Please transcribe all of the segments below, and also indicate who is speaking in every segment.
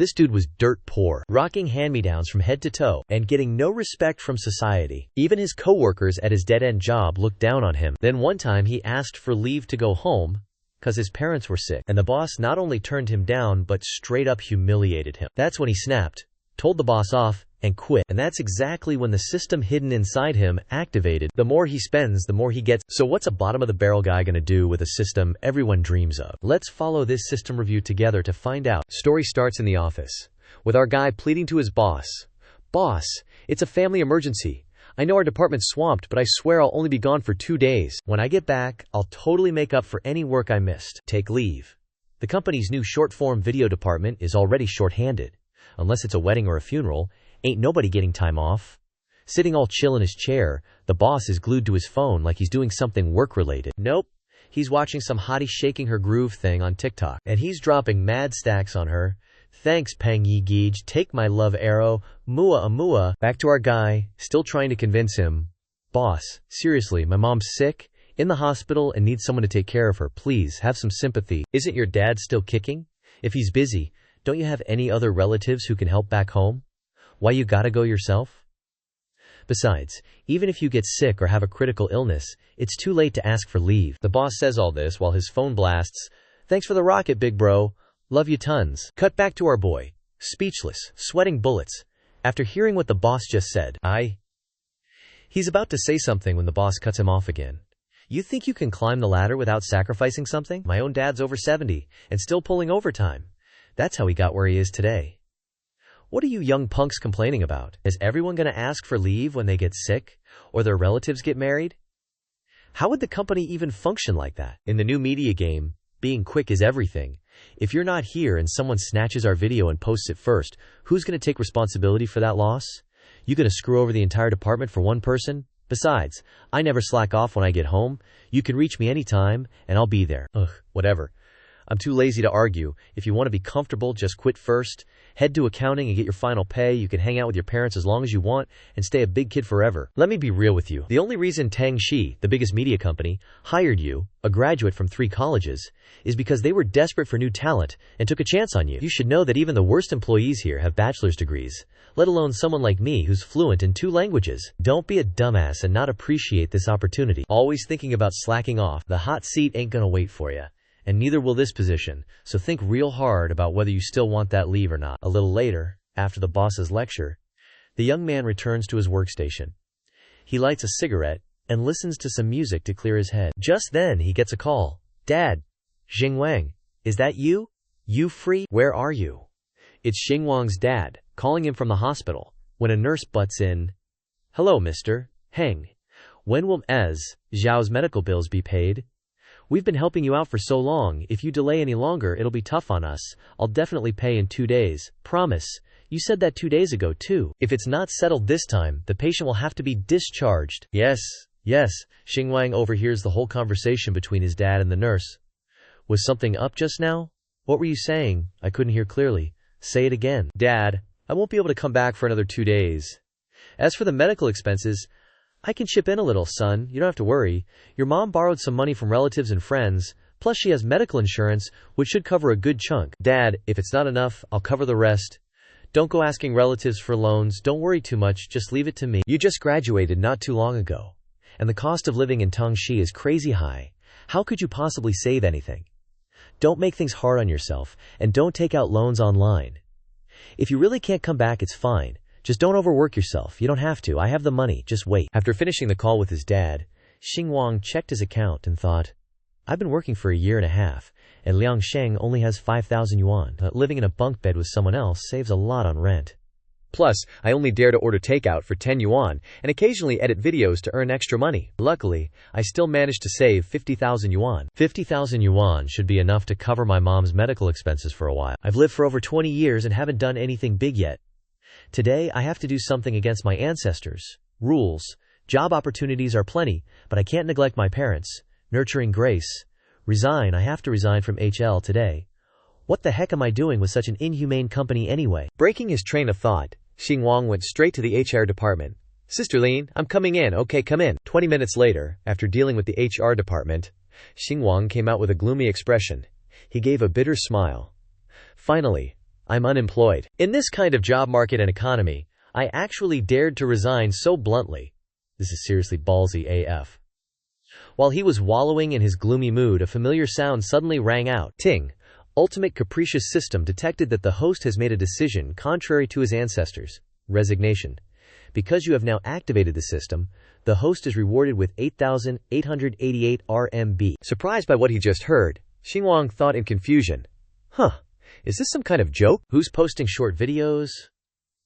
Speaker 1: This dude was dirt poor, rocking hand-me-downs from head to toe, and getting no respect from society. Even his coworkers at his dead-end job looked down on him. Then one time he asked for leave to go home because his parents were sick, and the boss not only turned him down but straight up humiliated him. That's when he snapped, told the boss off, and quit. And that's exactly when the system hidden inside him activated. The more he spends, the more he gets. So what's a bottom-of-the-barrel guy gonna do with a system everyone dreams of? Let's follow this system review together to find out. Story starts in the office, with our guy pleading to his boss. Boss, it's a family emergency. I know our department's swamped, but I swear I'll only be gone for 2 days. When I get back, I'll totally make up for any work I missed. Take leave. The company's new short-form video department is already short-handed. Unless it's a wedding or a funeral, ain't nobody getting time off. Sitting all chill in his chair, the boss is glued to his phone like he's doing something work-related. Nope. He's watching some hottie shaking her groove thing on TikTok, and he's dropping mad stacks on her. Thanks, Pang Yi Geej, take my love arrow, mua amua. Back to our guy, still trying to convince him. Boss, seriously, my mom's sick, in the hospital, and needs someone to take care of her. Please, have some sympathy. Isn't your dad still kicking? If he's busy, don't you have any other relatives who can help back home? Why you gotta go yourself? Besides, even if you get sick or have a critical illness, it's too late to ask for leave. The boss says all this while his phone blasts, "Thanks for the rocket, big bro. Love you tons." Cut back to our boy, speechless, sweating bullets. After hearing what the boss just said, he's about to say something when the boss cuts him off again. You think you can climb the ladder without sacrificing something? My own dad's over 70 and still pulling overtime. That's how he got where he is today. What are you young punks complaining about? Is everyone gonna ask for leave when they get sick? Or their relatives get married? How would the company even function like that? In the new media game, being quick is everything. If you're not here and someone snatches our video and posts it first, who's gonna take responsibility for that loss? You gonna screw over the entire department for one person? Besides, I never slack off when I get home. You can reach me anytime, and I'll be there. Whatever. I'm too lazy to argue. If you want to be comfortable, just quit first. Head to accounting and get your final pay. You can hang out with your parents as long as you want and stay a big kid forever. Let me be real with you. The only reason Tang Shi, the biggest media company, hired you, a graduate from 3 colleges, is because they were desperate for new talent and took a chance on you. You should know that even the worst employees here have bachelor's degrees, let alone someone like me who's fluent in 2 languages. Don't be a dumbass and not appreciate this opportunity. Always thinking about slacking off. The hot seat ain't gonna wait for you. And neither will this position, so think real hard about whether you still want that leave or not. A little later, after the boss's lecture, the young man returns to his workstation. He lights a cigarette and listens to some music to clear his head. Just then, he gets a call. Dad, Xing Wang, is that you? You free? Where are you? It's Xing Wang's dad, calling him from the hospital, when a nurse butts in. Hello, Mr. Heng. When will Zhao's medical bills be paid? We've been helping you out for so long. If you delay any longer, it'll be tough on us. I'll definitely pay in 2 days. Promise. You said that 2 days ago, too. If it's not settled this time, the patient will have to be discharged. Yes. Xing Wang overhears the whole conversation between his dad and the nurse. Was something up just now? What were you saying? I couldn't hear clearly. Say it again. Dad, I won't be able to come back for another 2 days. As for the medical expenses, I can chip in a little, son. You don't have to worry. Your mom borrowed some money from relatives and friends, plus she has medical insurance, which should cover a good chunk. Dad, if it's not enough, I'll cover the rest. Don't go asking relatives for loans. Don't worry too much. Just leave it to me. You just graduated not too long ago, and the cost of living in Tongxi is crazy high. How could you possibly save anything? Don't make things hard on yourself, and don't take out loans online. If you really can't come back, it's fine. Just don't overwork yourself. You don't have to. I have the money. Just wait. After finishing the call with his dad, Xing Wang checked his account and thought, I've been working for 1.5 years, and Liang Sheng only has 5,000 yuan. Living in a bunk bed with someone else saves a lot on rent. Plus, I only dare to order takeout for 10 yuan and occasionally edit videos to earn extra money. Luckily, I still managed to save 50,000 yuan. 50,000 yuan should be enough to cover my mom's medical expenses for a while. I've lived for over 20 years and haven't done anything big yet. Today, I have to do something against my ancestors. Rules. Job opportunities are plenty, but I can't neglect my parents. Nurturing grace. Resign. I have to resign from HL today. What the heck am I doing with such an inhumane company anyway? Breaking his train of thought, Xing Wang went straight to the HR department. Sister Lin, I'm coming in. Okay, come in. 20 minutes later, after dealing with the HR department, Xing Wang came out with a gloomy expression. He gave a bitter smile. Finally, I'm unemployed. In this kind of job market and economy, I actually dared to resign so bluntly. This is seriously ballsy AF. While he was wallowing in his gloomy mood, a familiar sound suddenly rang out. Ting! Ultimate Capricious System detected that the host has made a decision contrary to his ancestors. Resignation. Because you have now activated the system, the host is rewarded with 8,888 RMB. Surprised by what he just heard, Xinguang thought in confusion. Is this some kind of joke? Who's posting short videos?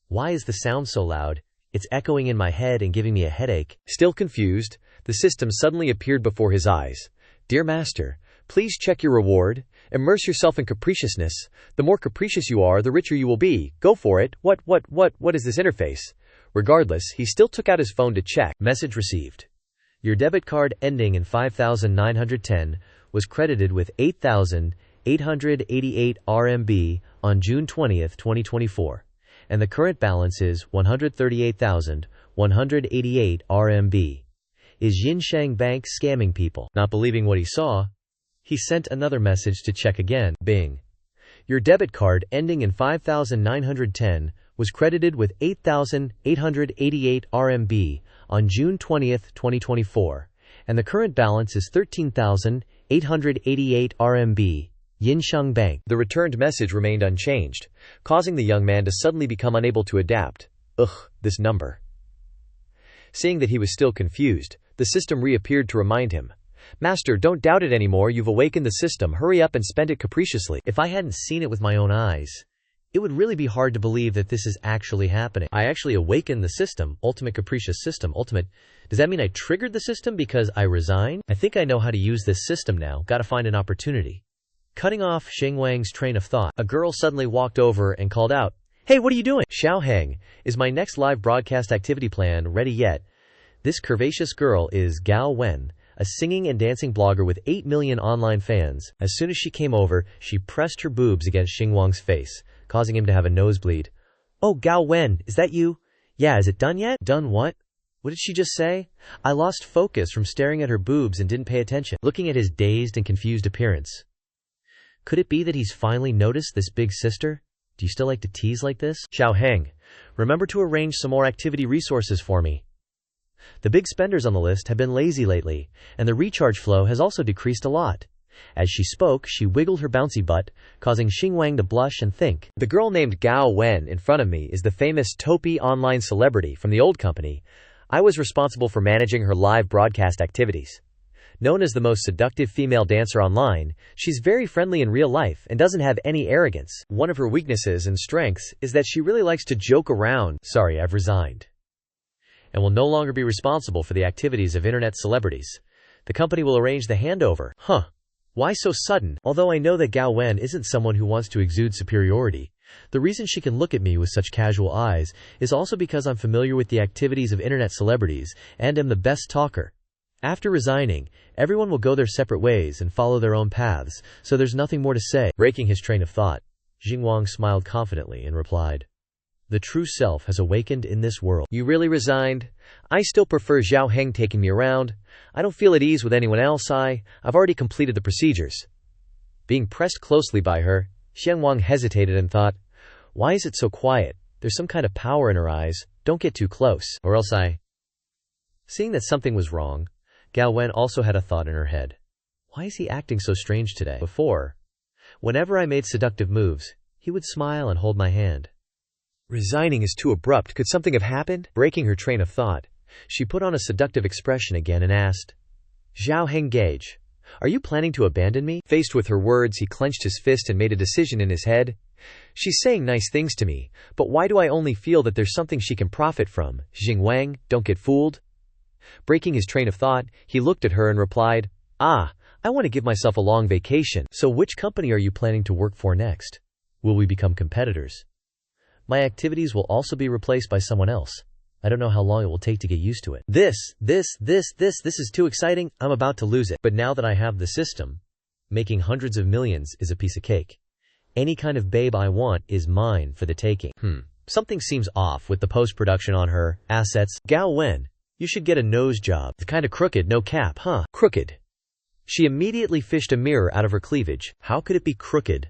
Speaker 1: Why is the sound so loud? It's echoing in my head and giving me a headache. Still confused, the system suddenly appeared before his eyes. Dear Master, please check your reward. Immerse yourself in capriciousness. The more capricious you are, the richer you will be. Go for it. What is this interface? Regardless, he still took out his phone to check. Message received. Your debit card ending in 5,910 was credited with 8,888 RMB on June 20th, 2024. And the current balance is 138,188 RMB. Is Yinsheng Bank scamming people? Not believing what he saw, he sent another message to check again. Bing. Your debit card ending in 5,910 was credited with 8,888 RMB on June 20th, 2024, and the current balance is 13,888 RMB. Yinsheng Bank. The returned message remained unchanged, causing the young man to suddenly become unable to adapt. This number. Seeing that he was still confused, the system reappeared to remind him. Master, don't doubt it anymore. You've awakened the system. Hurry up and spend it capriciously. If I hadn't seen it with my own eyes, it would really be hard to believe that this is actually happening. I actually awakened the system. Ultimate Capricious System. Ultimate. Does that mean I triggered the system because I resigned? I think I know how to use this system now. Gotta find an opportunity. Cutting off Xinguang's train of thought, a girl suddenly walked over and called out, Hey, what are you doing? Xiaoheng, is my next live broadcast activity plan ready yet? This curvaceous girl is Gao Wen, a singing and dancing blogger with 8 million online fans. As soon as she came over, she pressed her boobs against Xinguang's face, causing him to have a nosebleed. Oh, Gao Wen, is that you? Yeah, is it done yet? Done what? What did she just say? I lost focus from staring at her boobs and didn't pay attention, looking at his dazed and confused appearance. Could it be that he's finally noticed this big sister? Do you still like to tease like this? Xiaoheng, remember to arrange some more activity resources for me. The big spenders on the list have been lazy lately, and the recharge flow has also decreased a lot. As she spoke, she wiggled her bouncy butt, causing Xinguang to blush and think. The girl named Gao Wen in front of me is the famous Topi online celebrity from the old company. I was responsible for managing her live broadcast activities. Known as the most seductive female dancer online, she's very friendly in real life and doesn't have any arrogance. One of her weaknesses and strengths is that she really likes to joke around. Sorry, I've resigned. And will no longer be responsible for the activities of internet celebrities. The company will arrange the handover. Why so sudden? Although I know that Gao Wen isn't someone who wants to exude superiority, the reason she can look at me with such casual eyes is also because I'm familiar with the activities of internet celebrities and am the best talker. After resigning, everyone will go their separate ways and follow their own paths, so there's nothing more to say. Breaking his train of thought, Xinguang smiled confidently and replied, The true self has awakened in this world. You really resigned? I still prefer Xiaoheng taking me around. I don't feel at ease with anyone else. I've already completed the procedures. Being pressed closely by her, Xinguang hesitated and thought, Why is it so quiet? There's some kind of power in her eyes. Don't get too close, or else I... Seeing that something was wrong, Gao Wen also had a thought in her head. Why is he acting so strange today? Before, whenever I made seductive moves, he would smile and hold my hand. Resigning is too abrupt. Could something have happened? Breaking her train of thought, she put on a seductive expression again and asked, Xiaoheng Gage, are you planning to abandon me? Faced with her words, he clenched his fist and made a decision in his head. She's saying nice things to me, but why do I only feel that there's something she can profit from? Xinguang, don't get fooled. Breaking his train of thought, he looked at her and replied, I want to give myself a long vacation. So which company are you planning to work for next? Will we become competitors? My activities will also be replaced by someone else. I don't know how long it will take to get used to it. This is too exciting. I'm about to lose it. But now that I have the system, making hundreds of millions is a piece of cake. Any kind of babe I want is mine for the taking. Something seems off with the post-production on her assets. Gao Wen, you should get a nose job. It's kinda crooked, no cap, huh? Crooked. She immediately fished a mirror out of her cleavage. How could it be crooked?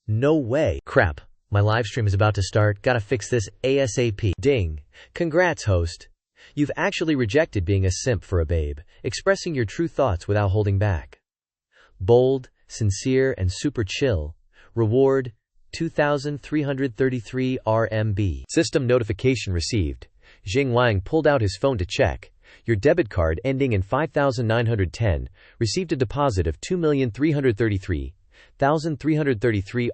Speaker 1: No way. Crap. My livestream is about to start, gotta fix this ASAP. Ding. Congrats, host. You've actually rejected being a simp for a babe, expressing your true thoughts without holding back. Bold, sincere, and super chill. Reward, 2,333 RMB. System notification received. Jing Wang pulled out his phone to check. Your debit card ending in 5,910 received a deposit of 2,333,333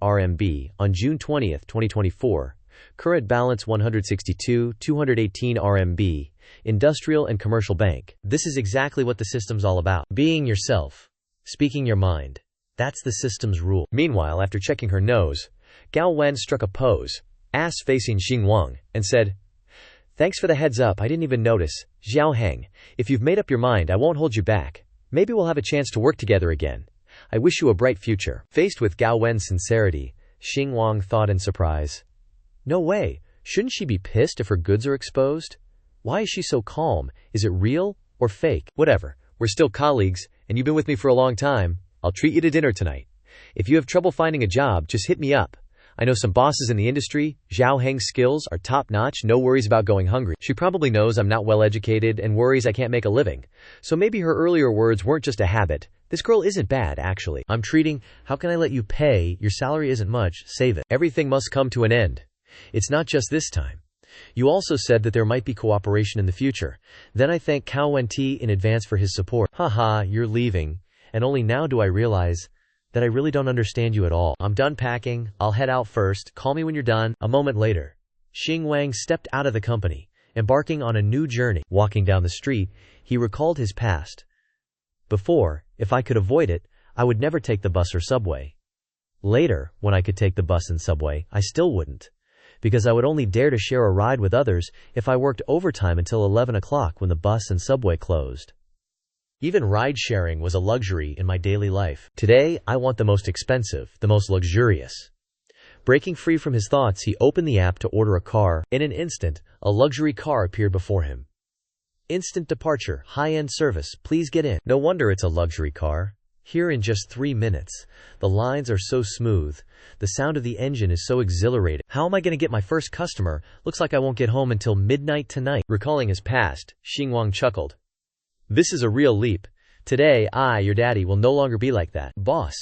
Speaker 1: RMB on June 20, 2024. Current balance 162,218 RMB. Industrial and Commercial Bank. This is exactly what the system's all about. Being yourself. Speaking your mind. That's the system's rule. Meanwhile, after checking her nose, Gao Wen struck a pose, ass facing Xing Wang, and said, "Thanks for the heads up, I didn't even notice. Xiao Heng, if you've made up your mind, I won't hold you back. Maybe we'll have a chance to work together again. I wish you a bright future." Faced with Gao Wen's sincerity, Xing Wang thought in surprise. No way, shouldn't she be pissed if her goods are exposed? Why is she so calm? Is it real or fake? Whatever, we're still colleagues, and you've been with me for a long time. I'll treat you to dinner tonight. If you have trouble finding a job, just hit me up. I know some bosses in the industry. Xiao Heng's skills are top-notch, no worries about going hungry. She probably knows I'm not well-educated and worries I can't make a living. So maybe her earlier words weren't just a habit. This girl isn't bad, actually. I'm treating, how can I let you pay? Your salary isn't much, save it. Everything must come to an end. It's not just this time. You also said that there might be cooperation in the future. Then I thank Cao Wen-Ti in advance for his support. Haha, you're leaving. And only now do I realize that I really don't understand you at all. I'm done packing. I'll head out first. Call me when you're done. A moment later, Xing Wang stepped out of the company, embarking on a new journey. Walking down the street, he recalled his past. Before, if I could avoid it, I would never take the bus or subway. Later, when I could take the bus and subway, I still wouldn't, because I would only dare to share a ride with others if I worked overtime until 11 o'clock when the bus and subway closed. Even ride-sharing was a luxury in my daily life. Today, I want the most expensive, the most luxurious. Breaking free from his thoughts, he opened the app to order a car. In an instant, a luxury car appeared before him. Instant departure, high-end service, please get in. No wonder it's a luxury car. Here in just 3 minutes. The lines are so smooth. The sound of the engine is so exhilarating. How am I going to get my first customer? Looks like I won't get home until midnight tonight. Recalling his past, Xing Wang chuckled. This is a real leap. Today, your daddy, will no longer be like that. Boss,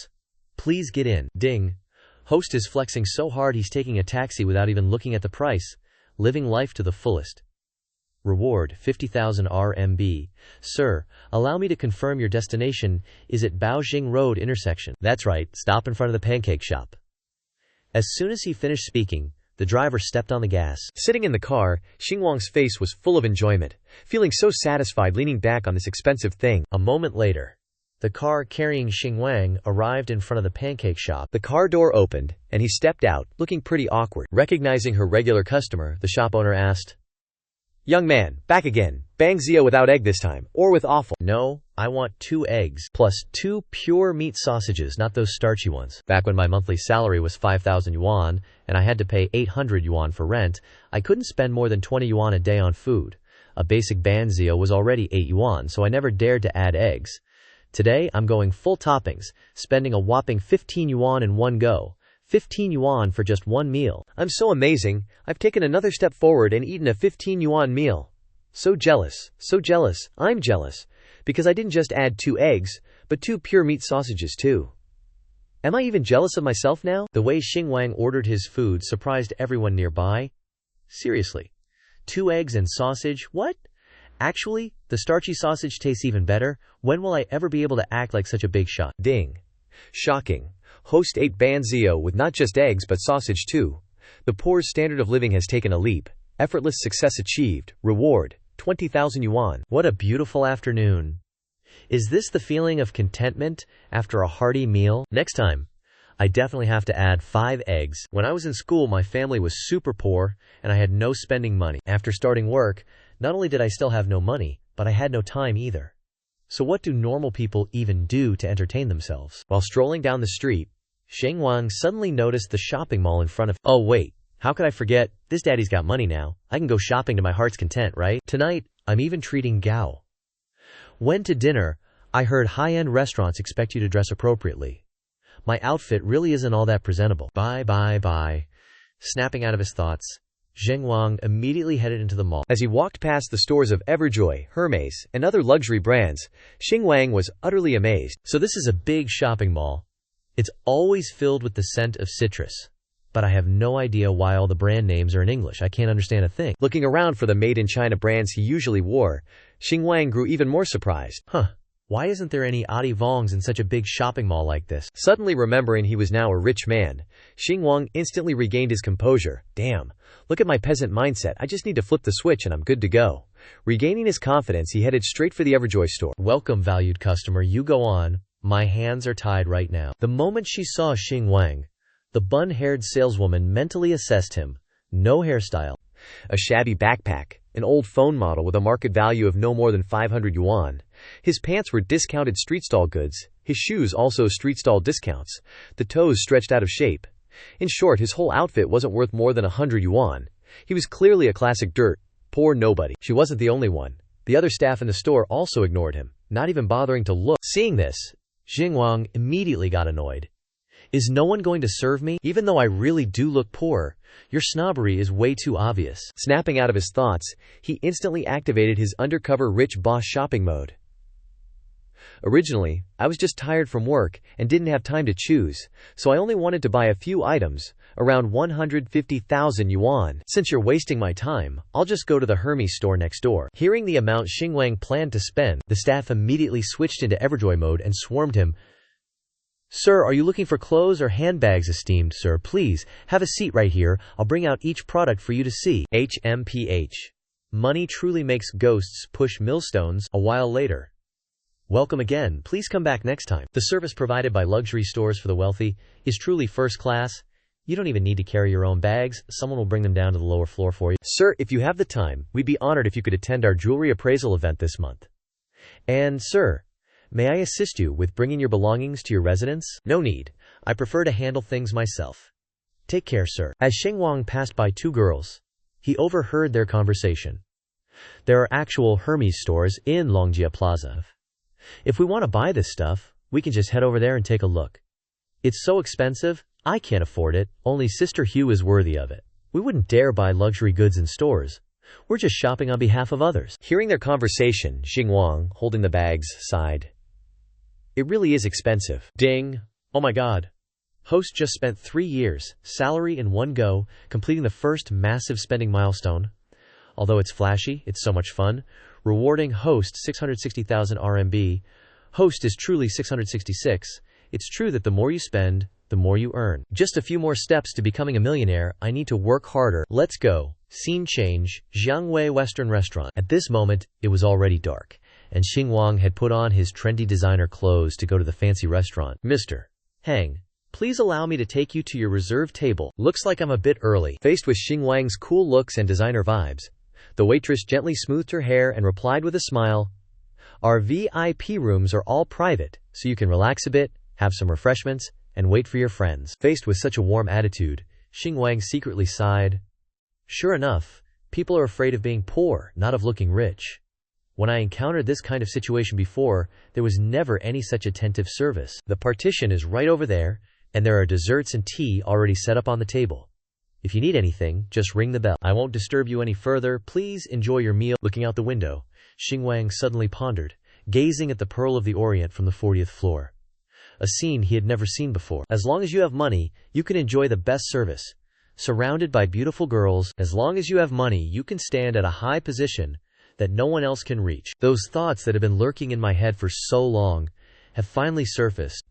Speaker 1: please get in. Ding. Host is flexing so hard he's taking a taxi without even looking at the price. Living life to the fullest. Reward, 50,000 RMB. Sir, allow me to confirm your destination is at Baojing Road intersection. That's right, stop in front of the pancake shop. As soon as he finished speaking, the driver stepped on the gas. Sitting in the car, Xing Wang's face was full of enjoyment, feeling so satisfied leaning back on this expensive thing. A moment later, the car carrying Xing Wang arrived in front of the pancake shop. The car door opened, and he stepped out, looking pretty awkward. Recognizing her regular customer, the shop owner asked, "Young man, back again. Bangzio without egg this time, or with offal." "No, I want 2 eggs, plus 2 pure meat sausages, not those starchy ones." Back when my monthly salary was 5,000 yuan, and I had to pay 800 yuan for rent, I couldn't spend more than 20 yuan a day on food. A basic banzio was already 8 yuan, so I never dared to add eggs. Today, I'm going full toppings, spending a whopping 15 yuan in one go. 15 yuan for just one meal. I'm so amazing, I've taken another step forward and eaten a 15 yuan meal. So jealous, I'm jealous, because I didn't just add 2 eggs, but 2 pure meat sausages too. Am I even jealous of myself now? The way Xing Wang ordered his food surprised everyone nearby. Seriously, 2 eggs and sausage, what? Actually, the starchy sausage tastes even better. When will I ever be able to act like such a big shot? Ding. Shocking. Host ate banzio with not just eggs but sausage too. The poor's standard of living has taken a leap. Effortless success achieved. Reward, 20,000 yuan. What a beautiful afternoon. Is this the feeling of contentment after a hearty meal? Next time, I definitely have to add 5 eggs. When I was in school, my family was super poor and I had no spending money. After starting work, not only did I still have no money, but I had no time either. So what do normal people even do to entertain themselves? While strolling down the street, Xing Wang suddenly noticed the shopping mall in front of him. Oh wait, how could I forget? This daddy's got money now. I can go shopping to my heart's content, right? Tonight, I'm even treating Gao. When to dinner, I heard high-end restaurants expect you to dress appropriately. My outfit really isn't all that presentable. Bye. Snapping out of his thoughts, Zheng Wang immediately headed into the mall. As he walked past the stores of Everjoy, Hermes, and other luxury brands, Xing Wang was utterly amazed. So this is a big shopping mall. It's always filled with the scent of citrus. But I have no idea why all the brand names are in English. I can't understand a thing. Looking around for the made-in-China brands he usually wore, Xing Wang grew even more surprised. Why isn't there any Adi Vongs in such a big shopping mall like this? Suddenly remembering he was now a rich man, Xing Wang instantly regained his composure. Damn, look at my peasant mindset. I just need to flip the switch and I'm good to go. Regaining his confidence, he headed straight for the Everjoy store. Welcome, valued customer. You go on. My hands are tied right now. The moment she saw Xing Wang, the bun-haired saleswoman mentally assessed him. No hairstyle, a shabby backpack, an old phone model with a market value of no more than 500 yuan. His pants were discounted street stall goods, his shoes also street stall discounts, the toes stretched out of shape. In short, his whole outfit wasn't worth more than 100 yuan. He was clearly a classic dirt, poor nobody. She wasn't the only one. The other staff in the store also ignored him, not even bothering to look. Seeing this, Xing Wang immediately got annoyed. Is no one going to serve me? Even though I really do look poor, your snobbery is way too obvious. Snapping out of his thoughts, he instantly activated his undercover rich boss shopping mode. Originally, I was just tired from work and didn't have time to choose, so I only wanted to buy a few items, around 150,000 yuan. Since you're wasting my time, I'll just go to the Hermes store next door. Hearing the amount Xing Wang planned to spend, the staff immediately switched into Everjoy mode and swarmed him. Sir, are you looking for clothes or handbags? Esteemed sir, please, have a seat right here. I'll bring out each product for you to see. HMPH. Money truly makes ghosts push millstones. A while later. Welcome again. Please come back next time. The service provided by luxury stores for the wealthy is truly first class. You don't even need to carry your own bags. Someone will bring them down to the lower floor for you. Sir, if you have the time, we'd be honored if you could attend our jewelry appraisal event this month. And sir, may I assist you with bringing your belongings to your residence? No need. I prefer to handle things myself. Take care, sir. As Xing Wang passed by two girls, he overheard their conversation. There are actual Hermes stores in Longjia Plaza. If we want to buy this stuff, we can just head over there and take a look. It's so expensive, I can't afford it. Only Sister Hugh is worthy of it. We wouldn't dare buy luxury goods in stores. We're just shopping on behalf of others. Hearing their conversation, Xing Wang, holding the bags, sighed. It really is expensive. Ding. Oh my god. Host just spent 3 years, salary in one go, completing the first massive spending milestone. Although it's flashy, it's so much fun. Rewarding host 660,000 RMB. Host is truly 666. It's true that the more you spend, the more you earn. Just a few more steps to becoming a millionaire. I need to work harder. Let's go. Scene change. Jiangwei Western Restaurant. At this moment, it was already dark, and Xing Wang had put on his trendy designer clothes to go to the fancy restaurant. Mr. Hang, please allow me to take you to your reserved table. Looks like I'm a bit early. Faced with Xing Wang's cool looks and designer vibes, the waitress gently smoothed her hair and replied with a smile, Our VIP rooms are all private, so you can relax a bit, have some refreshments, and wait for your friends. Faced with such a warm attitude, Xing Wang secretly sighed. Sure enough, people are afraid of being poor, not of looking rich. When I encountered this kind of situation before, there was never any such attentive service. The partition is right over there, and there are desserts and tea already set up on the table. If you need anything, just ring the bell. I won't disturb you any further. Please enjoy your meal. Looking out the window, Xing Wang suddenly pondered, gazing at the Pearl of the Orient from the 40th floor. A scene he had never seen before. As long as you have money, you can enjoy the best service. Surrounded by beautiful girls, as long as you have money, you can stand at a high position that no one else can reach. Those thoughts that have been lurking in my head for so long have finally surfaced.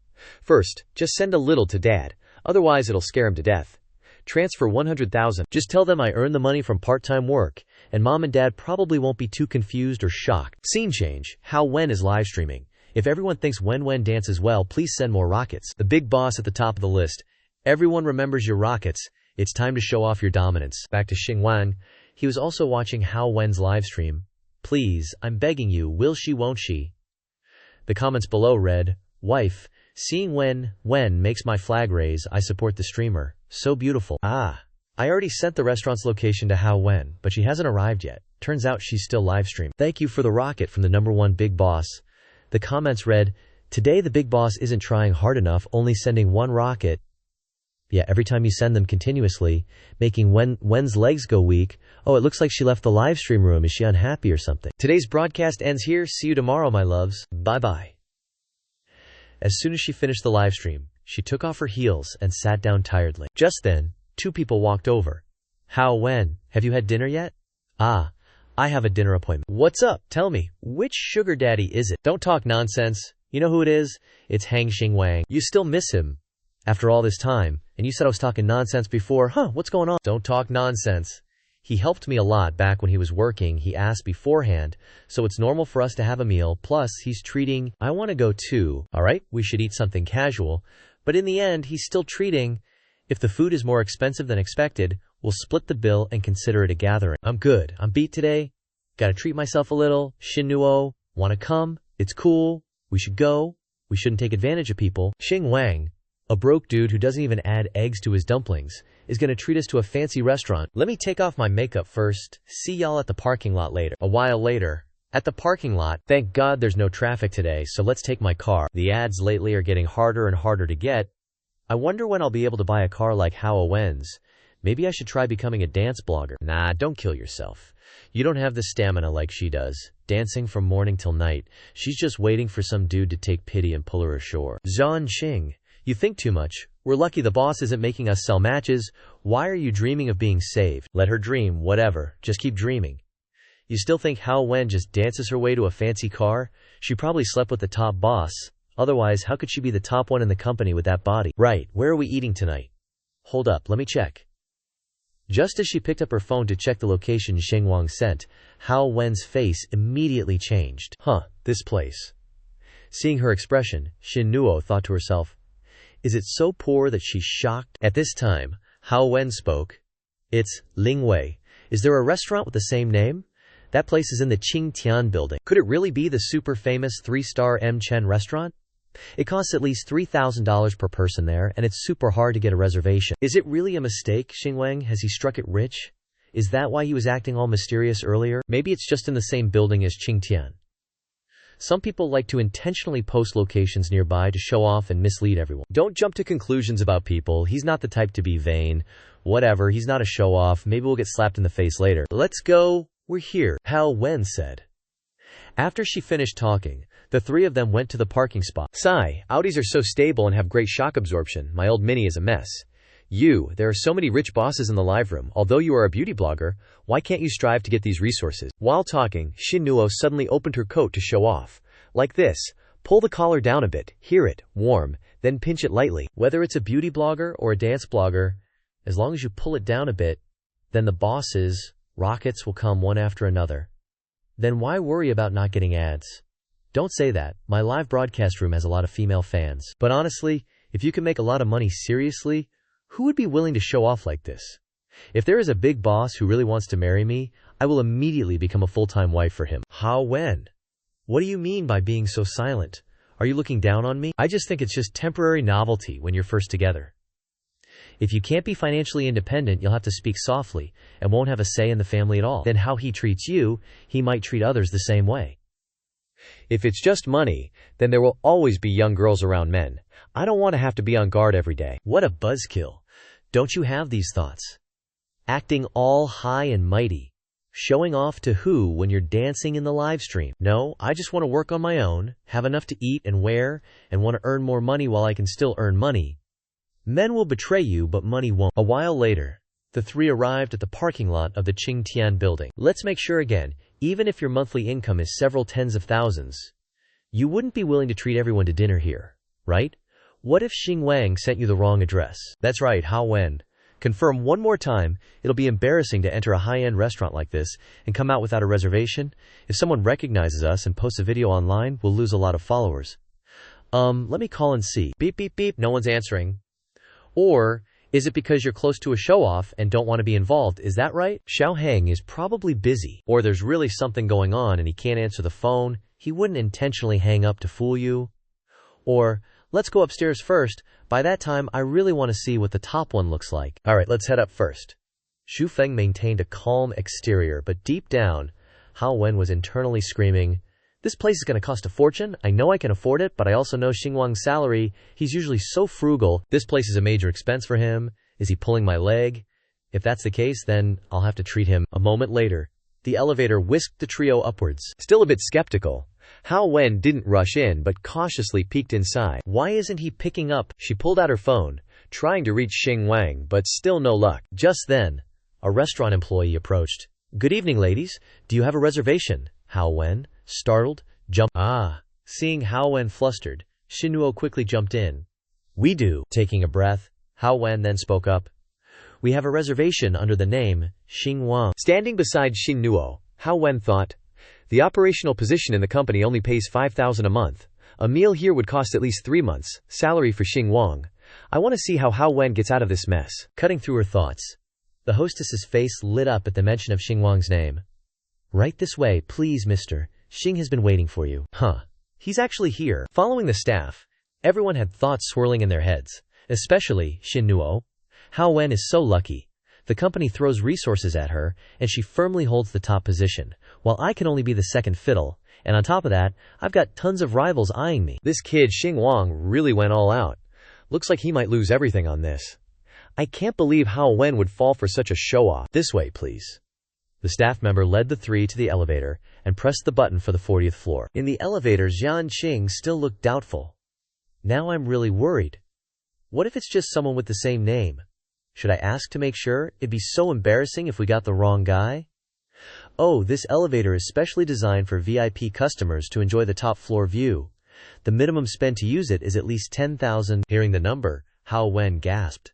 Speaker 1: First, just send a little to Dad, otherwise it'll scare him to death. Transfer 100,000. Just tell them I earn the money from part-time work, and Mom and Dad probably won't be too confused or shocked. Scene change. How Wen is live streaming. If everyone thinks Wen dances well, please send more rockets. The big boss at the top of the list. Everyone remembers your rockets. It's time to show off your dominance. Back to Xing Wang. He was also watching How Wen's live stream. Please, I'm begging you, will she, won't she? The comments below read, Wife, seeing Wen makes my flag raise. I support the streamer. So beautiful. I already sent the restaurant's location to How Wen, but she hasn't arrived yet. Turns out she's still live streaming. Thank you for the rocket from the #1 big boss. The comments read, Today the big boss isn't trying hard enough, only sending one rocket. Yeah, every time you send them continuously, making Wen's legs go weak. Oh, it looks like she left the live stream room. Is she unhappy or something? Today's broadcast ends here. See you tomorrow, my loves. Bye-bye. As soon as she finished the live stream, she took off her heels and sat down tiredly. Just then, two people walked over. How Wen, have you had dinner yet? Ah, I have a dinner appointment. What's up? Tell me, which sugar daddy is it? Don't talk nonsense. You know who it is? It's Hang Xingwang. You still miss him after all this time, and you said I was talking nonsense before. Huh, what's going on? Don't talk nonsense. He helped me a lot back when he was working. He asked beforehand, so it's normal for us to have a meal. Plus, he's treating. I want to go too. All right, we should eat something casual. But in the end, he's still treating. If the food is more expensive than expected, we'll split the bill and consider it a gathering. I'm good. I'm beat today. Gotta treat myself a little. Shinnuo, wanna come? It's cool. We should go. We shouldn't take advantage of people. Xing Wang, a broke dude who doesn't even add eggs to his dumplings, is gonna treat us to a fancy restaurant. Let me take off my makeup first. See y'all at the parking lot later. A while later, at the parking lot, thank God there's no traffic today, so let's take my car. The ads lately are getting harder and harder to get. I wonder when I'll be able to buy a car like Hao Wen's. Maybe I should try becoming a dance blogger. Nah, don't kill yourself. You don't have the stamina like she does, dancing from morning till night. She's just waiting for some dude to take pity and pull her ashore. Zhan Xing, you think too much. We're lucky the boss isn't making us sell matches. Why are you dreaming of being saved? Let her dream, whatever. Just keep dreaming. You still think Hao Wen just dances her way to a fancy car? She probably slept with the top boss. Otherwise, how could she be the top one in the company with that body? Right, where are we eating tonight? Hold up, let me check. Just as she picked up her phone to check the location Xing Wang sent, Hao Wen's face immediately changed. Huh, this place. Seeing her expression, Shin Nuo thought to herself, is it so poor that she's shocked? At this time, Hao Wen spoke. It's Ling Wei. Is there a restaurant with the same name? That place is in the Qingtian building. Could it really be the super famous 3-star M. Chen restaurant? It costs at least $3,000 per person there, and it's super hard to get a reservation. Is it really a mistake, Xingwang? Has he struck it rich? Is that why he was acting all mysterious earlier? Maybe it's just in the same building as Qingtian. Some people like to intentionally post locations nearby to show off and mislead everyone. Don't jump to conclusions about people. He's not the type to be vain. Whatever, he's not a show-off. Maybe we'll get slapped in the face later. Let's go. We're here, Hao Wen said. After she finished talking, the three of them went to the parking spot. Sigh, Audis are so stable and have great shock absorption. My old Mini is a mess. There are so many rich bosses in the live room. Although you are a beauty blogger, why can't you strive to get these resources? While talking, Shin Nuo suddenly opened her coat to show off. Like this. Pull the collar down a bit, hear it, warm, then pinch it lightly. Whether it's a beauty blogger or a dance blogger, as long as you pull it down a bit, then the bosses, rockets will come one after another. Then why worry about not getting ads? Don't say that. My live broadcast room has a lot of female fans. But honestly, if you can make a lot of money seriously, who would be willing to show off like this? If there is a big boss who really wants to marry me, I will immediately become a full-time wife for him. Hao Wen, what do you mean by being so silent? Are you looking down on me? I just think it's just temporary novelty when you're first together. If you can't be financially independent, you'll have to speak softly and won't have a say in the family at all. Then how he treats you, he might treat others the same way. If it's just money, then there will always be young girls around men. I don't want to have to be on guard every day. What a buzzkill. Don't you have these thoughts? Acting all high and mighty. Showing off to who when you're dancing in the live stream? No, I just want to work on my own, have enough to eat and wear, and want to earn more money while I can still earn money. Men will betray you, but money won't. A while later, the three arrived at the parking lot of the Qingtian building. Let's make sure again, even if your monthly income is several tens of thousands, you wouldn't be willing to treat everyone to dinner here, right? What if Xing Wang sent you the wrong address? That's right, Hao Wen. Confirm one more time. It'll be embarrassing to enter a high-end restaurant like this and come out without a reservation. If someone recognizes us and posts a video online, we'll lose a lot of followers. Let me call and see. Beep, beep, beep, no one's answering. Or is it because you're close to a show-off and don't want to be involved? Is that right? Xiao Hang is probably busy. Or there's really something going on and he can't answer the phone. He wouldn't intentionally hang up to fool you. Or, let's go upstairs first. By that time, I really want to see what the top one looks like. Alright, let's head up first. Xu Feng maintained a calm exterior, but deep down, Hao Wen was internally screaming, This place is going to cost a fortune. I know I can afford it, but I also know Xinguang's salary. He's usually so frugal. This place is a major expense for him. Is he pulling my leg? If that's the case, then I'll have to treat him. A moment later, the elevator whisked the trio upwards. Still a bit skeptical, Hao Wen didn't rush in but cautiously peeked inside. Why isn't he picking up? She pulled out her phone, trying to reach Xinguang, but still no luck. Just then, a restaurant employee approached. "Good evening, ladies. Do you have a reservation?" Hao Wen, startled, jumped. Seeing Hao Wen flustered, Xinnuo quickly jumped in. "We do." Taking a breath, Hao Wen then spoke up. "We have a reservation under the name Xinguang." Standing beside Xinnuo, Hao Wen thought, the operational position in the company only pays 5,000 a month. A meal here would cost at least 3 months' salary for Xinguang. I want to see how Hao Wen gets out of this mess. Cutting through her thoughts, the hostess's face lit up at the mention of Xinguang's name. "Right this way, please, mister. Xing has been waiting for you." He's actually here. Following the staff, everyone had thoughts swirling in their heads, especially Xinnuo. Hao Wen is so lucky. The company throws resources at her, and she firmly holds the top position, while I can only be the second fiddle, and on top of that, I've got tons of rivals eyeing me. This kid Xinguang really went all out. Looks like he might lose everything on this. I can't believe Hao Wen would fall for such a show-off. "This way, please." The staff member led the three to the elevator and pressed the button for the 40th floor. In the elevator, Jian Qing still looked doubtful. Now I'm really worried. What if it's just someone with the same name? Should I ask to make sure? It'd be so embarrassing if we got the wrong guy. Oh, this elevator is specially designed for VIP customers to enjoy the top floor view. The minimum spend to use it is at least 10,000. Hearing the number, Hao Wen gasped.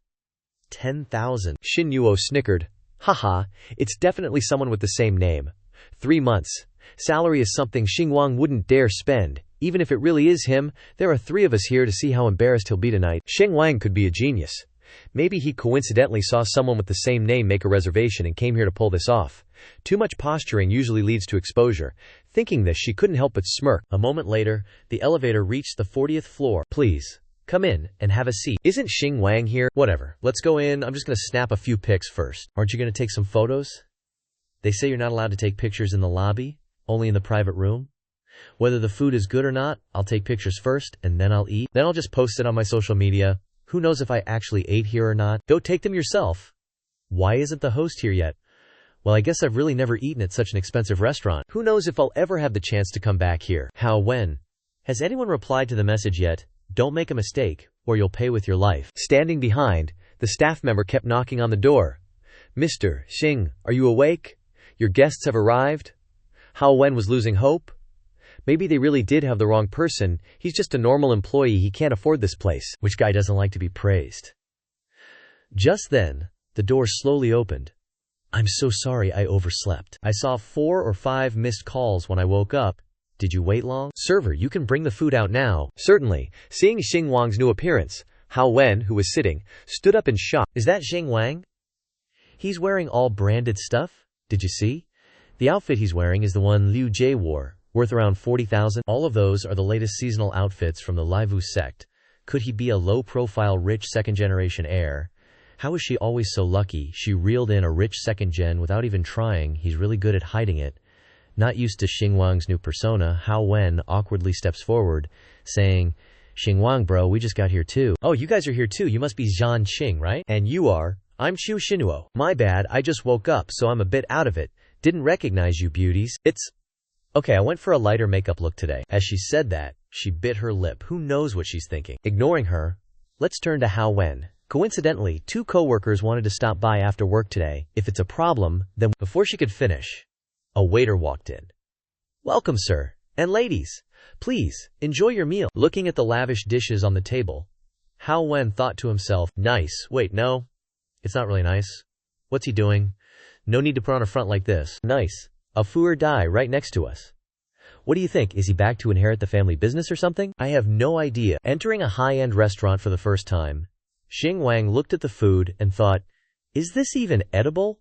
Speaker 1: 10,000. Xinnuo snickered. Haha, it's definitely someone with the same name. 3 months. Salary is something Xinguang wouldn't dare spend. Even if it really is him, there are 3 of us here to see how embarrassed he'll be tonight. Xinguang could be a genius. Maybe he coincidentally saw someone with the same name make a reservation and came here to pull this off. Too much posturing usually leads to exposure. Thinking this, she couldn't help but smirk. A moment later, the elevator reached the 40th floor. "Please, come in and have a seat." "Isn't Xinguang here?" "Whatever. Let's go in. I'm just going to snap a few pics first." "Aren't you going to take some photos?" "They say you're not allowed to take pictures in the lobby, only in the private room." "Whether the food is good or not, I'll take pictures first, and then I'll eat. Then I'll just post it on my social media. Who knows if I actually ate here or not?" "Go take them yourself." "Why isn't the host here yet?" "Well, I guess I've really never eaten at such an expensive restaurant. Who knows if I'll ever have the chance to come back here." Hao Wen. "Has anyone replied to the message yet? Don't make a mistake, or you'll pay with your life." Standing behind, the staff member kept knocking on the door. "Mr. Xing, are you awake? Your guests have arrived." Hao Wen was losing hope. Maybe they really did have the wrong person. He's just a normal employee. He can't afford this place. Which guy doesn't like to be praised? Just then, the door slowly opened. "I'm so sorry I overslept. I saw 4 or 5 missed calls when I woke up. Did you wait long?" "Server, you can bring the food out now." "Certainly." Seeing Xinguang's new appearance, Hao Wen, who was sitting, stood up in shock. "Is that Xinguang? He's wearing all branded stuff? Did you see? The outfit he's wearing is the one Liu Jie wore, worth around 40,000. All of those are the latest seasonal outfits from the Livu sect. Could he be a low-profile rich second-generation heir? How is she always so lucky? She reeled in a rich second-gen without even trying. He's really good at hiding it." Not used to Xinguang's new persona, Hao Wen awkwardly steps forward, saying, "Xinguang bro, we just got here too." "Oh, you guys are here too. You must be Jian Qing, right?" "And you are?" "I'm Chu Xinnuo." "My bad, I just woke up, so I'm a bit out of it. Didn't recognize you beauties." "It's okay, I went for a lighter makeup look today." As she said that, she bit her lip. Who knows what she's thinking? Ignoring her, let's turn to Hao Wen. Coincidentally, 2 co-workers wanted to stop by after work today. If it's a problem, then... Before she could finish, a waiter walked in. "Welcome, sir. And ladies. Please, enjoy your meal." Looking at the lavish dishes on the table, Hao Wen thought to himself, "Nice. Wait, no. It's not really nice. What's he doing? No need to put on a front like this. Nice. A fu or die right next to us. What do you think? Is he back to inherit the family business or something? I have no idea." Entering a high-end restaurant for the first time, Xinguang looked at the food and thought, "Is this even edible?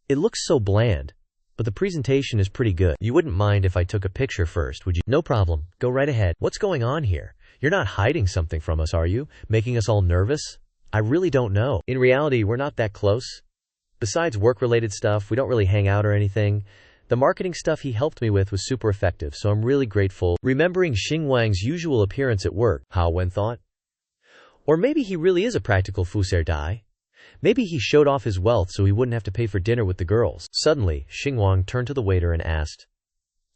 Speaker 1: It looks so bland. But the presentation is pretty good. You wouldn't mind if I took a picture first, would you?" "No problem. Go right ahead." "What's going on here? You're not hiding something from us, are you? Making us all nervous?" "I really don't know. In reality, we're not that close. Besides work-related stuff, we don't really hang out or anything. The marketing stuff he helped me with was super effective, so I'm really grateful. Remembering Xing Wang's usual appearance at work, Hao Wen thought. Or maybe he really is a practical fuser dai. Maybe he showed off his wealth so he wouldn't have to pay for dinner with the girls. Suddenly, Xing Wang turned to the waiter and asked,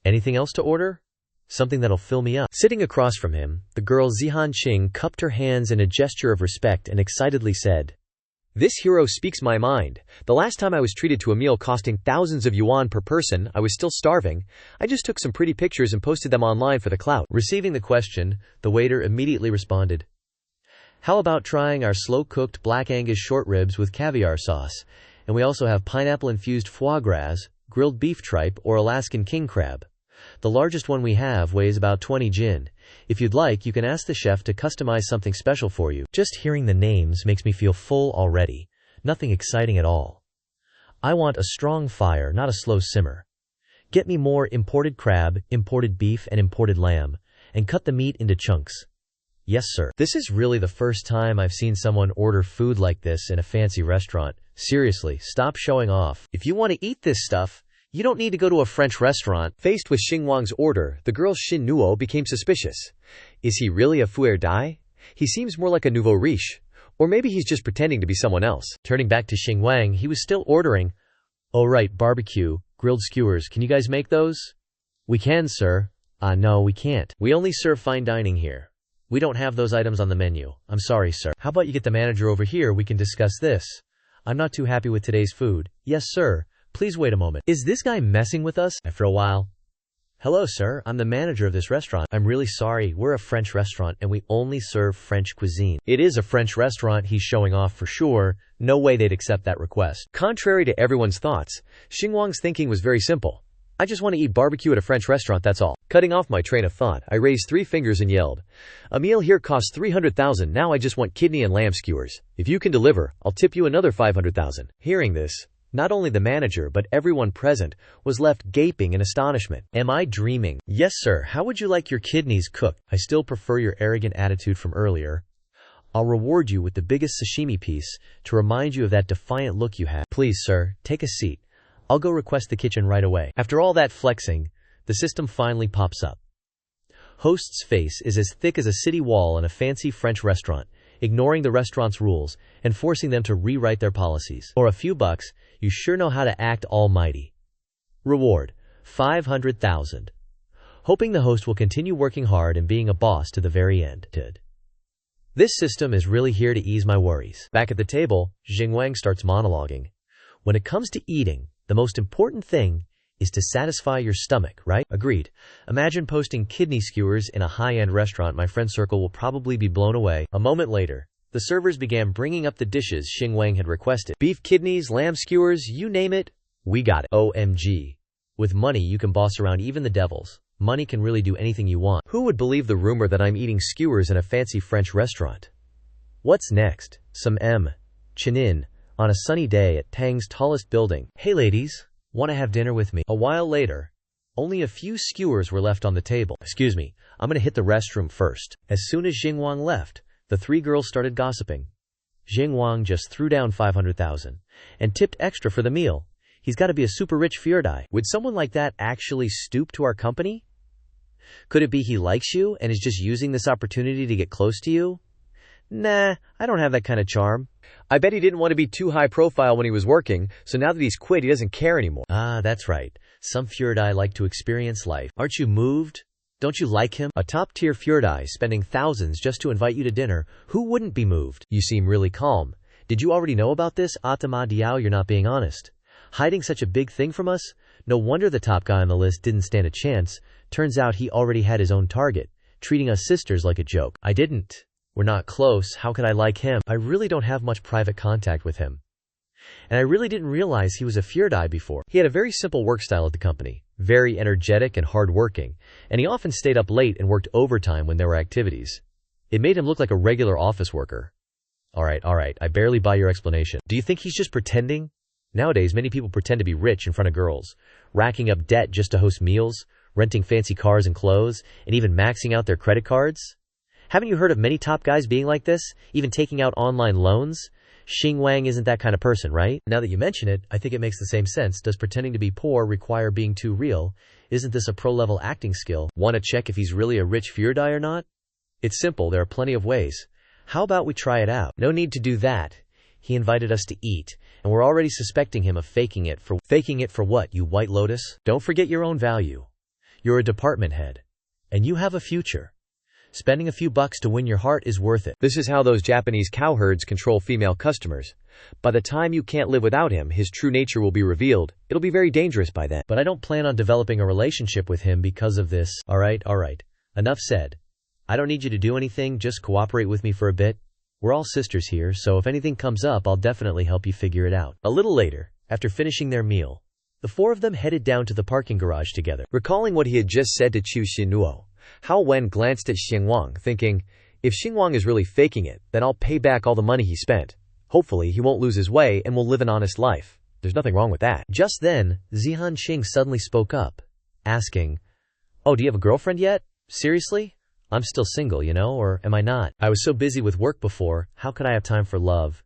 Speaker 1: "Anything else to order? Something that'll fill me up." Sitting across from him, the girl Zihan Qing cupped her hands in a gesture of respect and excitedly said, "This hero speaks my mind. The last time I was treated to a meal costing thousands of yuan per person, I was still starving. I just took some pretty pictures and posted them online for the clout." Receiving the question, the waiter immediately responded, "How about trying our slow-cooked black Angus short ribs with caviar sauce? And we also have pineapple-infused foie gras, grilled beef tripe, or Alaskan king crab. The largest one we have weighs about 20 jin. If you'd like, you can ask the chef to customize something special for you." Just hearing the names makes me feel full already. Nothing exciting at all. I want a strong fire, not a slow simmer. Get me more imported crab, imported beef, and imported lamb, and cut the meat into chunks. Yes, sir. This is really the first time I've seen someone order food like this in a fancy restaurant. Seriously, stop showing off. If you want to eat this stuff, you don't need to go to a French restaurant. Faced with Xing Wang's order, the girl Xin Nuo became suspicious. Is he really a fuer dai? He seems more like a nouveau riche. Or maybe he's just pretending to be someone else. Turning back to Xing Wang, he was still ordering. "Oh right, barbecue, grilled skewers, can you guys make those?" "We can, sir." No, we can't. We only serve fine dining here. We don't have those items on the menu. I'm sorry, sir. How about you get the manager over here, we can discuss this. I'm not too happy with today's food. Yes, sir. Please wait a moment. Is this guy messing with us? After a while. "Hello, sir. I'm the manager of this restaurant. I'm really sorry. We're a French restaurant and we only serve French cuisine." It is a French restaurant, he's showing off for sure. No way they'd accept that request. Contrary to everyone's thoughts, Xing Wang's thinking was very simple. I just want to eat barbecue at a French restaurant, that's all. Cutting off my train of thought, I raised 3 fingers and yelled, "A meal here costs 300,000. Now I just want kidney and lamb skewers. If you can deliver, I'll tip you another 500,000. Hearing this, not only the manager but everyone present was left gaping in astonishment. Am I dreaming? Yes, sir. How would you like your kidneys cooked? I still prefer your arrogant attitude from earlier. I'll reward you with the biggest sashimi piece to remind you of that defiant look you had. Please, sir, take a seat. I'll go request the kitchen right away." After all that flexing, the system finally pops up. Host's face is as thick as a city wall in a fancy French restaurant, ignoring the restaurant's rules and forcing them to rewrite their policies. For a few bucks, you sure know how to act almighty. Reward, 500,000. Hoping the host will continue working hard and being a boss to the very end. This system is really here to ease my worries. Back at the table, Xing Wang starts monologuing. When it comes to eating, the most important thing is to satisfy your stomach, right? Agreed. Imagine posting kidney skewers in a high-end restaurant. My friend circle will probably be blown away. A moment later, the servers began bringing up the dishes Xing Wang had requested. Beef kidneys, lamb skewers, you name it, we got it. OMG. With money, you can boss around even the devils. Money can really do anything you want. Who would believe the rumor that I'm eating skewers in a fancy French restaurant? What's next? Some Chinin on a sunny day at Tang's tallest building. "Hey ladies, want to have dinner with me?" A while later, only a few skewers were left on the table. "Excuse me, I'm gonna hit the restroom first." As soon as Xing Wang left, the 3 girls started gossiping. Xing Wang just threw down 500,000 and tipped extra for the meal. He's got to be a super rich Fuerdai. Would someone like that actually stoop to our company? Could it be he likes you and is just using this opportunity to get close to you? Nah, I don't have that kind of charm. I bet he didn't want to be too high profile when he was working, so now that he's quit, he doesn't care anymore. Ah, that's right. Some Fuerdai like to experience life. Aren't you moved? Don't you like him? A top-tier Fuerdai spending thousands just to invite you to dinner. Who wouldn't be moved? You seem really calm. Did you already know about this? Atama Diao, you're not being honest. Hiding such a big thing from us? No wonder the top guy on the list didn't stand a chance. Turns out he already had his own target, treating us sisters like a joke. I didn't. We're not close. How could I like him? I really don't have much private contact with him. And I really didn't realize he was a Fuerdai before. He had a very simple work style at the company, very energetic and hardworking, and he often stayed up late and worked overtime when there were activities. It made him look like a regular office worker. Alright, I barely buy your explanation. Do you think he's just pretending? Nowadays, many people pretend to be rich in front of girls, racking up debt just to host meals, renting fancy cars and clothes, and even maxing out their credit cards. Haven't you heard of many top guys being like this, even taking out online loans? Xing Wang isn't that kind of person, right? Now that you mention it, I think it makes the same sense. Does pretending to be poor require being too real? Isn't this a pro-level acting skill? Want to check if he's really a rich Fuerdai or not? It's simple, there are plenty of ways. How about we try it out? No need to do that. He invited us to eat, and we're already suspecting him of faking it for what, you White Lotus? Don't forget your own value. You're a department head. And you have a future. Spending a few bucks to win your heart is worth it.
Speaker 2: This is how those Japanese cowherds control female customers. By the time you can't live without him, his true nature will be revealed. It'll be very dangerous by then.
Speaker 1: But I don't plan on developing a relationship with him because of this. Alright. Enough said. I don't need you to do anything, just cooperate with me for a bit. We're all sisters here, so if anything comes up, I'll definitely help you figure it out. A little later, after finishing their meal, the four of them headed down to the parking garage together.
Speaker 2: Recalling what he had just said to Chu Xinluo, Hao Wen glanced at Xingwang, thinking, if Xingwang is really faking it, then I'll pay back all the money he spent. Hopefully, he won't lose his way and will live an honest life. There's nothing wrong with that.
Speaker 1: Just then, Zihan Xing suddenly spoke up, asking, "Oh, do you have a girlfriend yet? Seriously? I'm still single, or am I not? I was so busy with work before, how could I have time for love?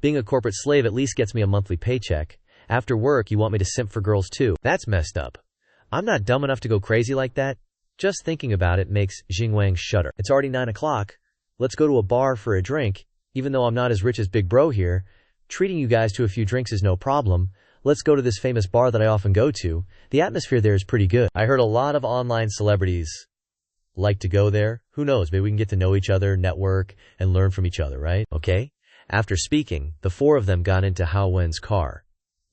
Speaker 1: Being a corporate slave at least gets me a monthly paycheck. After work, you want me to simp for girls too? That's messed up. I'm not dumb enough to go crazy like that." Just thinking about it makes Xingwang shudder. It's already 9 o'clock. Let's go to a bar for a drink. Even though I'm not as rich as Big Bro here, treating you guys to a few drinks is no problem. Let's go to this famous bar that I often go to. The atmosphere there is pretty good. I heard a lot of online celebrities like to go there. Who knows, maybe we can get to know each other, network, and learn from each other, right? Okay? After speaking, the four of them got into Hao Wen's car.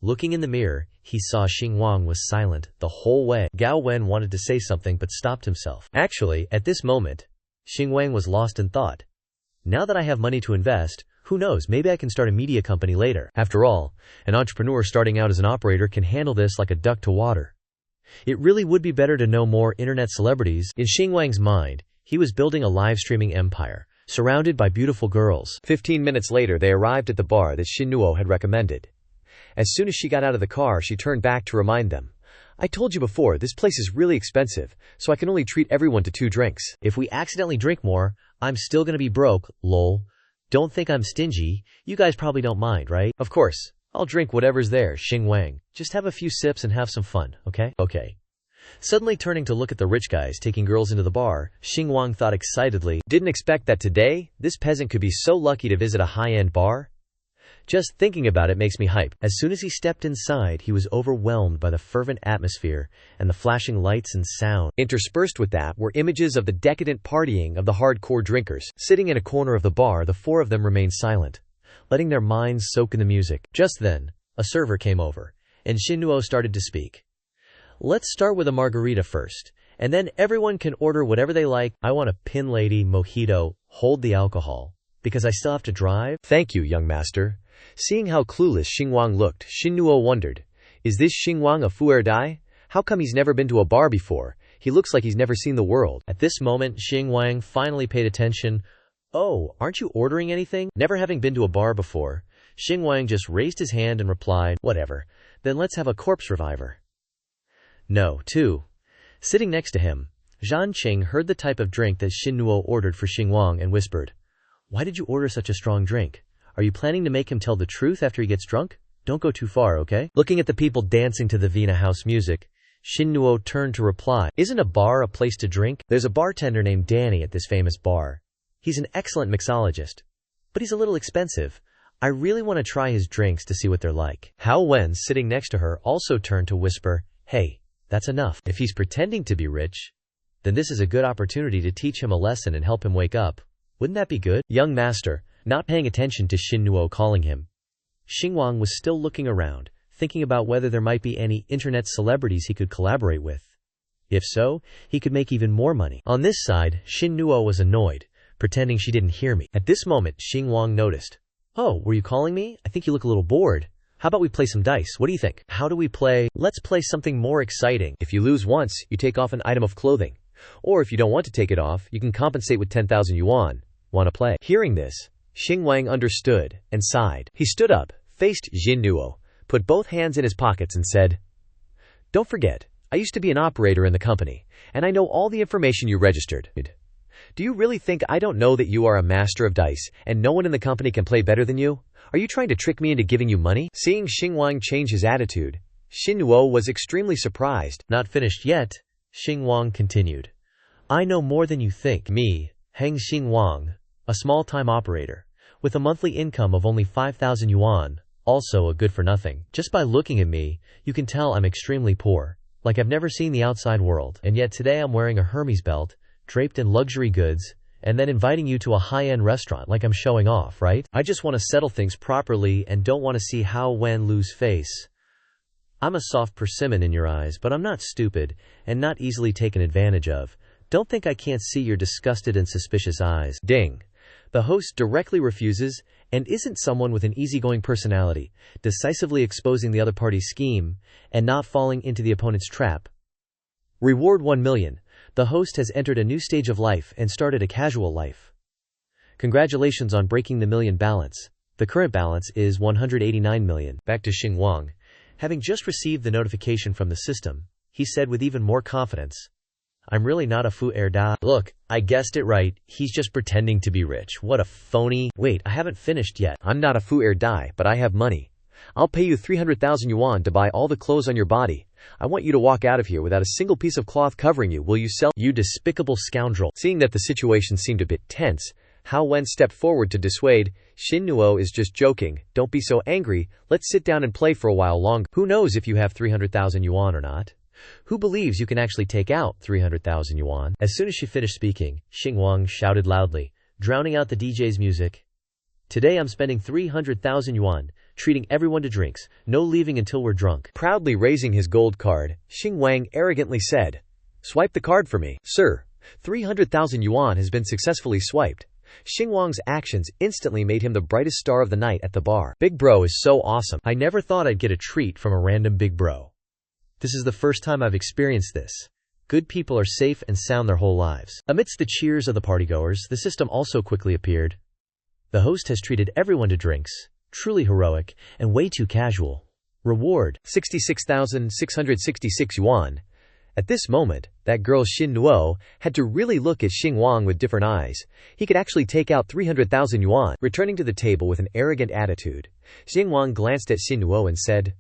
Speaker 1: Looking in the mirror, he saw Xingwang was silent the whole way. Gao Wen wanted to say something but stopped himself. Actually, at this moment, Xingwang was lost in thought. Now that I have money to invest, who knows, maybe I can start a media company later. After all, an entrepreneur starting out as an operator can handle this like a duck to water. It really would be better to know more internet celebrities. In Xingwang's mind, he was building a live streaming empire, surrounded by beautiful girls.
Speaker 2: 15 minutes later, they arrived at the bar that Xinluo had recommended. As soon as she got out of the car, she turned back to remind them. I told you before, this place is really expensive, so I can only treat everyone to 2 drinks.
Speaker 1: If we accidentally drink more, I'm still gonna be broke, lol. Don't think I'm stingy. You guys probably don't mind, right? Of course. I'll drink whatever's there, Xingwang. Just have a few sips and have some fun, okay? Okay. Suddenly turning to look at the rich guys taking girls into the bar, Xingwang thought excitedly, didn't expect that today, this peasant could be so lucky to visit a high-end bar. Just thinking about it makes me hype. As soon as he stepped inside, he was overwhelmed by the fervent atmosphere and the flashing lights and sound.
Speaker 2: Interspersed with that were images of the decadent partying of the hardcore drinkers. Sitting in a corner of the bar, the four of them remained silent, letting their minds soak in the music. Just then, a server came over, and Xinluo started to speak. Let's start with a margarita first, and then everyone can order whatever they like. I want a pin lady, mojito, hold the alcohol, because I still have to drive.
Speaker 1: Thank you, young master.
Speaker 2: Seeing how clueless Xingwang looked, Xinluo wondered, is this Xingwang a Fuerdai? How come he's never been to a bar before? He looks like he's never seen the world.
Speaker 1: At this moment, Xingwang finally paid attention. Oh, aren't you ordering anything? Never having been to a bar before, Xingwang just raised his hand and replied, whatever, then let's have a corpse reviver. No, too. Sitting next to him, Zhan Qing heard the type of drink that Xinluo ordered for Xingwang and whispered, why did you order such a strong drink? Are you planning to make him tell the truth after he gets drunk? Don't go too far, okay? Looking at the people dancing to the Vina House music, Xinluo turned to reply, isn't a bar a place to drink? There's a bartender named Danny at this famous bar. He's an excellent mixologist, but he's a little expensive. I really want to try his drinks to see what they're like. Hao Wen, sitting next to her, also turned to whisper, hey, that's enough. If he's pretending to be rich, then this is a good opportunity to teach him a lesson and help him wake up. Wouldn't that be good? Young master, not paying attention to Xinluo calling him, Xingwang was still looking around, thinking about whether there might be any internet celebrities he could collaborate with. If so, he could make even more money. On this side, Xinluo was annoyed, pretending she didn't hear me. At this moment, Xingwang noticed. Oh, were you calling me? I think you look a little bored. How about we play some dice? What do you think? How do we play? Let's play something more exciting. If you lose once, you take off an item of clothing. Or if you don't want to take it off, you can compensate with 10,000 yuan. Want to play? Hearing this, Xingwang understood and sighed. He stood up, faced Xinluo, put both hands in his pockets and said, don't forget, I used to be an operator in the company, and I know all the information you registered. Do you really think I don't know that you are a master of dice, and no one in the company can play better than you?
Speaker 2: Are you trying to trick me into giving you money? Seeing Xingwang change his attitude, Xinnuo was extremely surprised.
Speaker 1: Not finished yet, Xingwang continued. I know more than you think. Me, Heng Xingwang, a small-time operator, with a monthly income of only 5,000 yuan, also a good-for-nothing. Just by looking at me, you can tell I'm extremely poor, like I've never seen the outside world. And yet today I'm wearing a Hermes belt, draped in luxury goods, and then inviting you to a high-end restaurant like I'm showing off, right? I just want to settle things properly and don't want to see Hao Wen lose face. I'm a soft persimmon in your eyes, but I'm not stupid and not easily taken advantage of. Don't think I can't see your disgusted and suspicious eyes. Ding. The host directly refuses and isn't someone with an easygoing personality, decisively exposing the other party's scheme and not falling into the opponent's trap. Reward 1 million. The host has entered a new stage of life and started a casual life. Congratulations on breaking the million balance. The current balance is 189 million. Back to Xingwang. Having just received the notification from the system, he said with even more confidence, I'm really not a fu er da. Look, I guessed it right. He's just pretending to be rich. What a phony. Wait, I haven't finished yet.
Speaker 2: I'm not a fu er dai, but I have money. I'll pay you 300,000 yuan to buy all the clothes on your body. I want you to walk out of here without a single piece of cloth covering you. Will you sell?
Speaker 1: You despicable scoundrel.
Speaker 2: Seeing that the situation seemed a bit tense, Hao Wen stepped forward to dissuade. Xinnuo is just joking. Don't be so angry. Let's sit down and play for a while longer. Who knows if you have 300,000 yuan or not? Who believes you can actually take out 300,000 yuan?
Speaker 1: As soon as she finished speaking, Xingwang shouted loudly, drowning out the DJ's music. Today I'm spending 300,000 yuan, treating everyone to drinks, no leaving until we're drunk.
Speaker 2: Proudly raising his gold card, Xingwang arrogantly said, Swipe the card for me. Sir, 300,000 yuan has been successfully swiped. Xingwang's actions instantly made him the brightest star of the night at the bar.
Speaker 1: Big bro is so awesome. I never thought I'd get a treat from a random big bro. This is the first time I've experienced this. Good people are safe and sound their whole lives. Amidst the cheers of the partygoers, the system also quickly appeared. The host has treated everyone to drinks. Truly heroic and way too casual. Reward
Speaker 2: 66,666 yuan. At this moment, that girl Xinnuo had to really look at Xingwang with different eyes. He could actually take out 300,000 yuan. Returning to the table with an arrogant attitude, Xingwang glanced at Xinnuo and said,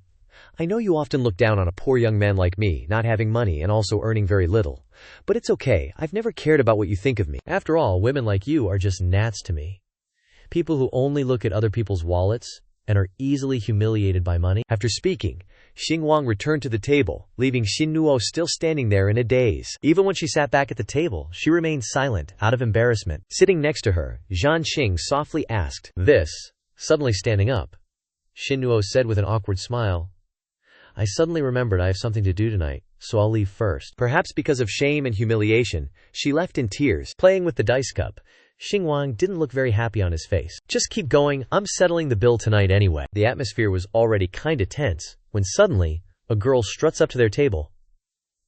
Speaker 2: I know you often look down on a poor young man like me, not having money and also earning very little. But it's okay, I've never cared about what you think of me.
Speaker 1: After all, women like you are just gnats to me. People who only look at other people's wallets and are easily humiliated by money.
Speaker 2: After speaking, Xingwang returned to the table, leaving Xinnuo still standing there in a daze.
Speaker 1: Even when she sat back at the table, she remained silent, out of embarrassment.
Speaker 2: Sitting next to her, Zhan Xing softly asked,
Speaker 1: This? Suddenly standing up. Xinnuo said with an awkward smile, I suddenly remembered I have something to do tonight, so I'll leave first.
Speaker 2: Perhaps because of shame and humiliation, she left in tears.
Speaker 1: Playing with the dice cup, Xingwang didn't look very happy on his face. Just keep going, I'm settling the bill tonight anyway. The atmosphere was already kinda tense, when suddenly, a girl struts up to their table.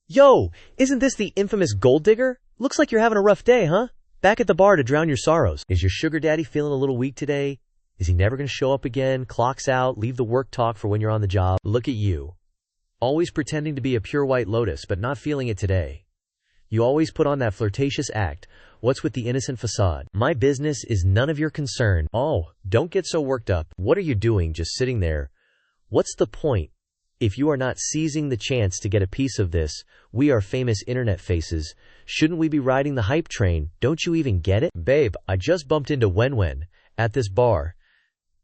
Speaker 1: Yo, isn't this the infamous gold digger? Looks like you're having a rough day, huh? Back at the bar to drown your sorrows. Is your sugar daddy feeling a little weak today? Is he never gonna show up again? Clocks out, leave the work talk for when you're on the job. Look at you. Always pretending to be a pure white lotus but not feeling it today. You always put on that flirtatious act. What's with the innocent facade? My business is none of your concern. Oh, don't get so worked up. What are you doing just sitting there? What's the point? If you are not seizing the chance to get a piece of this, we are famous internet faces. Shouldn't we be riding the hype train? Don't you even get it? Babe, I just bumped into Wen at this bar.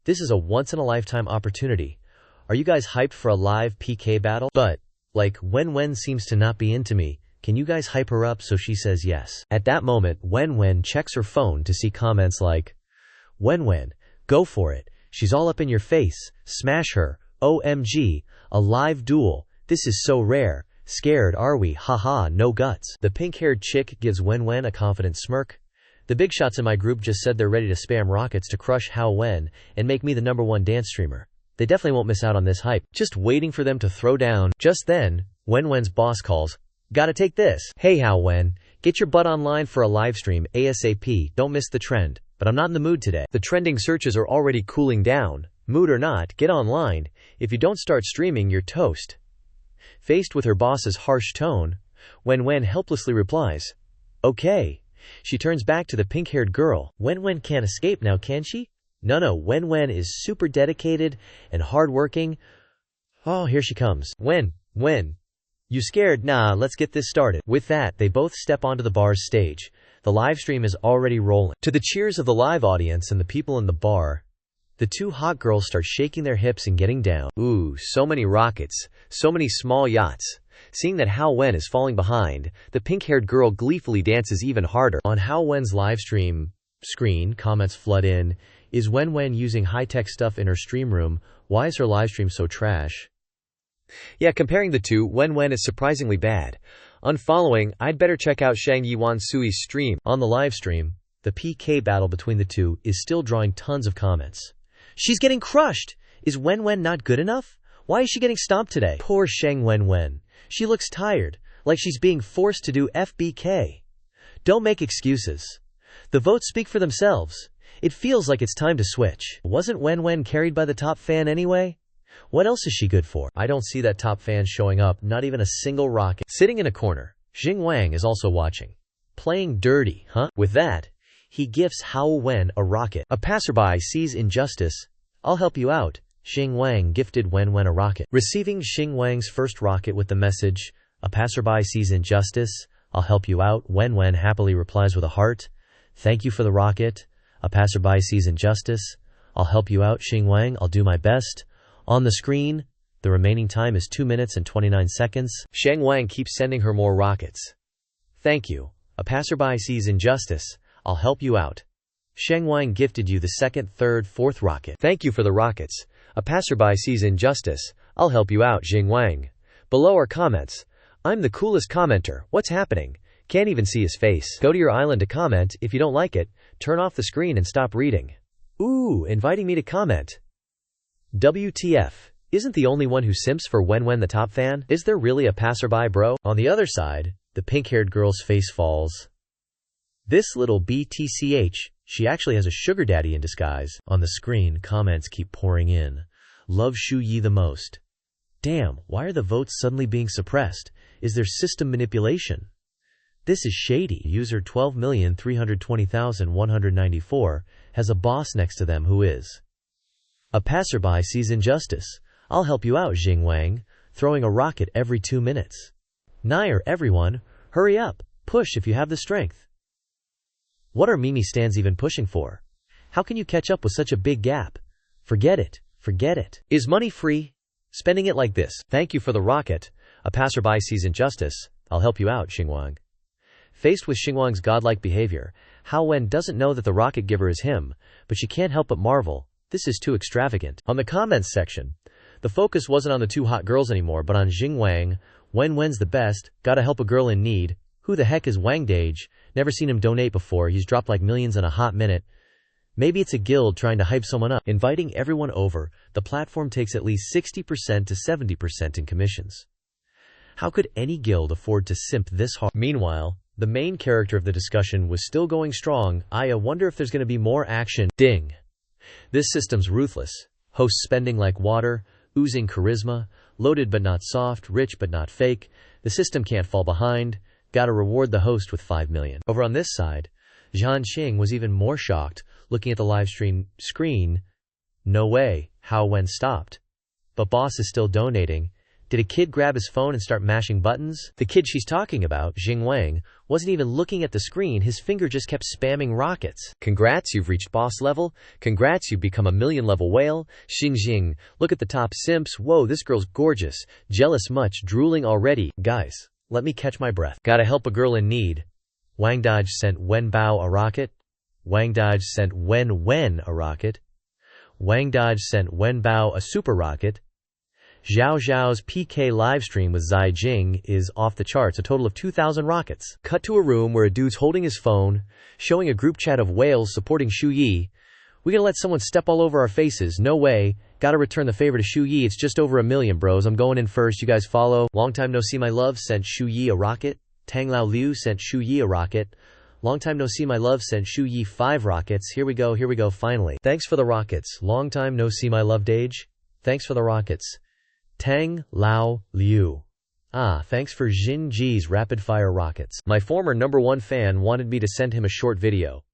Speaker 1: This is a once-in-a-lifetime opportunity. Are you guys hyped for a live PK battle? But, like, Wen seems to not be into me. Can you guys hype her up so she says yes? At that moment, Wen checks her phone to see comments like, Wen, go for it. She's all up in your face. Smash her. OMG. A live duel. This is so rare. Scared are we? Haha, no guts. The pink-haired chick gives Wen a confident smirk. The big shots in my group just said they're ready to spam rockets to crush Hao Wen and make me the #1 dance streamer. They definitely won't miss out on this hype. Just waiting for them to throw down. Just then, Wen's boss calls. Gotta take this. Hey Hao Wen, get your butt online for a live stream ASAP. Don't miss the trend. But I'm not in the mood today. The trending searches are already cooling down. Mood or not, get online. If you don't start streaming, you're toast. Faced with her boss's harsh tone, Wen helplessly replies, Okay. She turns back to the pink-haired girl. Wen can't escape now, can she? No, Wen is super dedicated and hardworking. Oh, here she comes. Wen. You scared? Nah, let's get this started. With that, they both step onto the bar's stage. The live stream is already rolling. To the cheers of the live audience and the people in the bar, the two hot girls start shaking their hips and getting down. Ooh, so many rockets, so many small yachts. Seeing that Hao Wen is falling behind, the pink-haired girl gleefully dances even harder. On Hao Wen's live stream screen, comments flood in. Is Wen using high-tech stuff in her stream room? Why is her live stream so trash? Yeah, comparing the two, Wen is surprisingly bad. Unfollowing, I'd better check out Shang Yiwan Sui's stream. On the live stream, the PK battle between the two is still drawing tons of comments. She's getting crushed! Is Wen not good enough? Why is she getting stomped today? Poor Shang Wen. She looks tired, like she's being forced to do FBK. Don't make excuses. The votes speak for themselves. It feels like it's time to switch. Wasn't Wen carried by the top fan anyway? What else is she good for? I don't see that top fan showing up, not even a single rocket. Sitting in a corner, Jing Wang is also watching. Playing dirty, huh? With that, he gifts Hao Wen a rocket. A passerby sees injustice. I'll help you out. Xing Wang gifted Wen a rocket. Receiving Xing Wang's first rocket with the message, a passerby sees injustice. I'll help you out. Wen happily replies with a heart. Thank you for the rocket. A passerby sees injustice. I'll help you out, Xing Wang. I'll do my best. On the screen, the remaining time is 2 minutes and 29 seconds. Shang Wang keeps sending her more rockets. Thank you. A passerby sees injustice. I'll help you out. Shang Wang gifted you the second, third, fourth rocket. Thank you for the rockets. A passerby sees injustice. I'll help you out, Jing Wang. Below are comments. I'm the coolest commenter. What's happening? Can't even see his face. Go to your island to comment. If you don't like it, turn off the screen and stop reading. Ooh, inviting me to comment. WTF. Isn't the only one who simps for Wen the top fan? Is there really a passerby, bro? On the other side, the pink-haired girl's face falls. This little BTCH, she actually has a sugar daddy in disguise. On the screen, comments keep pouring in. Love Shu Yi the most. Damn, why are the votes suddenly being suppressed? Is there system manipulation? This is shady. User 12,320,194 has a boss next to them who is. A passerby sees injustice. I'll help you out, Jing Wang, throwing a rocket every 2 minutes. Nair, everyone, hurry up, push if you have the strength. What are Mimi stands even pushing for? How can you catch up with such a big gap? Forget it. Is money free? Spending it like this. Thank you for the rocket. A passerby sees injustice. I'll help you out, Xingwang. Faced with Xingwang's godlike behavior, Hao Wen doesn't know that the rocket giver is him, but she can't help but marvel. This is too extravagant. On the comments section, the focus wasn't on the two hot girls anymore, but on Jing Wang. Wen's the best, gotta help a girl in need. Who the heck is Wang Dage? Never seen him donate before, he's dropped like millions in a hot minute. Maybe it's a guild trying to hype someone up. Inviting everyone over, the platform takes at least 60% to 70% in commissions. How could any guild afford to simp this hard? Meanwhile, the main character of the discussion was still going strong. I wonder if there's gonna be more action. Ding. This system's ruthless. Hosts spending like water, oozing charisma, loaded but not soft, rich but not fake. The system can't fall behind. Gotta reward the host with 5 million. Over on this side, Zhan Qing was even more shocked, looking at the live stream screen. No way, Hao Wen stopped. But boss is still donating. Did a kid grab his phone and start mashing buttons? The kid she's talking about, Jing Wang, wasn't even looking at the screen, his finger just kept spamming rockets. Congrats, you've reached boss level. Congrats, you've become a 1,000,000 level whale. Xing, look at the top simps. Whoa, this girl's gorgeous. Jealous much, drooling already. Guys, let me catch my breath. Gotta help a girl in need. Wang Dodge sent Wen Bao a rocket. Wang Dodge sent Wen a rocket. Wang Dodge sent Wen Bao a super rocket. Zhao Zhao's PK livestream with Zai Jing is off the charts, a total of 2,000 rockets. Cut to a room where a dude's holding his phone, showing a group chat of whales supporting Shu Yi. We gotta let someone step all over our faces, no way. Gotta return the favor to Shu Yi, it's just over 1 million bros, I'm going in first, you guys follow. Long time no see my love sent Shu Yi a rocket. Tang Lao Liu sent Shu Yi a rocket. Long time no see my love sent Shu Yi 5 rockets. Here we go finally. Thanks for the rockets. Long time no see my love Dage. Thanks for the rockets. Tang Lao Liu. Thanks for Jin Ji's rapid-fire rockets. My former #1 fan wanted me to send him a short video.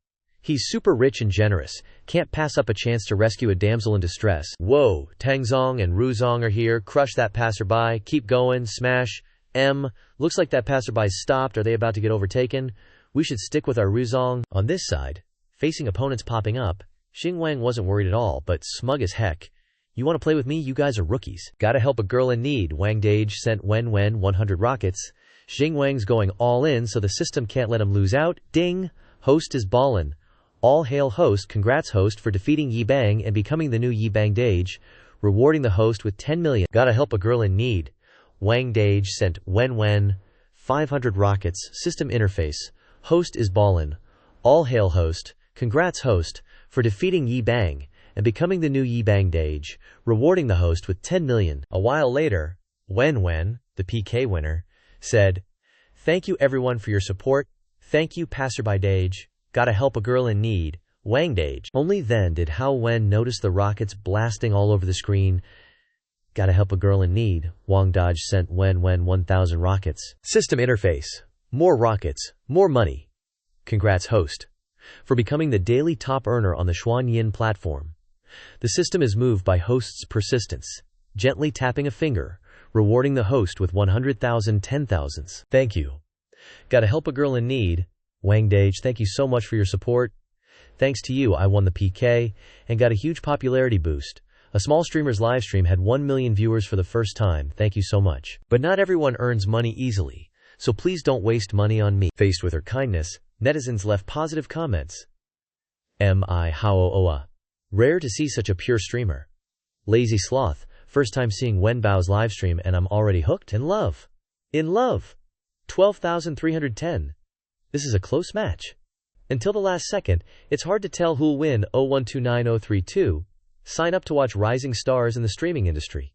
Speaker 2: He's super rich and generous, can't pass up a chance to rescue a damsel in distress. Whoa, Tangzong and Ruzong are here, crush that passerby, keep going, smash. Looks like that passerby's stopped, are they about to get overtaken? We should stick with our Ruzong. On this side, facing opponents popping up, Xing Wang wasn't worried at all, but smug as heck. You want to play with me? You guys are rookies. Gotta help a girl in need. Wang Dage sent Wen 100 rockets. Xing Wang's going all in, so the system can't let him lose out. Ding! Host is ballin'. All hail host, congrats host for defeating Yi Bang and becoming the new Yi Bang Dage, rewarding the host with 10 million. Gotta help a girl in need. Wang Dage sent Wen 500 rockets. System interface. Host is ballin'. All hail host, congrats host for defeating Yi Bang and becoming the new Yi Bang Dage, rewarding the host with 10 million. A while later, Wen, the PK winner, said, "Thank you everyone for your support. Thank you passerby Dage. Gotta help a girl in need. Wang Dage." Only then did Hao Wen notice the rockets blasting all over the screen. Gotta help a girl in need. Wang Dage sent Wen 1000 rockets. System interface. More rockets. More money. Congrats host for becoming the daily top earner on the Xuanyin platform. The system is moved by host's persistence, gently tapping a finger, rewarding the host with 100,000 10,000s. Thank you. Gotta help a girl in need. Wang Dage, thank you so much for your support. Thanks to you, I won the PK and got a huge popularity boost. A small streamer's livestream had 1 million viewers for the first time. Thank you so much. But not everyone earns money easily, so please don't waste money on me. Faced with her kindness, netizens left positive comments. Hao. Rare to see such a pure streamer. Lazy sloth, first time seeing Wen Bao's livestream and I'm already hooked. In love. 12,310. This is a close match. Until the last second, it's hard to tell who'll win. 0129032. Sign up to watch rising stars in the streaming industry.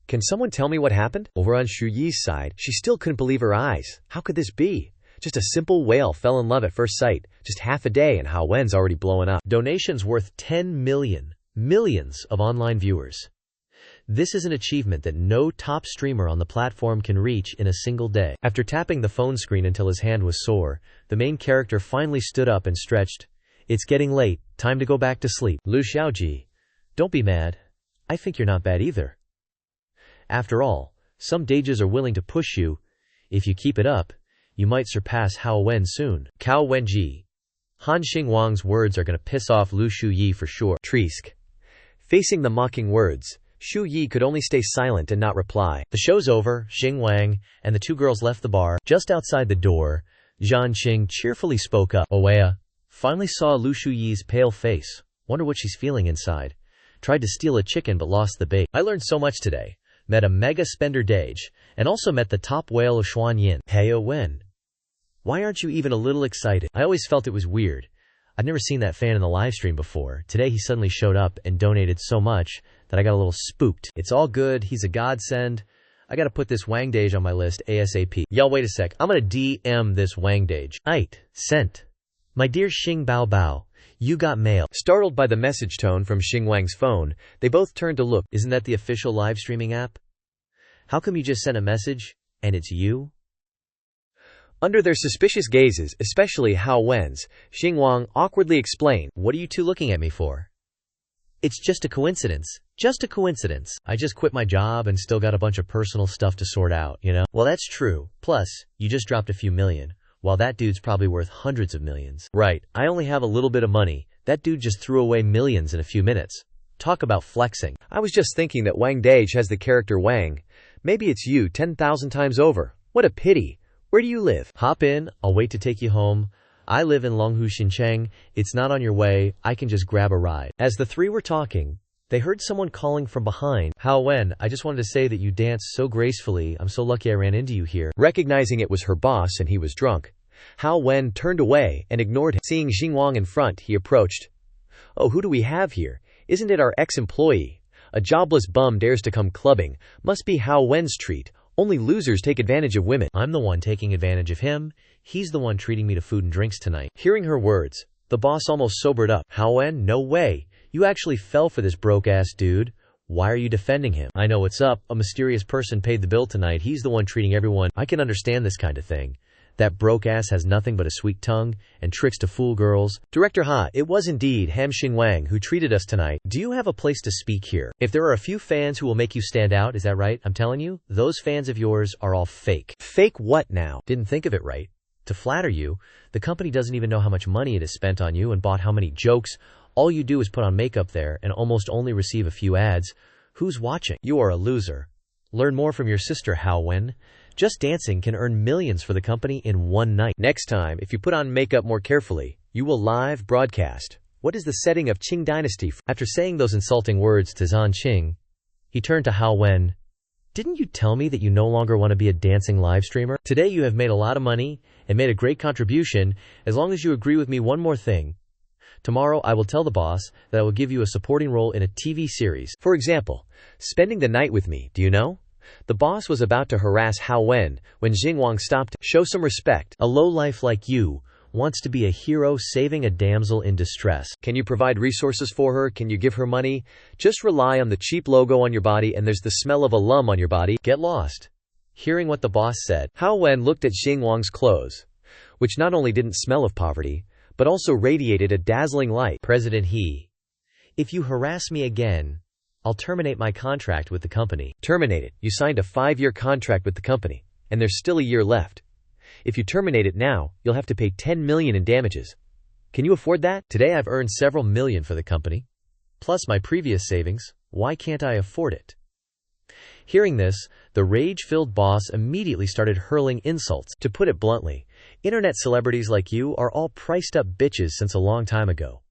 Speaker 2: Can someone tell me what happened? Over on Shu Yi's side, she still couldn't believe her eyes. How could this be? Just a simple whale fell in love at first sight. Just half a day and Hao Wen's already blowing up. Donations worth 10 million. Millions of online viewers. This is an achievement that no top streamer on the platform can reach in a single day. After tapping the phone screen until his hand was sore, the main character finally stood up and stretched. It's getting late. Time to go back to sleep. Lu Xiaoji. Don't be mad. I think you're not bad either. After all, some dages are willing to push you. If you keep it up, you might surpass Hao Wen soon. Cao Wenji. Han Xingwang's words are gonna piss off Lu Shuyi for sure. Trisk. Facing the mocking words, Shu Yi could only stay silent and not reply. The show's over, Xing Wang and the two girls left the bar. Just outside the door, Zhan Qing cheerfully spoke up. Oea. Finally saw Lu Shuyi's pale face. Wonder what she's feeling inside. Tried to steal a chicken but lost the bait. I learned so much today. Met a mega spender Dage, and also met the top whale of Xuanyin. Hey Wen. Why aren't you even a little excited? I always felt it was weird. I'd never seen that fan in the livestream before. Today he suddenly showed up and donated so much that I got a little spooked. It's all good, he's a godsend. I gotta put this Wang Dage on my list ASAP. Y'all wait a sec, I'm gonna DM this Wang Dage. Sent. My dear Xing Bao, you got mail. Startled by the message tone from Xing Wang's phone, they both turned to look. Isn't that the official live streaming app? How come you just sent a message, and it's you? Under their suspicious gazes, especially Hao Wen's, Xing Wang awkwardly explained, "What are you two looking at me for?" It's just a coincidence. Just a coincidence. I just quit my job and still got a bunch of personal stuff to sort out, you know? Well, that's true. Plus, you just dropped a few million, while that dude's probably worth hundreds of millions. Right, I only have a little bit of money. That dude just threw away millions in a few minutes. Talk about flexing. I was just thinking that Wang Dage has the character Wang. Maybe it's you 10,000 times over. What a pity. Where do you live? Hop in, I'll wait to take you home. I live in Longhu Xincheng. It's not on your way, I can just grab a ride. As the three were talking, they heard someone calling from behind. Hao Wen, I just wanted to say that you danced so gracefully. I'm so lucky I ran into you here. Recognizing it was her boss and he was drunk, Hao Wen turned away and ignored him. Seeing Xing Wang in front, he approached. Oh, who do we have here? Isn't it our ex-employee? A jobless bum dares to come clubbing. Must be Hao Wen's treat. Only losers take advantage of women. I'm the one taking advantage of him. He's the one treating me to food and drinks tonight. Hearing her words, the boss almost sobered up. Hao Wen, no way. You actually fell for this broke-ass dude. Why are you defending him? I know what's up. A mysterious person paid the bill tonight. He's the one treating everyone. I can understand this kind of thing. That broke ass has nothing but a sweet tongue and tricks to fool girls. Director Ha, it was indeed Ham Xinwang who treated us tonight. Do you have a place to speak here? If there are a few fans who will make you stand out, is that right? I'm telling you, those fans of yours are all fake. Fake what now? Didn't think of it right. To flatter you, the company doesn't even know how much money it has spent on you and bought how many jokes. All you do is put on makeup there and almost only receive a few ads. Who's watching? You are a loser. Learn more from your sister Hao Wen. Just dancing can earn millions for the company in one night. Next time, if you put on makeup more carefully, you will live broadcast. What is the setting of Qing Dynasty? After saying those insulting words to Zhan Qing, he turned to Hao Wen. Didn't you tell me that you no longer want to be a dancing live streamer? Today you have made a lot of money and made a great contribution as long as you agree with me one more thing. Tomorrow I will tell the boss that I will give you a supporting role in a TV series. For example, spending the night with me, do you know? The boss was about to harass Hao Wen when Xinwang stopped. Show some respect. A lowlife like you wants to be a hero saving a damsel in distress. Can you provide resources for her? Can you give her money? Just rely on the cheap logo on your body and there's the smell of alum on your body. Get lost. Hearing what the boss said, Hao Wen looked at Xinwang's clothes, which not only didn't smell of poverty, but also radiated a dazzling light. President He, if you harass me again, I'll terminate my contract with the company. Terminate it. You signed a 5-year contract with the company, and there's still a year left. If you terminate it now, you'll have to pay 10 million in damages. Can you afford that? Today I've earned several million for the company, plus my previous savings. Why can't I afford it? Hearing this, the rage-filled boss immediately started hurling insults. To put it bluntly, internet celebrities like you are all priced-up bitches since a long time ago.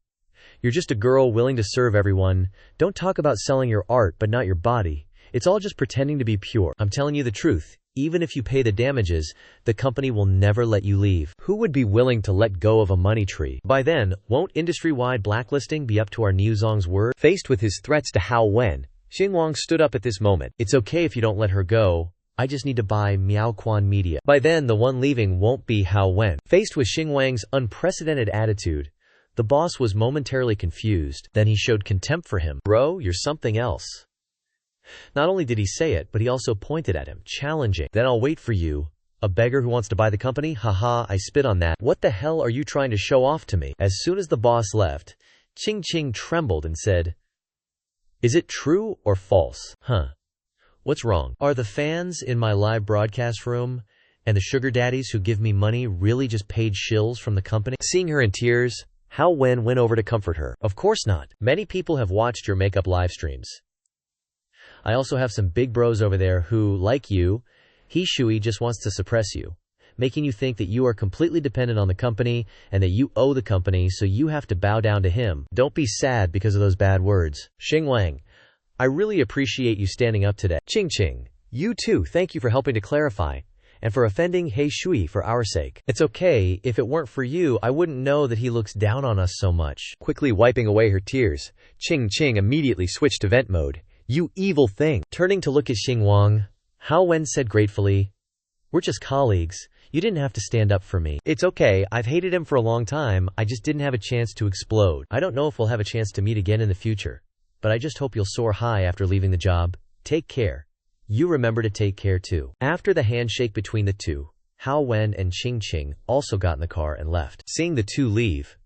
Speaker 2: You're just a girl willing to serve everyone. Don't talk about selling your art but not your body. It's all just pretending to be pure. I'm telling you the truth. Even if you pay the damages, the company will never let you leave. Who would be willing to let go of a money tree? By then, won't industry-wide blacklisting be up to our Niuzong's word? Faced with his threats to Hao Wen, Xinwang stood up at this moment. It's okay if you don't let her go. I just need to buy Miaoquan Media. By then, the one leaving won't be Hao Wen. Faced with Xinwang's unprecedented attitude, the boss was momentarily confused. Then he showed contempt for him. Bro, you're something else. Not only did he say it, but he also pointed at him, challenging. Then I'll wait for you. A beggar who wants to buy the company? Haha, I spit on that. What the hell are you trying to show off to me? As soon as the boss left, Qing Qing trembled and said, Is it true or false? What's wrong? Are the fans in my live broadcast room and the sugar daddies who give me money really just paid shills from the company? Seeing her in tears, Hao Wen went over to comfort her. Of course not. Many people have watched your makeup live streams. I also have some big bros over there who, like you, He Shui just wants to suppress you, making you think that you are completely dependent on the company and that you owe the company, so you have to bow down to him. Don't be sad because of those bad words. Xinwang, I really appreciate you standing up today. Qing Qing, you too, thank you for helping to clarify, and for offending He Shui for our sake. It's okay, if it weren't for you, I wouldn't know that he looks down on us so much. Quickly wiping away her tears, Qing Qing immediately switched to vent mode. You evil thing. Turning to look at Xinwang, Hao Wen said gratefully, We're just colleagues. You didn't have to stand up for me. It's okay, I've hated him for a long time, I just didn't have a chance to explode. I don't know if we'll have a chance to meet again in the future, but I just hope you'll soar high after leaving the job. Take care. You remember to take care too. After the handshake between the two, Hao Wen and Qing Qing also got in the car and left. Seeing the two leave,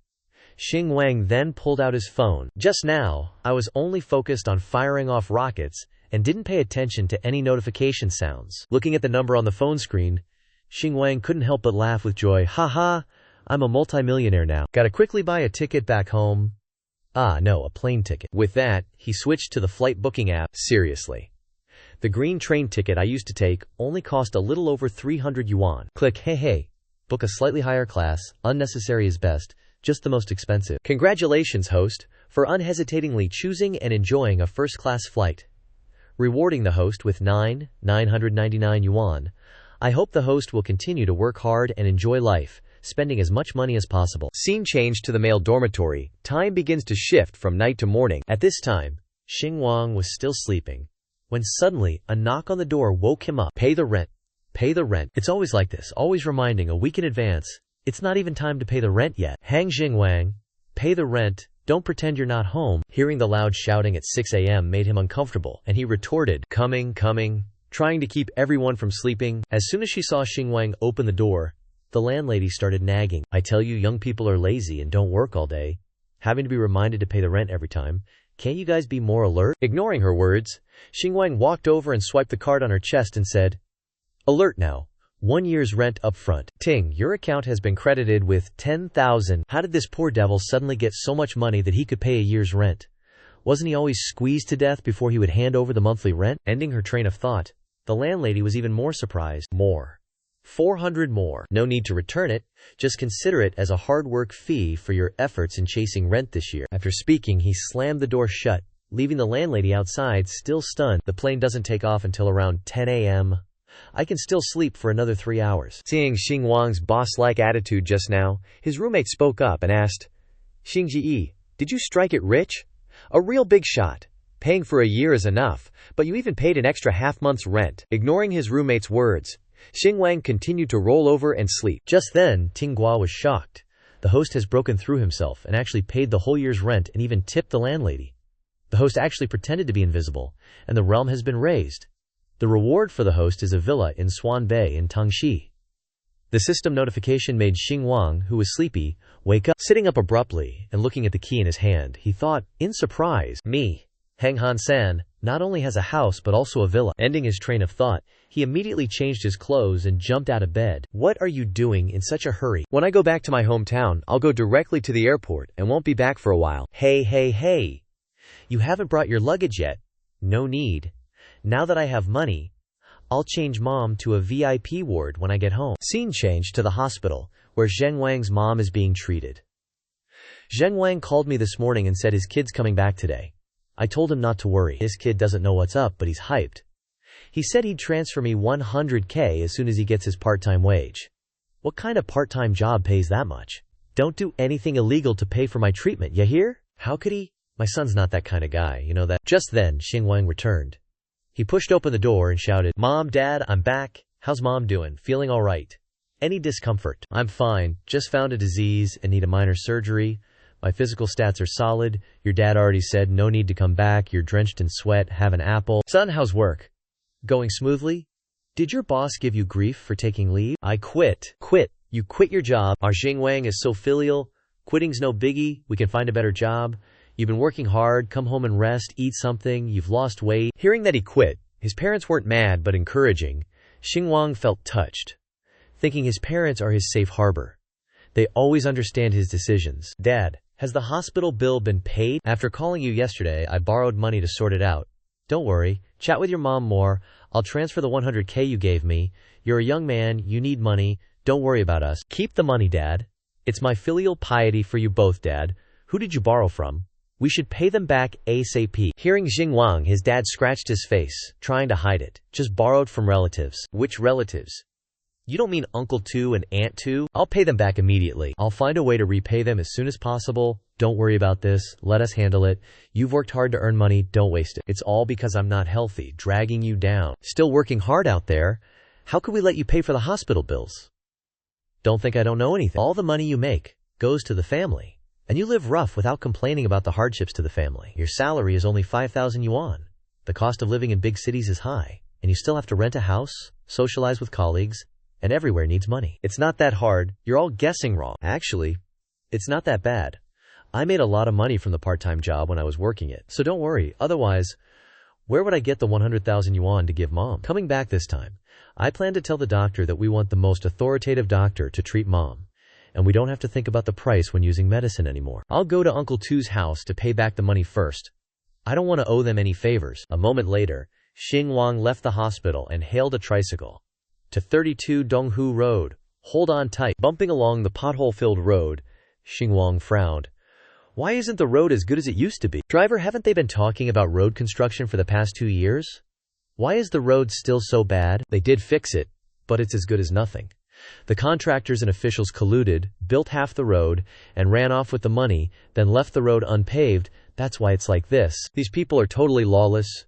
Speaker 2: Xinwang then pulled out his phone. Just now, I was only focused on firing off rockets and didn't pay attention to any notification sounds. Looking at the number on the phone screen, Xinwang couldn't help but laugh with joy. Haha, I'm a multimillionaire now. Gotta quickly buy a ticket back home. Ah, no, a plane ticket. With that, he switched to the flight booking app. Seriously. The green train ticket I used to take only cost a little over 300 yuan. Click, hey, book a slightly higher class, unnecessary is best, just the most expensive. Congratulations, host, for unhesitatingly choosing and enjoying a first-class flight. Rewarding the host with 999 yuan. I hope the host will continue to work hard and enjoy life, spending as much money as possible. Scene change to the male dormitory. Time begins to shift from night to morning. At this time, Xinwang was still sleeping, when suddenly, a knock on the door woke him up. Pay the rent. Pay the rent. It's always like this, always reminding a week in advance. It's not even time to pay the rent yet. Hang Xinwang. Pay the rent. Don't pretend you're not home. Hearing the loud shouting at 6 a.m. made him uncomfortable, and he retorted, coming, trying to keep everyone from sleeping. As soon as she saw Xinwang open the door,
Speaker 1: The landlady started nagging. I tell you, young people are lazy and don't work all day, having to be reminded to pay the rent every time. Can't you guys be more alert? Ignoring her words, Xingwang walked over and swiped the card on her chest and said, Alert now. 1 year's rent up front. Ting, your account has been credited with 10,000. How did this poor devil suddenly get so much money that he could pay a year's rent? Wasn't he always squeezed to death before he would hand over the monthly rent? Ending her train of thought, the landlady was even more surprised. More. 400 more. No need to return it. Just consider it as a hard work fee for your efforts in chasing rent this year. After speaking, he slammed the door shut, leaving the landlady outside, still stunned. The plane doesn't take off until around 10 a.m. I can still sleep for another 3 hours. Seeing Xingwang's boss-like attitude just now, his roommate spoke up and asked, Xingji, did you strike it rich? A real big shot. Paying for a year is enough, but you even paid an extra half-month's rent. Ignoring his roommate's words, Xingwang continued to roll over and sleep. Just then, Tinghua was shocked. The host has broken through himself and actually paid the whole year's rent and even tipped the landlady. The host actually pretended to be invisible, and the realm has been raised. The reward for the host is a villa in Swan Bay in Tangxi. The system notification made Xingwang, who was sleepy, wake up. Sitting up abruptly and looking at the key in his hand, he thought, in surprise, me, Heng Han-san, not only has a house but also a villa. Ending his train of thought, he immediately changed his clothes and jumped out of bed. What are you doing in such a hurry? When I go back to my hometown, I'll go directly to the airport and won't be back for a while. Hey. You haven't brought your luggage yet. No need. Now that I have money, I'll change mom to a VIP ward when I get home. Scene change to the hospital, where Zhengwang's mom is being treated. Zhengwang called me this morning and said his kid's coming back today. I told him not to worry. His kid doesn't know what's up, but he's hyped. He said he'd transfer me 100K as soon as he gets his part-time wage. What kind of part-time job pays that much? Don't do anything illegal to pay for my treatment, ya hear? How could he? My son's not that kind of guy, you know that. Just then, Xingwang returned. He pushed open the door and shouted, Mom, Dad, I'm back. How's Mom doing? Feeling all right? Any discomfort? I'm fine. Just found a disease and need a minor surgery. My physical stats are solid. Your dad already said no need to come back. You're drenched in sweat. Have an apple. Son, how's work? Going smoothly? Did your boss give you grief for taking leave? I quit. Quit. You quit your job. Our Xingwang is so filial. Quitting's no biggie. We can find a better job. You've been working hard. Come home and rest. Eat something. You've lost weight. Hearing that he quit, his parents weren't mad but encouraging. Xingwang felt touched, thinking his parents are his safe harbor. They always understand his decisions. Dad, has the hospital bill been paid? After calling you yesterday, I borrowed money to sort it out. Don't worry. Chat with your mom more. I'll transfer the 100K you gave me. You're a young man. You need money. Don't worry about us. Keep the money, Dad. It's my filial piety for you both, Dad. Who did you borrow from? We should pay them back ASAP. Hearing Xingwang, his dad scratched his face, trying to hide it. Just borrowed from relatives. Which relatives? You don't mean Uncle 2 and Aunt 2? I'll pay them back immediately. I'll find a way to repay them as soon as possible. Don't worry about this. Let us handle it. You've worked hard to earn money. Don't waste it. It's all because I'm not healthy, dragging you down. Still working hard out there. How could we let you pay for the hospital bills? Don't think I don't know anything. All the money you make goes to the family. And you live rough without complaining about the hardships to the family. Your salary is only 5,000 yuan. The cost of living in big cities is high, and you still have to rent a house, socialize with colleagues, and everywhere needs money. It's not that hard. You're all guessing wrong. Actually, it's not that bad. I made a lot of money from the part-time job when I was working it, so don't worry. Otherwise, where would I get the 100,000 yuan to give Mom? Coming back this time, I plan to tell the doctor that we want the most authoritative doctor to treat Mom. And we don't have to think about the price when using medicine anymore. I'll go to Uncle 2's house to pay back the money first. I don't want to owe them any favors. A moment later, Xingwang left the hospital and hailed a tricycle. To 32 Donghu Road. Hold on tight. Bumping along the pothole-filled road, Xingwang frowned. Why isn't the road as good as it used to be? Driver, haven't they been talking about road construction for the past 2 years? Why is the road still so bad? They did fix it, but it's as good as nothing. The contractors and officials colluded, built half the road, and ran off with the money, then left the road unpaved. That's why it's like this. These people are totally lawless.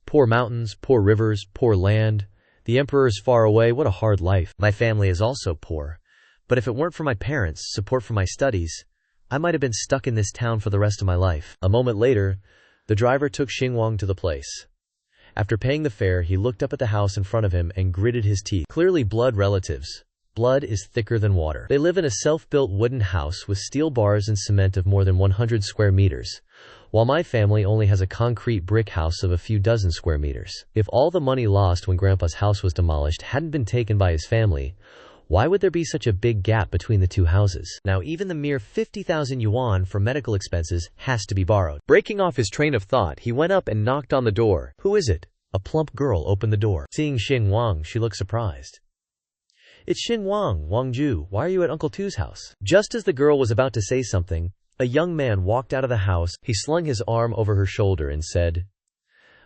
Speaker 1: Poor mountains, poor rivers, poor land. The emperor's far away. What a hard life. My family is also poor. But if it weren't for my parents' support for my studies, I might have been stuck in this town for the rest of my life. A moment later, the driver took Xingwang to the place. After paying the fare, he looked up at the house in front of him and gritted his teeth. Clearly blood relatives. Blood is thicker than water. They live in a self-built wooden house with steel bars and cement of more than 100 square meters, while my family only has a concrete brick house of a few dozen square meters. If all the money lost when Grandpa's house was demolished hadn't been taken by his family, why would there be such a big gap between the two houses? Now even the mere 50,000 yuan for medical expenses has to be borrowed. Breaking off his train of thought, he went up and knocked on the door. Who is it? A plump girl opened the door. Seeing Xing Wang, she looked surprised. It's Xing Wang, Wangju. Why are you at Uncle Tu's house? Just as the girl was about to say something, a young man walked out of the house. He slung his arm over her shoulder and said,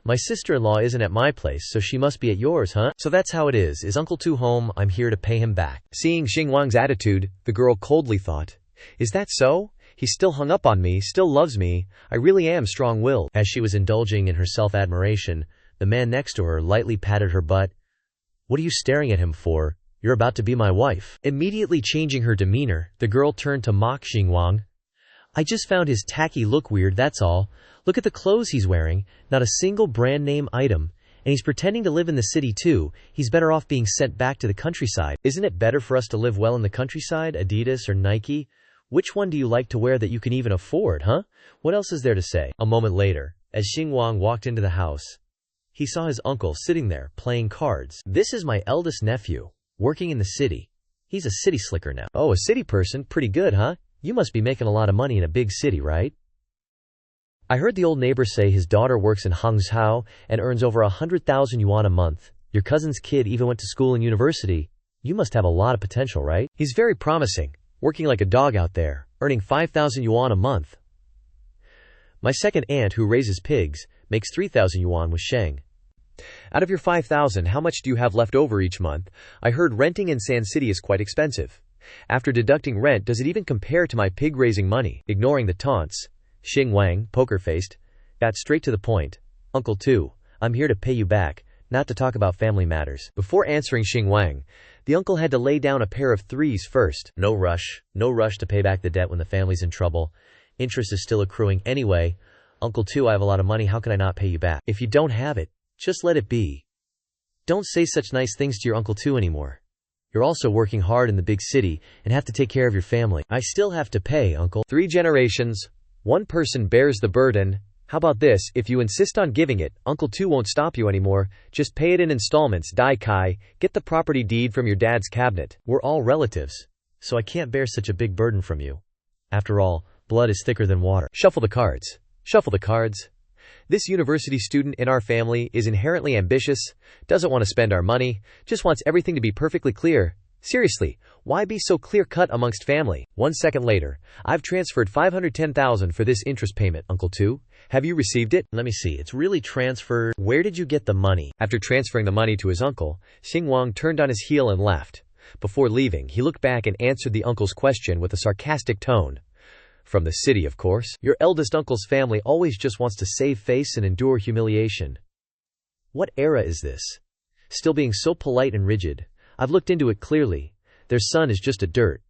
Speaker 1: "My sister-in-law isn't at my place, so she must be at yours, huh? So that's how it is. Is Uncle Tu home? I'm here to pay him back." Seeing Xing Wang's attitude, the girl coldly thought, "Is that so? He's still hung up on me, still loves me. I really am strong-willed." As she was indulging in her self-admiration, the man next to her lightly patted her butt. "What are you staring at him for? You're about to be my wife." Immediately changing her demeanor, the girl turned to mock Xing Wang. "I just found his tacky look weird, that's all. Look at the clothes he's wearing, not a single brand name item. And he's pretending to live in the city too. He's better off being sent back to the countryside. Isn't it better for us to live well in the countryside, Adidas or Nike? Which one do you like to wear that you can even afford, huh? What else is there to say?" A moment later, as Xing Wang walked into the house, he saw his uncle sitting there, playing cards. "This is my eldest nephew, working in the city. He's a city slicker now." "Oh, a city person? Pretty good, huh? You must be making a lot of money in a big city, right? I heard the old neighbor say his daughter works in Hangzhou and earns over 100,000 yuan a month. Your cousin's kid even went to school and university. You must have a lot of potential, right? He's very promising, working like a dog out there, earning 5,000 yuan a month. My second aunt, who raises pigs, makes 3,000 yuan with Sheng. Out of your 5,000, how much do you have left over each month? I heard renting in San City is quite expensive. After deducting rent, does it even compare to my pig-raising money?" Ignoring the taunts, Xing Wang, poker-faced, got straight to the point. "Uncle Tu, I'm here to pay you back, not to talk about family matters." Before answering Xing Wang, the uncle had to lay down a pair of threes first. No rush to pay back the debt when the family's in trouble. Interest is still accruing anyway. "Uncle Tu, I have a lot of money, how can I not pay you back?" If you don't have it, just let it be. Don't say such nice things to your Uncle Tu anymore. You're also working hard in the big city and have to take care of your family. I still have to pay, uncle. 3 generations, one person bears the burden. How about this? If you insist on giving it, Uncle Tu won't stop you anymore. Just pay it in installments. Dai Kai, get the property deed from your dad's cabinet. We're all relatives, so I can't bear such a big burden from you. After all, blood is thicker than water. Shuffle the cards. Shuffle the cards. This university student in our family is inherently ambitious, doesn't want to spend our money, just wants everything to be perfectly clear. Seriously, why be so clear-cut amongst family? 1 second later, I've transferred 510,000 for this interest payment, Uncle Tu. Have you received it? Let me see, it's really transferred. Where did you get the money? After transferring the money to his uncle, Xing Wang turned on his heel and left. Before leaving, he looked back and answered the uncle's question with a sarcastic tone. From the city, of course. Your eldest uncle's family always just wants to save face and endure humiliation. What era is this? Still being so polite and rigid. I've looked into it clearly. Their son is just a dirt.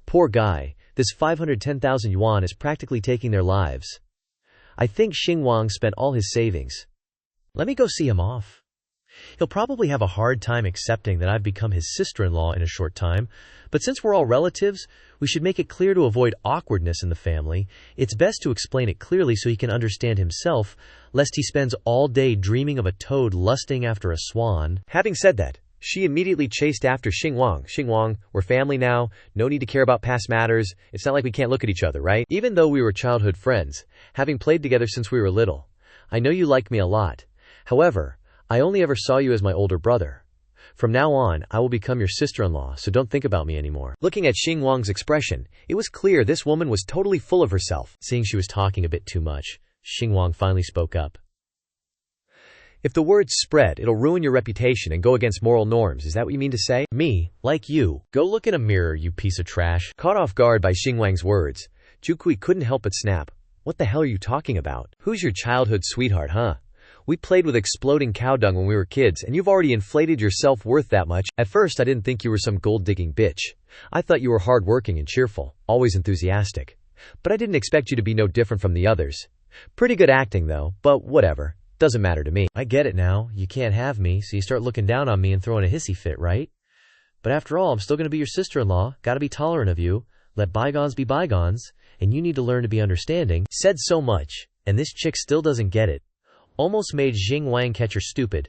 Speaker 1: Poor guy, this 510,000 yuan is practically taking their lives. I think Xing Wang spent all his savings. Let me go see him off. He'll probably have a hard time accepting that I've become his sister-in-law in a short time, but since we're all relatives, we should make it clear to avoid awkwardness in the family. It's best to explain it clearly so he can understand himself, lest he spends all day dreaming of a toad lusting after a swan. Having said that, she immediately chased after Xing Wang. Xing Wang, we're family now, no need to care about past matters, it's not like we can't look at each other, right? Even though we were childhood friends, having played together since we were little. I know you like me a lot. However, I only ever saw you as my older brother. From now on, I will become your sister-in-law, so don't think about me anymore. Looking at Xing Wang's expression, it was clear this woman was totally full of herself. Seeing she was talking a bit too much, Xing Wang finally spoke up. If the word's spread, it'll ruin your reputation and go against moral norms. Is that what you mean to say? Me, like you. Go look in a mirror, you piece of trash. Caught off guard by Xing Wang's words, Jukui couldn't help but snap. What the hell are you talking about? Who's your childhood sweetheart, huh? We played with exploding cow dung when we were kids, and you've already inflated your self-worth that much. At first, I didn't think you were some gold-digging bitch. I thought you were hard-working and cheerful, always enthusiastic. But I didn't expect you to be no different from the others. Pretty good acting, though, but whatever. Doesn't matter to me. I get it now. You can't have me, so you start looking down on me and throwing a hissy fit, right?
Speaker 2: But after all, I'm still gonna be your sister-in-law, gotta be tolerant of you, let bygones be bygones, and you need to learn to be understanding. Said so much, and this chick still doesn't get it. Almost made Xing Wang catch her stupid.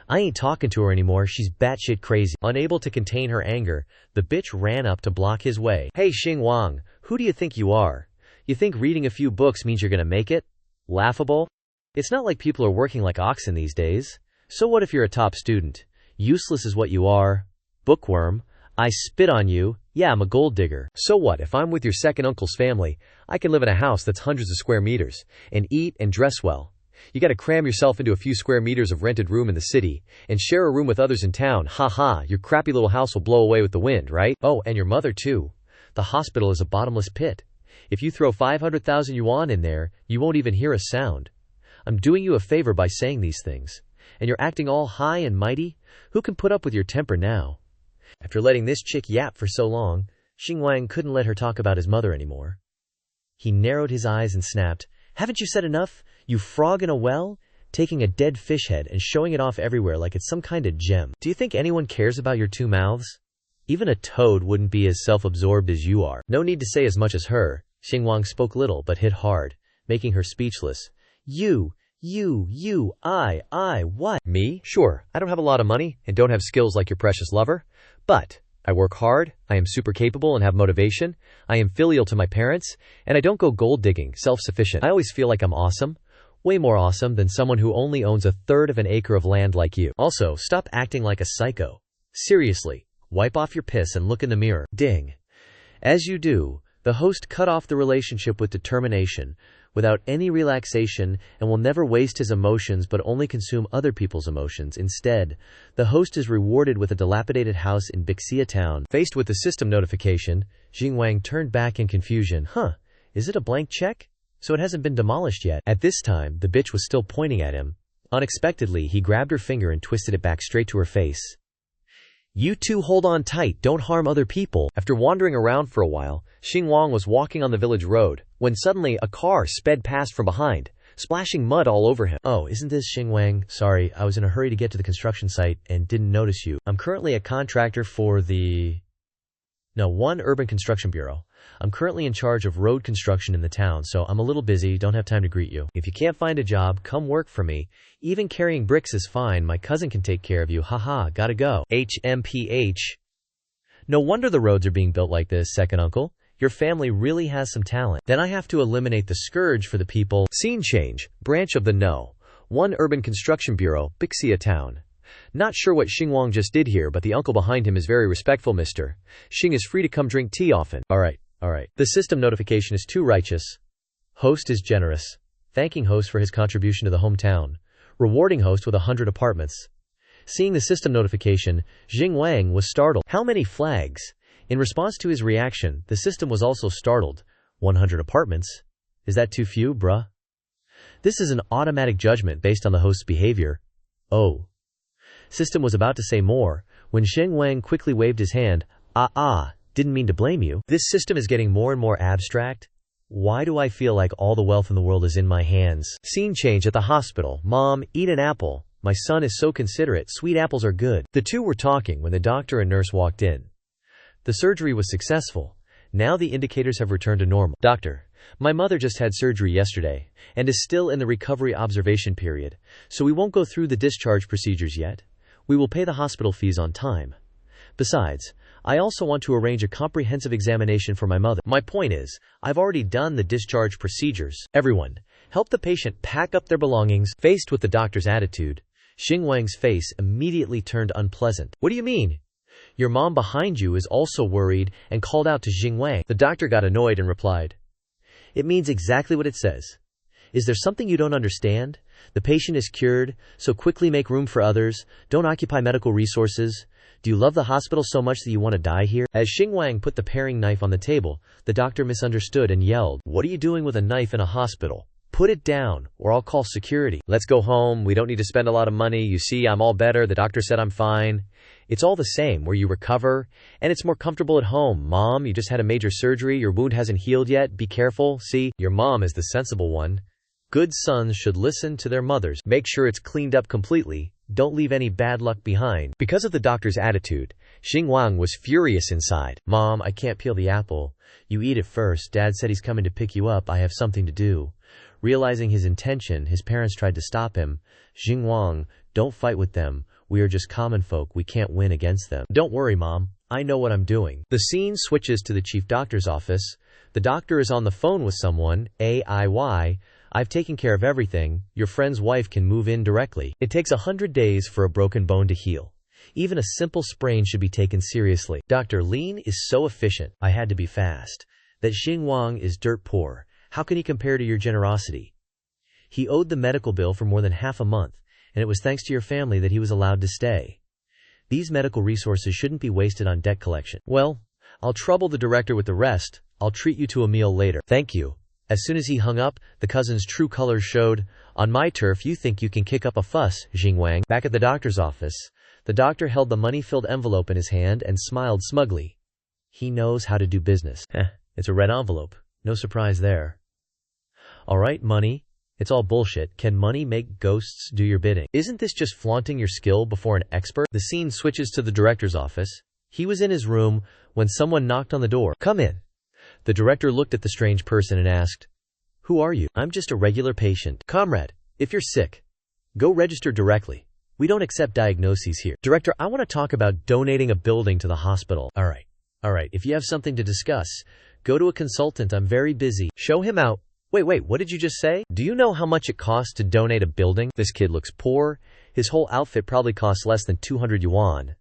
Speaker 2: I ain't talking to her anymore, she's batshit crazy. Unable to contain her anger, the bitch ran up to block his way. Hey Xing Wang, who do you think you are? You think reading a few books means you're gonna make it? Laughable? It's not like people are working like oxen these days. So what if you're a top student? Useless is what you are. Bookworm. I spit on you. Yeah, I'm a gold digger. So what, if I'm with your second uncle's family, I can live in a house that's hundreds of square meters, and eat and dress well. You gotta cram yourself into a few square meters of rented room in the city, and share a room with others in town. Ha ha, your crappy little house will blow away with the wind, right? Oh, and your mother too. The hospital is a bottomless pit. If you throw 500,000 yuan in there, you won't even hear a sound. I'm doing you a favor by saying these things. And you're acting all high and mighty? Who can put up with your temper now? After letting this chick yap for so long, Xing Wang couldn't let her talk about his mother anymore. He narrowed his eyes and snapped, "Haven't you said enough? You frog in a well?" Taking a dead fish head and showing it off everywhere like it's some kind of gem. Do you think anyone cares about your two mouths? Even a toad wouldn't be as self-absorbed as you are. No need to say as much as her. Xing Wang spoke little but hit hard, making her speechless. What? Me? Sure, I don't have a lot of money and don't have skills like your precious lover, but I work hard, I am super capable and have motivation, I am filial to my parents, and I don't go gold digging, self-sufficient. I always feel like I'm awesome. Way more awesome than someone who only owns 1/3 of an acre of land like you. Also, stop acting like a psycho. Seriously, wipe off your piss and look in the mirror. Ding. As you do, the host cut off the relationship with determination, without any relaxation, and will never waste his emotions but only consume other people's emotions. Instead, the host is rewarded with a dilapidated house in Bixia town. Faced with the system notification, Xing Wang turned back in confusion. Is it a blank check? So it hasn't been demolished yet. At this time, the bitch was still pointing at him. Unexpectedly, he grabbed her finger and twisted it back straight to her face. You two hold on tight, don't harm other people. After wandering around for a while, Xing Wang was walking on the village road, when suddenly a car sped past from behind, splashing mud all over him. Oh, isn't this Xing Wang? Sorry, I was in a hurry to get to the construction site and didn't notice you. I'm currently a contractor for one urban construction bureau. I'm currently in charge of road construction in the town, so I'm a little busy, don't have time to greet you. If you can't find a job, come work for me. Even carrying bricks is fine, my cousin can take care of you, haha, gotta go. HMPH. No wonder the roads are being built like this, second uncle. Your family really has some talent. Then I have to eliminate the scourge for the people. Scene change, branch of the No. 1 urban construction bureau, Bixia town. Not sure what Xing Wang just did here, but the uncle behind him is very respectful, mister. Xing is free to come drink tea often. Alright. The system notification is too righteous. Host is generous. Thanking host for his contribution to the hometown. Rewarding host with 100 apartments. Seeing the system notification, Xing Wang was startled. How many flags? In response to his reaction, the system was also startled. 100 apartments? Is that too few, bruh? This is an automatic judgment based on the host's behavior. Oh. System was about to say more, when Xing Wang quickly waved his hand. Didn't mean to blame you. This system is getting more and more abstract. Why do I feel like all the wealth in the world is in my hands? Scene change at the hospital. Mom, eat an apple. My son is so considerate, sweet apples are good. The two were talking when the doctor and nurse walked in. The surgery was successful. Now the indicators have returned to normal. Doctor, my mother just had surgery yesterday, and is still in the recovery observation period, so we won't go through the discharge procedures yet. We will pay the hospital fees on time. Besides, I also want to arrange a comprehensive examination for my mother. My point is, I've already done the discharge procedures. Everyone, help the patient pack up their belongings. Faced with the doctor's attitude, Xing Wang's face immediately turned unpleasant. What do you mean? Your mom behind you is also worried and called out to Xing Wang. The doctor got annoyed and replied, "It means exactly what it says. Is there something you don't understand? The patient is cured, so quickly make room for others. Don't occupy medical resources. Do you love the hospital so much that you want to die here?" As Xing Wang put the paring knife on the table, the doctor misunderstood and yelled, "What are you doing with a knife in a hospital? Put it down, or I'll call security. Let's go home, we don't need to spend a lot of money, you see I'm all better, the doctor said I'm fine. It's all the same where you recover, and it's more comfortable at home. Mom, you just had a major surgery, your wound hasn't healed yet, be careful, see, your mom is the sensible one. Good sons should listen to their mothers. Make sure it's cleaned up completely. don't leave any bad luck behind." Because of the doctor's attitude, Xinguang was furious inside. "Mom, I can't peel the apple. You eat it first. Dad said he's coming to pick you up. I have something to do." Realizing his intention, his parents tried to stop him. "Xinguang, don't fight with them. We are just common folk. We can't win against them." "Don't worry, Mom. I know what I'm doing." The scene switches to the chief doctor's office. The doctor is on the phone with someone. "I've taken care of everything. Your friend's wife can move in directly. It takes 100 days for a broken bone to heal. Even a simple sprain should be taken seriously." Dr. Lin is so efficient. "I had to be fast. That Xinguang is dirt poor. How can he compare to your generosity? He owed the medical bill for more than half a month, and it was thanks to your family that he was allowed to stay. These medical resources shouldn't be wasted on debt collection." "Well, I'll trouble the director with the rest. I'll treat you to a meal later." "Thank you." As soon as he hung up, the cousin's true colors showed. "On my turf, you think you can kick up a fuss, Xinguang." Back at the doctor's office, the doctor held the money-filled envelope in his hand and smiled smugly. He knows how to do business. It's a red envelope. No surprise there. "All right, money. It's all bullshit. Can money make ghosts do your bidding? Isn't this just flaunting your skill before an expert?" The scene switches to the director's office. He was in his room when someone knocked on the door. "Come in." The director looked at the strange person and asked, "Who are you?" "I'm just a regular patient." "Comrade, if you're sick, go register directly. We don't accept diagnoses here." "Director, I want to talk about donating a building to the hospital." All right. If you have something to discuss, go to a consultant. I'm very busy." "Show him out." Wait, what did you just say?" "Do you know how much it costs to donate a building? This kid looks poor. His whole outfit probably costs less than 200 yuan.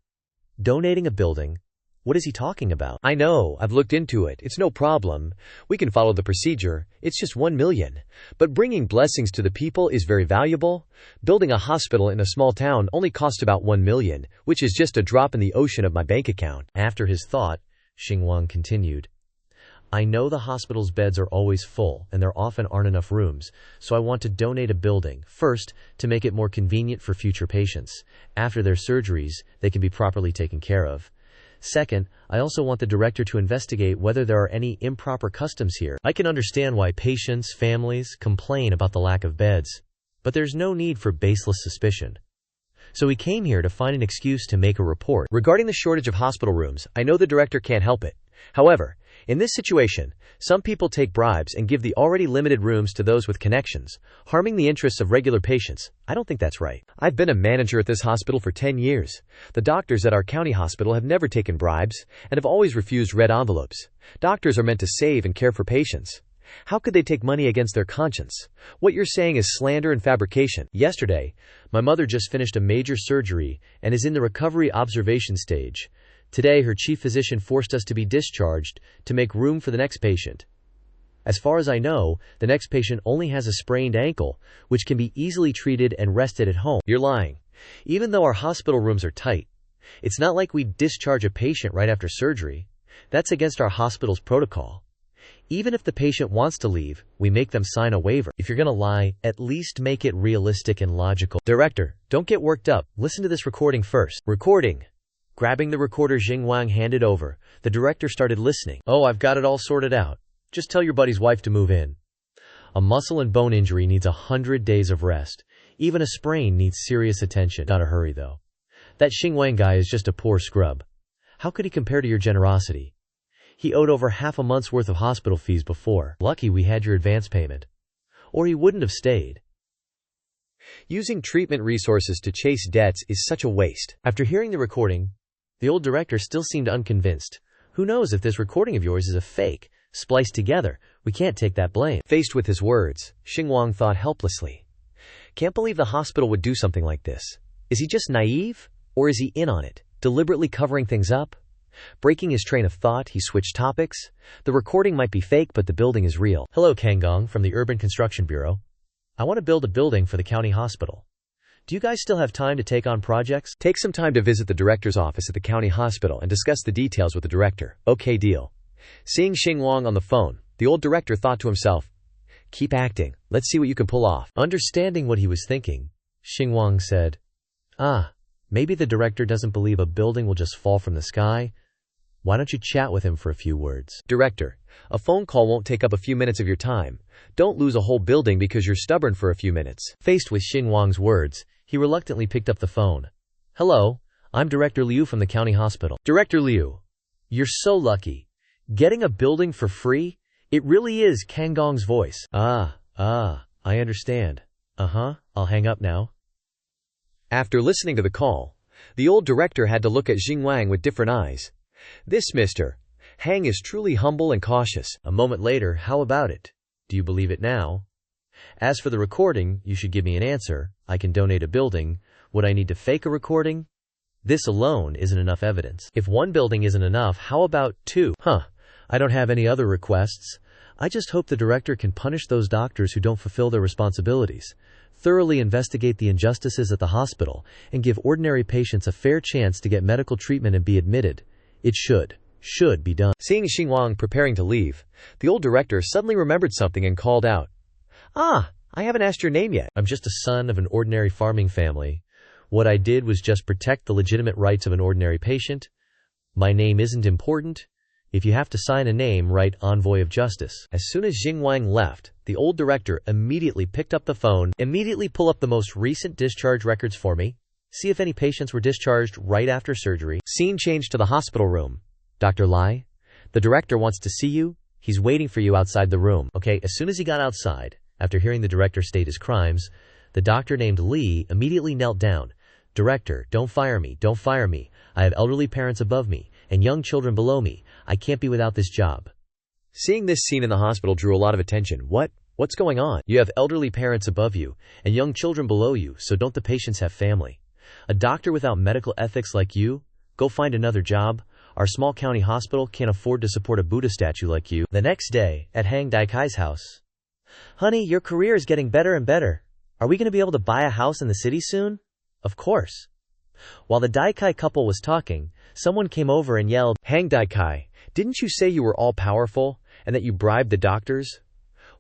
Speaker 2: Donating a building? What is he talking about?" "I know, I've looked into it. It's no problem. We can follow the procedure. It's just 1 million. But bringing blessings to the people is very valuable. Building a hospital in a small town only costs about 1 million, which is just a drop in the ocean of my bank account." After his thought, Xinguang continued, "I know the hospital's beds are always full, and there often aren't enough rooms, so I want to donate a building, first, to make it more convenient for future patients. After their surgeries, they can be properly taken care of. Second, I also want the director to investigate whether there are any improper customs here. I can understand why patients, families, complain about the lack of beds, but there's no need for baseless suspicion. So we came here to find an excuse to make a report. Regarding the shortage of hospital rooms, I know the director can't help it. However, in this situation, some people take bribes and give the already limited rooms to those with connections, harming the interests of regular patients. I don't think that's right. I've been a manager at this hospital for 10 years. The doctors at our county hospital have never taken bribes and have always refused red envelopes. Doctors are meant to save and care for patients. How could they take money against their conscience? What you're saying is slander and fabrication. Yesterday, my mother just finished a major surgery and is in the recovery observation stage. Today, her chief physician forced us to be discharged to make room for the next patient. As far as I know, the next patient only has a sprained ankle, which can be easily treated and rested at home." "You're lying. Even though our hospital rooms are tight, it's not like we discharge a patient right after surgery. That's against our hospital's protocol. Even if the patient wants to leave, we make them sign a waiver. If you're gonna lie, at least make it realistic and logical." "Director, don't get worked up. Listen to this recording first." "Recording." Grabbing the recorder Xinguang handed over, the director started listening. "Oh, I've got it all sorted out. Just tell your buddy's wife to move in. A muscle and bone injury needs 100 days of rest. Even a sprain needs serious attention. Gotta hurry though. That Xinguang guy is just a poor scrub. How could he compare to your generosity? He owed over half a month's worth of hospital fees before. Lucky we had your advance payment. Or he wouldn't have stayed." Using treatment resources to chase debts is such a waste. After hearing the recording, the old director still seemed unconvinced. "Who knows if this recording of yours is a fake, spliced together? We can't take that blame." Faced with his words, Xinguang thought helplessly. Can't believe the hospital would do something like this. Is he just naive? Or is he in on it, deliberately covering things up? Breaking his train of thought, he switched topics. The recording might be fake, but the building is real. "Hello, Kangong from the Urban Construction Bureau. I want to build a building for the county hospital. Do you guys still have time to take on projects?" "Take some time to visit the director's office at the county hospital and discuss the details with the director." "Okay, deal." Seeing Xinguang on the phone, the old director thought to himself, "Keep acting. Let's see what you can pull off." Understanding what he was thinking, Xinguang said, Maybe the director doesn't believe a building will just fall from the sky. Why don't you chat with him for a few words?" "Director, a phone call won't take up a few minutes of your time. Don't lose a whole building because you're stubborn for a few minutes." Faced with Xinguang's words, He reluctantly picked up the phone. "Hello, I'm Director Liu from the county hospital." "Director Liu, you're so lucky. Getting a building for free? It really is," Kang Gong's voice. I understand. I'll hang up now." After listening to the call, the old director had to look at Jing Wang with different eyes. This Mr. Hang is truly humble and cautious. A moment later, "How about it? Do you believe it now? As for the recording, you should give me an answer. I can donate a building. Would I need to fake a recording? This alone isn't enough evidence. If one building isn't enough, how about two? I don't have any other requests. I just hope the director can punish those doctors who don't fulfill their responsibilities, thoroughly investigate the injustices at the hospital, and give ordinary patients a fair chance to get medical treatment and be admitted. It should be done." Seeing Xing Wang preparing to leave, the old director suddenly remembered something and called out, "I haven't asked your name yet." "I'm just a son of an ordinary farming family. What I did was just protect the legitimate rights of an ordinary patient. My name isn't important. If you have to sign a name, write Envoy of Justice." As soon as Xing Wang left, the old director immediately picked up the phone. "Immediately pull up the most recent discharge records for me. See if any patients were discharged right after surgery." Scene changed to the hospital room. "Dr. Lai, the director wants to see you. He's waiting for you outside the room." Okay, as soon as he got outside, after hearing the director state his crimes, the doctor named Li immediately knelt down. "Director, don't fire me. Don't fire me. I have elderly parents above me and young children below me. I can't be without this job." Seeing this scene in the hospital drew a lot of attention. What's going on? "You have elderly parents above you and young children below you, so don't the patients have family? A doctor without medical ethics like you? Go find another job. Our small county hospital can't afford to support a Buddha statue like you." The next day, at Hang Daikai's house. "Honey, your career is getting better and better. Are we going to be able to buy a house in the city soon?" "Of course." While the Daikai couple was talking, someone came over and yelled, "Hang Daikai, didn't you say you were all-powerful and that you bribed the doctors?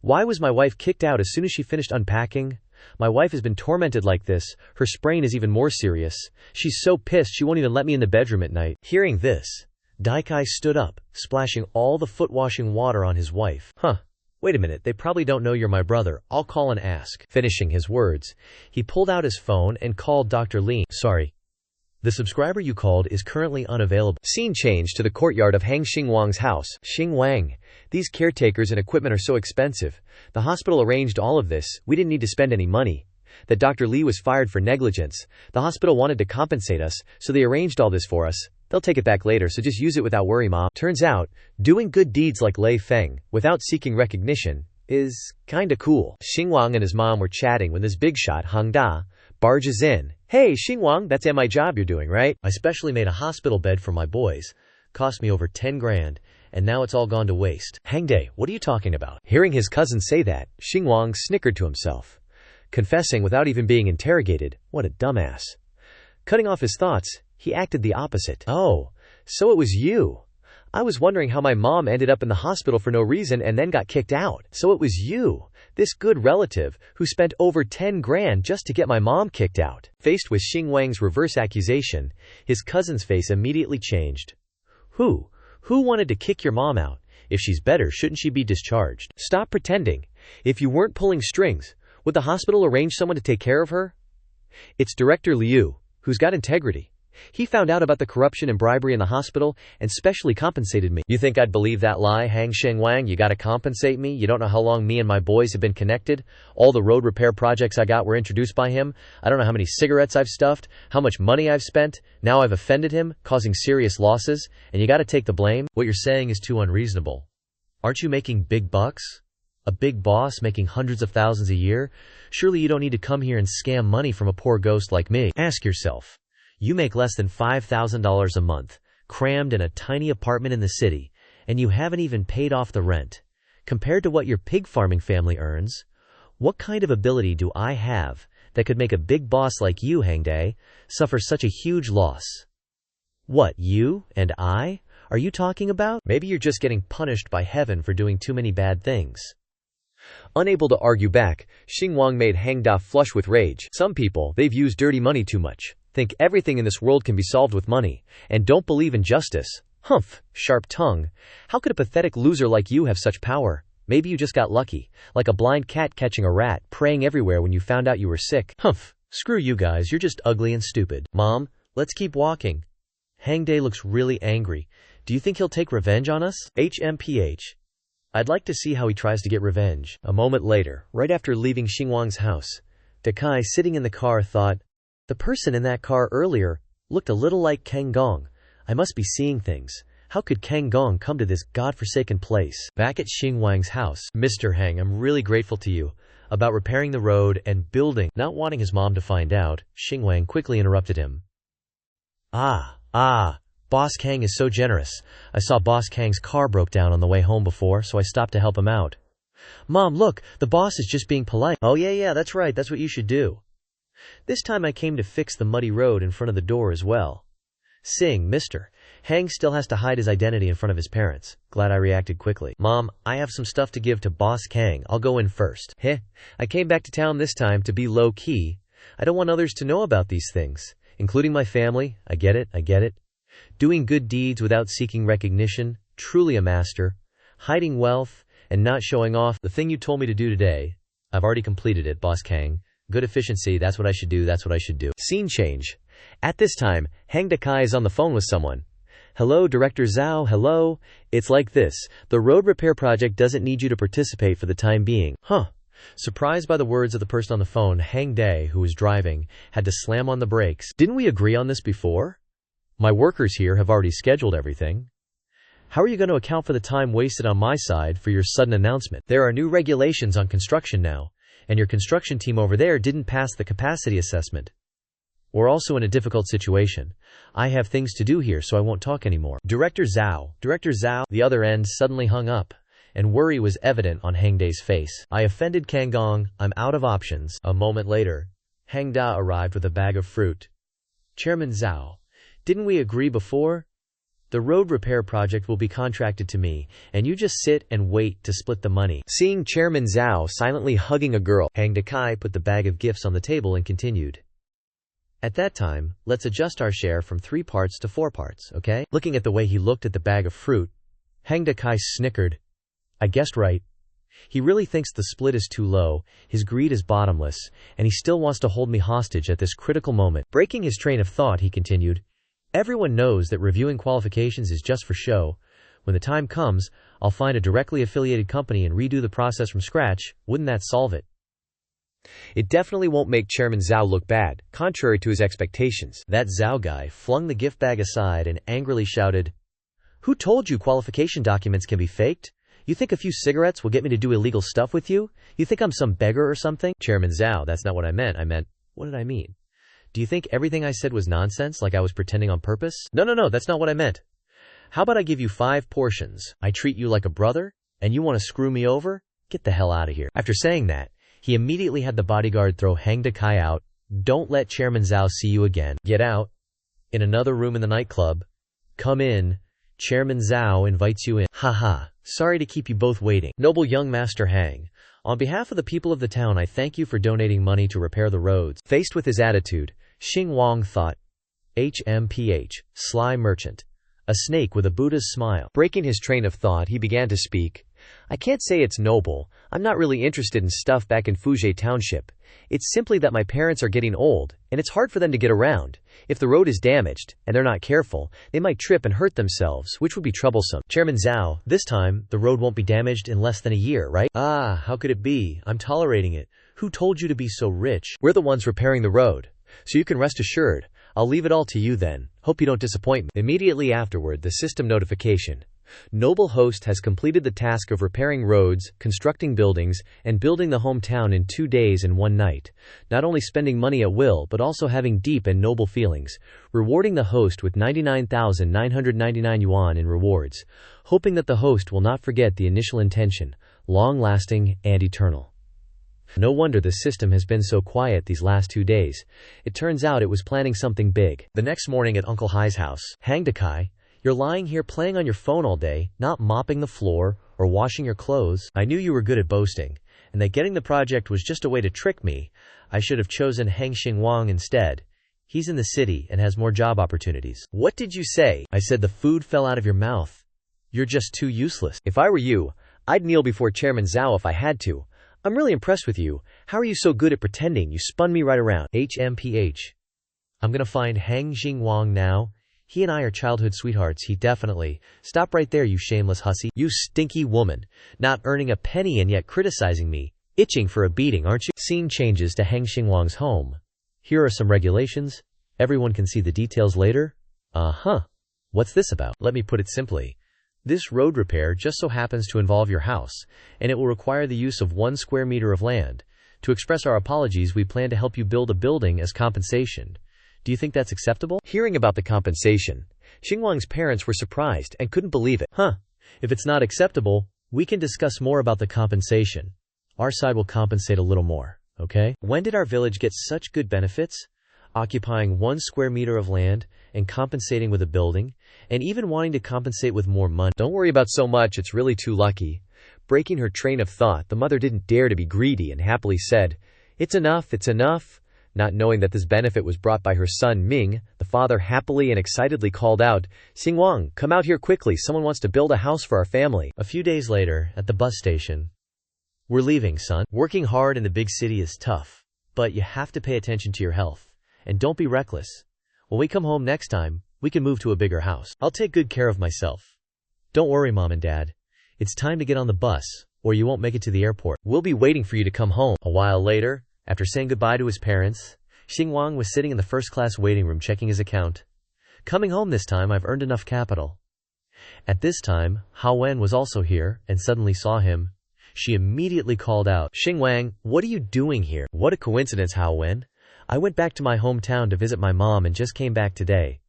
Speaker 2: Why was my wife kicked out as soon as she finished unpacking? My wife has been tormented like this. Her sprain is even more serious. She's so pissed she won't even let me in the bedroom at night." Hearing this, Daikai stood up, splashing all the foot-washing water on his wife. Wait a minute, they probably don't know you're my brother. I'll call and ask." Finishing his words, he pulled out his phone and called Dr. Li. "Sorry. The subscriber you called is currently unavailable." Scene changed to the courtyard of Hang Xing Wang's house. "Xing Wang, these caretakers and equipment are so expensive. The hospital arranged all of this. We didn't need to spend any money. That Dr. Li was fired for negligence. The hospital wanted to compensate us, so they arranged all this for us. They'll take it back later, so just use it without worry, Ma." Turns out, doing good deeds like Lei Feng, without seeking recognition, is kinda cool. Xing Wang and his mom were chatting when this big shot, Hang Da, barges in. "Hey, Xing Wang, that's my job you're doing, right? I specially made a hospital bed for my boys. Cost me over 10 grand, and now it's all gone to waste." "Hang Dae, what are you talking about?" Hearing his cousin say that, Xing Wang snickered to himself, confessing without even being interrogated. What a dumbass. Cutting off his thoughts, he acted the opposite. "Oh, so it was you. I was wondering how my mom ended up in the hospital for no reason and then got kicked out. So it was you, this good relative, who spent over 10 grand just to get my mom kicked out." Faced with Xing Wang's reverse accusation, his cousin's face immediately changed. Who wanted to kick your mom out? If she's better, shouldn't she be discharged? Stop pretending. If you weren't pulling strings, would the hospital arrange someone to take care of her? It's Director Liu, who's got integrity. He found out about the corruption and bribery in the hospital and specially compensated me. You think I'd believe that lie, Hang Xing Wang? You gotta compensate me? You don't know how long me and my boys have been connected? All the road repair projects I got were introduced by him. I don't know how many cigarettes I've stuffed, how much money I've spent. Now I've offended him, causing serious losses, and you gotta take the blame? What you're saying is too unreasonable. Aren't you making big bucks? A big boss making hundreds of thousands a year? Surely you don't need to come here and scam money from a poor ghost like me. Ask yourself. You make less than $5,000 a month, crammed in a tiny apartment in the city, and you haven't even paid off the rent. Compared to what your pig farming family earns, what kind of ability do I have that could make a big boss like you, Hang Dae, suffer such a huge loss? What, you and I? Are you talking about? Maybe you're just getting punished by heaven for doing too many bad things. Unable to argue back, Xing Wang made Hang Da flush with rage. Some people, they've used dirty money too much, think everything in this world can be solved with money, and don't believe in justice. Humph, sharp tongue. How could a pathetic loser like you have such power? Maybe you just got lucky, like a blind cat catching a rat, praying everywhere when you found out you were sick. Humph,
Speaker 1: Screw you guys, you're just ugly and stupid. Mom, let's keep walking. Hangdae looks really angry. Do you think he'll take revenge on us? HMPH. I'd like to see how he tries to get revenge. A moment later, right after leaving Xingwang's house, Dakai, sitting in the car, thought, the person in that car earlier looked a little like Kang Gong. I must be seeing things. How could Kang Gong come to this godforsaken place? Back at Xingwang's house, Mr. Hang, I'm really grateful to you about repairing the road and building. Not wanting his mom to find out, Xingwang quickly interrupted him. Boss Kang is so generous. I saw Boss Kang's car broke down on the way home before, so I stopped to help him out. Mom, look, the boss is just being polite. Oh yeah, that's right, that's what you should do. This time I came to fix the muddy road in front of the door as well. Sing, Mr. Hang still has to hide his identity in front of his parents. Glad I reacted quickly. Mom, I have some stuff to give to Boss Kang. I'll go in first. I came back to town this time to be low-key. I don't want others to know about these things, including my family. I get it. Doing good deeds without seeking recognition, truly a master. Hiding wealth and not showing off. The thing you told me to do today, I've already completed it, Boss Kang. Good efficiency, that's what I should do. Scene change. At this time, Hang Dakai is on the phone with someone. Hello, Director Zhao, hello. It's like this. The road repair project doesn't need you to participate for the time being. Surprised by the words of the person on the phone, Hangdae, who was driving, had to slam on the brakes. Didn't we agree on this before? My workers here have already scheduled everything. How are you going to account for the time wasted on my side for your sudden announcement? There are new regulations on construction now, and your construction team over there didn't pass the capacity assessment. We're also in a difficult situation. I have things to do here, so I won't talk anymore. Director Zhao. The other end suddenly hung up, and worry was evident on Hangdae's face. I offended Kang Gong. I'm out of options. A moment later, Hangda arrived with a bag of fruit. Chairman Zhao, didn't we agree before? The road repair project will be contracted to me, and you just sit and wait to split the money. Seeing Chairman Zhao silently hugging a girl, Hang Dakai put the bag of gifts on the table and continued. At that time, let's adjust our share from 3 parts to 4 parts, okay? Looking at the way he looked at the bag of fruit, Hang Dakai snickered. I guessed right. He really thinks the split is too low, his greed is bottomless, and he still wants to hold me hostage at this critical moment. Breaking his train of thought, he continued. Everyone knows that reviewing qualifications is just for show. When the time comes, I'll find a directly affiliated company and redo the process from scratch. Wouldn't that solve it? It definitely won't make Chairman Zhao look bad, contrary to his expectations. That Zhao guy flung the gift bag aside and angrily shouted, Who told you qualification documents can be faked? You think a few cigarettes will get me to do illegal stuff with you? You think I'm some beggar or something? Chairman Zhao, that's not what I meant. What did I mean? Do you think everything I said was nonsense, like I was pretending on purpose? No, that's not what I meant. How about I give you 5 portions? I treat you like a brother, and you want to screw me over? Get the hell out of here. After saying that, he immediately had the bodyguard throw Hang Dakai out. Don't let Chairman Zhao see you again. Get out. In another room in the nightclub. Come in. Chairman Zhao invites you in. Sorry to keep you both waiting. Noble young Master Hang. On behalf of the people of the town, I thank you for donating money to repair the roads. Faced with his attitude, Xingwang thought, HMPH, sly merchant. A snake with a Buddha's smile. Breaking his train of thought, he began to speak. I can't say it's noble. I'm not really interested in stuff back in Fuzhe Township. It's simply that my parents are getting old, and it's hard for them to get around. If the road is damaged, and they're not careful, they might trip and hurt themselves, which would be troublesome. Chairman Zhao, this time, the road won't be damaged in less than a year, right? How could it be? I'm tolerating it. Who told you to be so rich? We're the ones repairing the road. So you can rest assured. I'll leave it all to you then. Hope you don't disappoint me. Immediately afterward, the system notification. Noble host has completed the task of repairing roads, constructing buildings, and building the hometown in 2 days and 1 night. Not only spending money at will, but also having deep and noble feelings. Rewarding the host with 99,999 yuan in rewards. Hoping that the host will not forget the initial intention. Long-lasting and eternal. No wonder the system has been so quiet these last 2 days. It turns out it was planning something big. The next morning at Uncle Hai's house, Hang Dakai, you're lying here playing on your phone all day, not mopping the floor or washing your clothes. I knew you were good at boasting, and that getting the project was just a way to trick me. I should have chosen Hang Xingwang instead. He's in the city and has more job opportunities. What did you say? I said the food fell out of your mouth. You're just too useless. If I were you, I'd kneel before Chairman Zhao if I had to.
Speaker 2: I'm really impressed with you. How are you so good at pretending? You spun me right around. HMPH. I'm gonna find Hang Xingwang now. He and I are childhood sweethearts. He definitely. Stop right there, you shameless hussy. You stinky woman. Not earning a penny and yet criticizing me. Itching for a beating, aren't you? Scene changes to Hang Xingwang's home. Here are some regulations. Everyone can see the details later. What's this about? Let me put it simply. This road repair just so happens to involve your house, and it will require the use of 1 square meter of land. To express our apologies, we plan to help you build a building as compensation. Do you think that's acceptable? Hearing about the compensation, Xingwang's parents were surprised and couldn't believe it. If it's not acceptable, we can discuss more about the compensation. Our side will compensate a little more, okay? When did our village get such good benefits? Occupying 1 square meter of land and compensating with a building, and even wanting to compensate with more money. Don't worry about so much, it's really too lucky. Breaking her train of thought, the mother didn't dare to be greedy and happily said, it's enough. Not knowing that this benefit was brought by her son Ming, the father happily and excitedly called out, Xingwang, come out here quickly, someone wants to build a house for our family. A few days later, at the bus station. We're leaving, son. Working hard in the big city is tough, but you have to pay attention to your health. And don't be reckless. When we come home next time, we can move to a bigger house. I'll take good care of myself. Don't worry, Mom and Dad. It's time to get on the bus, or you won't make it to the airport. We'll be waiting for you to come home. A while later, after saying goodbye to his parents, Xingwang was sitting in the first-class waiting room checking his account. Coming home this time, I've earned enough capital. At this time, Hao Wen was also here and suddenly saw him. She immediately called out, Xingwang, what are you doing here? What a coincidence, Hao Wen. I went back to my hometown to visit my mom and just came back today.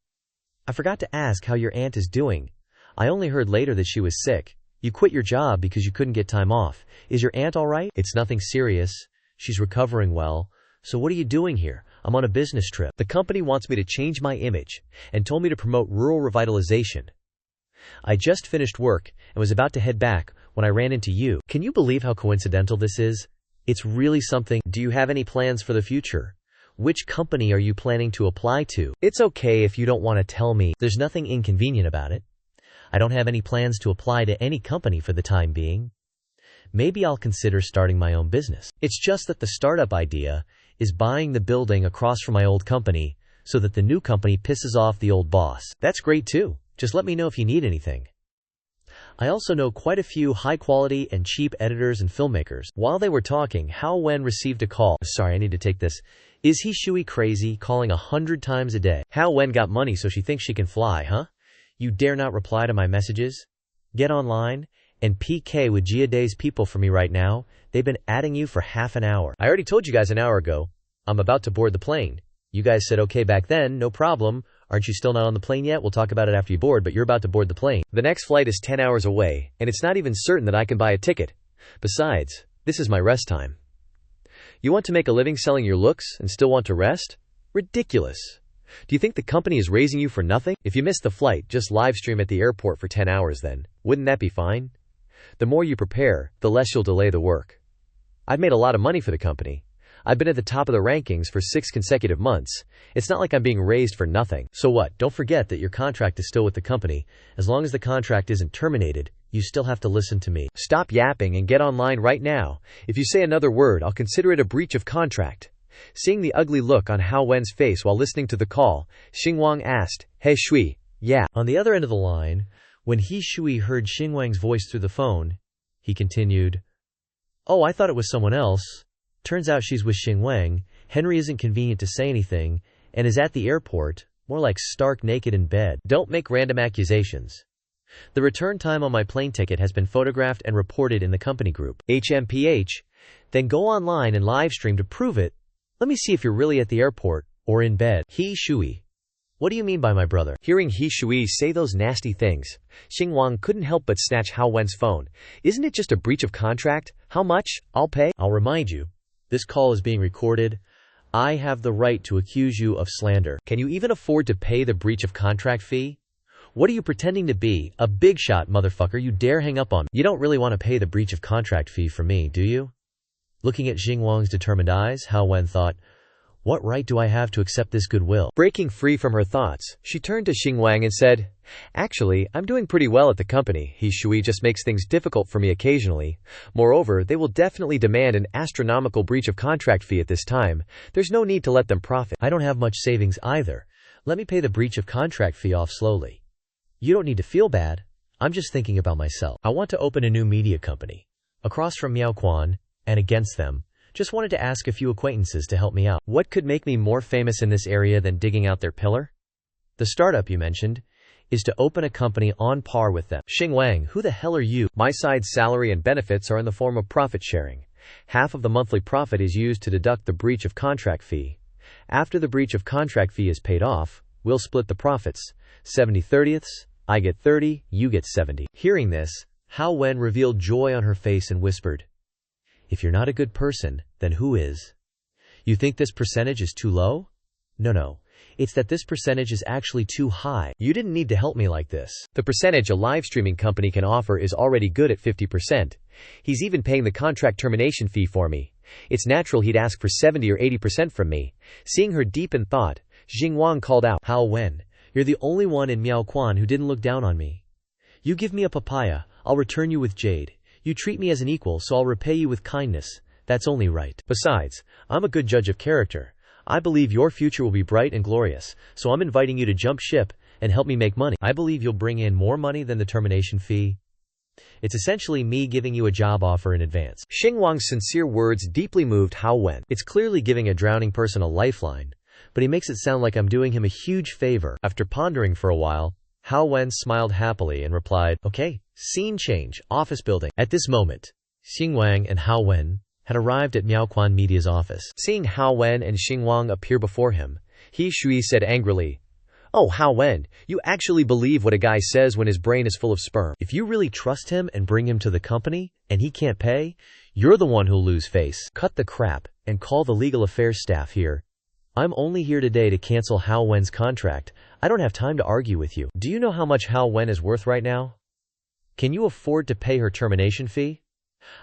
Speaker 2: I forgot to ask how your aunt is doing. I only heard later that she was sick. You quit your job because you couldn't get time off. Is your aunt all right? It's nothing serious. She's recovering well. So what are you doing here? I'm on a business trip. The company wants me to change my image and told me to promote rural revitalization. I just finished work and was about to head back when I ran into you. Can you believe how coincidental this is? It's really something. Do you have any plans for the future? Which company are you planning to apply to? It's okay if you don't want to tell me. There's nothing inconvenient about it. I don't have any plans to apply to any company for the time being. Maybe I'll consider starting my own business. It's just that the startup idea is buying the building across from my old company so that the new company pisses off the old boss. That's great too. Just let me know if you need anything. I also know quite a few high-quality and cheap editors and filmmakers. While they were talking, Hao Wen received a call. Sorry, I need to take this. Is he Shui crazy, calling 100 times a day? Hao Wen got money so she thinks she can fly, huh? You dare not reply to my messages? Get online and PK with Jiaday's people for me right now. They've been adding you for half an hour. I already told you guys an hour ago. I'm about to board the plane. You guys said okay back then, no problem. Aren't you still not on the plane yet? We'll talk about it after you board, but you're about to board the plane. The next flight is 10 hours away, and it's not even certain that I can buy a ticket. Besides, this is my rest time. You want to make a living selling your looks and still want to rest? Ridiculous. Do you think the company is raising you for nothing? If you miss the flight, just live stream at the airport for 10 hours then. Wouldn't that be fine? The more you prepare, the less you'll delay the work. I've made a lot of money for the company. I've been at the top of the rankings for 6 consecutive months. It's not like I'm being raised for nothing. So what? Don't forget that your contract is still with the company. As long as the contract isn't terminated, you still have to listen to me. Stop yapping and get online right now. If you say another word, I'll consider it a breach of contract. Seeing the ugly look on Hao Wen's face while listening to the call, Xingwang asked, Hey Shui, yeah. On the other end of the line, when He Shui heard Xingwang's voice through the phone, he continued, Oh, I thought it was someone else. Turns out she's with Xingwang. Henry isn't convenient to say anything, and is at the airport, more like stark naked in bed. Don't make random accusations. The return time on my plane ticket has been photographed and reported in the company group. HMPH. Then go online and live stream to prove it. Let me see if you're really at the airport, or in bed. He Shui. What do you mean by my brother? Hearing He Shui say those nasty things, Xingwang couldn't help but snatch Hao Wen's phone. Isn't it just a breach of contract? How much? I'll pay. I'll remind you. This call is being recorded. I have the right to accuse you of slander. Can you even afford to pay the breach of contract fee? What are you pretending to be? A big shot, motherfucker. You dare hang up on me. You don't really want to pay the breach of contract fee for me, do you? Looking at Xingwang's determined eyes, Hao Wen thought,
Speaker 1: What right do I have to accept this goodwill?
Speaker 2: Breaking free from her thoughts, she turned to Xingwang and said, "Actually, I'm doing pretty well at the company. He Shui just makes things difficult for me occasionally. Moreover, they will definitely demand an astronomical breach of contract fee at this time. There's no need to let them profit."
Speaker 1: I don't have much savings either. Let me pay the breach of contract fee off slowly. You don't need to feel bad. I'm just thinking about myself. I want to open a new media company. Across from Miaoquan, and against them. Just wanted to ask a few acquaintances to help me out. What could make me more famous in this area than digging out their pillar? The startup you mentioned is to open a company on par with them.
Speaker 2: Xingwang, who the hell are you? My side's salary and benefits are in the form of profit sharing. Half of the monthly profit is used to deduct the breach of contract fee. After the breach of contract fee is paid off, we'll split the profits. 70/30ths, I get 30, you get 70.
Speaker 1: Hearing this, Hao Wen revealed joy on her face and whispered, "If you're not a good person, then who is? You think this percentage is too low? No. It's that this percentage is actually too high. You didn't need to help me like this.
Speaker 2: The percentage a live streaming company can offer is already good at 50%. He's even paying the contract termination fee for me. It's natural he'd ask for 70 or 80% from me." Seeing her deep in thought, Xingwang called out,
Speaker 1: "Hao Wen, you're the only one in Miaoquan who didn't look down on me. You give me a papaya, I'll return you with jade. You treat me as an equal, so I'll repay you with kindness. That's only right. Besides, I'm a good judge of character. I believe your future will be bright and glorious, so I'm inviting you to jump ship and help me make money. I believe you'll bring in more money than the termination fee. It's essentially me giving you a job offer in advance."
Speaker 2: Xingwang's sincere words deeply moved Hao Wen.
Speaker 1: It's clearly giving a drowning person a lifeline, but he makes it sound like I'm doing him a huge favor. After pondering for a while, Hao Wen smiled happily and replied, "Okay, scene change, office building." At this moment, Xingwang and Hao Wen had arrived at Miaoquan Media's office.
Speaker 2: Seeing Hao Wen and Xingwang appear before him, He Shui said angrily, "Oh, Hao Wen, you actually believe what a guy says when his brain is full of sperm.
Speaker 1: If you really trust him and bring him to the company, and he can't pay, you're the one who'll lose face. Cut the crap and call the legal affairs staff here. I'm only here today to cancel Hao Wen's contract. I don't have time to argue with you. Do you know how much Hao Wen is worth right now? Can you afford to pay her termination fee?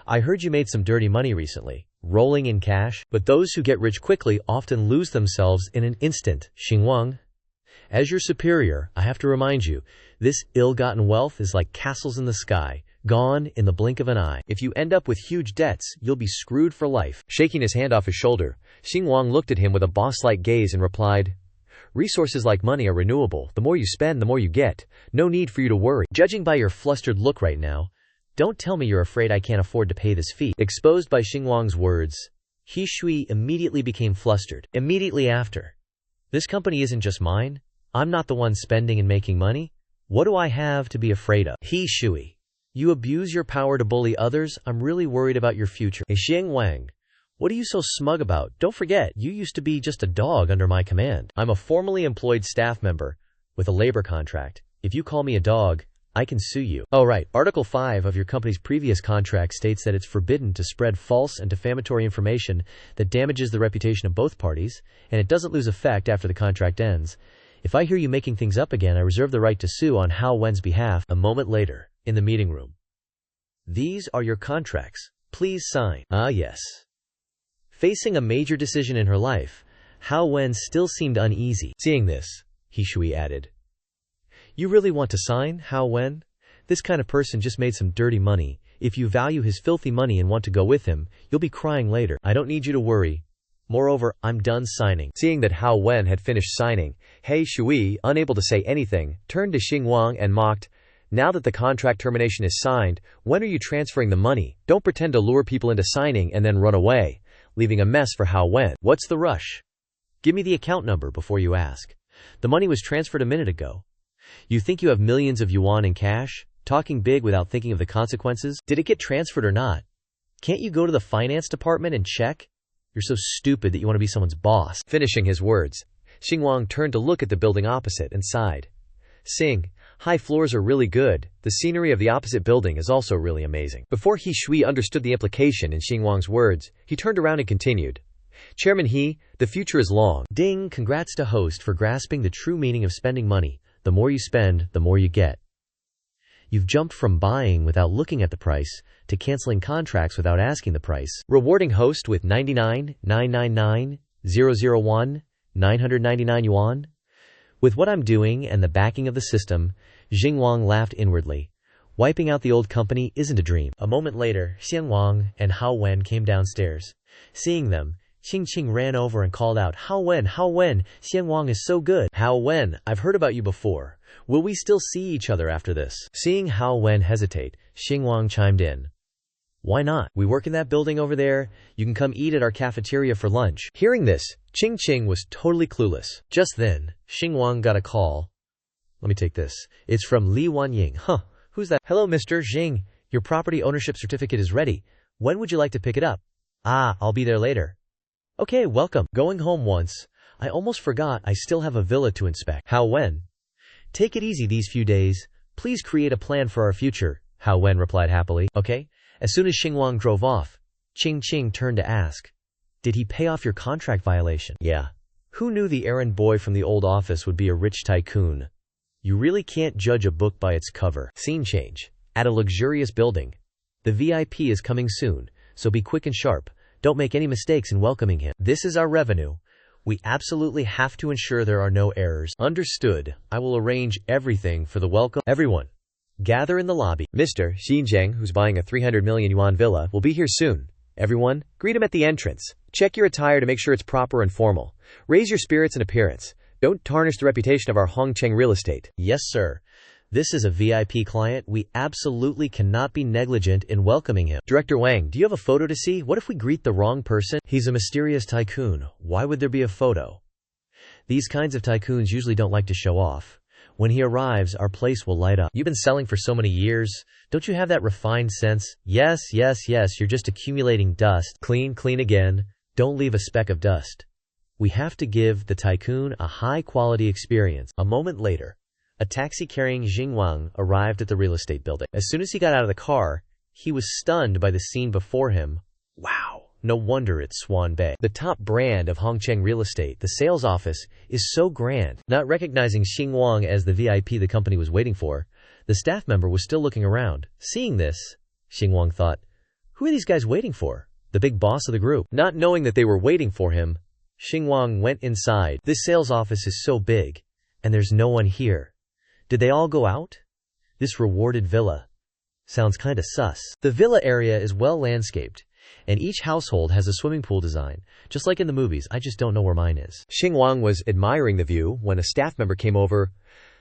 Speaker 1: I heard you made some dirty money recently, rolling in cash, but those who get rich quickly often lose themselves in an instant." Xingwang, as your superior, I have to remind you, this ill-gotten wealth is like castles in the sky, gone in the blink of an eye. If you end up with huge debts, you'll be screwed for life.
Speaker 2: Shaking his hand off his shoulder, Xingwang looked at him with a boss-like gaze and replied, "Resources like money are renewable. The more you spend, the more you get. No need for you to worry."
Speaker 1: Judging by your flustered look right now, don't tell me you're afraid I can't afford to pay this fee. Exposed by Xingwang's words, He Shui immediately became flustered. Immediately after, this company isn't just mine. I'm not the one spending and making money. What do I have to be afraid of? He Shui, you abuse your power to bully others. I'm really worried about your future. Hey Xingwang, what are you so smug about? Don't forget, you used to be just a dog under my command. I'm a formally employed staff member with a labor contract. If you call me a dog, I can sue you. Oh right, Article 5 of your company's previous contract states that it's forbidden to spread false and defamatory information that damages the reputation of both parties, and it doesn't lose effect after the contract ends. If I hear you making things up again, I reserve the right to sue on Hao Wen's behalf. A moment later, in the meeting room. These are your contracts. Please sign. Ah yes. Facing a major decision in her life, Hao Wen still seemed uneasy. Seeing this, He Shui added, "You really want to sign, Hao Wen? This kind of person just made some dirty money. If you value his filthy money and want to go with him, you'll be crying later. I don't need you to worry. Moreover, I'm done signing."
Speaker 2: Seeing that Hao Wen had finished signing, He Shui, unable to say anything, turned to Xingwang and mocked, "Now that the contract termination is signed, when are you transferring the money? Don't pretend to lure people into signing and then run away, leaving a mess for Hao Wen."
Speaker 1: What's the rush? Give me the account number before you ask. The money was transferred a minute ago. You think you have millions of yuan in cash? Talking big without thinking of the consequences? Did it get transferred or not? Can't you go to the finance department and check? You're so stupid that you want to be someone's boss.
Speaker 2: Finishing his words, Xingwang turned to look at the building opposite and sighed. "Sing, high floors are really good. The scenery of the opposite building is also really amazing." Before He Shui understood the implication in Xingwang's words, he turned around and continued, "Chairman He, the future is long."
Speaker 1: Ding, congrats to host for grasping the true meaning of spending money. The more you spend, the more you get. You've jumped from buying without looking at the price to canceling contracts without asking the price. Rewarding host with 99,999
Speaker 2: 001, 999 yuan? With what I'm doing and the backing of the system, Xingwang laughed inwardly. Wiping out the old company isn't a dream. A moment later, Xian Wang and Hao Wen came downstairs. Seeing them, Qing ran over and called out, Hao Wen, Xian Wang is so good. Hao Wen, I've heard about you before. Will we still see each other after this? Seeing Hao Wen hesitate, Xingwang chimed in. Why not? We work in that building over there. You can come eat at our cafeteria for lunch. Hearing this, Qing was totally clueless. Just then, Xingwang got a call. Let me take this. It's from Li Wanying. Huh. Who's that? Hello, Mr. Xing. Your property ownership certificate is ready. When would you like to pick it up? I'll be there later. Okay, welcome. Going home once. I almost forgot I still have a villa to inspect. Hao Wen. Take it easy these few days. Please create a plan for our future. Hao Wen replied happily. Okay. As soon as Xingwang drove off, Qing turned to ask, did he pay off your contract violation? Yeah. Who knew the errand boy from the old office would be a rich tycoon? You really can't judge a book by its cover. Scene change. At a luxurious building. The VIP is coming soon, so be quick and sharp. Don't make any mistakes in welcoming him. This is our revenue. We absolutely have to ensure there are no errors. Understood. I will arrange everything for the welcome. Everyone, gather in the lobby. Mr. Xinjiang, who's buying a 300 million yuan villa, will be here soon. Everyone, greet him at the entrance. Check your attire to make sure it's proper and formal. Raise your spirits and appearance. Don't tarnish the reputation of our Hongcheng real estate. Yes, sir. This is a VIP client. We absolutely cannot be negligent in welcoming him. Director Wang, do you have a photo to see? What if we greet the wrong person? He's a mysterious tycoon. Why would there be a photo? These kinds of tycoons usually don't like to show off. When he arrives, our place will light up. You've been selling for so many years. Don't you have that refined sense? Yes. You're just accumulating dust. Clean again. Don't leave a speck of dust. We have to give the tycoon a high-quality experience. A moment later, a taxi carrying Xingwang arrived at the real estate building. As soon as he got out of the car, he was stunned by the scene before him. Wow, no wonder it's Swan Bay. The top brand of Hongcheng real estate, the sales office, is so grand. Not recognizing Xingwang as the VIP the company was waiting for, the staff member was still looking around. Seeing this, Xingwang thought, who are these guys waiting for? The big boss of the group. Not knowing that they were waiting for him, Xingwang went inside. This sales office is so big, and there's no one here. Did they all go out? This rewarded villa sounds kinda sus. The villa area is well landscaped, and each household has a swimming pool design, just like in the movies. I just don't know where mine is. Xingwang was admiring the view when a staff member came over.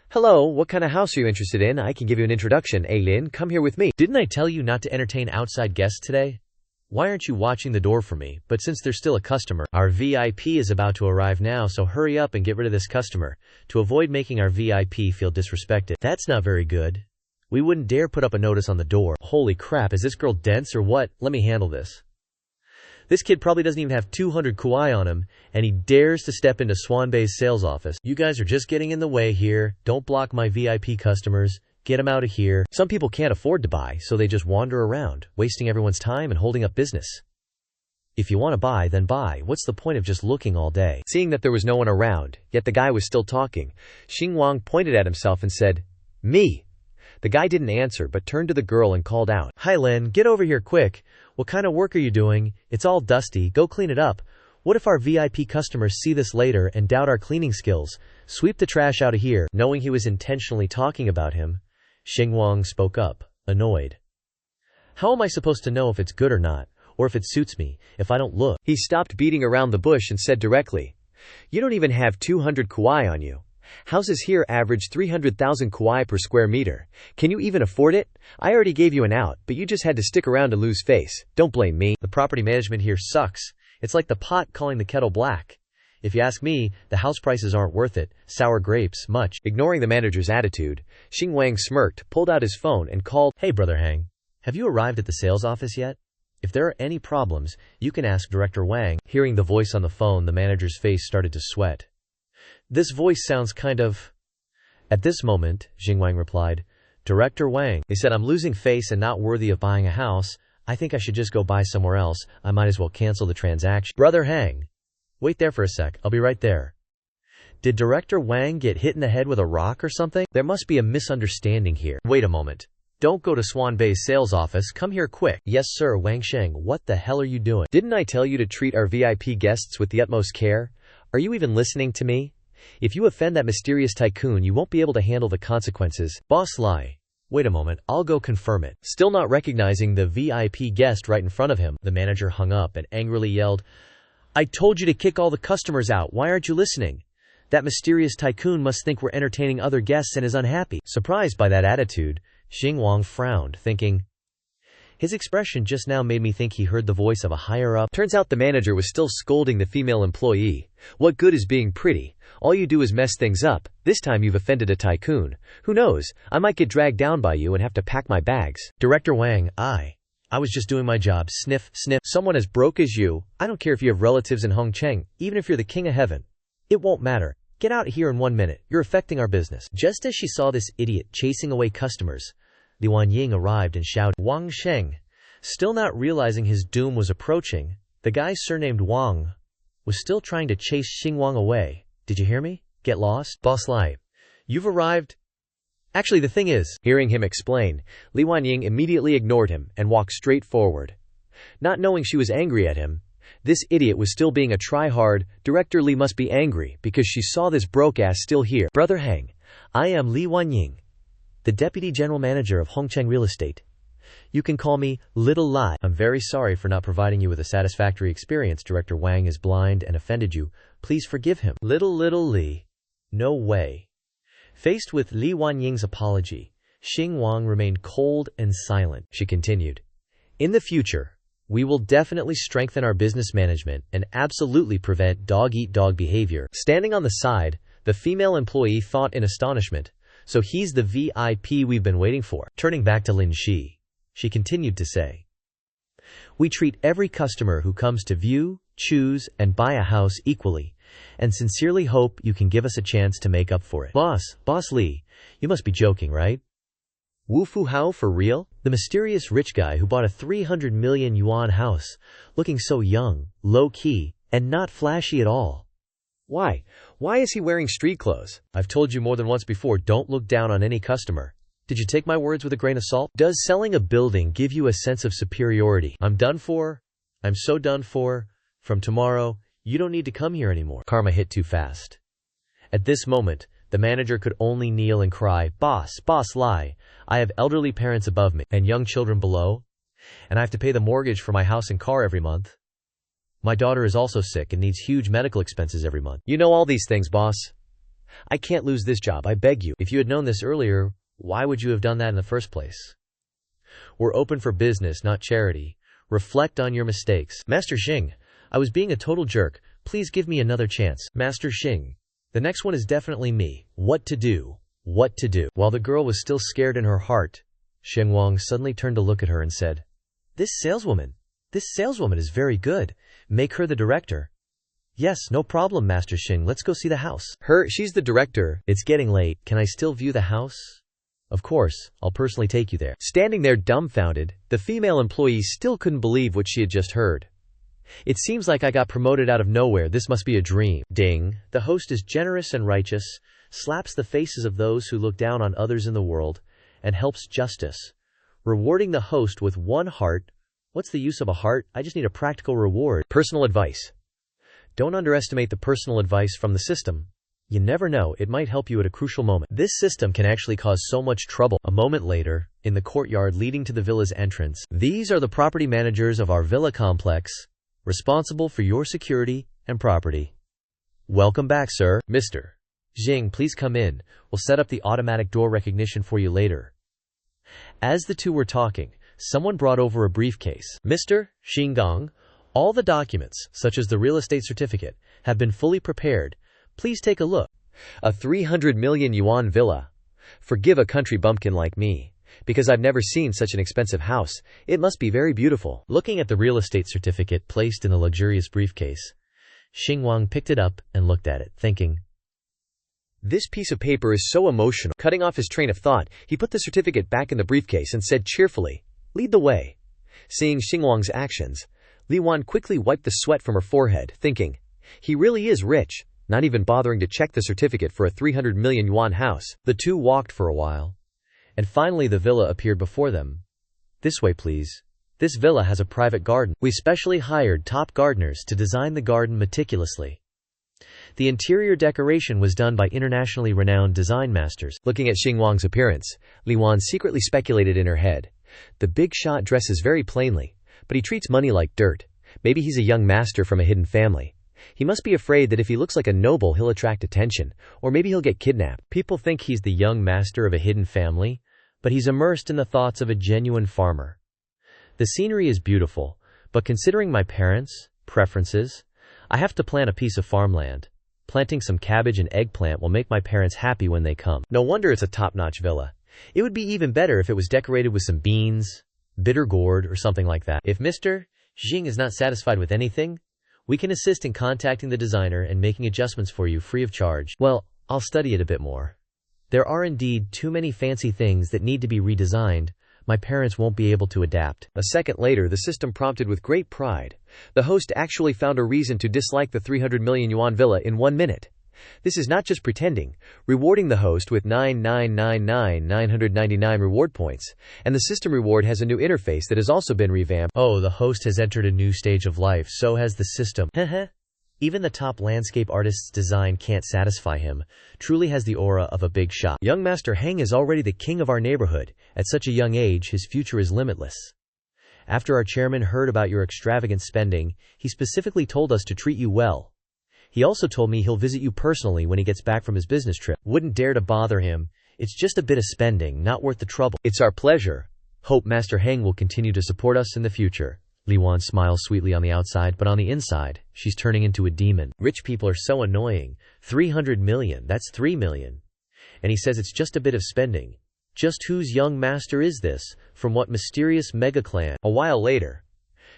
Speaker 2: Hello, what kind of house are you interested in? I can give you an introduction. Lin, come here with me. Didn't I tell you not to entertain outside guests today? Why aren't you watching the door for me? But since there's still a customer, our VIP is about to arrive now, so hurry up and get rid of this customer, to avoid making our VIP feel disrespected. That's not very good. We wouldn't dare put up a notice on the door. Holy crap, is this girl dense or what? Let me handle this. This kid probably doesn't even have 200 kuai on him, and he dares to step into Swanbay's sales office. You guys are just getting in the way here. Don't block my VIP customers. Get them out of here. Some people can't afford to buy, so they just wander around, wasting everyone's time and holding up business. If you want to buy, then buy. What's the point of just looking all day? Seeing that there was no one around, yet the guy was still talking, Xingwang pointed at himself and said, Me. The guy didn't answer but turned to the girl and called out, Hi Lin, get over here quick. What kind of work are you doing? It's all dusty. Go clean it up. What if our VIP customers see this later and doubt our cleaning skills? Sweep the trash out of here. Knowing he was intentionally talking about him, Xingwang spoke up, annoyed. How am I supposed to know if it's good or not, or if it suits me, if I don't look? He stopped beating around the bush and said directly, You don't even have 200 kuai on you. Houses here average 300,000 kuai per square meter. Can you even afford it? I already gave you an out, but you just had to stick around to lose face. Don't blame me. The property management here sucks. It's like the pot calling the kettle black. If you ask me, the house prices aren't worth it. Sour grapes, much. Ignoring the manager's attitude, Xingwang smirked, pulled out his phone, and called, Hey Brother Hang, have you arrived at the sales office yet? If there are any problems, you can ask Director Wang. Hearing the voice on the phone, the manager's face started to sweat. This voice sounds kind of... At this moment, Xingwang replied, Director Wang, they said I'm losing face and not worthy of buying a house. I think I should just go buy somewhere else. I might as well cancel the transaction. Brother Hang, wait there for a sec. I'll be right there. Did Director Wang get hit in the head with a rock or something? There must be a misunderstanding here. Wait a moment. Don't go to Swan Bay's sales office, come here quick. Yes sir. Wang Sheng, what the hell are you doing? Didn't I tell you to treat our VIP guests with the utmost care? Are you even listening to me? If you offend that mysterious tycoon, you won't be able to handle the consequences. Boss Lai. Wait a moment, I'll go confirm it. Still not recognizing the VIP guest right in front of him, the manager hung up and angrily yelled, I told you to kick all the customers out, why aren't you listening? That mysterious tycoon must think we're entertaining other guests and is unhappy. Surprised by that attitude, Xinguang frowned, thinking, his expression just now made me think he heard the voice of a higher-up. Turns out the manager was still scolding the female employee. What good is being pretty? All you do is mess things up. This time you've offended a tycoon. Who knows? I might get dragged down by you and have to pack my bags. Director Wang, I was just doing my job. Sniff, sniff. Someone as broke as you. I don't care if you have relatives in Hongcheng, even if you're the king of heaven. It won't matter. Get out here in 1 minute. You're affecting our business. Just as she saw this idiot chasing away customers, Li Wanying arrived and shouted, Wang Sheng. Still not realizing his doom was approaching, the guy surnamed Wang was still trying to chase Xinguang away. Did you hear me? Get lost? Boss Lai, you've arrived? Actually, the thing is, hearing him explain, Li Wanying immediately ignored him and walked straight forward. Not knowing she was angry at him, this idiot was still being a try-hard. Director Li must be angry because she saw this broke-ass still here. Brother Hang, I am Li Wanying, the Deputy General Manager of Hongcheng Real Estate. You can call me Little Lai. I'm very sorry for not providing you with a satisfactory experience. Director Wang is blind and offended you. Please forgive him. Little Li. No way. Faced with Li Wanying's apology, Xinguang remained cold and silent. She continued, in the future, we will definitely strengthen our business management and absolutely prevent dog-eat-dog behavior. Standing on the side, the female employee thought in astonishment, so he's the VIP we've been waiting for. Turning back to Lin Shi, she continued to say, we treat every customer who comes to view, choose, and buy a house equally, and sincerely hope you can give us a chance to make up for it. Boss Li, you must be joking, right? Wu Fu Hao for real? The mysterious rich guy who bought a 300 million yuan house, looking so young, low-key, and not flashy at all. Why? Why is he wearing street clothes? I've told you more than once before, don't look down on any customer. Did you take my words with a grain of salt? Does selling a building give you a sense of superiority? I'm done for. I'm so done for. From tomorrow, you don't need to come here anymore. Karma hit too fast. At this moment, the manager could only kneel and cry, Boss Lai, I have elderly parents above me and young children below, and I have to pay the mortgage for my house and car every month. My daughter is also sick and needs huge medical expenses every month. You know all these things, boss. I can't lose this job, I beg you. If you had known this earlier, why would you have done that in the first place? We're open for business, not charity. Reflect on your mistakes. Master Xing, I was being a total jerk. Please give me another chance. Master Xing, the next one is definitely me. What to do? What to do? While the girl was still scared in her heart, Xinguang suddenly turned to look at her and said, This saleswoman is very good. Make her the director. Yes, no problem, Master Xing. Let's go see the house. She's the director. It's getting late. Can I still view the house? Of course, I'll personally take you there. Standing there dumbfounded, the female employee still couldn't believe what she had just heard. It seems like I got promoted out of nowhere. This must be a dream. Ding. The host is generous and righteous, slaps the faces of those who look down on others in the world, and helps justice, rewarding the host with 1 heart. What's the use of a heart? I just need a practical reward. Personal advice. Don't underestimate the personal advice from the system. You never know, it might help you at a crucial moment. This system can actually cause so much trouble. A moment later, in the courtyard leading to the villa's entrance, these are the property managers of our villa complex, responsible for your security and property. Welcome back, sir. Mr. Xing, please come in. We'll set up the automatic door recognition for you later. As the two were talking, someone brought over a briefcase. Mr. Xingang, all the documents, such as the real estate certificate, have been fully prepared. Please take a look. A 300 million yuan villa. Forgive a country bumpkin like me, because I've never seen such an expensive house. It must be very beautiful. Looking at the real estate certificate placed in the luxurious briefcase, Xinguang picked it up and looked at it, thinking, this piece of paper is so emotional. Cutting off his train of thought, he put the certificate back in the briefcase and said cheerfully, lead the way. Seeing Xinguang's actions, Li Wan quickly wiped the sweat from her forehead, thinking, he really is rich, not even bothering to check the certificate for a 300 million yuan house. The two walked for a while, And finally the villa appeared before them. "This way, please. This villa has a private garden. We specially hired top gardeners to design the garden meticulously. The interior decoration was done by internationally renowned design masters." Looking at Xingwang's appearance, Li Wan secretly speculated in her head. The big shot dresses very plainly, but he treats money like dirt. Maybe he's a young master from a hidden family. He must be afraid that if he looks like a noble he'll attract attention, or maybe he'll get kidnapped. People think he's the young master of a hidden family, but he's immersed in the thoughts of a genuine farmer. The scenery is beautiful, but considering my parents' preferences, I have to plant a piece of farmland. Planting some cabbage and eggplant will make my parents happy when they come. No wonder it's a top-notch villa. It would be even better if it was decorated with some beans, bitter gourd, or something like that. If Mr. Xing is not satisfied with anything, we can assist in contacting the designer and making adjustments for you free of charge. Well, I'll study it a bit more. There are indeed too many fancy things that need to be redesigned. My parents won't be able to adapt. A second later, the system prompted with great pride. The host actually found a reason to dislike the 300 million yuan villa in 1 minute. This is not just pretending, rewarding the host with 9999999 reward points, and the system reward has a new interface that has also been revamped. Oh, the host has entered a new stage of life, so has the system. Even the top landscape artist's design can't satisfy him. Truly has the aura of a big shot. Young Master Heng is already the king of our neighborhood. At such a young age, his future is limitless. After our chairman heard about your extravagant spending, he specifically told us to treat you well. He also told me he'll visit you personally when he gets back from his business trip. Wouldn't dare to bother him. It's just a bit of spending, not worth the trouble. It's our pleasure. Hope Master Heng will continue to support us in the future. Li Wan smiles sweetly on the outside, but on the inside, she's turning into a demon. Rich people are so annoying. 300 million, that's 3 million. And he says it's just a bit of spending. Just whose young master is this? From what mysterious mega clan? A while later,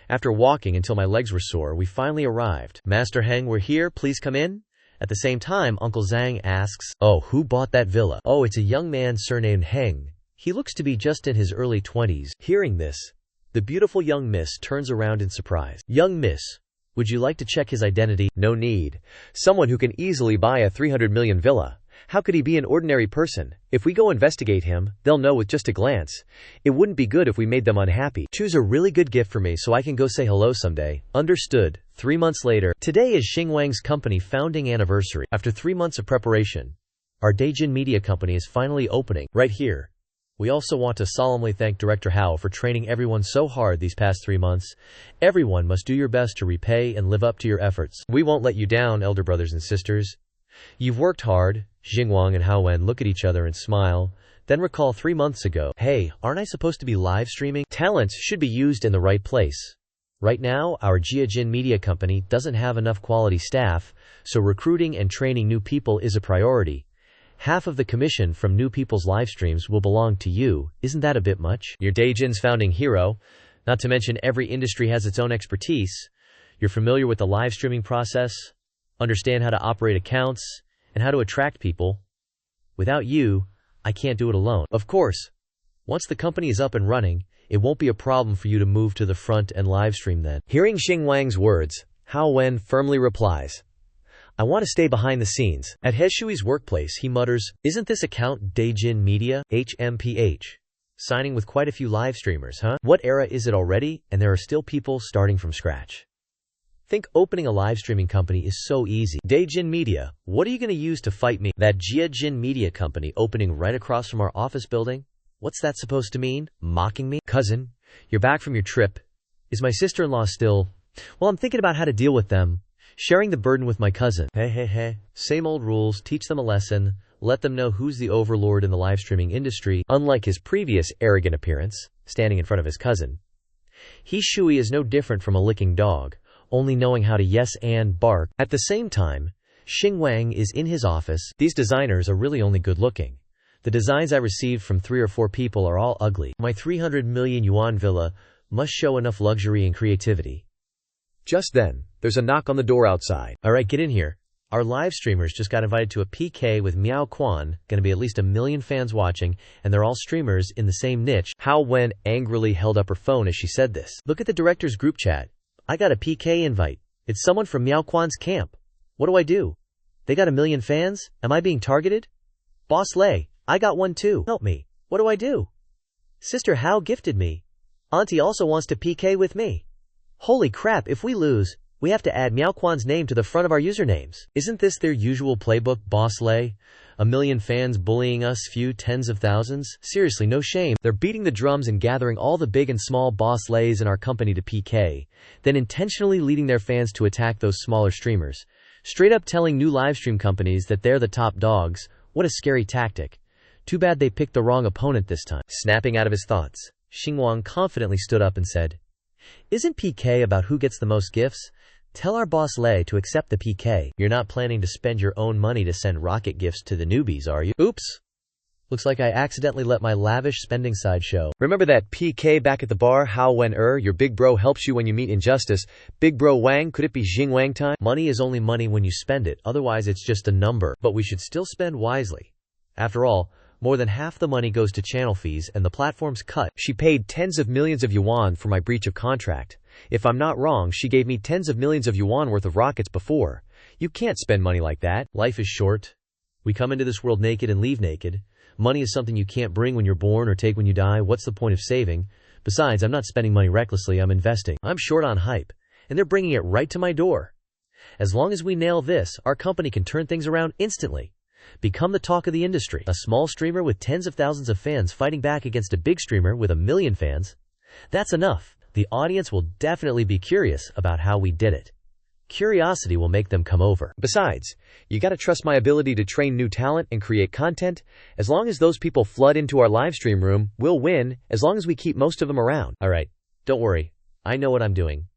Speaker 2: after walking until my legs were sore, we finally arrived. Master Heng, we're here, please come in. At the same time, Uncle Zhang asks, "Oh, who bought that villa?" "Oh, it's a young man surnamed Heng. He looks to be just in his early 20s. Hearing this, the beautiful young miss turns around in surprise. "Young miss, would you like to check his identity?" "No need. Someone who can easily buy a 300 million villa. How could he be an ordinary person? If we go investigate him, they'll know with just a glance. It wouldn't be good if we made them unhappy. Choose a really good gift for me so I can go say hello someday." Understood. 3 months later. Today is Xingwang's company founding anniversary. After 3 months of preparation, our Daejin Media Company is finally opening. Right here. We also want to solemnly thank Director Hao for training everyone so hard these past 3 months. Everyone must do your best to repay and live up to your efforts. We won't let you down, elder brothers and sisters. You've worked hard. Xingwang and Hao Wen look at each other and smile, then recall 3 months ago. Hey, aren't I supposed to be live streaming? Talents should be used in the right place. Right now, our Jiajin Media Company doesn't have enough quality staff, so recruiting and training new people is a priority. Half of the commission from new people's live streams will belong to you. Isn't that a bit much? You're Daejin's founding hero. Not to mention every industry has its own expertise. You're familiar with the live streaming process, understand how to operate accounts, and how to attract people. Without you, I can't do it alone. Of course, once the company is up and running, it won't be a problem for you to move to the front and live stream then. Hearing Xingwang's words, Hao Wen firmly replies, "I want to stay behind the scenes." At Heshui's workplace, he mutters, "Isn't this account Daejin Media, HMPH? Signing with quite a few live streamers, huh? What era is it already? And there are still people starting from scratch. Think opening a live streaming company is so easy. Daejin Media, what are you going to use to fight me? That Jiajin Media Company opening right across from our office building? What's that supposed to mean? Mocking me? Cousin, you're back from your trip. Is my sister-in-law still? Well, I'm thinking about how to deal with them. Sharing the burden with my cousin. Hey. Same old rules, teach them a lesson, let them know who's the overlord in the live streaming industry. Unlike his previous arrogant appearance, standing in front of his cousin, Shui is no different from a licking dog, only knowing how to yes and bark. At the same time, Xingwang is in his office. These designers are really only good looking. The designs I received from 3 or 4 people are all ugly. My 300 million yuan villa must show enough luxury and creativity. Just then, there's a knock on the door outside. Alright, get in here. Our live streamers just got invited to a PK with Miao Quan, gonna be at least 1 million fans watching, and they're all streamers in the same niche. Hao Wen angrily held up her phone as she said this. Look at the director's group chat. I got a PK invite. It's someone from Miao Quan's camp. What do I do? They got 1 million fans? Am I being targeted? Boss Lei, I got one too. Help me.
Speaker 1: What do I do? Sister Hao gifted me. Auntie also wants to PK with me. Holy crap, if we lose, we have to add Miaoquan's name to the front of our usernames. Isn't this their usual playbook, Boss Lay? A million fans bullying us, few tens of thousands? Seriously, no shame. They're beating the drums and gathering all the big and small Boss Lays in our company to PK, then intentionally leading their fans to attack those smaller streamers. Straight up telling new livestream companies that they're the top dogs. What a scary tactic. Too bad they picked the wrong opponent this time. Snapping out of his thoughts, Xinguang confidently stood up and said, "Isn't PK about who gets the most gifts? Tell our boss Lei to accept the PK. You're not planning to spend your own money to send rocket gifts to the newbies, are you?" Oops. Looks like I accidentally let my lavish spending side show. Remember that PK back at the bar? How when your big bro helps you when you meet injustice. Big bro Wang, could it be Xing Wang time? Money is only money when you spend it, otherwise it's just a number. But we should still spend wisely. After all, more than half the money goes to channel fees and the platform's cut. She paid tens of millions of yuan for my breach of contract. If I'm not wrong, she gave me tens of millions of yuan worth of rockets before. You can't spend money like that. Life is short. We come into this world naked and leave naked. Money is something you can't bring when you're born or take when you die. What's the point of saving? Besides, I'm not spending money recklessly, I'm investing. I'm short on hype, and they're bringing it right to my door. As long as we nail this, our company can turn things around instantly. Become the talk of the industry. A small streamer with tens of thousands of fans fighting back against a big streamer with 1 million fans. That's enough. The audience will definitely be curious about how we did it. Curiosity will make them come over. Besides, you gotta trust my ability to train new talent and create content. As long as those people flood into our live stream room, we'll win, as long as we keep most of them around. Alright, don't worry. I know what I'm doing.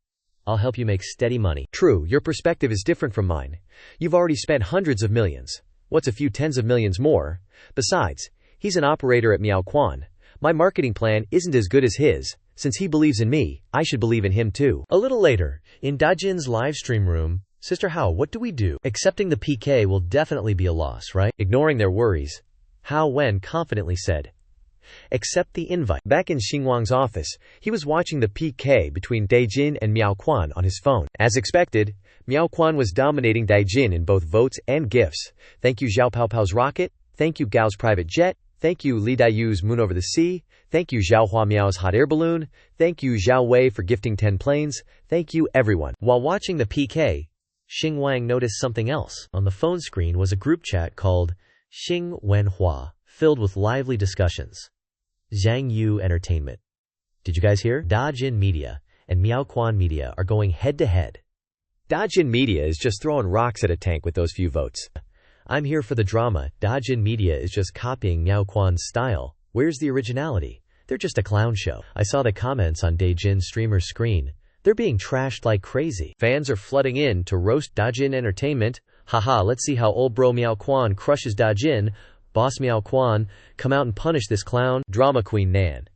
Speaker 1: I'll help you make steady money. True, your perspective is different from mine. You've already spent hundreds of millions. What's a few tens of millions more? Besides, he's an operator at Miaoquan. My marketing plan isn't as good as his. Since he believes in me, I should believe in him too. A little later, in Dajin's livestream room, Sister Hao, what do we do? Accepting the PK will definitely be a loss, right? Ignoring their worries, Hao Wen confidently said, "Accept the invite." Back in Xinguang's office, he was watching the PK between Dajin and Miaoquan on his phone. As expected, Miaoquan was dominating Dajin in both votes and gifts. Thank you Zhao Pao's rocket. Thank you Gao's private jet. Thank you Li Daiyu's moon over the sea. Thank you Zhao Hua Miao's hot air balloon. Thank you Zhao Wei for gifting 10 planes. Thank you everyone. While watching the PK, Xing Wang noticed something else. On the phone screen was a group chat called Xing Wenhua, filled with lively discussions. Zhang Yu Entertainment. Did you guys hear? Dajin Media and Miaoquan Media are going head to head. Dajin Media is just throwing rocks at a tank with those few votes. I'm here for the drama. Dajin Media is just copying Miaoquan's style. Where's the originality? They're just a clown show. I saw the comments on Dajin's streamer's screen. They're being trashed like crazy. Fans are flooding in to roast Dajin Entertainment. Haha, let's see how old bro Miaoquan crushes Dajin. Boss Miaoquan, come out and punish this clown. Drama Queen Nan.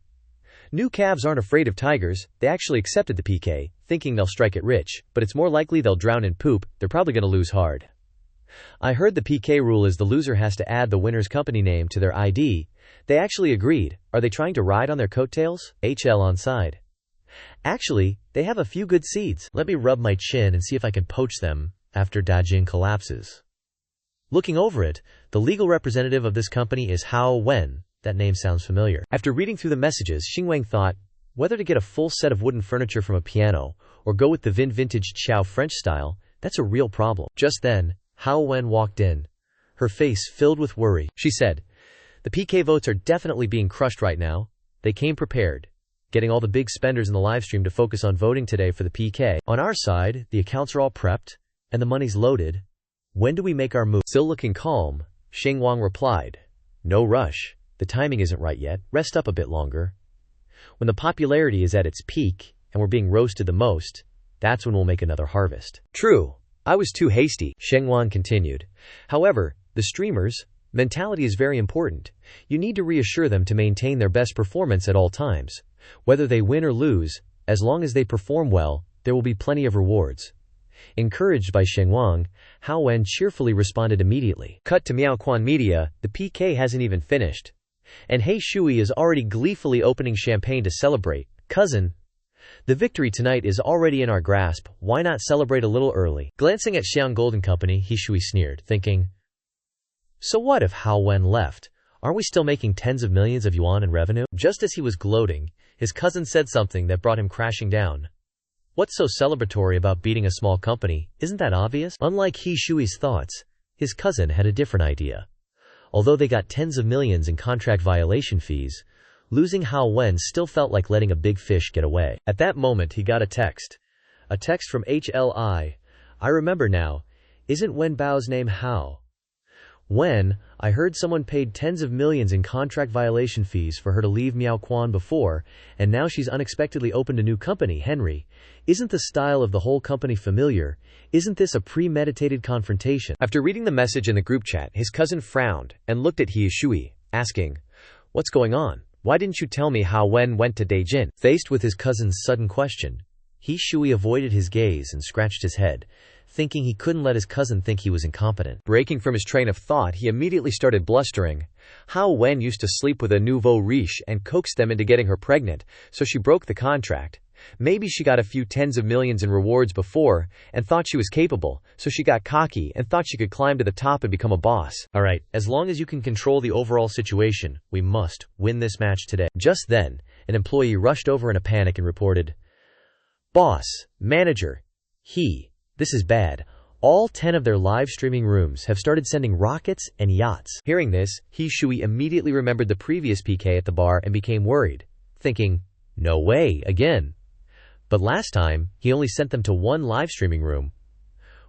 Speaker 1: New calves aren't afraid of tigers. They actually accepted the PK, thinking they'll strike it rich, but it's more likely they'll drown in poop. They're probably gonna lose hard. I heard the PK rule is the loser has to add the winner's company name to their ID. They actually agreed. Are they trying to ride on their coattails? HL on side. Actually, they have a few good seeds. Let me rub my chin and see if I can poach them after Dajin collapses. Looking over it, the legal representative of this company is Hao Wen. That name sounds familiar. After reading through the messages, Xingwang thought whether to get a full set of wooden furniture from a piano or go with the vintage Chow French style. That's a real problem. Just then, Hao Wen walked in, her face filled with worry. She said, "The PK votes are definitely being crushed right now. They came prepared, getting all the big spenders in the livestream to focus on voting today for the PK. On our side, the accounts are all prepped, and the money's loaded. When do we make our move?" Still looking calm, Xing Wang replied, "No rush. The timing isn't right yet. Rest up a bit longer. When the popularity is at its peak, and we're being roasted the most, that's when we'll make another harvest." True. I was too hasty, Shengwan continued. However, the streamers' mentality is very important. You need to reassure them to maintain their best performance at all times. Whether they win or lose, as long as they perform well, there will be plenty of rewards. Encouraged by Shengwang, Hao Wen cheerfully responded immediately. Cut to Miaoquan Media, the PK hasn't even finished. And He Shui is already gleefully opening champagne to celebrate. Cousin, the victory tonight is already in our grasp, why not celebrate a little early? Glancing at Xiang Golden Company, He Shui sneered, thinking, so what if Hao Wen left? Aren't we still making tens of millions of yuan in revenue? Just as he was gloating, his cousin said something that brought him crashing down. What's so celebratory about beating a small company? Isn't that obvious? Unlike He Shui's thoughts, his cousin had a different idea. Although they got tens of millions in contract violation fees, losing Hao Wen still felt like letting a big fish get away. At that moment he got a text. A text from HLI. I remember now. Isn't Wen Bao's name Hao? Wen, I heard someone paid tens of millions in contract violation fees for her to leave Miaoquan before, and now she's unexpectedly opened a new company, Henry. Isn't the style of the whole company familiar? Isn't this a premeditated confrontation? After reading the message in the group chat, his cousin frowned and looked at He Shui, asking, What's going on? Why didn't you tell me how Wen went to Beijing? Faced with his cousin's sudden question, He Shui avoided his gaze and scratched his head, thinking he couldn't let his cousin think he was incompetent. Breaking from his train of thought, he immediately started blustering. Hao Wen used to sleep with a nouveau riche and coaxed them into getting her pregnant, so she broke the contract. Maybe she got a few tens of millions in rewards before and thought she was capable, so she got cocky and thought she could climb to the top and become a boss. Alright, as long as you can control the overall situation, we must win this match today. Just then, an employee rushed over in a panic and reported, Boss, manager, this is bad. All 10 of their live streaming rooms have started sending rockets and yachts. Hearing this, He Shui immediately remembered the previous PK at the bar and became worried, thinking, no way, again. But last time, he only sent them to one live streaming room.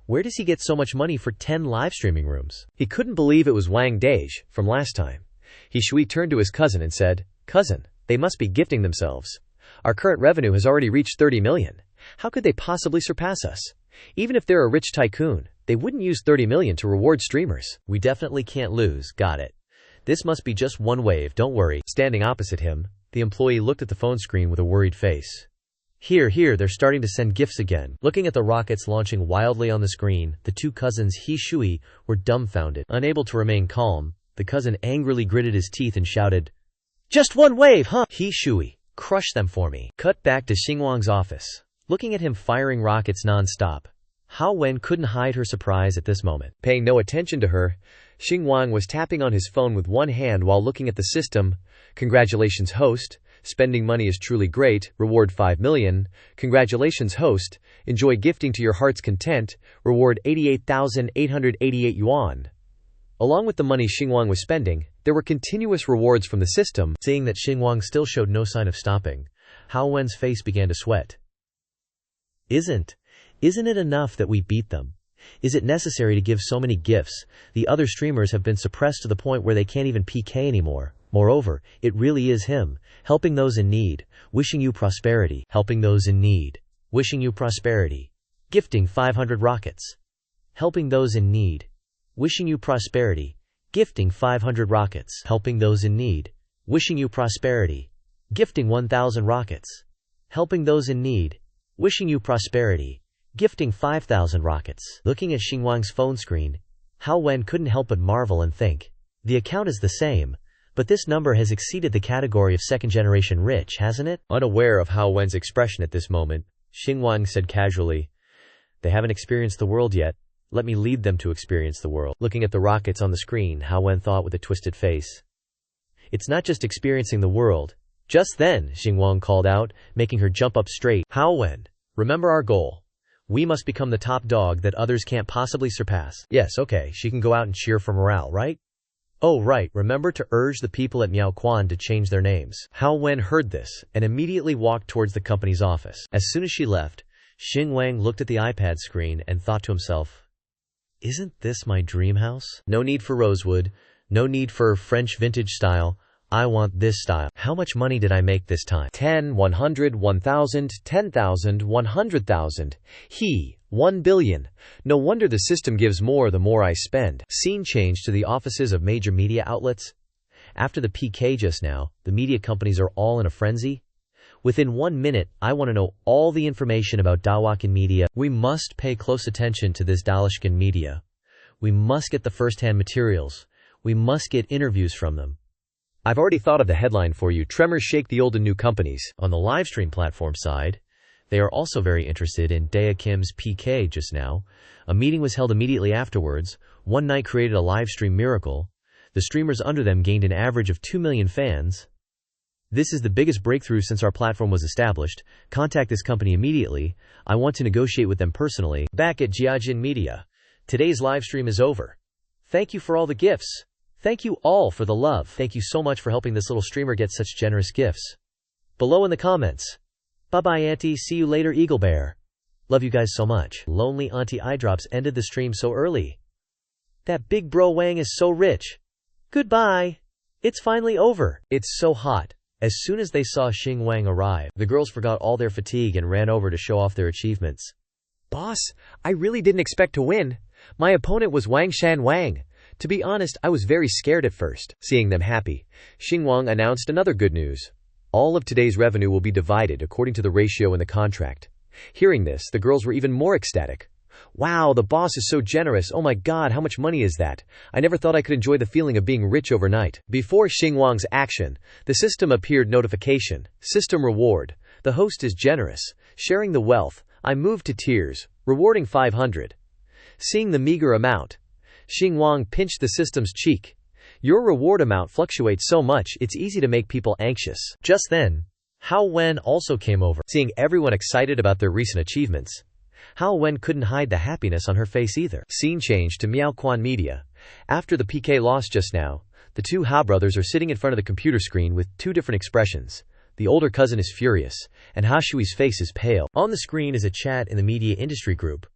Speaker 1: Where does he get so much money for 10 live streaming rooms? He couldn't believe it was Wang Dage from last time. He Shui turned to his cousin and said, Cousin, they must be gifting themselves. Our current revenue has already reached 30 million. How could they possibly surpass us? Even if they're a rich tycoon, they wouldn't use 30 million to reward streamers. We definitely can't lose, got it. This must be just one wave, don't worry. Standing opposite him, the employee looked at the phone screen with a worried face. Here, they're starting to send gifts again. Looking at the rockets launching wildly on the screen, the two cousins He Shui were dumbfounded. Unable to remain calm, the cousin angrily gritted his teeth and shouted, Just one wave, huh? He Shui, crush them for me. Cut back to Xingwang's office. Looking at him firing rockets non-stop, Hao Wen couldn't hide her surprise at this moment. Paying no attention to her, Xingwang was tapping on his phone with one hand while looking at the system. Congratulations, host. Spending money is truly great. Reward 5 million. Congratulations, host. Enjoy gifting to your heart's content. Reward 88,888 yuan. Along with the money Xingwang was spending, there were continuous rewards from the system. Seeing that Xingwang still showed no sign of stopping, Hao Wen's face began to sweat. Isn't it enough that we beat them? Is it necessary to give so many gifts? The other streamers have been suppressed to the point where they can't even PK anymore. Moreover, it really is him, helping those in need, wishing you prosperity, helping those in need, wishing you prosperity, gifting 500 rockets, helping those in need, wishing you prosperity, gifting 500 rockets, helping those in need, wishing you prosperity, gifting 1,000 rockets, helping those in need, wishing you prosperity, gifting 5,000 rockets. Looking at Xingwang's phone screen, Hao Wen couldn't help but marvel and think, the account is the same, but this number has exceeded the category of second-generation rich, hasn't it? Unaware of Hao Wen's expression at this moment, Xingwang said casually, They haven't experienced the world yet. Let me lead them to experience the world. Looking at the rockets on the screen, Hao Wen thought with a twisted face. It's not just experiencing the world. Just then, Xingwang called out, making her jump up straight. Hao Wen, remember our goal. We must become the top dog that others can't possibly surpass. Yes, okay, she can go out and cheer for morale, right? Oh right, remember to urge the people at Miaoquan to change their names. Hao Wen heard this, and immediately walked towards the company's office. As soon as she left, Xingwang looked at the iPad screen and thought to himself, Isn't this my dream house? No need for rosewood, no need for French vintage style. I want this style. How much money did I make this time? 10, 100, 1,000, 10,000, 100,000. 1 billion. No wonder the system gives more the more I spend. Scene change to the offices of major media outlets. After the PK just now, the media companies are all in a frenzy. Within 1 minute, I want to know all the information about Dawakan Media. We must pay close attention to this Dalashkan Media. We must get the first-hand materials. We must get interviews from them. I've already thought of the headline for you. Tremors shake the old and new companies. On the livestream platform side, they are also very interested in Dea Kim's PK just now. A meeting was held immediately afterwards. One night created a livestream miracle. The streamers under them gained an average of 2 million fans. This is the biggest breakthrough since our platform was established. Contact this company immediately. I want to negotiate with them personally. Back at Jiajin Media. Today's live stream is over. Thank you for all the gifts. Thank you all for the love. Thank you so much for helping this little streamer get such generous gifts. Below in the comments. Bye-bye, Auntie. See you later, Eagle Bear. Love you guys so much. Lonely Auntie Eyedrops ended the stream so early. That big bro Wang is so rich. Goodbye. It's finally over. It's so hot. As soon as they saw Xing Wang arrive, the girls forgot all their fatigue and ran over to show off their achievements.
Speaker 2: Boss, I really didn't expect to win. My opponent was Wang Shan Wang. To be honest, I was very scared at first. Seeing them happy, Xing Wang announced another good news. All of today's revenue will be divided according to the ratio in the contract. Hearing this, the girls were even more ecstatic. Wow, the boss is so generous. Oh my god, how much money is that? I never thought I could enjoy the feeling of being rich overnight. Before Xing Wang's action, the system appeared notification. System reward. The host is generous. Sharing the wealth. I moved to tears. Rewarding 500. Seeing the meager amount, Xing Wang pinched the system's cheek. Your reward amount fluctuates so much, it's easy to make people anxious.
Speaker 1: Just then, Hao Wen also came over. Seeing everyone excited about their recent achievements, Hao Wen couldn't hide the happiness on her face either.
Speaker 2: Scene change to Miaoquan Media. After the PK loss just now, the two Ha brothers are sitting in front of the computer screen with two different expressions. The older cousin is furious, and Ha Shui's face is pale.
Speaker 1: On the screen is a chat in the media industry group.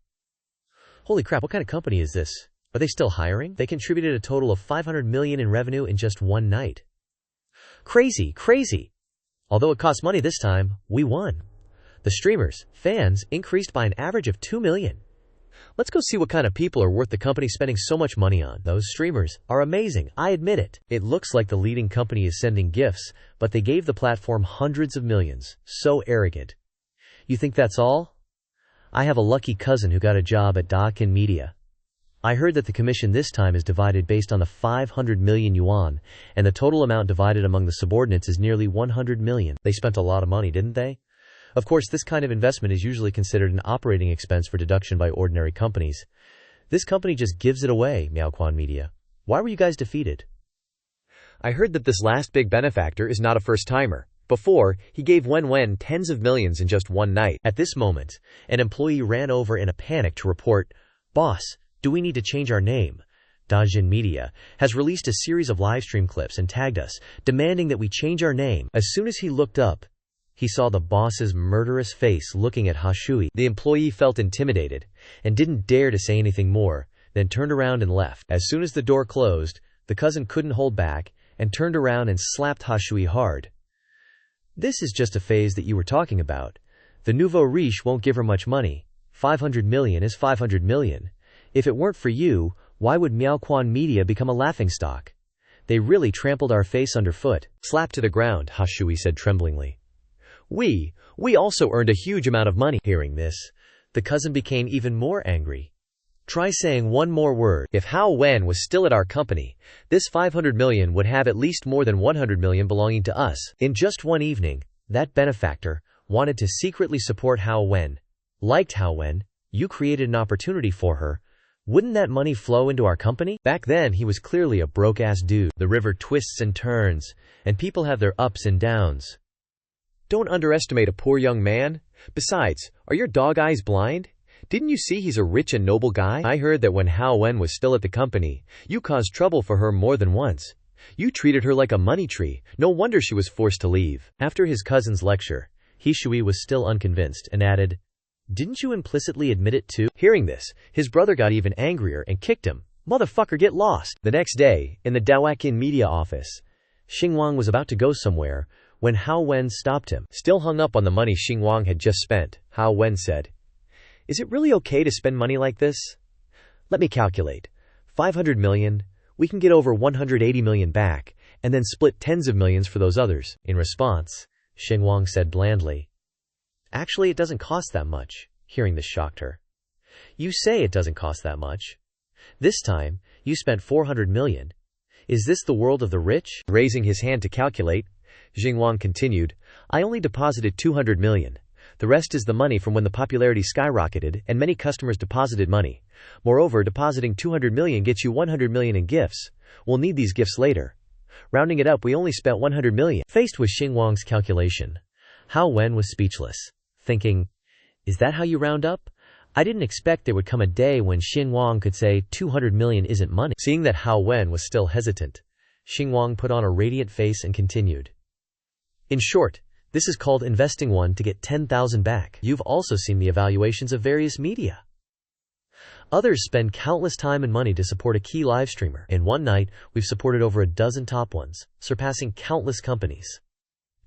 Speaker 1: Holy crap, what kind of company is this? Are they still hiring? They contributed a total of 500 million in revenue in just one night. Crazy, crazy! Although it cost money this time, we won. The streamers, fans, increased by an average of 2 million.
Speaker 2: Let's go see what kind of people are worth the company spending so much money on.
Speaker 1: Those streamers are amazing, I admit it. It looks like the leading company is sending gifts, but they gave the platform hundreds of millions. So arrogant. You think that's all? I have a lucky cousin who got a job at Dakin Media. I heard that the commission this time is divided based on the 500 million yuan, and the total amount divided among the subordinates is nearly 100 million. They spent a lot of money, didn't they? Of course, this kind of investment is usually considered an operating expense for deduction by ordinary companies. This company just gives it away, Miaoquan Media. Why were you guys defeated?
Speaker 2: I heard that this last big benefactor is not a first-timer. Before, he gave Wen tens of millions in just one night.
Speaker 1: At this moment, an employee ran over in a panic to report, "Boss, do we need to change our name?" Dajin Media has released a series of livestream clips and tagged us, demanding that we change our name. As soon as he looked up, he saw the boss's murderous face looking at Ha Shui. The employee felt intimidated and didn't dare to say anything more, then turned around and left. As soon as the door closed, the cousin couldn't hold back and turned around and slapped Ha Shui hard. "This is just a phase that you were talking about. The nouveau riche won't give her much money. 500 million is 500 million. If it weren't for you, why would Miaoquan Media become a laughingstock? They really trampled our face underfoot."
Speaker 2: Slapped to the ground, Ha Shui said tremblingly. We also earned a huge amount of money.
Speaker 1: Hearing this, the cousin became even more angry. "Try saying one more word."
Speaker 2: If Hao Wen was still at our company, this 500 million would have at least more than 100 million belonging to us.
Speaker 1: In just one evening, that benefactor wanted to secretly support Hao Wen. Liked Hao Wen, you created an opportunity for her. Wouldn't that money flow into our company?
Speaker 2: Back then, he was clearly a broke-ass dude.
Speaker 1: The river twists and turns, and people have their ups and downs.
Speaker 2: Don't underestimate a poor young man. Besides, are your dog eyes blind? Didn't you see he's a rich and noble guy? I heard that when Hao Wen was still at the company, you caused trouble for her more than once. You treated her like a money tree. No wonder she was forced to leave.
Speaker 1: After his cousin's lecture, He Shui was still unconvinced and added, "Didn't you implicitly admit it too?"
Speaker 2: Hearing this, his brother got even angrier and kicked him. "Motherfucker, get lost." The next day, in the Dawakin Media office,
Speaker 1: Xing Wang was about to go somewhere when Hao Wen stopped him.
Speaker 2: Still hung up on the money Xing Wang had just spent, Hao Wen said, "Is it really okay to spend money like this? Let me calculate. 500 million, we can get over 180 million back, and then split tens of millions for those others."
Speaker 1: In response, Xing Wang said blandly, "Actually, it doesn't cost that much." Hearing this shocked her. "You say it doesn't cost that much. This time, you spent 400 million. Is this the world of the rich?"
Speaker 2: Raising his hand to calculate, Xing Wang continued, "I only deposited 200 million. The rest is the money from when the popularity skyrocketed and many customers deposited money. Moreover, depositing 200 million gets you 100 million in gifts. We'll need these gifts later. Rounding it up, we only spent 100 million.
Speaker 1: Faced with Xing Wang's calculation, Hao Wen was speechless, thinking, is that how you round up? I didn't expect there would come a day when Xing Wang could say 200 million isn't money. Seeing that Hao Wen was still hesitant, Xing Wang put on a radiant face and continued. In short, this is called investing 1 to get 10,000 back. You've also seen the evaluations of various media. Others spend countless time and money to support a key live streamer. In one night, we've supported over a dozen top ones, surpassing countless companies.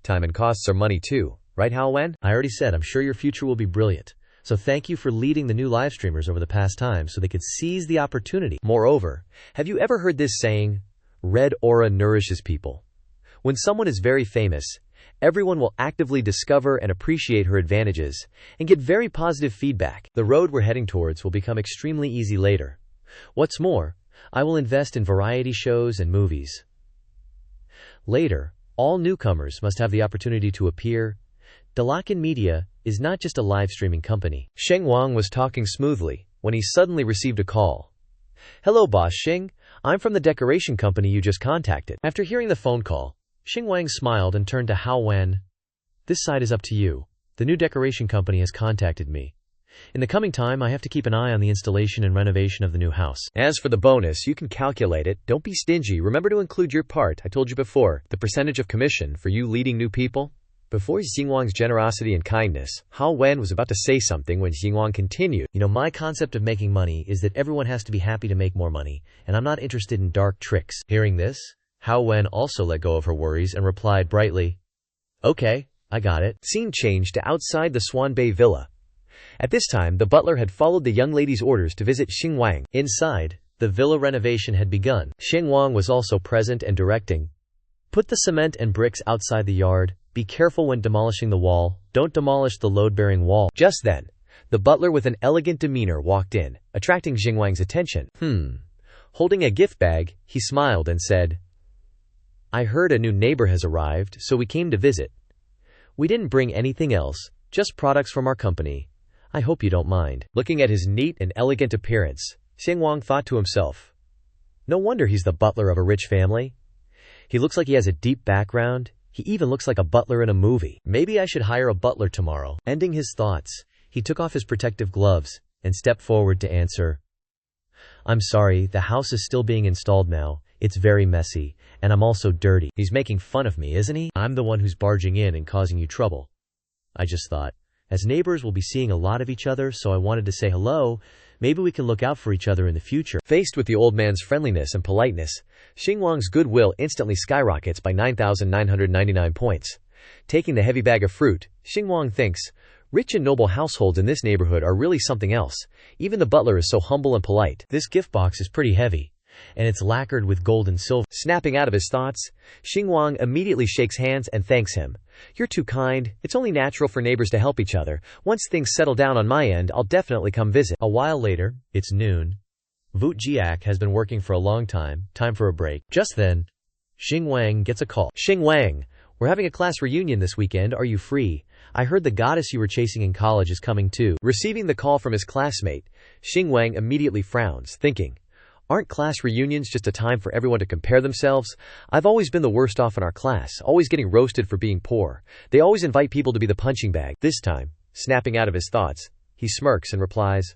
Speaker 2: Time and costs are money too, right, Hao Wen?
Speaker 1: I already said I'm sure your future will be brilliant. So thank you for leading the new live streamers over the past time so they could seize the opportunity.
Speaker 2: Moreover, have you ever heard this saying, red aura nourishes people? When someone is very famous, everyone will actively discover and appreciate her advantages and get very positive feedback.
Speaker 1: The road we're heading towards will become extremely easy later. What's more, I will invest in variety shows and movies. Later, all newcomers must have the opportunity to appear. Dalakan Media is not just a live streaming company.
Speaker 2: Xing Wang was talking smoothly when he suddenly received a call. Hello, boss Xing. I'm from the decoration company you just contacted.
Speaker 1: After hearing the phone call, Xing Wang smiled and turned to Hao Wen. This side is up to you. The new decoration company has contacted me. In the coming time, I have to keep an eye on the installation and renovation of the new house.
Speaker 2: As for the bonus, you can calculate it. Don't be stingy. Remember to include your part. I told you before, the percentage of commission for you leading new people. Before Xing Wang's generosity and kindness, Hao Wen was about to say something when Xing Wang continued.
Speaker 1: My concept of making money is that everyone has to be happy to make more money, and I'm not interested in dark tricks. Hearing this, Hao Wen also let go of her worries and replied brightly, okay, I got it.
Speaker 2: Scene changed to outside the Swan Bay Villa. At this time, the butler had followed the young lady's orders to visit Xing Wang.
Speaker 1: Inside, the villa renovation had begun.
Speaker 2: Xing Wang was also present and directing.
Speaker 1: Put the cement and bricks outside the yard. Be careful when demolishing the wall. Don't demolish the load-bearing wall.
Speaker 2: Just then, the butler with an elegant demeanor walked in, attracting Xing Wang's attention. Holding a gift bag, he smiled and said, I heard a new neighbor has arrived, so we came to visit. We didn't bring anything else, just products from our company. I hope you don't mind. Looking at his neat and elegant appearance, Xing Wang thought to himself, no wonder he's the butler of a rich family. He looks like he has a deep background. He even looks like a butler in a movie. Maybe I should hire a butler tomorrow. Ending his thoughts, he took off his protective gloves and stepped forward to answer. I'm sorry, the house is still being installed now. It's very messy, and I'm also dirty. He's making fun of me, isn't he? I'm the one who's barging in and causing you trouble. I just thought, as neighbors we'll be seeing a lot of each other, so I wanted to say hello. Maybe we can look out for each other in the future. Faced with the old man's friendliness and politeness, Xing Wang's goodwill instantly skyrockets by 9,999 points. Taking the heavy bag of fruit, Xing Wang thinks, rich and noble households in this neighborhood are really something else. Even the butler is so humble and polite.
Speaker 1: This gift box is pretty heavy, and it's lacquered with gold and silver.
Speaker 2: Snapping out of his thoughts, Xing Wang immediately shakes hands and thanks him. You're too kind. It's only natural for neighbors to help each other. Once things settle down on my end, I'll definitely come visit.
Speaker 1: A while later, it's noon. Voot Jiak has been working for a long time. Time for a break. Just then, Xing Wang gets a call.
Speaker 2: Xing Wang, we're having a class reunion this weekend. Are you free? I heard the goddess you were chasing in college is coming too. Receiving the call from his classmate, Xing Wang immediately frowns, thinking, aren't class reunions just a time for everyone to compare themselves? I've always been the worst off in our class, always getting roasted for being poor. They always invite people to be the punching bag. This time, snapping out of his thoughts, he smirks and replies,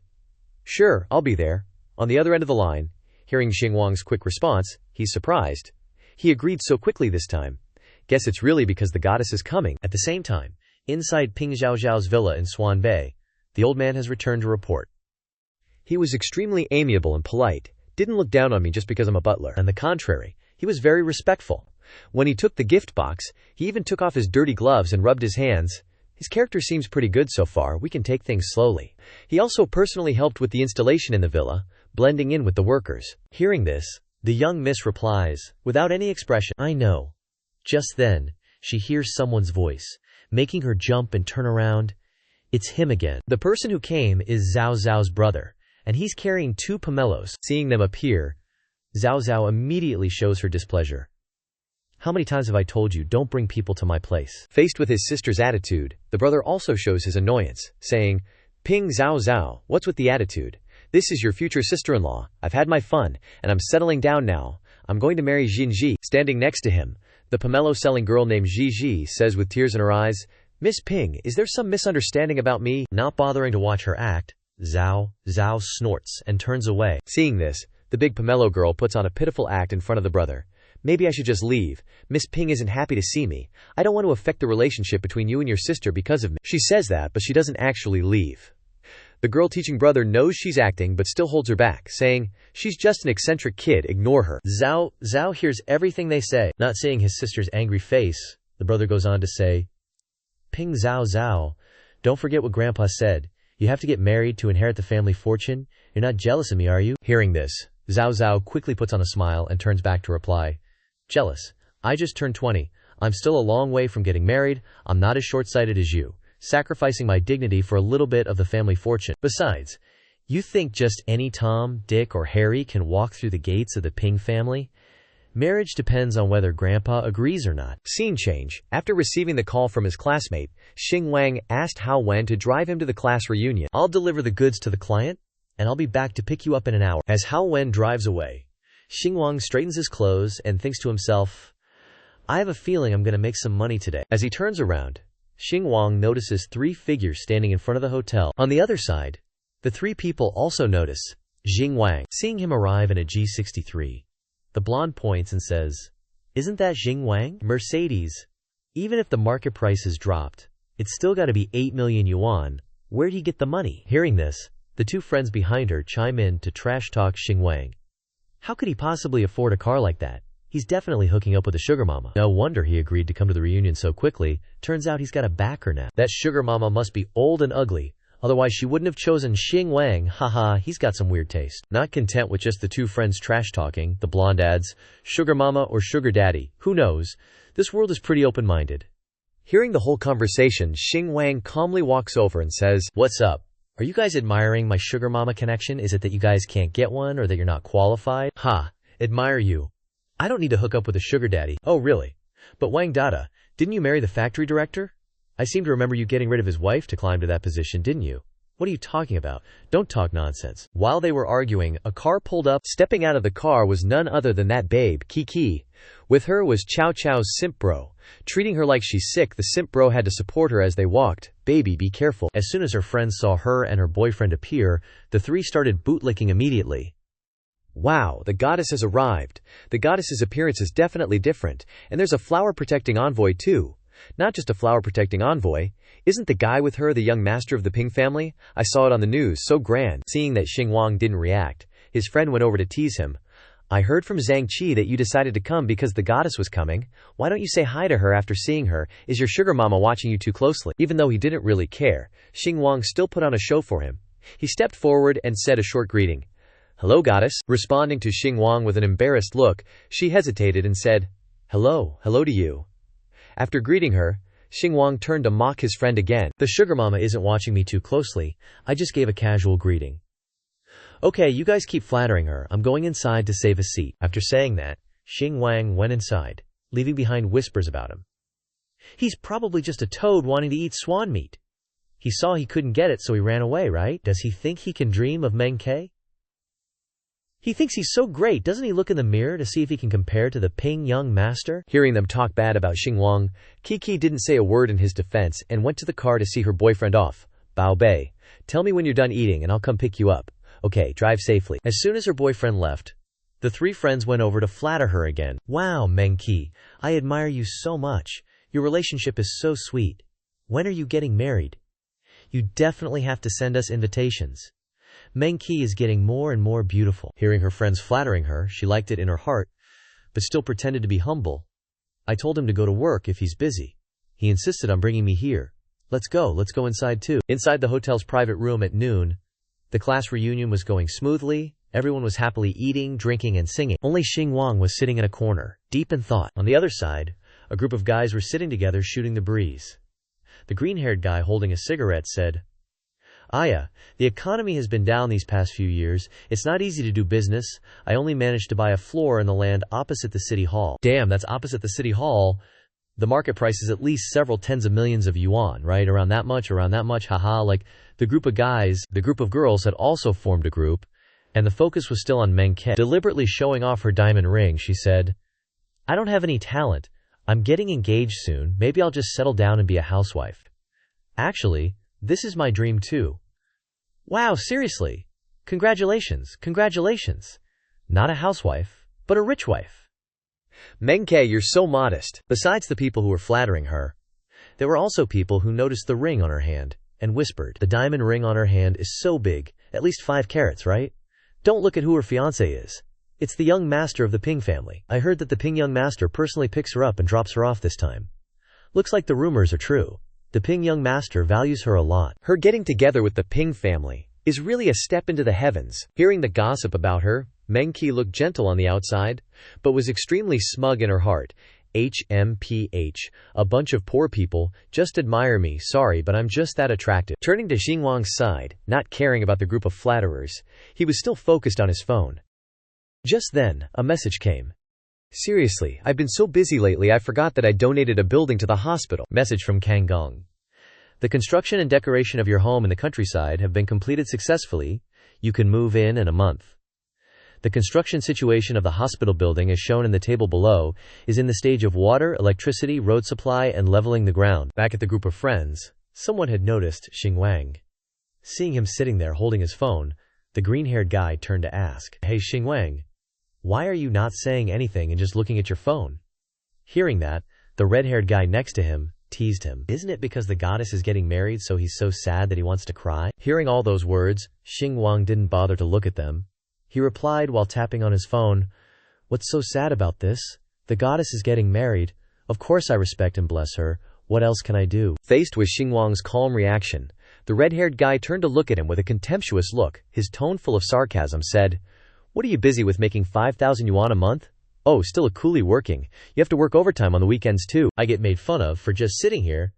Speaker 2: sure, I'll be there. On the other end of the line, hearing Xing Wang's quick response, he's surprised. He agreed so quickly this time. Guess it's really because the goddess is coming.
Speaker 1: At the same time, inside Ping Zhaozhao's villa in Swan Bay, the old man has returned to report.
Speaker 2: He was extremely amiable and polite. Didn't look down on me just because I'm a butler. On the contrary, he was very respectful. When he took the gift box, he even took off his dirty gloves and rubbed his hands. His character seems pretty good so far. We can take things slowly. He also personally helped with the installation in the villa, blending in with the workers.
Speaker 1: Hearing this, the young miss replies, without any expression, I know. Just then, she hears someone's voice, making her jump and turn around. It's him again. The person who came is Zhao Zhao's brother, and he's carrying 2 pomelos. Seeing them appear, Zhao Zhao immediately shows her displeasure. How many times have I told you, don't bring people to my place?
Speaker 2: Faced with his sister's attitude, the brother also shows his annoyance, saying, Ping Zhao Zhao, what's with the attitude? This is your future sister-in-law. I've had my fun, and I'm settling down now. I'm going to marry Jinji. Standing next to him, the pomelo-selling girl named Ji says with tears in her eyes, Miss Ping, is there some misunderstanding about me?
Speaker 1: Not bothering to watch her act, Zhao snorts and turns away.
Speaker 2: Seeing this, the big pomelo girl puts on a pitiful act in front of the brother. Maybe I should just leave. Miss Ping isn't happy to see me. I don't want to affect the relationship between you and your sister because of me. She says that, but she doesn't actually leave. The girl teaching brother knows she's acting but still holds her back, saying, she's just an eccentric kid, ignore her.
Speaker 1: Zhao hears everything they say. Not seeing his sister's angry face, the brother goes on to say, Ping Zhao, don't forget what Grandpa said. You have to get married to inherit the family fortune. You're not jealous of me, are you?
Speaker 2: Hearing this, Zhao quickly puts on a smile and turns back to reply,
Speaker 1: Jealous. I just turned 20. I'm still a long way from getting married. I'm not as short-sighted as you, sacrificing my dignity for a little bit of the family fortune. Besides, you think just any Tom, Dick, or Harry can walk through the gates of the Ping family? Marriage depends on whether Grandpa agrees or not.
Speaker 2: Scene change. After receiving the call from his classmate, Xing Wang asked Hao Wen to drive him to the class reunion.
Speaker 1: I'll deliver the goods to the client, and I'll be back to pick you up in an hour. As Hao Wen drives away, Xing Wang straightens his clothes and thinks to himself, I have a feeling I'm going to make some money today. As he turns around, Xing Wang notices 3 figures standing in front of the hotel. On the other side, the 3 people also notice Xing Wang. Seeing him arrive in a G63, the blonde points and says, Isn't that Xing Wang? Mercedes. Even if the market price has dropped, it's still got to be 8 million yuan. Where'd he get the money? Hearing this, the 2 friends behind her chime in to trash talk Xing Wang. How could he possibly afford a car like that? He's definitely hooking up with a sugar mama. No wonder he agreed to come to the reunion so quickly. Turns out he's got a backer now. That sugar mama must be old and ugly. Otherwise she wouldn't have chosen Xing Wang. Haha, he's got some weird taste. Not content with just the 2 friends trash talking, the blonde adds, Sugar mama or sugar daddy, who knows? This world is pretty open-minded.
Speaker 2: Hearing the whole conversation, Xing Wang calmly walks over and says,
Speaker 1: What's up? Are you guys admiring my sugar mama connection? Is it that you guys can't get one or that you're not qualified? Ha, admire you. I don't need to hook up with a sugar daddy. Oh really? But Wang Dada, didn't you marry the factory director? I seem to remember you getting rid of his wife to climb to that position, didn't you? What are you talking about? Don't talk nonsense. While they were arguing, a car pulled up.
Speaker 2: Stepping out of the car was none other than that babe, Kiki. With her was Chow Chow's simp bro. Treating her like she's sick, the simp bro had to support her as they walked. Baby, be careful.
Speaker 1: As soon as her friends saw her and her boyfriend appear, the 3 started bootlicking immediately.
Speaker 2: Wow, the goddess has arrived. The goddess's appearance is definitely different, and there's a flower-protecting envoy too. Not just a flower-protecting envoy. Isn't the guy with her the young master of the Ping family? I saw it on the news, so grand. Seeing that Xing Wang didn't react, his friend went over to tease him. I heard from Zhang Qi that you decided to come because the goddess was coming. Why don't you say hi to her after seeing her? Is your sugar mama watching you too closely? Even though he didn't really care, Xing Wang still put on a show for him. He stepped forward and said a short greeting. Hello, goddess. Responding to Xing Wang with an embarrassed look, she hesitated and said, hello to you. After greeting her, Xing Wang turned to mock his friend again.
Speaker 1: The sugar mama isn't watching me too closely. I just gave a casual greeting. Okay, you guys keep flattering her. I'm going inside to save a seat. After saying that, Xing Wang went inside, leaving behind whispers about him. He's probably just a toad wanting to eat swan meat. He saw he couldn't get it, so he ran away, right? Does he think he can dream of Meng Ke? He thinks he's so great, doesn't he look in the mirror to see if he can compare to the Ping young master?
Speaker 2: Hearing them talk bad about Xing Wang, Kiki didn't say a word in his defense and went to the car to see her boyfriend off. Bao Bei, tell me when you're done eating and I'll come pick you up. Okay, drive safely.
Speaker 1: As soon as her boyfriend left, the 3 friends went over to flatter her again. Wow, Meng Ke, I admire you so much. Your relationship is so sweet. When are you getting married? You definitely have to send us invitations. Meng Ke is getting more and more beautiful. Hearing her friends flattering her, she liked it in her heart, but still pretended to be humble. I told him to go to work if he's busy. He insisted on bringing me here. Let's go inside too. Inside the hotel's private room at noon, the class reunion was going smoothly. Everyone was happily eating, drinking, and singing. Only Xing Wang was sitting in a corner, deep in thought. On the other side, a group of guys were sitting together shooting the breeze. The green-haired guy holding a cigarette said, Aya, the economy has been down these past few years. It's not easy to do business. I only managed to buy a floor in the land opposite the city hall. Damn, that's opposite the city hall. The market price is at least several tens of millions of yuan, right? Around that much, haha. Like, the group of girls had also formed a group, and the focus was still on Meng Ke. Deliberately showing off her diamond ring, she said, I don't have any talent. I'm getting engaged soon. Maybe I'll just settle down and be a housewife. Actually, this is my dream too. Wow, seriously. Congratulations. Not a housewife, but a rich wife.
Speaker 2: Meng Ke, you're so modest.
Speaker 1: Besides the people who were flattering her, there were also people who noticed the ring on her hand and whispered, the diamond ring on her hand is so big, at least 5 carats, right? Don't look at who her fiancé is. It's the young master of the Ping family. I heard that the Ping young master personally picks her up and drops her off this time. Looks like the rumors are true. The Ping young master values her a lot.
Speaker 2: Her getting together with the Ping family is really a step into the heavens. Hearing the gossip about her, Meng Ke looked gentle on the outside, but was extremely smug in her heart. HMPH, a bunch of poor people, just admire me, sorry but I'm just that attractive. Turning to Xinguang's side, not caring about the group of flatterers, he was still focused on his phone. Just then, a message came. Seriously, I've been so busy lately I forgot that I donated a building to the hospital.
Speaker 1: Message from Kang Gong. The construction and decoration of your home in the countryside have been completed successfully. You can move in a month. The construction situation of the hospital building, as shown in the table below, is in the stage of water, electricity, road supply, and leveling the ground. Back at the group of friends, someone had noticed Xing Wang. Seeing him sitting there holding his phone, the green-haired guy turned to ask, Hey Xing Wang, why are you not saying anything and just looking at your phone? Hearing that, the red-haired guy next to him teased him. Isn't it because the goddess is getting married so he's so sad that he wants to cry? Hearing all those words, Xing Wang didn't bother to look at them. He replied while tapping on his phone, What's so sad about this? The goddess is getting married. Of course I respect and bless her. What else can I do?
Speaker 2: Faced with Xing Wang's calm reaction, the red-haired guy turned to look at him with a contemptuous look. His tone full of sarcasm said, What are you busy with, making 5,000 yuan a month? Oh, still a coolie working. You have to work overtime on the weekends too.
Speaker 1: I get made fun of for just sitting here.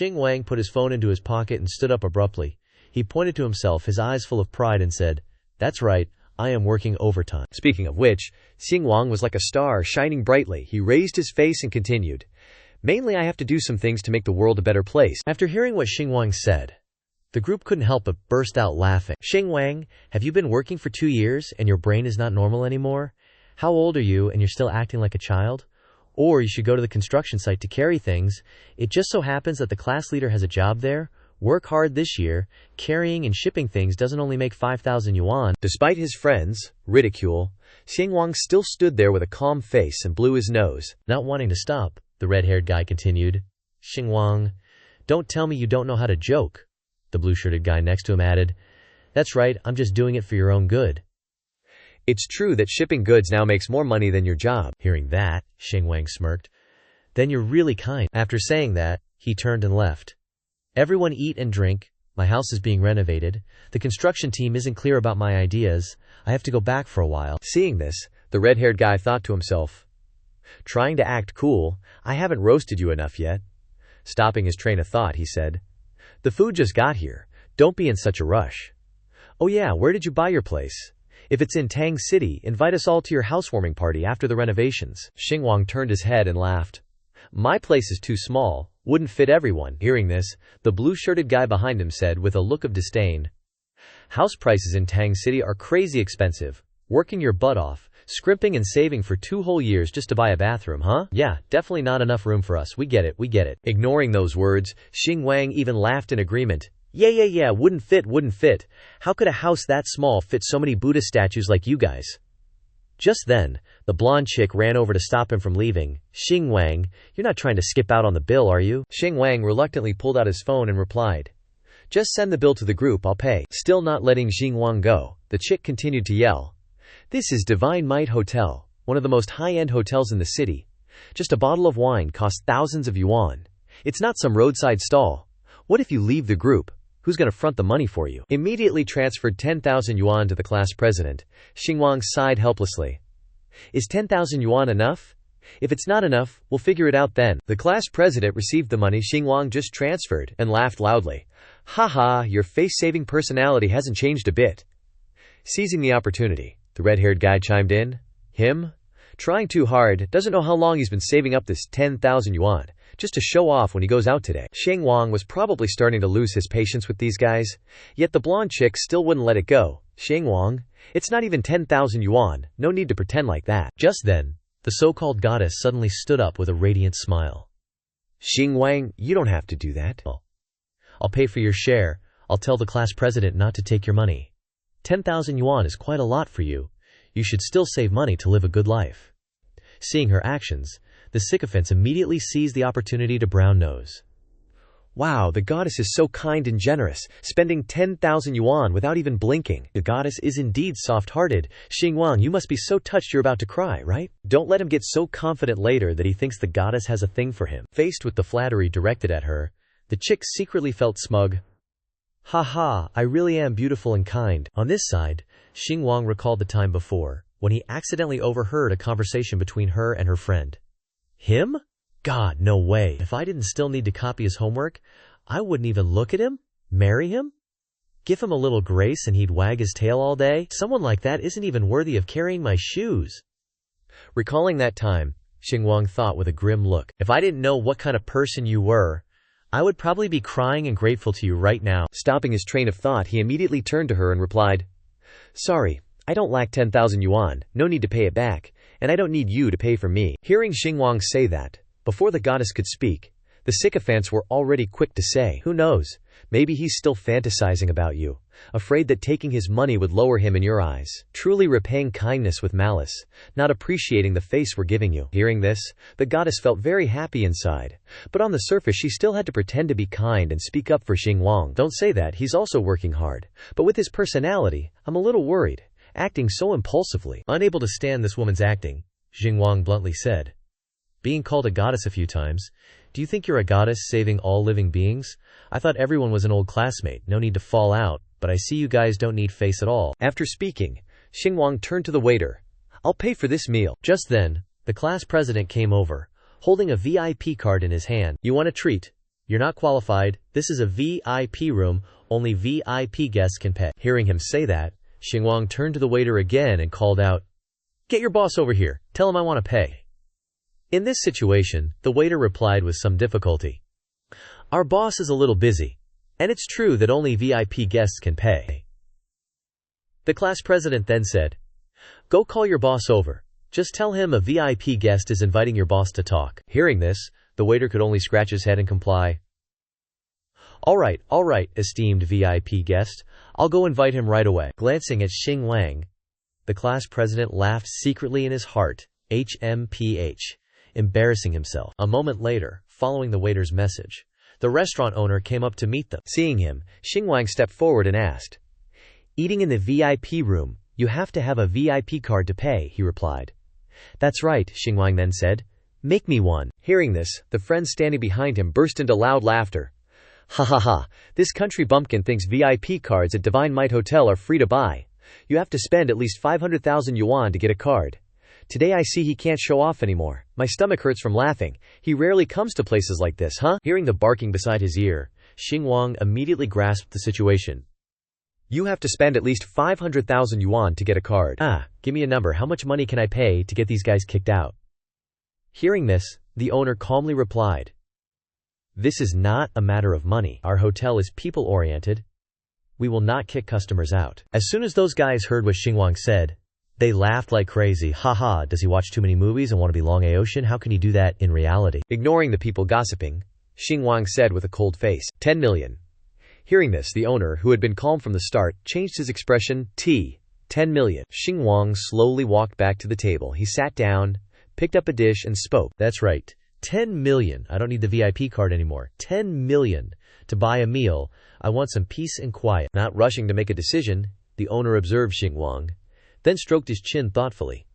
Speaker 1: Xing Wang put his phone into his pocket and stood up abruptly. He pointed to himself, his eyes full of pride, and said, That's right. I am working overtime.
Speaker 2: Speaking of which, Xing Wang was like a star, shining brightly. He raised his face and continued, Mainly I have to do some things to make the world a better place.
Speaker 1: After hearing what Xing Wang said, the group couldn't help but burst out laughing. Xing Wang, have you been working for 2 years and your brain is not normal anymore? How old are you and you're still acting like a child? Or you should go to the construction site to carry things. It just so happens that the class leader has a job there. Work hard this year. Carrying and shipping things doesn't only make 5,000 yuan.
Speaker 2: Despite his friends' ridicule, Xing Wang still stood there with a calm face and blew his nose.
Speaker 1: Not wanting to stop, the red-haired guy continued, Xing Wang, don't tell me you don't know how to joke. The blue-shirted guy next to him added, That's right, I'm just doing it for your own good.
Speaker 2: It's true that shipping goods now makes more money than your job.
Speaker 1: Hearing that, Xing Wang smirked. Then you're really kind. After saying that, he turned and left. Everyone eat and drink. My house is being renovated. The construction team isn't clear about my ideas. I have to go back for a while.
Speaker 2: Seeing this, the red-haired guy thought to himself, Trying to act cool, I haven't roasted you enough yet. Stopping his train of thought, he said, The food just got here. Don't be in such a rush. Oh yeah, where did you buy your place? If it's in Tang City, invite us all to your housewarming party after the renovations. Xing Wang turned his head and laughed. My place is too small. Wouldn't fit everyone. Hearing this, the blue-shirted guy behind him said with a look of disdain, House prices in Tang City are crazy expensive. Working your butt off, scrimping and saving for 2 whole years just to buy a bathroom, huh? Yeah, definitely not enough room for us. We get it. Ignoring those words, Xing Wang even laughed in agreement. Yeah, wouldn't fit. How could a house that small fit so many Buddha statues like you guys? Just then, the blonde chick ran over to stop him from leaving. Xing Wang, you're not trying to skip out on the bill, are you? Xing Wang reluctantly pulled out his phone and replied, Just send the bill to the group, I'll pay. Still not letting Xing Wang go, the chick continued to yell, This is Divine Might Hotel, one of the most high-end hotels in the city. Just a bottle of wine costs thousands of yuan. It's not some roadside stall. What if you leave the group? Who's going to front the money for you? Immediately transferred 10,000 yuan to the class president. Xing Wang sighed helplessly. Is 10,000 yuan enough? If it's not enough, we'll figure it out then. The class president received the money Xinguang just transferred and laughed loudly. Haha, your face-saving personality hasn't changed a bit. Seizing the opportunity, the red-haired guy chimed in. Him? Trying too hard, doesn't know how long he's been saving up this 10,000 yuan, just to show off when he goes out today. Xinguang was probably starting to lose his patience with these guys, yet the blonde chick still wouldn't let it go. Xinguang, it's not even 10,000 yuan, no need to pretend like that.
Speaker 1: Just then, the so-called goddess suddenly stood up with a radiant smile.
Speaker 2: Xinguang, you don't have to do that.
Speaker 1: I'll pay for your share. I'll tell the class president not to take your money. 10,000 yuan is quite a lot for you. You should still save money to live a good life. Seeing her actions, the sycophants immediately seized the opportunity to brown nose.
Speaker 2: Wow, the goddess is so kind and generous, spending 10,000 yuan without even blinking.
Speaker 1: The goddess is indeed soft-hearted. Xinguang, you must be so touched you're about to cry, right? Don't let him get so confident later that he thinks the goddess has a thing for him. Faced with the flattery directed at her, the chick secretly felt smug. Haha, I really am beautiful and kind. On this side, Xinguang recalled the time before, when he accidentally overheard a conversation between her and her friend. Him? God, no way. If I didn't still need to copy his homework, I wouldn't even look at him? Marry him? Give him a little grace and he'd wag his tail all day? Someone like that isn't even worthy of carrying my shoes. Recalling that time, Xinguang thought with a grim look. If I didn't know what kind of person you were, I would probably be crying and grateful to you right now.
Speaker 2: Stopping his train of thought, he immediately turned to her and replied, Sorry, I don't lack 10,000 yuan, no need to pay it back, and I don't need you to pay for me. Hearing Xinguang say that, before the goddess could speak, the sycophants were already quick to say, Who knows, maybe he's still fantasizing about you, afraid that taking his money would lower him in your eyes, truly repaying kindness with malice, not appreciating the face we're giving you. Hearing this, the goddess felt very happy inside, but on the surface she still had to pretend to be kind and speak up for Xinguang. Don't say that, he's also working hard, but with his personality, I'm a little worried, acting so impulsively.
Speaker 1: Unable to stand this woman's acting, Xinguang bluntly said, Being called a goddess a few times, do you think you're a goddess saving all living beings? I thought everyone was an old classmate, no need to fall out, but I see you guys don't need face at all.
Speaker 2: After speaking, Xinguang turned to the waiter. I'll pay for this meal.
Speaker 1: Just then, the class president came over, holding a VIP card in his hand. You want a treat? You're not qualified. This is a VIP room. Only VIP guests can pay. Hearing him say that, Xinguang turned to the waiter again and called out, Get your boss over here. Tell him I want to pay. In this situation, the waiter replied with some difficulty. Our boss is a little busy, and it's true that only VIP guests can pay. The class president then said, Go call your boss over. Just tell him a VIP guest is inviting your boss to talk. Hearing this, the waiter could only scratch his head and comply. All right, esteemed VIP guest. I'll go invite him right away. Glancing at Xinguang, the class president laughed secretly in his heart. HMPH. Embarrassing himself. A moment later, following the waiter's message, the restaurant owner came up to meet them. Seeing him, Xinguang stepped forward and asked, Eating in the VIP room, you have to have a VIP card to pay, he replied. That's right, Xinguang then said. Make me one. Hearing this, the friend standing behind him burst into loud laughter. Ha ha ha, this country bumpkin thinks VIP cards at Divine Might Hotel are free to buy. You have to spend at least 500,000 yuan to get a card. Today I see he can't show off anymore. My stomach hurts from laughing. He rarely comes to places like this, huh? Hearing the barking beside his ear, Xinguang immediately grasped the situation. You have to spend at least 500,000 yuan to get a card. Give me a number. How much money can I pay to get these guys kicked out? Hearing this, the owner calmly replied, This is not a matter of money. Our hotel is people-oriented. We will not kick customers out. As soon as those guys heard what Xinguang said, they laughed like crazy. Haha, does he watch too many movies and want to be Long Aocean? How can he do that in reality? Ignoring the people gossiping, Xinguang said with a cold face, 10 million. Hearing this, the owner, who had been calm from the start, changed his expression. 10 million. Xinguang slowly walked back to the table. He sat down, picked up a dish and spoke. That's right. 10 million. I don't need the VIP card anymore. 10 million. To buy a meal. I want some peace and quiet. Not rushing to make a decision, the owner observed Xinguang, then stroked his chin thoughtfully.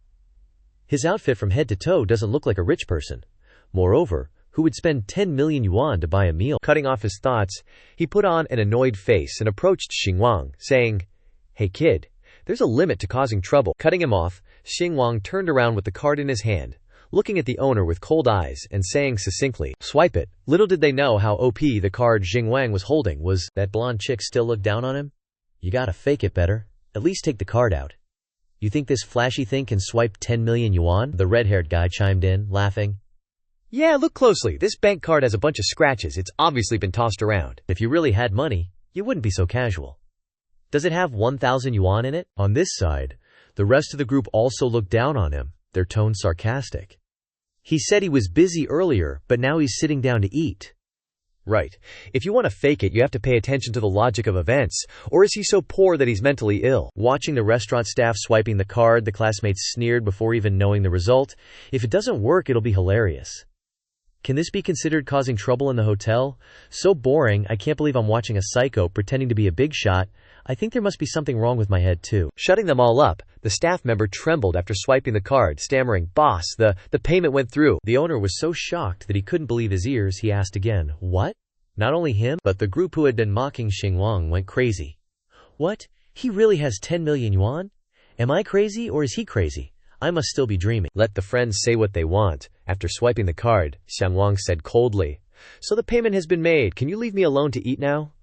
Speaker 1: His outfit from head to toe doesn't look like a rich person. Moreover, who would spend 10 million yuan to buy a meal? Cutting off his thoughts, he put on an annoyed face and approached Xinguang, saying, Hey kid, there's a limit to causing trouble. Cutting him off, Xinguang turned around with the card in his hand,
Speaker 2: looking at the owner with cold eyes and saying succinctly, "Swipe it." Little did they know how OP the card Xingwang was holding was.
Speaker 1: That blonde chick still looked down on him? You gotta fake it better. At least take the card out. You think this flashy thing can swipe 10 million yuan? The red-haired guy chimed in, laughing.
Speaker 2: Yeah, look closely. This bank card has a bunch of scratches. It's obviously been tossed around.
Speaker 1: If you really had money, you wouldn't be so casual. Does it have 1,000 yuan in it? On this side, the rest of the group also looked down on him, their tone sarcastic. He said he was busy earlier, but now he's sitting down to eat.
Speaker 2: Right. If you want to fake it, you have to pay attention to the logic of events. Or is he so poor that he's mentally ill?
Speaker 1: Watching the restaurant staff swiping the card, the classmates sneered before even knowing the result. If it doesn't work, it'll be hilarious. Can this be considered causing trouble in the hotel? So boring, I can't believe I'm watching a psycho pretending to be a big shot. I think there must be something wrong with my head too.
Speaker 2: Shutting them all up, the staff member trembled after swiping the card, stammering, "Boss, the payment went through."
Speaker 1: The owner was so shocked that he couldn't believe his ears. He asked again, "What?" Not only him, but the group who had been mocking Xingwang went crazy. What? He really has 10 million yuan? Am I crazy or is he crazy? I must still be dreaming.
Speaker 2: Let the friends say what they want. After swiping the card, Xingwang said coldly, "So the payment has been made. Can you leave me alone to eat now?"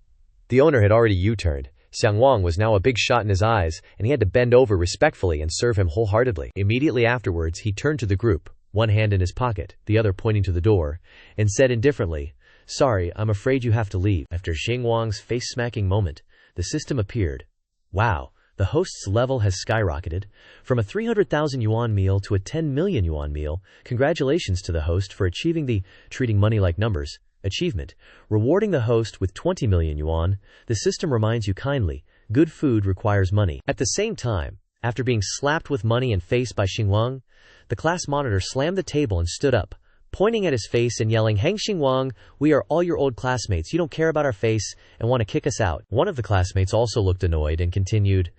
Speaker 2: The owner had already U-turned. Xiangwang was now a big shot in his eyes, and he had to bend over respectfully and serve him wholeheartedly. Immediately afterwards, he turned to the group, one hand in his pocket, the other pointing to the door, and said indifferently, "Sorry, I'm afraid you have to leave." After Xingwang's face-smacking moment, the system appeared. Wow, the host's level has skyrocketed. From a 300,000 yuan meal to a 10 million yuan meal. Congratulations to the host for achieving the treating money like numbers achievement, rewarding the host with 20 million yuan. The system reminds you kindly, good food requires money. At the same time, after being slapped with money and face by Xingwang, the class monitor slammed the table and stood up, pointing at his face and yelling, "Hang Xingwang, we are all your old classmates. You don't care about our face and want to kick us out." One of the classmates also looked annoyed and continued,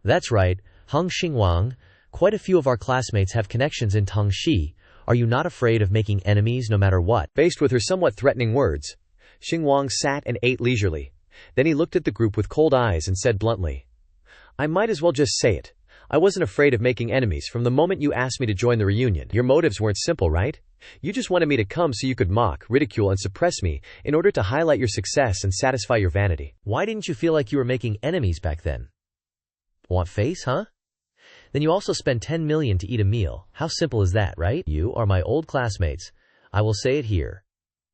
Speaker 2: "That's right, Hang Xingwang, quite a few of our classmates have connections in Tangxi. Are you not afraid of making enemies no matter what?" Faced with her somewhat threatening words, Xingwang sat and ate leisurely. Then he looked at the group with cold eyes and said bluntly, "I might as well just say it. I wasn't afraid of making enemies from the moment you asked me to join the reunion. Your motives weren't simple, right? You just wanted me to come so you could mock, ridicule, and suppress me in order to highlight your success and satisfy your vanity. Why didn't you feel like you were making enemies back then? Want face, huh? Then you also spend 10 million to eat a meal. How simple is that, right? You are my old classmates. I will say it here.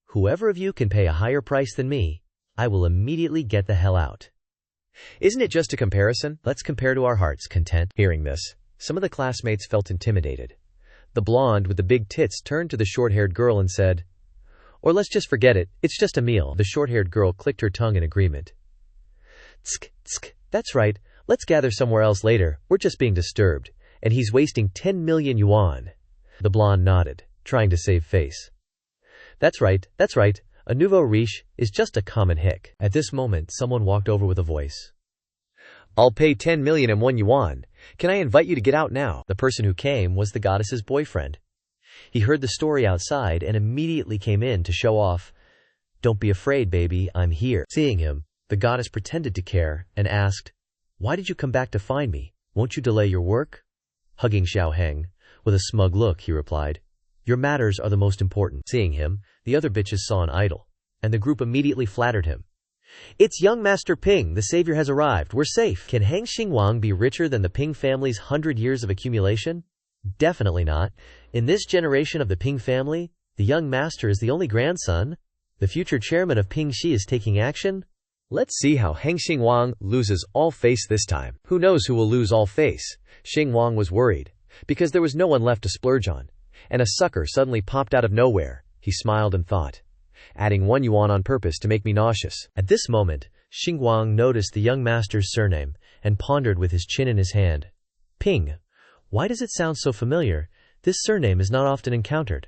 Speaker 2: Whoever of you can pay a higher price than me, I will immediately get the hell out. Isn't it just a comparison? Let's compare to our heart's content." Hearing this, some of the classmates felt intimidated. The blonde with the big tits turned to the short-haired girl and said, "Or let's just forget it, it's just a meal." The short-haired girl clicked her tongue in agreement. "Tsk, tsk, that's right, let's gather somewhere else later, we're just being disturbed, and he's wasting 10 million yuan. The blonde nodded, trying to save face. That's right, a nouveau riche is just a common hick." At this moment, someone walked over with a voice. "I'll pay 10 million and 1 yuan. Can I invite you to get out now?" The person who came was the goddess's boyfriend. He heard the story outside and immediately came in to show off. "Don't be afraid, baby, I'm here." Seeing him, the goddess pretended to care and asked, "Why did you come back to find me? Won't you delay your work?" Hugging Xiao Heng, with a smug look, he replied, "Your matters are the most important." Seeing him, the other bitches saw an idol, and the group immediately flattered him. "It's young Master Ping, the savior has arrived, we're safe." Can Hang Xingwang be richer than the Ping family's 100 years of accumulation? Definitely not. In this generation of the Ping family, the young master is the only grandson. The future chairman of Ping Shi is taking action. Let's see how Hang Xingwang loses all face this time. Who knows who will lose all face? Xingwang was worried, because there was no one left to splurge on, and a sucker suddenly popped out of nowhere. He smiled and thought, adding 1 yuan on purpose to make me nauseous. At this moment, Xingwang noticed the young master's surname and pondered with his chin in his hand. Ping. Why does it sound so familiar? This surname is not often encountered.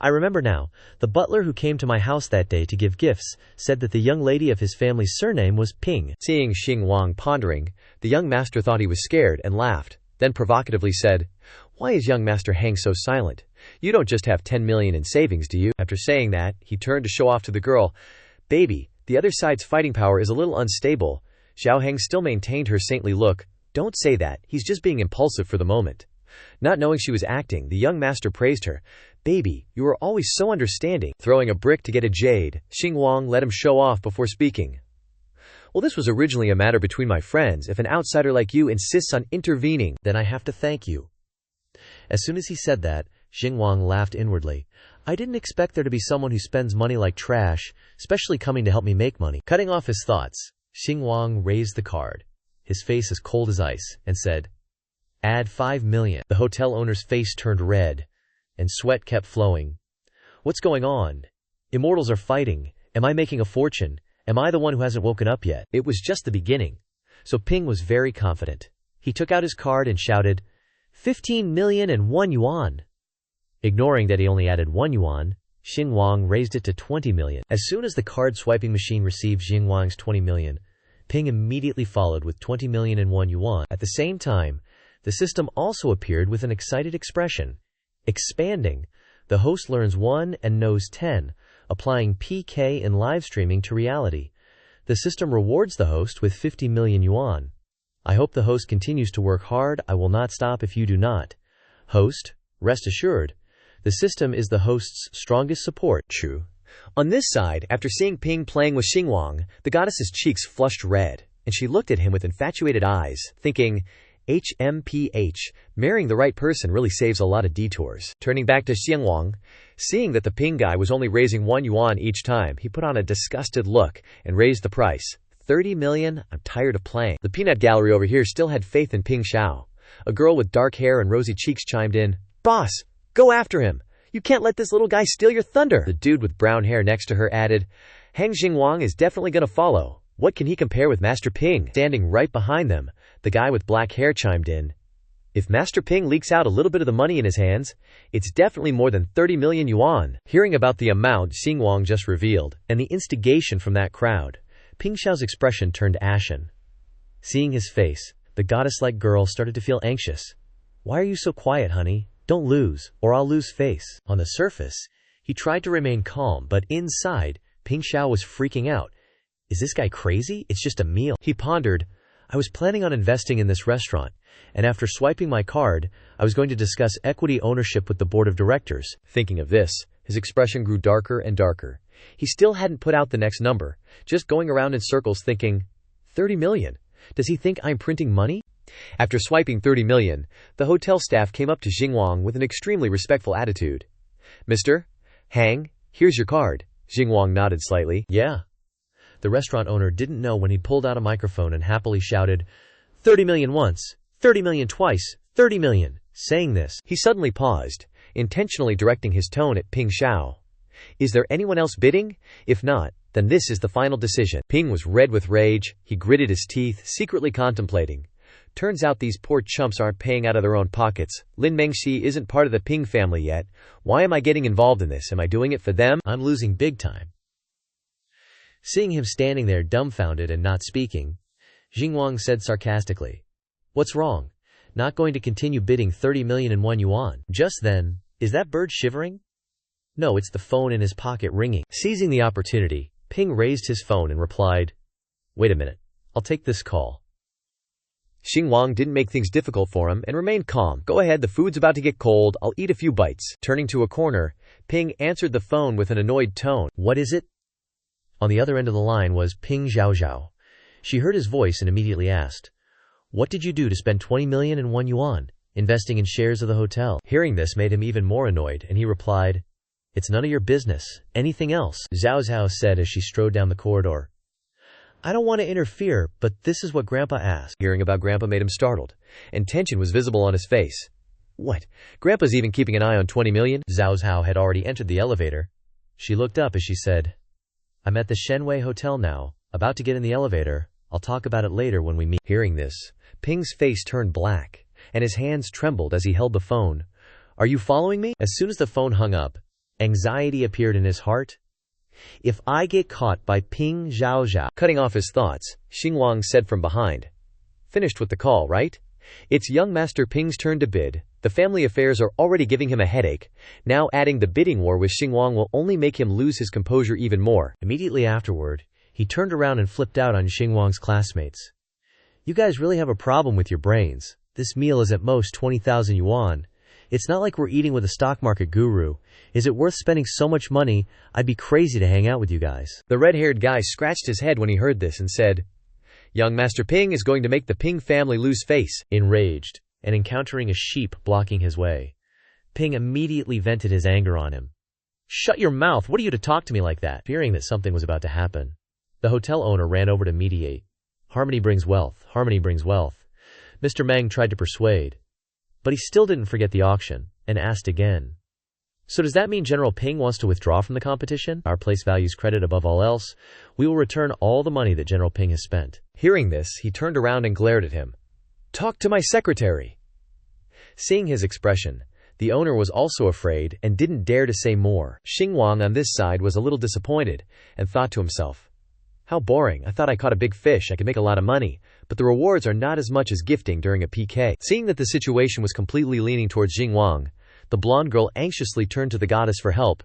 Speaker 2: I remember now, the butler who came to my house that day to give gifts said that the young lady of his family's surname was Ping. Seeing Xingwang pondering, the young master thought he was scared and laughed, then provocatively said, "Why is young Master Hang so silent? You don't just have 10 million in savings, do you?" After saying that, he turned to show off to the girl, "Baby, the other side's fighting power is a little unstable." Xiao Heng still maintained her saintly look. "Don't say that, he's just being impulsive for the moment." Not knowing she was acting, the young master praised her. "Baby, you are always so understanding." Throwing a brick to get a jade, Xingwang let him show off before speaking. "Well, this was originally a matter between my friends. If an outsider like you insists on intervening,
Speaker 1: then I have to thank you." As soon as he said that, Xingwang laughed inwardly. "I didn't expect there to be someone who spends money like trash, especially coming to help me make money." Cutting off his thoughts, Xingwang raised the card, his face as cold as ice, and said, "Add 5 million. The hotel owner's face turned red, and sweat kept flowing. "What's going on? Immortals are fighting. Am I making a fortune? Am I the one who hasn't woken up yet?" It was just the beginning, so Ping was very confident. He took out his card and shouted, 15 million and 1 yuan. Ignoring that he only added 1 yuan, Xingwang raised it to 20 million. As soon as the card swiping machine received Xingwang's 20 million, Ping immediately followed with 20 million and 1 yuan. At the same time, the system also appeared with an excited expression. Expanding, the host learns 1 and knows 10, applying PK in live streaming to reality. The system rewards the host with 50 million yuan. "I hope the host continues to work hard. I will not stop if you do not. Host, rest assured, the system is the host's strongest support." True. On this side, after seeing Ping playing with Xingwang, the goddess's cheeks flushed red, and she looked at him with infatuated eyes, thinking, HMPH, marrying the right person really saves a lot of detours. Turning back to Xingwang, seeing that the Ping guy was only raising 1 yuan each time, he put on a disgusted look and raised the price. 30 million? I'm tired of playing. The peanut gallery over here still had faith in Ping Xiao. A girl with dark hair and rosy cheeks chimed in, "Boss, go after him. You can't let this little guy steal your thunder." The dude with brown hair next to her added, "Hang Xingwang is definitely gonna follow. What can he compare with Master Ping?" Standing right behind them, the guy with black hair chimed in, "If Master Ping leaks out a little bit of the money in his hands, it's definitely more than 30 million yuan. Hearing about the amount Xingwang just revealed, and the instigation from that crowd, Ping Xiao's expression turned ashen. Seeing his face, the goddess-like girl started to feel anxious. "Why are you so quiet, honey? Don't lose, or I'll lose face." On the surface, he tried to remain calm, but inside, Ping Xiao was freaking out. "Is this guy crazy? It's just a meal." He pondered, "I was planning on investing in this restaurant, and after swiping my card, I was going to discuss equity ownership with the board of directors." Thinking of this, his expression grew darker and darker. He still hadn't put out the next number, just going around in circles thinking, 30 million? Does he think I'm printing money? After swiping 30 million, the hotel staff came up to Xingwang with an extremely respectful attitude. "Mr. Hang, here's your card." Xingwang nodded slightly. "Yeah." The restaurant owner didn't know when he pulled out a microphone and happily shouted, 30 million once, 30 million twice, 30 million. Saying this, he suddenly paused, intentionally directing his tone at Ping Xiao. "Is there anyone else bidding? If not, then this is the final decision." Ping was red with rage. He gritted his teeth, secretly contemplating. Turns out these poor chumps aren't paying out of their own pockets. Lin Mengxi isn't part of the Ping family yet. Why am I getting involved in this? Am I doing it for them? I'm losing big time. Seeing him standing there dumbfounded and not speaking, Xingwang said sarcastically, "What's wrong? Not going to continue bidding 30 million and 1 yuan. Just then, is that bird shivering? No, it's the phone in his pocket ringing." Seizing the opportunity, Ping raised his phone and replied, "Wait a minute, I'll take this call." Xingwang didn't make things difficult for him and remained calm. "Go ahead, the food's about to get cold. I'll eat a few bites." Turning to a corner, Ping answered the phone with an annoyed tone. "What is it?" On the other end of the line was Ping Xiaozhao. She heard his voice and immediately asked, "What did you do to spend 20 million and 1 yuan, investing in shares of the hotel?" Hearing this made him even more annoyed, and he replied, "It's none of your business. Anything else?" Zhao Zhao said as she strode down the corridor. "I don't want to interfere, but this is what Grandpa asked." Hearing about Grandpa made him startled, and tension was visible on his face. "What? Grandpa's even keeping an eye on 20 million? Zhao Zhao had already entered the elevator. She looked up as she said, "I'm at the Shenwei Hotel now, about to get in the elevator. I'll talk about it later when we meet." Hearing this, Ping's face turned black, and his hands trembled as he held the phone. "Are you following me?" As soon as the phone hung up, anxiety appeared in his heart. "If I get caught by Ping Xiaozhao." Cutting off his thoughts, Xingwang said from behind, "Finished with the call, right? It's young Master Ping's turn to bid. The family affairs are already giving him a headache. Now adding the bidding war with Xingwang will only make him lose his composure even more." Immediately afterward, he turned around and flipped out on Xingwang's classmates. "You guys really have a problem with your brains. This meal is at most 20,000 yuan. It's not like we're eating with a stock market guru. Is it worth spending so much money? I'd be crazy to hang out with you guys."
Speaker 2: The red-haired guy scratched his head when he heard this and said, "Young Master Ping is going to make the Ping family lose face."
Speaker 1: Enraged, and encountering a sheep blocking his way, Ping immediately vented his anger on him. "Shut your mouth! What are you to talk to me like that?" Fearing that something was about to happen, the hotel owner ran over to mediate. "Harmony brings wealth. Harmony brings wealth." Mr. Meng tried to persuade, but he still didn't forget the auction, and asked again. "So does that mean General Ping wants to withdraw from the competition? Our place values credit above all else. We will return all the money that General Ping has spent."
Speaker 2: Hearing this, he turned around and glared at him. "Talk to my secretary." Seeing his expression, the owner was also afraid and didn't dare to say more. Xingwang on this side was a little disappointed and thought to himself, "How boring. I thought I caught a big fish. I could make a lot of money, but the rewards are not as much as gifting during a PK." Seeing that the situation was completely leaning towards Xingwang, the blonde girl anxiously turned to the goddess for help.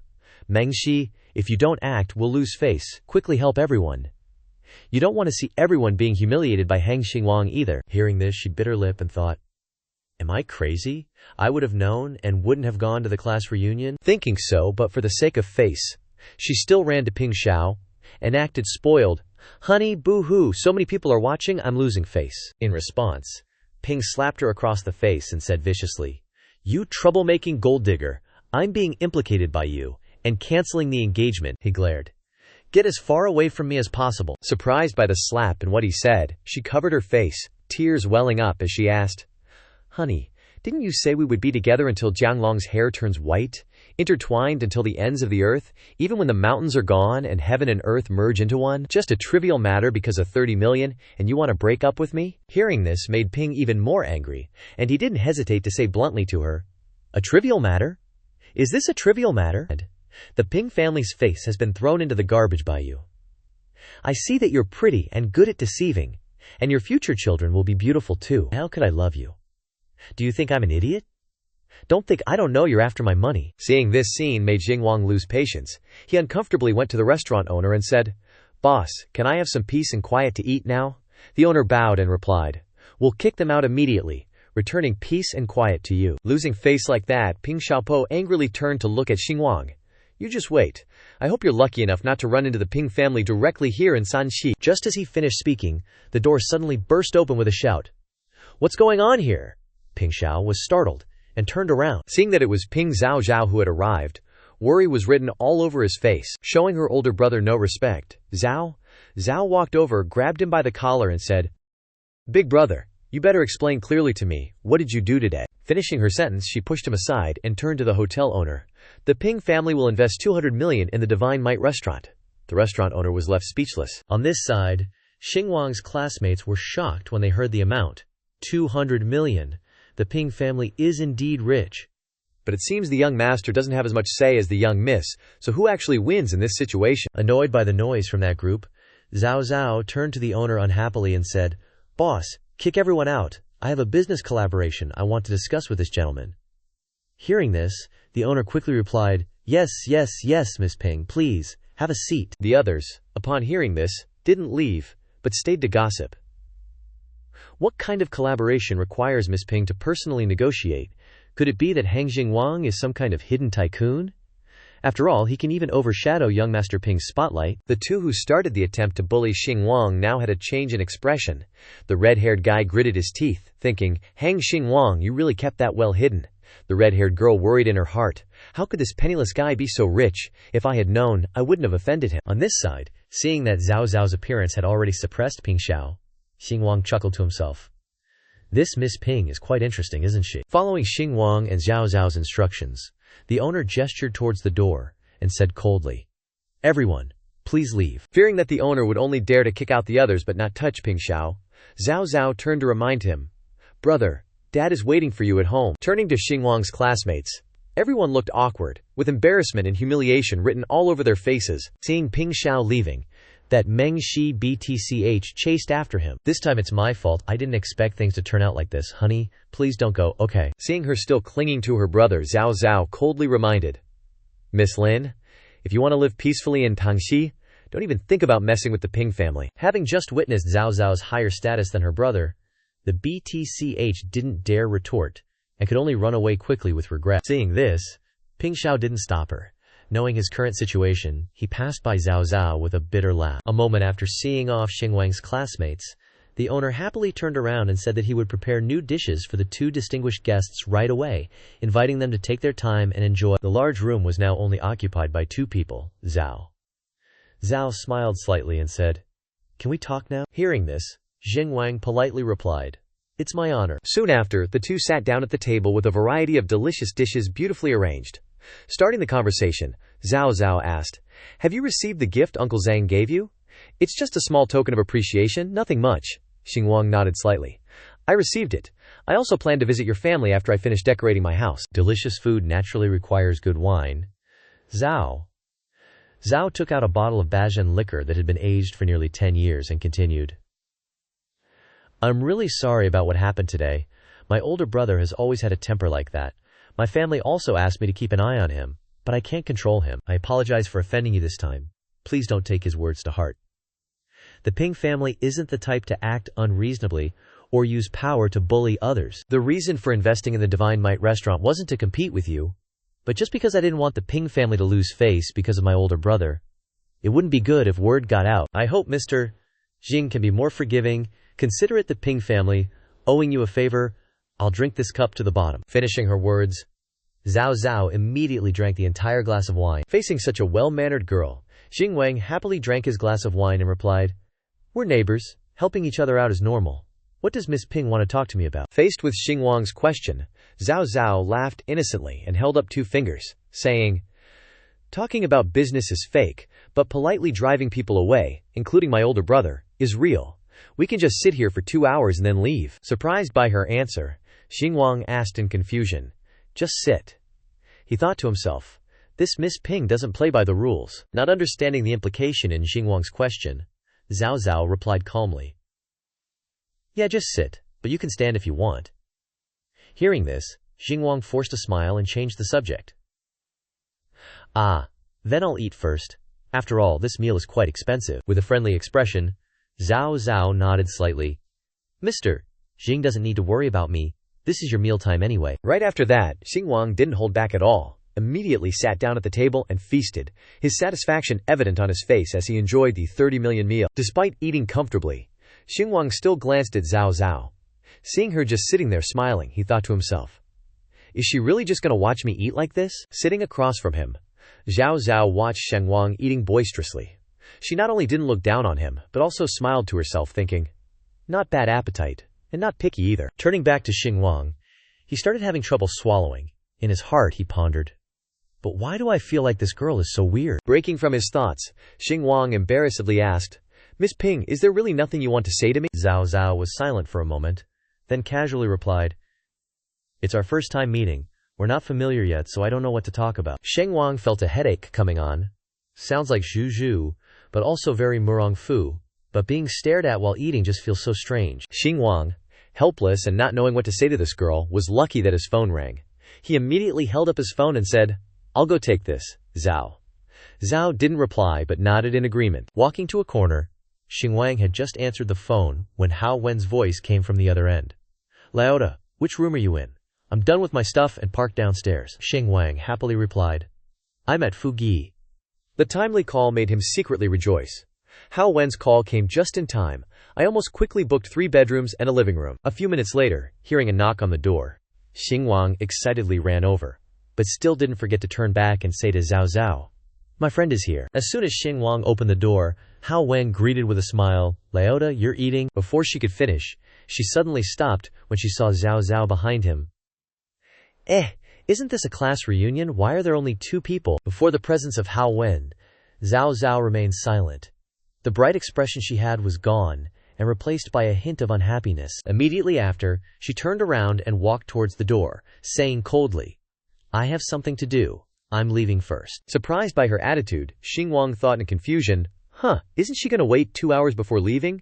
Speaker 2: "Mengxi, if you don't act, we'll lose face. Quickly help everyone. You don't want to see everyone being humiliated by Hang Xingwang either."
Speaker 1: Hearing this, she bit her lip and thought, "Am I crazy? I would have known and wouldn't have gone to the class reunion."
Speaker 2: Thinking so, but for the sake of face, she still ran to Ping Xiao and acted spoiled. "Honey, boo-hoo, so many people are watching, I'm losing face."
Speaker 1: In response, Ping slapped her across the face and said viciously, "You troublemaking gold digger, I'm being implicated by you, and canceling the engagement." He glared. "Get as far away from me as possible."
Speaker 2: Surprised by the slap and what he said, she covered her face, tears welling up as she asked, "Honey, didn't you say we would be together until Jianglong's hair turns white, intertwined until the ends of the earth, even when the mountains are gone and heaven and earth merge into one? Just a trivial matter because of 30 million, and you want to break up with me?" Hearing this made Ping even more angry, and he didn't hesitate to say bluntly to her, "A trivial matter? Is this a trivial matter? The Ping family's face has been thrown into the garbage by you. I see that you're pretty and good at deceiving, and your future children will be beautiful too. How could I love you? Do you think I'm an idiot? Don't think I don't know you're after my money." Seeing this scene made Xingwang lose patience. He uncomfortably went to the restaurant owner and said, "Boss, can I have some peace and quiet to eat now?" The owner bowed and replied, "We'll kick them out immediately, returning peace and quiet to you." Losing face like that, Ping Xiaopo angrily turned to look at Xingwang. "You just wait. I hope you're lucky enough not to run into the Ping family directly here in Sanxi." Just as he finished speaking, the door suddenly burst open with a shout. "What's going on here?" Ping Xiao was startled and turned around. Seeing that it was Ping Zhao Zhao who had arrived, worry was written all over his face. Showing her older brother no respect, Zhao walked over, grabbed him by the collar and said, "Big brother, you better explain clearly to me, what did you do today?" Finishing her sentence, she pushed him aside and turned to the hotel owner. "The Ping family will invest 200 million in the Divine Might restaurant." The restaurant owner was left speechless.
Speaker 1: On this side, Xingwang's classmates were shocked when they heard the amount. 200 million. The Ping family is indeed rich.
Speaker 2: But it seems the young master doesn't have as much say as the young miss, so who actually wins in this situation?
Speaker 1: Annoyed by the noise from that group, Zhao Zhao turned to the owner unhappily and said, "Boss, kick everyone out. I have a business collaboration I want to discuss with this gentleman." Hearing this, the owner quickly replied, Yes, Miss Ping, please, have a seat."
Speaker 2: The others, upon hearing this, didn't leave, but stayed to gossip. What kind of collaboration requires Miss Ping to personally negotiate? Could it be that Hang Xingwang is some kind of hidden tycoon? After all, he can even overshadow young Master Ping's spotlight. The two who started the attempt to bully Xingwang now had a change in expression. The red-haired guy gritted his teeth, thinking, "Hang Xingwang, you really kept that well hidden." The red-haired girl worried in her heart, "How could this penniless guy be so rich? If I had known, I wouldn't have offended him."
Speaker 1: On this side, seeing that Zhao Zhao's appearance had already suppressed Ping Xiao, Xingwang chuckled to himself. "This Miss Ping is quite interesting, isn't she?" Following Xingwang and Zhao Zhao's instructions, the owner gestured towards the door and said coldly, "Everyone, please leave."
Speaker 2: Fearing that the owner would only dare to kick out the others but not touch Ping Xiao, Zhao Zhao turned to remind him, "Brother, Dad is waiting for you at home." Turning to Xingwang's classmates, everyone looked awkward, with embarrassment and humiliation written all over their faces.
Speaker 1: Seeing Ping Xiao leaving, that Meng Shi BTCH chased after him. "This time it's my fault. I didn't expect things to turn out like this. Honey, please don't go, okay?"
Speaker 2: Seeing her still clinging to her brother, Zhao Zhao coldly reminded, "Miss Lin, if you want to live peacefully in Tangxi, don't even think about messing with the Ping family."
Speaker 1: Having just witnessed Zhao Zhao's higher status than her brother, The BTCH didn't dare retort, and could only run away quickly with regret. Seeing this, Ping Xiao didn't stop her. Knowing his current situation, he passed by Zhao Zhao with a bitter laugh. A moment after seeing off Xingwang's classmates, the owner happily turned around and said that he would prepare new dishes for the two distinguished guests right away, inviting them to take their time and enjoy. The large room was now only occupied by two people, Zhao. Zhao smiled slightly and said, "Can we talk now?" Hearing this, Xingwang politely replied, "It's my honor." Soon after, the two sat down at the table with a variety of delicious dishes beautifully arranged. Starting the conversation, Zhao Zhao asked, "Have you received the gift Uncle Zhang gave you?" "It's just a small token of appreciation, nothing much." Xingwang nodded slightly. "I received it. I also plan to visit your family after I finish decorating my house." Delicious food naturally requires good wine. Zhao took out a bottle of Bajan liquor that had been aged for nearly 10 years and continued, "I'm really sorry about what happened today. My older brother has always had a temper like that. My family also asked me to keep an eye on him, but I can't control him. I apologize for offending you this time. Please don't take his words to heart." The Ping family isn't the type to act unreasonably or use power to bully others. The reason for investing in the Divine Might restaurant wasn't to compete with you, but just because I didn't want the Ping family to lose face because of my older brother. It wouldn't be good if word got out. I hope Mr. Jing can be more forgiving. Consider it the Ping family owing you a favor. I'll drink this cup to the bottom. Finishing her words, Zhao Zhao immediately drank the entire glass of wine. Facing such a well-mannered girl, Xingwang happily drank his glass of wine and replied, "We're neighbors. Helping each other out is normal. What does Miss Ping want to talk to me about?" Faced with Xingwang's question, Zhao Zhao laughed innocently and held up two fingers, saying, "Talking about business is fake, but politely driving people away, including my older brother, is real. We can just sit here for 2 hours and then leave." Surprised by her answer, Xingwang asked in confusion, "Just sit?" He thought to himself, this Miss Ping doesn't play by the rules. Not understanding the implication in Xingwang's question, Zhao Zhao replied calmly, "Yeah, just sit, but you can stand if you want." Hearing this, Xingwang forced a smile and changed the subject. Then I'll eat first. After all, this meal is quite expensive." With a friendly expression, Zhao Zhao nodded slightly. "Mr. Jing doesn't need to worry about me. This is your mealtime anyway." Right after that, Xingwang didn't hold back at all, immediately sat down at the table and feasted, his satisfaction evident on his face as he enjoyed the 30 million meal. Despite eating comfortably, Xingwang still glanced at Zhao Zhao. Seeing her just sitting there smiling, he thought to himself, "Is she really just going to watch me eat like this?" Sitting across from him, Zhao Zhao watched Xingwang eating boisterously. She not only didn't look down on him, but also smiled to herself thinking, "Not bad appetite, and not picky either." Turning back to Xingwang, he started having trouble swallowing. In his heart, he pondered, "But why do I feel like this girl is so weird?" Breaking from his thoughts, Xingwang embarrassedly asked, "Miss Ping, is there really nothing you want to say to me?" Zhao Zhao was silent for a moment, then casually replied, "It's our first time meeting. We're not familiar yet, so I don't know what to talk about." Xingwang felt a headache coming on. Sounds like zhu zhu, but also very murong fu, but being stared at while eating just feels so strange. Xingwang, helpless and not knowing what to say to this girl, was lucky that his phone rang. He immediately held up his phone and said, "I'll go take this, Zhao." Zhao didn't reply but nodded in agreement. Walking to a corner, Xingwang had just answered the phone when Hao Wen's voice came from the other end. "Laota, which room are you in? I'm done with my stuff and parked downstairs." Xingwang happily replied, "I'm at Fugi." The timely call made him secretly rejoice. Hao Wen's call came just in time. I almost quickly booked 3 bedrooms and a living room. A few minutes later, hearing a knock on the door, Xingwang excitedly ran over, but still didn't forget to turn back and say to Zhao Zhao, "My friend is here." As soon as Xingwang opened the door, Hao Wen greeted with a smile, "Laota, you're eating?" Before she could finish, she suddenly stopped when she saw Zhao Zhao behind him. Isn't this a class reunion? Why are there only 2 people?" Before the presence of Hao Wen, Zhao Zhao remained silent. The bright expression she had was gone, and replaced by a hint of unhappiness. Immediately after, she turned around and walked towards the door, saying coldly, "I have something to do. I'm leaving first." Surprised by her attitude, Xingwang thought in confusion, isn't she going to wait 2 hours before leaving?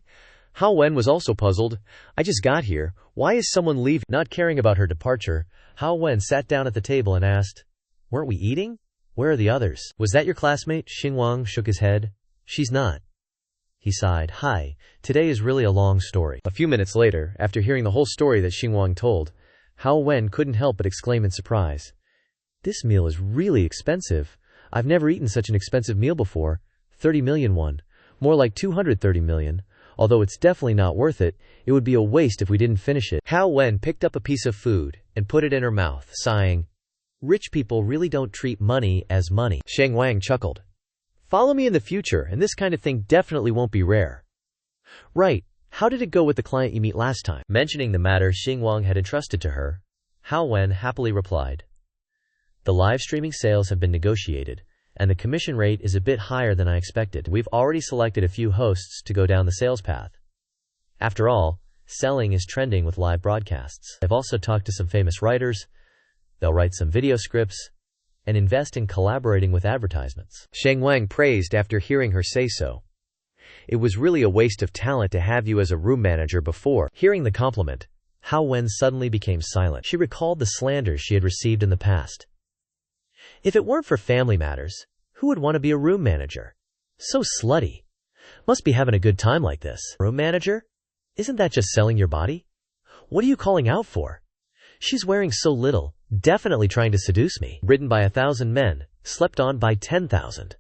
Speaker 1: Hao Wen was also puzzled. "I just got here. Why is someone leaving?" Not caring about her departure, Hao Wen sat down at the table and asked, "Weren't we eating? Where are the others?" "Was that your classmate?" Xingwang shook his head. "She's not." He sighed. Hi, today is really a long story.
Speaker 2: A few minutes later, after hearing the whole story that Xinguang told, Hao Wen couldn't help but exclaim in surprise. This meal is really expensive. I've never eaten such an expensive meal before. 30 million won. More like 230 million. Although it's definitely not worth it, it would be a waste if we didn't finish it. Hao Wen picked up a piece of food and put it in her mouth, sighing.
Speaker 1: Rich people really don't treat money as money.
Speaker 2: Sheng Wang chuckled. Follow me in the future, and this kind of thing definitely won't be rare.
Speaker 1: Right. How did it go with the client you meet last time? Mentioning the matter Xinguang had entrusted to her, Hao Wen happily replied. The live streaming sales have been negotiated, and the commission rate is a bit higher than I expected. We've already selected a few hosts to go down the sales path. After all, selling is trending with live broadcasts. I've also talked to some famous writers. They'll write some video scripts and invest in collaborating with advertisements.
Speaker 2: Sheng Wang praised after hearing her say so. It was really a waste of talent to have you as a room manager before.
Speaker 1: Hearing the compliment, Hao Wen suddenly became silent. She recalled the slanders she had received in the past. If it weren't for family matters, who would want to be a room manager? So slutty. Must be having a good time like this. Room manager? Isn't that just selling your body? What are you calling out for? She's wearing so little, definitely trying to seduce me. Ridden by 1,000 men, slept on by 10,000.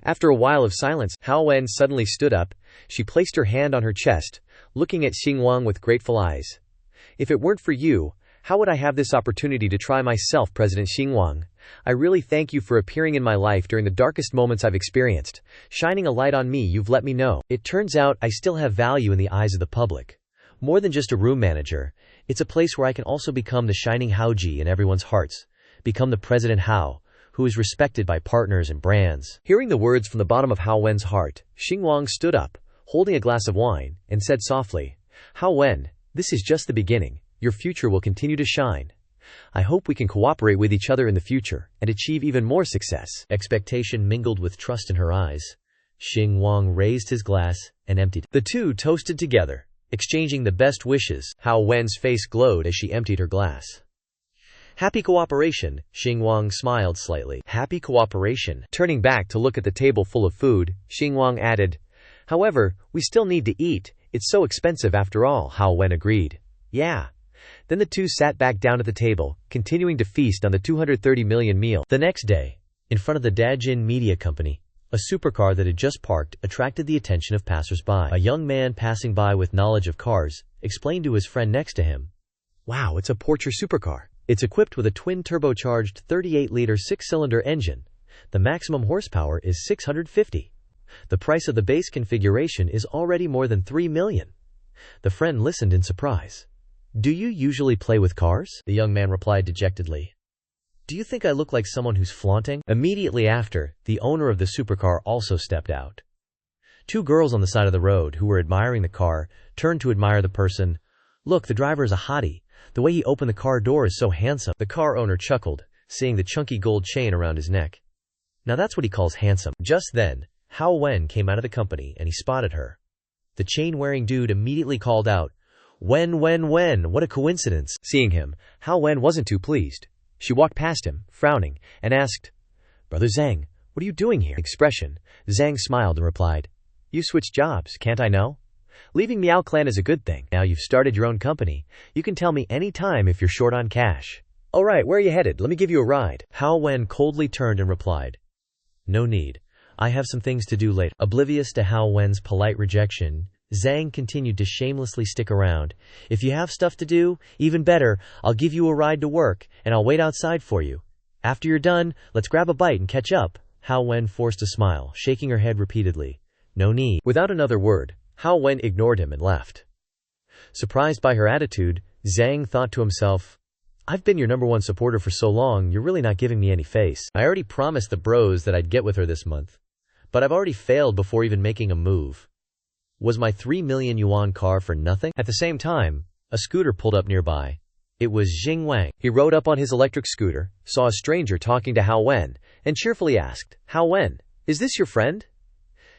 Speaker 2: After a while of silence, Hao Wen suddenly stood up. She placed her hand on her chest, looking at Xinguang with grateful eyes. If it weren't for you, how would I have this opportunity to try myself, President Xinguang? I really thank you for appearing in my life during the darkest moments I've experienced. Shining a light on me, you've let me know. It turns out I still have value in the eyes of the public. More than just a room manager, it's a place where I can also become the shining Haoji in everyone's hearts. Become the President Hao, who is respected by partners and brands. Hearing the words from the bottom of Hao Wen's heart, Xinguang stood up, holding a glass of wine, and said softly, Hao Wen, this is just the beginning. Your future will continue to shine. I hope we can cooperate with each other in the future and achieve even more success.
Speaker 1: Expectation mingled with trust in her eyes. Xinguang raised his glass and emptied. The two toasted together, exchanging the best wishes.
Speaker 2: Hao Wen's face glowed as she emptied her glass.
Speaker 1: Happy cooperation, Xinguang smiled slightly.
Speaker 2: Happy cooperation. Turning back to look at the table full of food, Xinguang added, However, we still need to eat. It's so expensive after all. Hao Wen agreed. Yeah. Then the two sat back down at the table, continuing to feast on the 230 million meal.
Speaker 1: The next day, in front of the Dajin Media Company, a supercar that had just parked attracted the attention of passers-by. A young man passing by with knowledge of cars explained to his friend next to him,
Speaker 2: Wow, it's a Porsche supercar.
Speaker 1: It's equipped with a twin-turbocharged 38-liter six-cylinder engine. The maximum horsepower is 650. The price of the base configuration is already more than 3 million. The friend listened in surprise. Do you usually play with cars? The young man replied dejectedly. Do you think I look like someone who's flaunting? Immediately after, the owner of the supercar also stepped out. Two girls on the side of the road who were admiring the car turned to admire the person. Look, the driver is a hottie. The way he opened the car door is so handsome. The car owner chuckled, seeing the chunky gold chain around his neck. Now that's what he calls handsome. Just then, Hao Wen came out of the company and he spotted her. The chain-wearing dude immediately called out, Wen, what a coincidence.
Speaker 2: Seeing him, Hao Wen wasn't too pleased. She walked past him, frowning, and asked, Brother Zhang, what are you doing here? Expression. Zhang smiled and replied, You switched jobs, can't I know? Leaving Miao Clan is a good thing. Now you've started your own company. You can tell me any time if you're short on cash. All right, where are you headed? Let me give you a ride.
Speaker 1: Hao Wen coldly turned and replied, No need. I have some things to do later. Oblivious to Hao Wen's polite rejection, Zhang continued to shamelessly stick around. If you have stuff to do, even better, I'll give you a ride to work, and I'll wait outside for you. After you're done, let's grab a bite and catch up. Hao Wen forced a smile, shaking her head repeatedly. No need.
Speaker 2: Without another word, Hao Wen ignored him and left. Surprised by her attitude, Zhang thought to himself, I've been your #1 supporter for so long, you're really not giving me any face. I already promised the bros that I'd get with her this month, but I've already failed before even making a move. Was my 3 million yuan car for nothing? At the same time, a scooter pulled up nearby. It was Xinguang. He rode up on his electric scooter, saw a stranger talking to Hao Wen, and cheerfully asked, Hao Wen, is this your friend?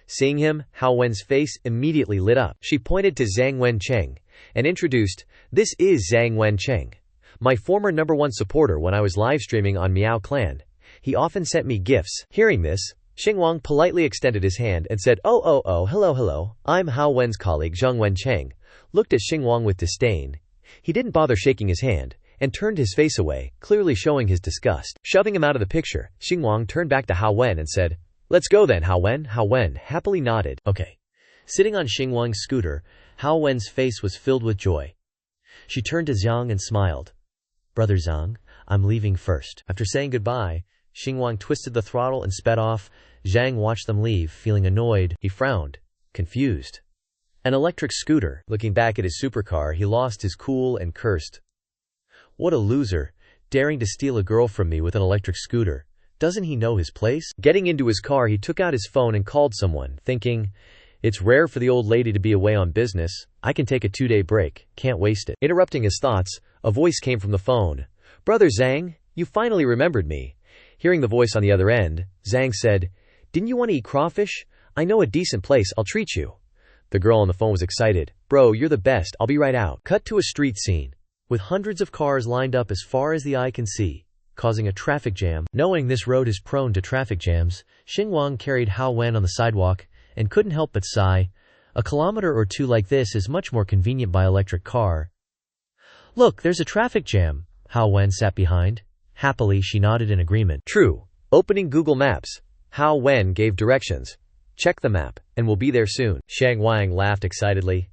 Speaker 2: Seeing him, Hao Wen's face immediately lit up. She pointed to Zhang Wencheng and introduced, This is Zhang Wencheng, my former #1 supporter when I was live streaming on Miao Clan. He often sent me gifts. Hearing this, Xinguang politely extended his hand and said, "Oh, hello, I'm Hao Wen's colleague Zhang Wencheng," looked at Xinguang with disdain. He didn't bother shaking his hand, and turned his face away, clearly showing his disgust. Shoving him out of the picture, Xinguang turned back to Hao Wen and said, "Let's go then, Hao Wen." Hao Wen happily nodded.
Speaker 1: Okay. Sitting on Xinguang's scooter, Hao Wen's face was filled with joy. She turned to Zhang and smiled. "Brother Zhang, I'm leaving first." After saying goodbye, Xinguang twisted the throttle and sped off. Zhang watched them leave, feeling annoyed. He frowned, confused. An electric scooter. Looking back at his supercar, he lost his cool and cursed. "What a loser, daring to steal a girl from me with an electric scooter. Doesn't he know his place?" Getting into his car, he took out his phone and called someone, thinking, "It's rare for the old lady to be away on business. I can take a 2-day break. Can't waste it." Interrupting his thoughts, a voice came from the phone. "Brother Zhang, you finally remembered me." Hearing the voice on the other end, Zhang said, "Didn't you want to eat crawfish? I know a decent place, I'll treat you." The girl on the phone was excited. "Bro, you're the best, I'll be right out." Cut to a street scene, with hundreds of cars lined up as far as the eye can see, causing a traffic jam. Knowing this road is prone to traffic jams, Xinguang carried Hao Wen on the sidewalk and couldn't help but sigh. A kilometer or two like this is much more convenient by electric car. "Look, there's a traffic jam." Hao Wen sat behind. Happily, she nodded in agreement. True. Opening Google Maps, Hao Wen gave directions. "Check the map, and we'll be there soon." Shang Wang laughed excitedly.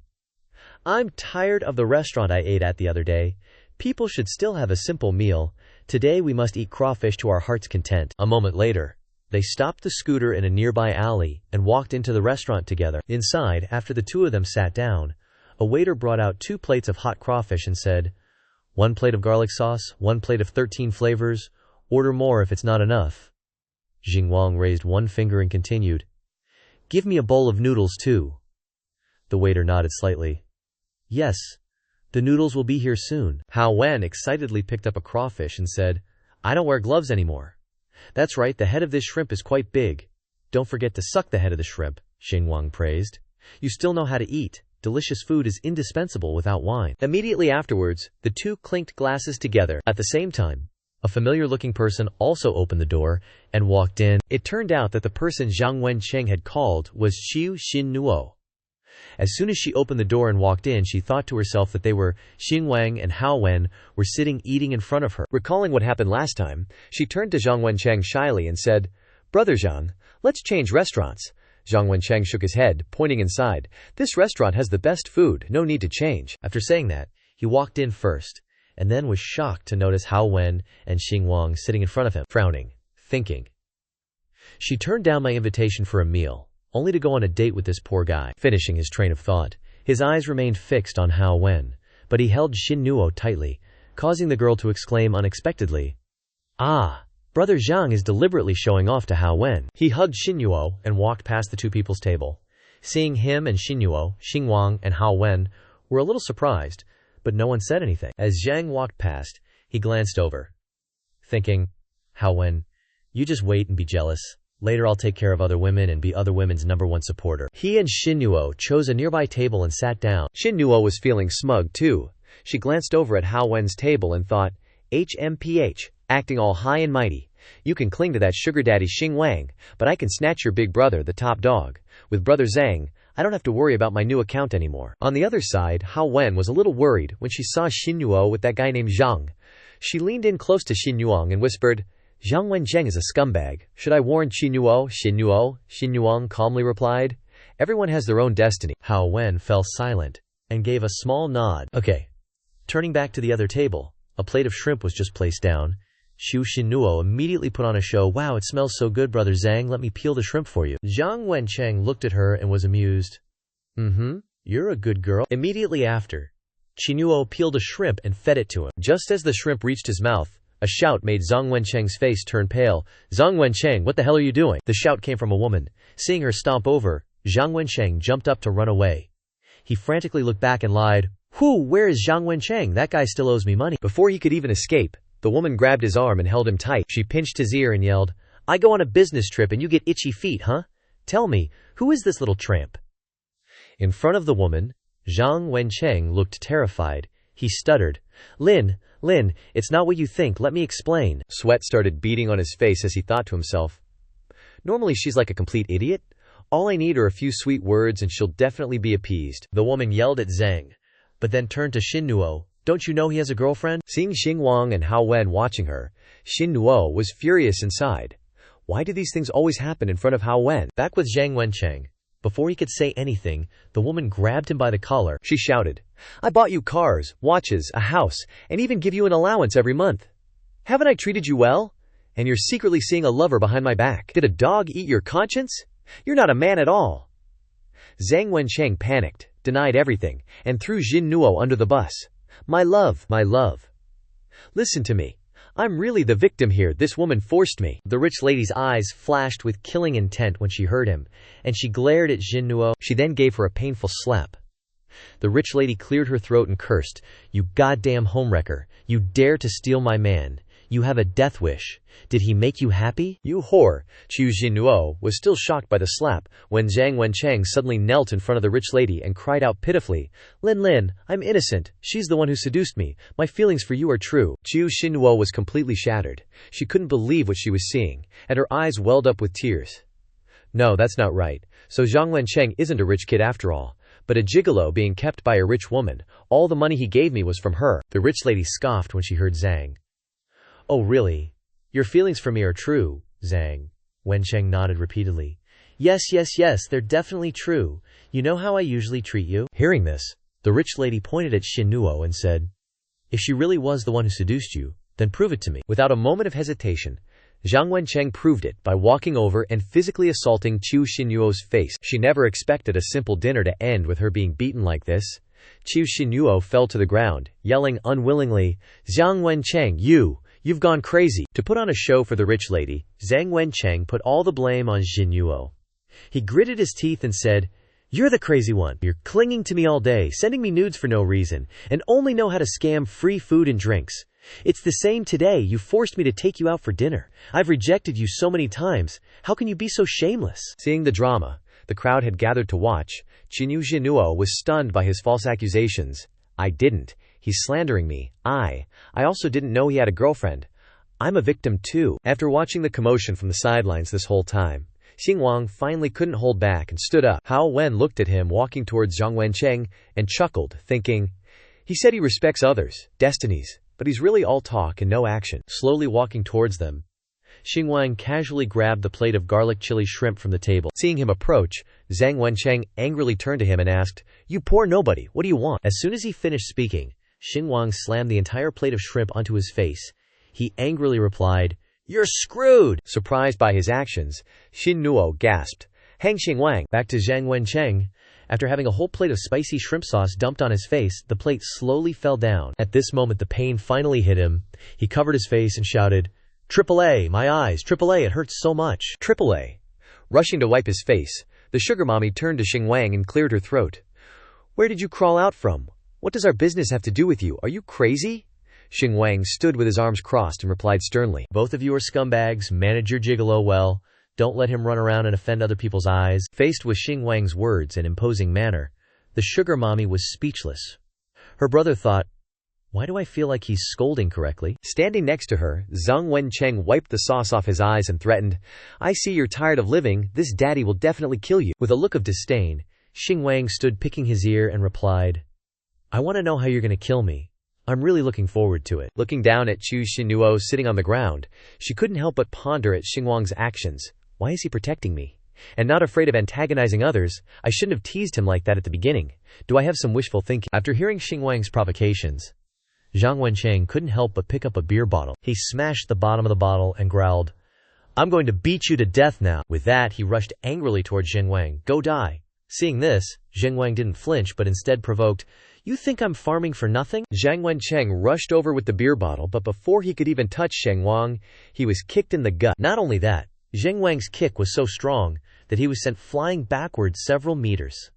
Speaker 1: "I'm tired of the restaurant I ate at the other day. People should still have a simple meal. Today we must eat crawfish to our heart's content." A moment later, they stopped the scooter in a nearby alley and walked into the restaurant together. Inside, after the two of them sat down, a waiter brought out 2 plates of hot crawfish and said, "1 plate of garlic sauce, 1 plate of 13 flavors. Order more if it's not enough." Xinguang raised one finger and continued, "Give me a bowl of noodles too." The waiter nodded slightly. "Yes, the noodles will be here soon." Hao Wen excitedly picked up a crawfish and said, "I don't wear gloves anymore." "That's right, the head of this shrimp is quite big." "Don't forget to suck the head of the shrimp," Xinguang praised. "You still know how to eat. Delicious food is indispensable without wine." Immediately afterwards, the two clinked glasses together. At the same time, a familiar-looking person also opened the door and walked in. It turned out that the person Zhang Wencheng had called was Xiu Xinnuo. As soon as she opened the door and walked in, she thought to herself that they were Xinguang and Hao Wen were sitting eating in front of her. Recalling what happened last time, she turned to Zhang Wencheng shyly and said, "Brother Zhang, let's change restaurants." Zhang Wencheng shook his head, pointing inside. "This restaurant has the best food, no need to change." After saying that, he walked in first, and then was shocked to notice Hao Wen and Xinguang sitting in front of him, frowning, thinking. "She turned down my invitation for a meal, only to go on a date with this poor guy." Finishing his train of thought, his eyes remained fixed on Hao Wen, but he held Xinnuo tightly, causing the girl to exclaim unexpectedly, "Ah! Brother Zhang is deliberately showing off to Hao Wen." He hugged Xinnuo and walked past the two people's table. Seeing him and Xinnuo, Xinguang and Hao Wen were a little surprised, but no one said anything. As Zhang walked past, he glanced over, thinking, "Hao Wen, you just wait and be jealous. Later I'll take care of other women and be other women's #1 supporter." He and Xinnuo chose a nearby table and sat down. Xinnuo was feeling smug too. She glanced over at Hao Wen's table and thought, "HMPH, acting all high and mighty. You can cling to that sugar daddy Xinguang, but I can snatch your big brother, the top dog. With brother Zhang, I don't have to worry about my new account anymore." On the other side, Hao Wen was a little worried when she saw Xinnuo with that guy named Zhang. She leaned in close to Xinnuang and whispered, "Zhang Wencheng is a scumbag. Should I warn Xinnuo?" Xinnuang calmly replied, "Everyone has their own destiny." Hao Wen fell silent and gave a small nod. Okay. Turning back to the other table, a plate of shrimp was just placed down. Xiu Xinnuo immediately put on a show. "Wow, it smells so good, brother Zhang. Let me peel the shrimp for you." Zhang Wencheng looked at her and was amused. You're a good girl." Immediately after, Xinnuo peeled a shrimp and fed it to him. Just as the shrimp reached his mouth, a shout made Zhang Wencheng's face turn pale. "Zhang Wencheng, what the hell are you doing?" The shout came from a woman. Seeing her stomp over, Zhang Wencheng jumped up to run away. He frantically looked back and lied, Where is Zhang Wencheng? That guy still owes me money." Before he could even escape, the woman grabbed his arm and held him tight. She pinched his ear and yelled, "I go on a business trip and you get itchy feet, huh? Tell me, who is this little tramp?" In front of the woman, Zhang Wencheng looked terrified. He stuttered, Lin, it's not what you think, let me explain." Sweat started beading on his face as he thought to himself,
Speaker 2: Normally she's like a complete idiot. All I need are a few sweet words and she'll definitely be appeased.
Speaker 1: The woman yelled at Zhang, but then turned to Xin Nuo. Don't you know he has a girlfriend?
Speaker 2: Seeing Xingwang and Hao Wen watching her, Xin Nuo was furious inside. Why do these things always happen in front of Hao Wen?
Speaker 1: Back with Zhang Wencheng. Before he could say anything, the woman grabbed him by the collar.
Speaker 2: She shouted, I bought you cars, watches, a house, and even give you an allowance every month. Haven't I treated you well? And you're secretly seeing a lover behind my back. Did a dog eat your conscience? You're not a man at all. Zhang Wencheng panicked, denied everything, and threw Xin Nuo under the bus. My love. Listen to me. I'm really the victim here. This woman forced me.
Speaker 1: The rich lady's eyes flashed with killing intent when she heard him, and she glared at Xin Nuo.
Speaker 2: She then gave her a painful slap.
Speaker 1: The rich lady cleared her throat and cursed, You goddamn homewrecker. You dare to steal my man. You have a death wish. Did he make you happy?
Speaker 2: You whore. Xin Nuo was still shocked by the slap when Zhang Wencheng suddenly knelt in front of the rich lady and cried out pitifully, Lin, I'm innocent. She's the one who seduced me. My feelings for you are true. Xin Nuo was completely shattered. She couldn't believe what she was seeing, and her eyes welled up with tears. No, that's not right. So Zhang Wencheng isn't a rich kid after all, but a gigolo being kept by a rich woman. All the money he gave me was from her.
Speaker 1: The rich lady scoffed when she heard Zhang. Oh really? Your feelings for me are true, Zhang. Wencheng nodded repeatedly. Yes, they're definitely true. You know how I usually treat you?
Speaker 2: Hearing this,
Speaker 1: the rich lady pointed at Xin Nuo and said, If she really was the one who seduced you, then prove it to me.
Speaker 2: Without a moment of hesitation, Zhang Wencheng proved it by walking over and physically assaulting Xin Nuo's face. She never expected a simple dinner to end with her being beaten like this. Xin Nuo fell to the ground, yelling unwillingly, Zhang Wencheng, You've gone crazy. To put on a show for the rich lady, Zhang Wencheng put all the blame on Xin Nuo. He gritted his teeth and said, You're the crazy one. You're clinging to me all day, sending me nudes for no reason, and only know how to scam free food and drinks. It's the same today. You forced me to take you out for dinner. I've rejected you so many times. How can you be so shameless? Seeing the drama the crowd had gathered to watch, Xin Nuo was stunned by his false accusations. I didn't. He's slandering me. I also didn't know he had a girlfriend. I'm a victim too. After watching the commotion from the sidelines this whole time, Xingwang finally couldn't hold back and stood up. Hao Wen looked at him walking towards Zhang Wencheng and chuckled, thinking, he said he respects others, destinies, but he's really all talk and no action. Slowly walking towards them, Xingwang casually grabbed the plate of garlic chili shrimp from the table. Seeing him approach, Zhang Wencheng angrily turned to him and asked, You poor nobody, what do you want? As soon as he finished speaking, Xingwang slammed the entire plate of shrimp onto his face. He angrily replied, You're screwed! Surprised by his actions, Xin Nuo gasped, Hang Xingwang! Back to Zhang Wencheng. After having a whole plate of spicy shrimp sauce dumped on his face, the plate slowly fell down. At this moment the pain finally hit him. He covered his face and shouted, AAA, my eyes, AAA, it hurts so much. AAA. Rushing to wipe his face, the sugar mommy turned to Xingwang and cleared her throat. Where did you crawl out from? What does our business have to do with you? Are you crazy? Xingwang stood with his arms crossed and replied sternly, Both of you are scumbags. Manage your gigolo well. Don't let him run around and offend other people's eyes. Faced with Xingwang's words and imposing manner, the sugar mommy was speechless. Her brother thought, Why do I feel like he's scolding correctly? Standing next to her, Zhang Wencheng wiped the sauce off his eyes and threatened, I see you're tired of living. This daddy will definitely kill you. With a look of disdain, Xingwang stood picking his ear and replied, I want to know how you're going to kill me. I'm really looking forward to it. Looking down at Xin Nuo sitting on the ground, she couldn't help but ponder at Xingwang's actions. Why is he protecting me? And not afraid of antagonizing others? I shouldn't have teased him like that at the beginning. Do I have some wishful thinking? After hearing Xingwang's provocations, Zhang Wencheng couldn't help but pick up a beer bottle. He smashed the bottom of the bottle and growled, I'm going to beat you to death now. With that, he rushed angrily towards Xingwang. Go die. Seeing this, Xingwang didn't flinch but instead provoked, You think I'm farming for nothing? Zhang Wencheng rushed over with the beer bottle, but before he could even touch Xingwang, he was kicked in the gut. Not only that, Xingwang's kick was so strong that he was sent flying backwards several meters.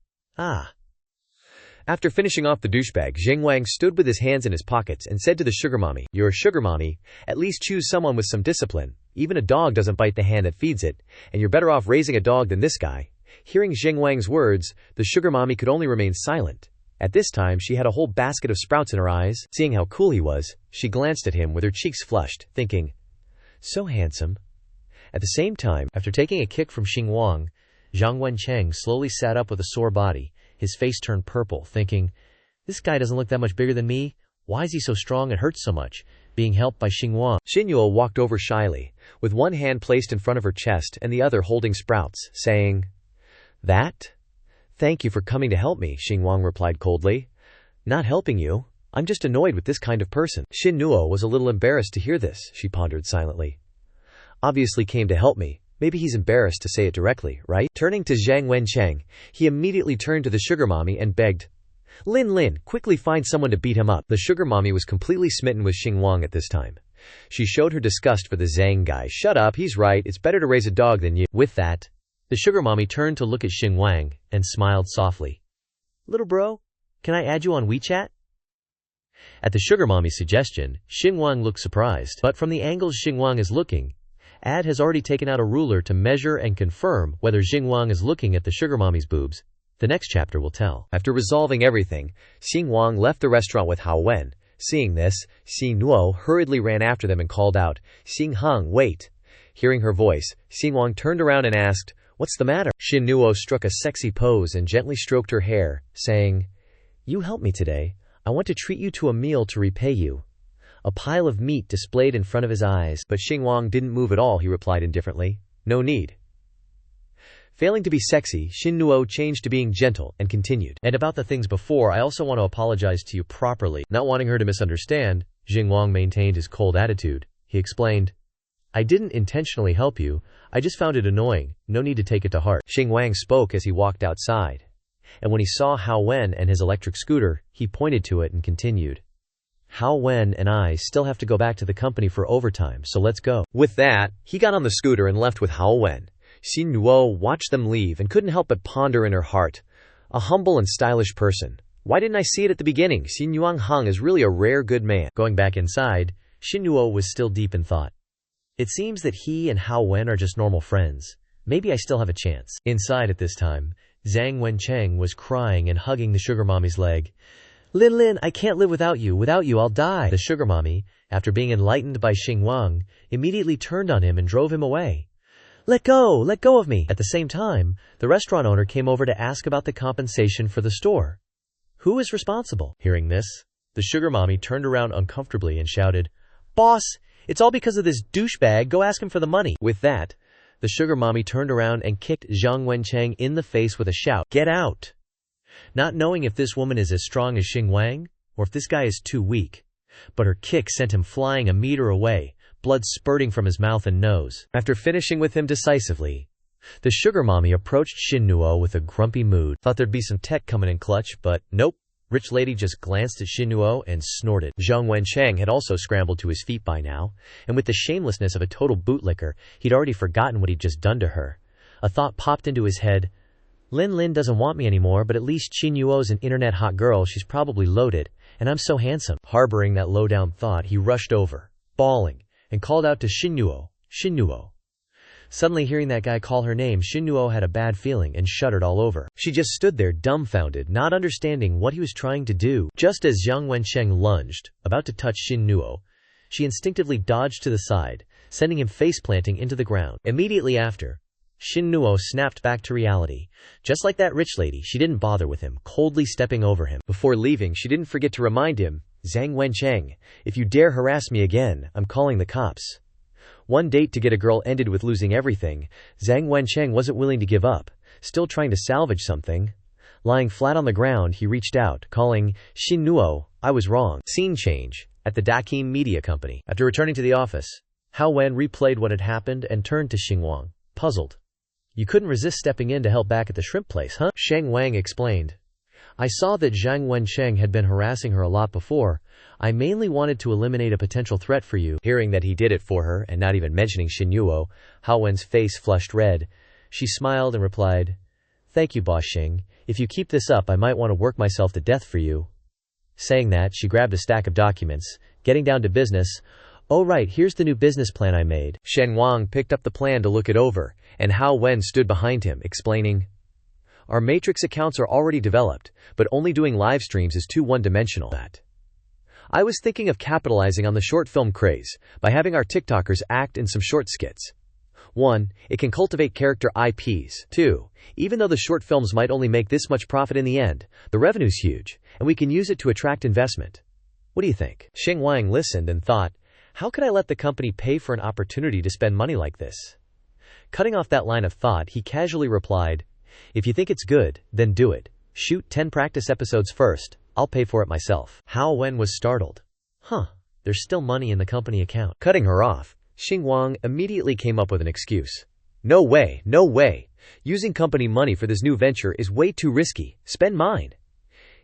Speaker 2: After finishing off the douchebag, Xingwang stood with his hands in his pockets and said to the sugar mommy, You're a sugar mommy, at least choose someone with some discipline. Even a dog doesn't bite the hand that feeds it, and you're better off raising a dog than this guy. Hearing Xingwang's words, the sugar mommy could only remain silent. At this time she had a whole basket of sprouts in her eyes. Seeing how cool he was, she glanced at him with her cheeks flushed, thinking, So handsome. At the same time, after taking a kick from Xinguang, Zhang Wencheng slowly sat up with a sore body. His face turned purple, thinking, "This guy doesn't look that much bigger than me. Why is he so strong and hurts so much?" Being helped by Xinguang, Xinyuo walked over shyly, with one hand placed in front of her chest and the other holding sprouts, saying, "That? Thank you for coming to help me," Xinguang replied coldly. "Not helping you. I'm just annoyed with this kind of person." Xinyuo was a little embarrassed to hear this, she pondered silently. Obviously came to help me. Maybe he's embarrassed to say it directly, right? Turning to Zhang Wencheng, he immediately turned to the sugar mommy and begged, Lin, quickly find someone to beat him up." The sugar mommy was completely smitten with Xinguang at this time. She showed her disgust for the Zhang guy. "Shut up, he's right. It's better to raise a dog than you." With that, the sugar mommy turned to look at Xinguang and smiled softly. "Little bro, can I add you on WeChat?" At the sugar mommy's suggestion, Xinguang looked surprised. But from the angles Xinguang is looking, Ad has already taken out a ruler to measure and confirm whether Xinguang is looking at the sugar mommy's boobs. The next chapter will tell. After resolving everything, Xinguang left the restaurant with Hao Wen. Seeing this, Xinuo hurriedly ran after them and called out, "Xinghang, wait." Hearing her voice, Xinguang turned around and asked, "What's the matter?" Xinuo struck a sexy pose and gently stroked her hair, saying, "You helped me today. I want to treat you to a meal to repay you." A pile of meat displayed in front of his eyes, but Xinguang didn't move at all. He replied indifferently, "No need." Failing to be sexy, Xinuo changed to being gentle and continued. "And about the things before, I also want to apologize to you properly." Not wanting her to misunderstand, Xinguang maintained his cold attitude. He explained, "I didn't intentionally help you. I just found it annoying. No need to take it to heart." Xinguang spoke as he walked outside. And when he saw Hao Wen and his electric scooter, he pointed to it and continued, "Hao Wen and I still have to go back to the company for overtime, so let's go." With that, he got on the scooter and left with Hao Wen. Xinuo watched them leave and couldn't help but ponder in her heart, a humble and stylish person. Why didn't I see it at the beginning? Xinyuang Heng is really a rare good man. Going back inside, Xinuo was still deep in thought. It seems that he and Hao Wen are just normal friends. Maybe I still have a chance. Inside at this time, Zhang Wencheng was crying and hugging the sugar mommy's leg. Lin, I can't live without you. Without you, I'll die." The sugar mommy, after being enlightened by Xinguang, immediately turned on him and drove him away. Let go of me." At the same time, the restaurant owner came over to ask about the compensation for the store. Who is responsible? Hearing this, the sugar mommy turned around uncomfortably and shouted, "Boss, it's all because of this douchebag. Go ask him for the money." With that, the sugar mommy turned around and kicked Zhang Wencheng in the face with a shout, "Get out!" Not knowing if this woman is as strong as Xinguang, or if this guy is too weak. But her kick sent him flying a meter away, blood spurting from his mouth and nose. After finishing with him decisively, the sugar mommy approached Xinuo with a grumpy mood. Thought there'd be some tech coming in clutch, but nope. Rich lady just glanced at Xinuo and snorted. Zhang Wencheng had also scrambled to his feet by now, and with the shamelessness of a total bootlicker, he'd already forgotten what he'd just done to her. A thought popped into his head. Lin doesn't want me anymore, but at least Xinuo's an internet hot girl. She's probably loaded, and I'm so handsome. Harboring that low-down thought, he rushed over, bawling, and called out to Xinuo. Suddenly hearing that guy call her name, Xinuo had a bad feeling and shuddered all over. She just stood there dumbfounded, not understanding what he was trying to do. Just as Zhang Wencheng lunged, about to touch Xinuo, she instinctively dodged to the side, sending him face-planting into the ground. Immediately after, Xinuo snapped back to reality. Just like that rich lady, she didn't bother with him, coldly stepping over him. Before leaving, she didn't forget to remind him, "Zhang Wencheng, if you dare harass me again, I'm calling the cops." One date to get a girl ended with losing everything. Zhang Wencheng wasn't willing to give up, still trying to salvage something. Lying flat on the ground, he reached out, calling, "Xinuo, I was wrong." Scene change. At the Dakim Media Company. After returning to the office, Hao Wen replayed what had happened and turned to Xinguang, puzzled. "You couldn't resist stepping in to help back at the shrimp place, huh?" Xinguang explained. "I saw that Zhang Wencheng had been harassing her a lot before. I mainly wanted to eliminate a potential threat for you." Hearing that he did it for her, and not even mentioning Xinuo, Hao Wen's face flushed red. She smiled and replied, "Thank you, Boss Xing. If you keep this up, I might want to work myself to death for you." Saying that, she grabbed a stack of documents, getting down to business. "Oh right, here's the new business plan I made." Xinguang picked up the plan to look it over, and Hao Wen stood behind him, explaining, "Our matrix accounts are already developed, but only doing live streams is too one-dimensional. I was thinking of capitalizing on the short film craze by having our TikTokers act in some short skits. 1. It can cultivate character IPs. 2. Even though the short films might only make this much profit in the end, the revenue's huge, and we can use it to attract investment. What do you think? Xing Wang listened and thought, how could I let the company pay for an opportunity to spend money like this? Cutting off that line of thought, he casually replied, if you think it's good, then do it. Shoot 10 practice episodes first. I'll pay for it myself. Hao Wen was startled. There's still money in the company account. Cutting her off, Xing Wang immediately came up with an excuse. No way, no way. Using company money for this new venture is way too risky. Spend mine.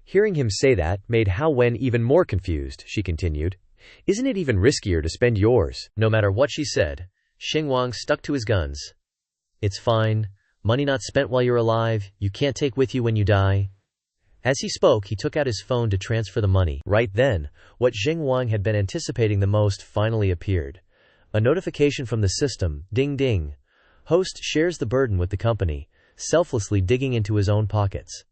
Speaker 2: Hearing him say that made Hao Wen even more confused. She continued, isn't it even riskier to spend yours? No matter what she said, Xing Wang stuck to his guns. It's fine. Money not spent while you're alive, you can't take with you when you die. As he spoke, he took out his phone to transfer the money. Right then, what Xing Wang had been anticipating the most finally appeared. A notification from the system, ding ding. Host shares the burden with the company, selflessly digging into his own pockets.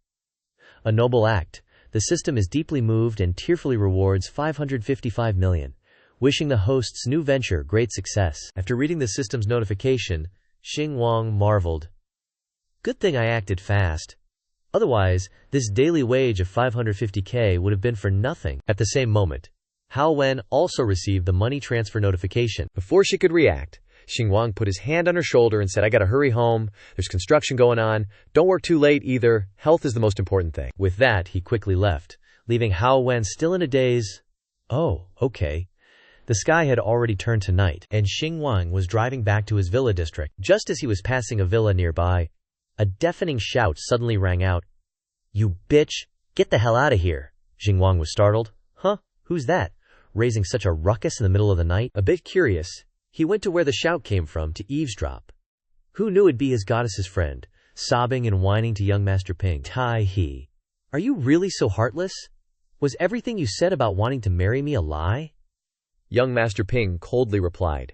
Speaker 2: A noble act. The system is deeply moved and tearfully rewards 555 million, wishing the host's new venture great success. After reading the system's notification, Xing Wang marveled. Good thing I acted fast. Otherwise, this daily wage of 550k would have been for nothing. At the same moment, Hao Wen also received the money transfer notification. Before she could react, Xing Wang put his hand on her shoulder and said, I gotta hurry home. There's construction going on. Don't work too late either. Health is the most important thing. With that, he quickly left, leaving Hao Wen still in a daze. Oh, okay. The sky had already turned to night, and Xing Wang was driving back to his villa district. Just as he was passing a villa nearby, a deafening shout suddenly rang out. You bitch! Get the hell out of here! Xing Wang was startled. Who's that? Raising such a ruckus in the middle of the night? A bit curious, he went to where the shout came from to eavesdrop. Who knew it'd be his goddess's friend, sobbing and whining to young Master Ping. Tai he. Are you really so heartless? Was everything you said about wanting to marry me a lie? Young Master Ping coldly replied.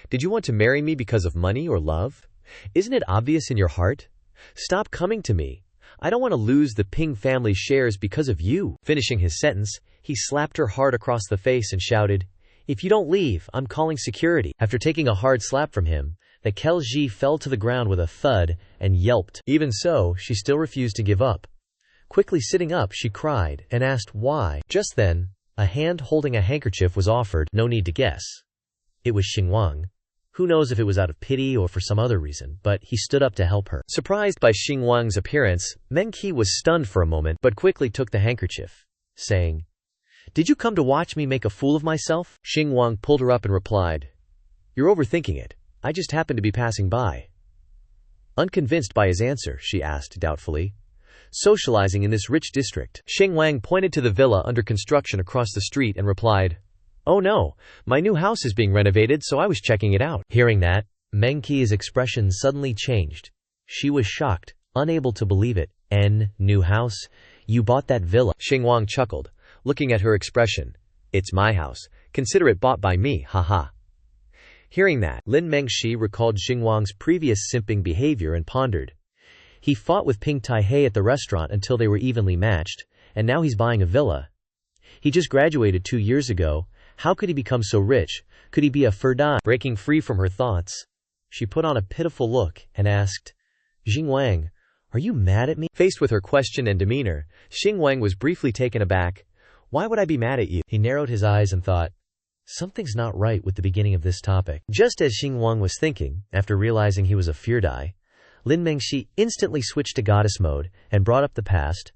Speaker 2: Did you want to marry me because of money or love? Isn't it obvious in your heart? Stop coming to me. I don't want to lose the Ping family's shares because of you. Finishing his sentence, he slapped her hard across the face and shouted, if you don't leave, I'm calling security. After taking a hard slap from him, the Kelji fell to the ground with a thud and yelped. Even so, she still refused to give up. Quickly sitting up, she cried and asked why. Just then, a hand holding a handkerchief was offered. No need to guess. It was Xing Wang. Who knows if it was out of pity or for some other reason, but he stood up to help her. Surprised by Xing Wang's appearance, Meng Qi was stunned for a moment but quickly took the handkerchief, saying, Did you come to watch me make a fool of myself? Xing Wang pulled her up and replied, You're overthinking it. I just happened to be passing by. Unconvinced by his answer, she asked doubtfully, Socializing in this rich district. Xing Wang pointed to the villa under construction across the street and replied, Oh no, my new house is being renovated, so I was checking it out. Hearing that, Meng Qi's expression suddenly changed. She was shocked, unable to believe it. New house? You bought that villa? Xing Wang chuckled, looking at her expression. It's my house. Consider it bought by me, haha. Hearing that, Lin Mengxi recalled Xing Wang's previous simping behavior and pondered. He fought with Ping Taihei at the restaurant until they were evenly matched, and now he's buying a villa. He just graduated 2 years ago. How could he become so rich? Could he be a Ferdan? Breaking free from her thoughts, she put on a pitiful look and asked, Xing Wang, are you mad at me? Faced with her question and demeanor, Xing Wang was briefly taken aback. Why would I be mad at you? He narrowed his eyes and thought, something's not right with the beginning of this topic. Just as Xing Wang was thinking, after realizing he was a Feardai, Lin Mengxi instantly switched to goddess mode and brought up the past.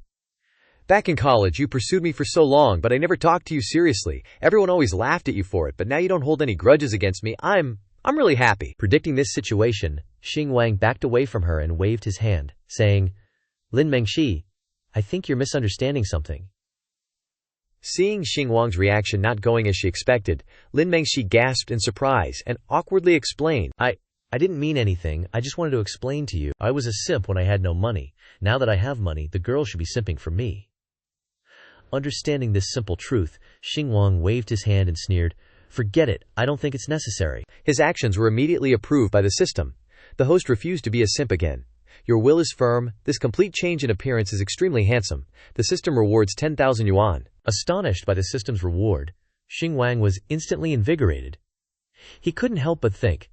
Speaker 2: Back in college, you pursued me for so long, but I never talked to you seriously. Everyone always laughed at you for it, but now you don't hold any grudges against me. I'm really happy. Predicting this situation, Xing Wang backed away from her and waved his hand, saying, Lin Mengxi, I think you're misunderstanding something. Seeing Xing Wang's reaction not going as she expected, Lin Mengxi gasped in surprise and awkwardly explained, I didn't mean anything. I just wanted to explain to you. I was a simp when I had no money. Now that I have money, the girl should be simping for me. Understanding this simple truth, Xing Wang waved his hand and sneered, Forget it, I don't think it's necessary. His actions were immediately approved by the system. The host refused to be a simp again. Your will is firm. This complete change in appearance is extremely handsome. The system rewards 10,000 yuan. Astonished by the system's reward, Xing Wang was instantly invigorated. He couldn't help but think,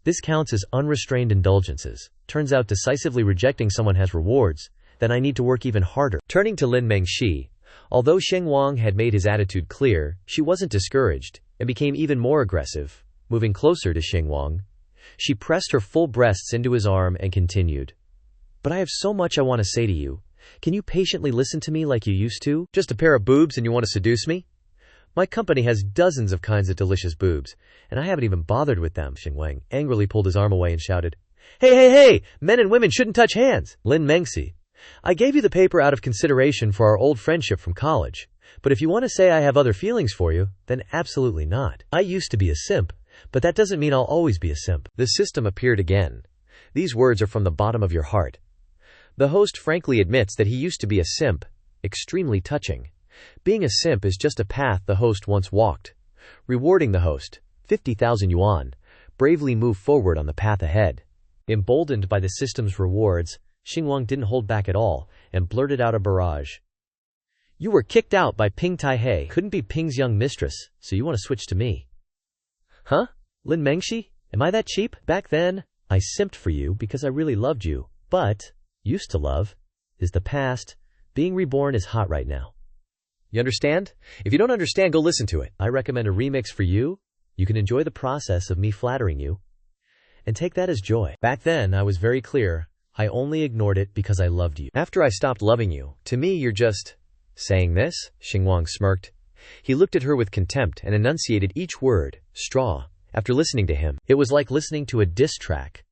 Speaker 1: This counts as unrestrained indulgences. Turns out decisively rejecting someone has rewards. Then I need to work even harder.
Speaker 2: Turning to Lin Mengxi, although Sheng Wang had made his attitude clear, she wasn't discouraged and became even more aggressive. Moving closer to Sheng Wang, she pressed her full breasts into his arm and continued. But I have so much I want to say to you. Can you patiently listen to me like you used to? Just a pair of boobs and you want to seduce me? My company has dozens of kinds of delicious boobs, and I haven't even bothered with them. Sheng Wang angrily pulled his arm away and shouted, Hey! Men and women shouldn't touch hands! Lin Mengxi, I gave you the paper out of consideration for our old friendship from college, but if you want to say I have other feelings for you, then absolutely not. I used to be a simp, but that doesn't mean I'll always be a simp. The system appeared again. These words are from the bottom of your heart. The host frankly admits that he used to be a simp. Extremely touching. Being a simp is just a path the host once walked. Rewarding the host, 50,000 yuan, bravely move forward on the path ahead. Emboldened by the system's rewards, Sheng Wang didn't hold back at all and blurted out a barrage. You were kicked out by Ping Taihei. Couldn't be Ping's young mistress, so you want to switch to me. Huh? Lin Mengxi? Am I that cheap? Back then, I simped for you because I really loved you, but used to love is the past. Being reborn is hot right now. You understand? If you don't understand, go listen to it. I recommend a remix for you. You can enjoy the process of me flattering you and take that as joy. Back then, I was very clear. I only ignored it because I loved you. After I stopped loving you, to me you're just saying this? Sheng Wang smirked. He looked at her with contempt and enunciated each word, straw. After listening to him, it was like listening to a diss track.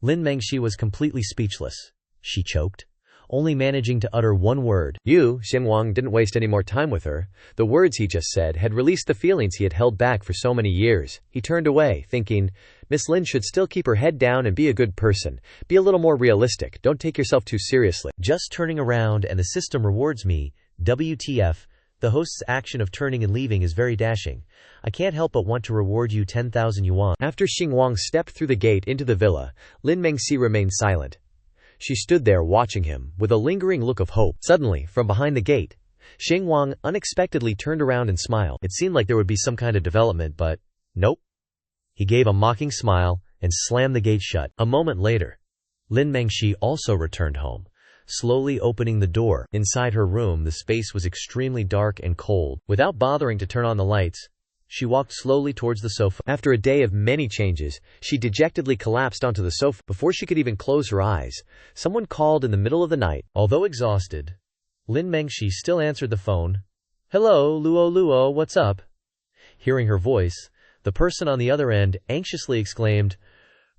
Speaker 2: Lin Mengxi was completely speechless. She choked, only managing to utter one word. Sheng Wang didn't waste any more time with her. The words he just said had released the feelings he had held back for so many years. He turned away, thinking, Miss Lin should still keep her head down and be a good person. Be a little more realistic. Don't take yourself too seriously. Just turning around and the system rewards me. WTF. The host's action of turning and leaving is very dashing. I can't help but want to reward you 10,000 yuan. After Sheng Wang stepped through the gate into the villa, Lin Mengxi remained silent. She stood there watching him, with a lingering look of hope. Suddenly, from behind the gate, Sheng Wang unexpectedly turned around and smiled. It seemed like there would be some kind of development, but nope. He gave a mocking smile and slammed the gate shut. A moment later, Lin Mengxi also returned home, slowly opening the door. Inside her room, the space was extremely dark and cold. Without bothering to turn on the lights, she walked slowly towards the sofa. After a day of many changes, she dejectedly collapsed onto the sofa. Before she could even close her eyes, someone called in the middle of the night. Although exhausted, Lin Mengxi still answered the phone. Hello, Luo, what's up? Hearing her voice, the person on the other end anxiously exclaimed,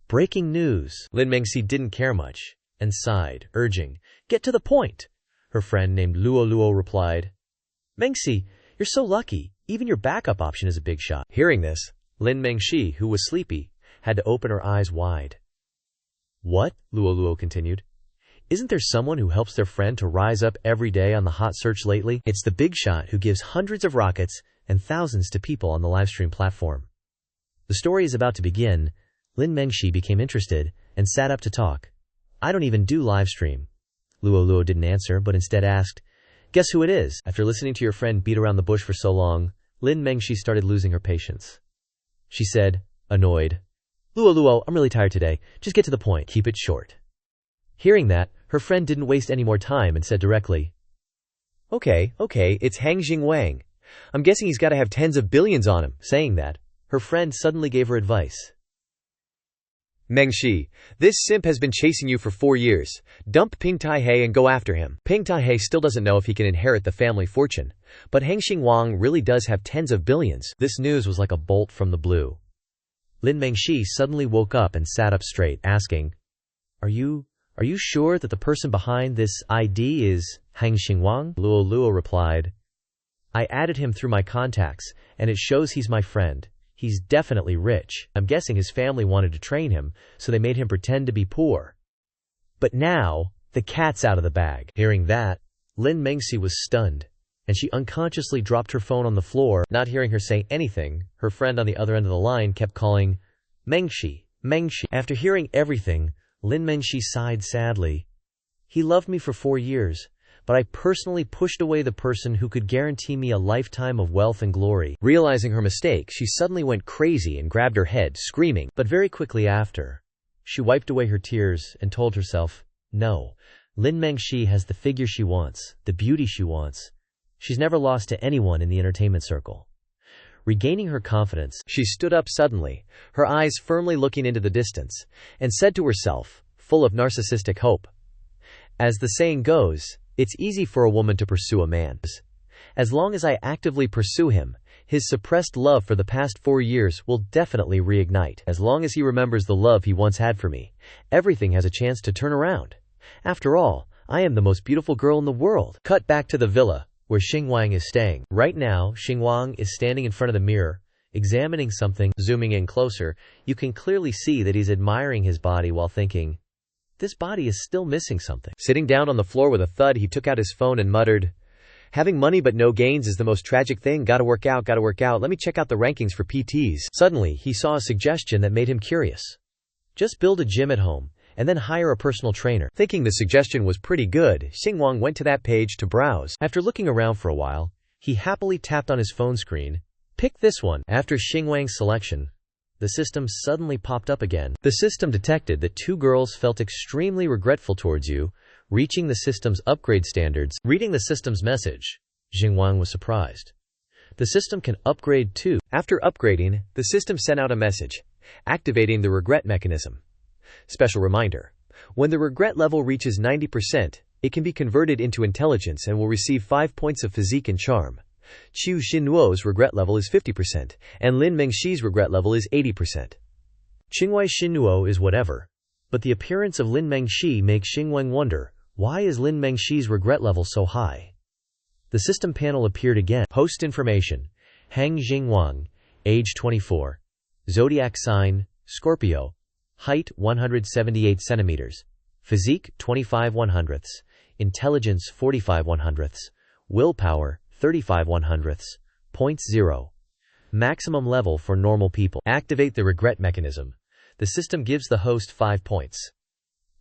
Speaker 2: Breaking news. Lin Mengxi didn't care much and sighed, urging, Get to the point. Her friend named Luo replied, Mengxi, you're so lucky. Even your backup option is a big shot. Hearing this, Lin Mengxi, who was sleepy, had to open her eyes wide. What? Luo continued. Isn't there someone who helps their friend to rise up every day on the hot search lately? It's the big shot who gives hundreds of rockets and thousands to people on the livestream platform. The story is about to begin. Lin Mengxi became interested and sat up to talk. I don't even do livestream. Luo didn't answer, but instead asked, Guess who it is? After listening to your friend beat around the bush for so long, Lin Mengxi started losing her patience. She said, annoyed, Luo, I'm really tired today. Just get to the point. Keep it short. Hearing that, her friend didn't waste any more time and said directly, Okay, it's Hang Jingwang. I'm guessing he's got to have tens of billions on him. Saying that, her friend suddenly gave her advice. Mengxi, this simp has been chasing you for 4 years. Dump Ping Taihei and go after him. Ping Taihei still doesn't know if he can inherit the family fortune, but Hang Jingwang really does have tens of billions. This news was like a bolt from the blue. Lin Mengxi suddenly woke up and sat up straight, asking, Are you sure that the person behind this ID is Hang Jingwang? Luo replied, I added him through my contacts, and it shows he's my friend. He's definitely rich. I'm guessing his family wanted to train him, so they made him pretend to be poor. But now, the cat's out of the bag. Hearing that, Lin Mengxi was stunned, and she unconsciously dropped her phone on the floor. Not hearing her say anything, her friend on the other end of the line kept calling, Mengxi. After hearing everything, Lin Mengxi sighed sadly. He loved me for 4 years,
Speaker 1: but I personally pushed away the person who could guarantee me a lifetime of wealth and glory." Realizing her mistake, she suddenly went crazy and grabbed her head, screaming, but very quickly after, she wiped away her tears and told herself, "No, Lin Mengshi has the figure she wants, the beauty she wants. She's never lost to anyone in the entertainment circle." Regaining her confidence, she stood up suddenly, her eyes firmly looking into the distance, and said to herself, full of narcissistic hope, "As the saying goes, it's easy for a woman to pursue a man. As long as I actively pursue him, his suppressed love for the past 4 years will definitely reignite. As long as he remembers the love he once had for me, everything has a chance to turn around. After all, I am the most beautiful girl in the world." Cut back to the villa, where Xingwang is staying. Right now, Xingwang is standing in front of the mirror, examining something. Zooming in closer, you can clearly see that he's admiring his body while thinking, "This body is still missing something." Sitting down on the floor with a thud, he took out his phone and muttered, "Having money but no gains is the most tragic thing. Gotta work out. Let me check out the rankings for PTs." Suddenly, he saw a suggestion that made him curious. Just build a gym at home, and then hire a personal trainer. Thinking the suggestion was pretty good, Xingwang went to that page to browse. After looking around for a while, he happily tapped on his phone screen. Pick this one. After Xingwang's selection, the system suddenly popped up again. The system detected that 2 girls felt extremely regretful towards you, reaching the system's upgrade standards. Reading the system's message, Xingwang was surprised. The system can upgrade too. After upgrading, the system sent out a message, activating the regret mechanism. Special reminder: when the regret level reaches 90%, it can be converted into intelligence and will receive 5 points of physique and charm. Qiu Xinluo's regret level is 50%, and Lin Mengshi's regret level is 80%. Qingwei Xinluo is whatever, but the appearance of Lin Mengshi makes Xingwang wonder, why is Lin Mengshi's regret level so high? The system panel appeared again. Host information: Hang Xingwang, age 24, zodiac sign Scorpio, height 178 centimeters, physique 25 1/100, intelligence 45 1/100, willpower 35 1/100, points 0. Maximum level for normal people. Activate the regret mechanism. The system gives the host 5 points.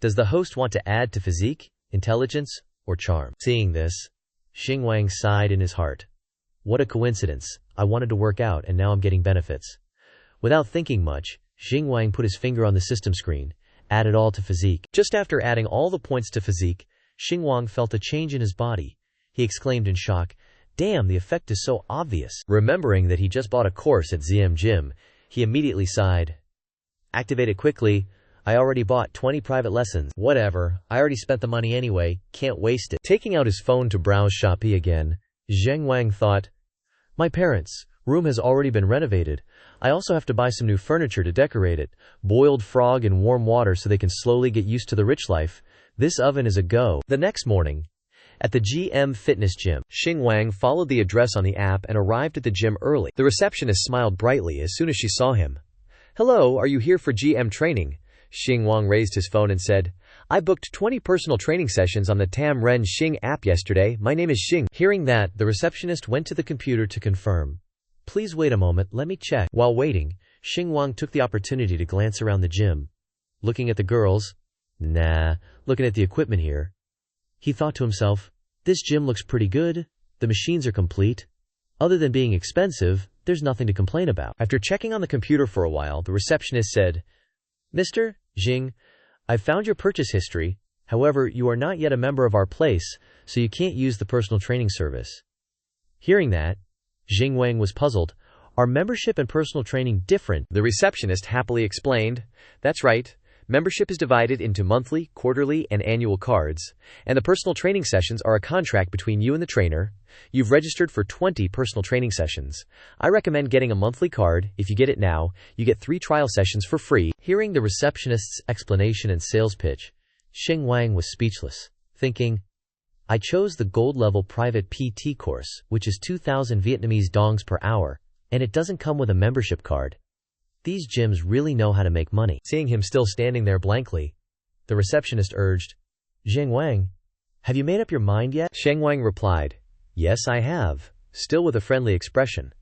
Speaker 1: Does the host want to add to physique, intelligence, or charm? Seeing this, Xingwang sighed in his heart. What a coincidence. I wanted to work out and now I'm getting benefits. Without thinking much, Xingwang put his finger on the system screen, added all to physique. Just after adding all the points to physique, Xingwang felt a change in his body. He exclaimed in shock, "Damn, the effect is so obvious." Remembering that he just bought a course at ZM Gym, he immediately sighed. "Activate it quickly. I already bought 20 private lessons." "Whatever, I already spent the money anyway, can't waste it." Taking out his phone to browse Shopee again, Xingwang thought, "My parents' room has already been renovated. I also have to buy some new furniture to decorate it, boiled frog in warm water so they can slowly get used to the rich life. This oven is a go." The next morning, at the GM Fitness Gym, Xingwang followed the address on the app and arrived at the gym early. The receptionist smiled brightly as soon as she saw him. "Hello, are you here for GM training?" Xingwang raised his phone and said, "I booked 20 personal training sessions on the Tam Ren Xing app yesterday. My name is Xing." Hearing that, the receptionist went to the computer to confirm. "Please wait a moment, let me check." While waiting, Xingwang took the opportunity to glance around the gym. Looking at the girls, looking at the equipment here. He thought to himself, this gym looks pretty good, the machines are complete. Other than being expensive, there's nothing to complain about. After checking on the computer for a while, the receptionist said, "Mr. Xing, I've found your purchase history. However, you are not yet a member of our place, so you can't use the personal training service." Hearing that, Xingwang was puzzled. "Are membership and personal training different?" The receptionist happily explained, "That's right. Membership is divided into monthly, quarterly, and annual cards, and the personal training sessions are a contract between you and the trainer. You've registered for 20 personal training sessions. I recommend getting a monthly card. If you get it now, you get 3 trial sessions for free." Hearing the receptionist's explanation and sales pitch, Xingwang was speechless, thinking, I chose the gold-level private PT course, which is 2,000 Vietnamese dongs per hour, and it doesn't come with a membership card. These gyms really know how to make money. Seeing him still standing there blankly, the receptionist urged, "Xingwang, have you made up your mind yet?" Xingwang replied, "Yes, I have," still with a friendly expression.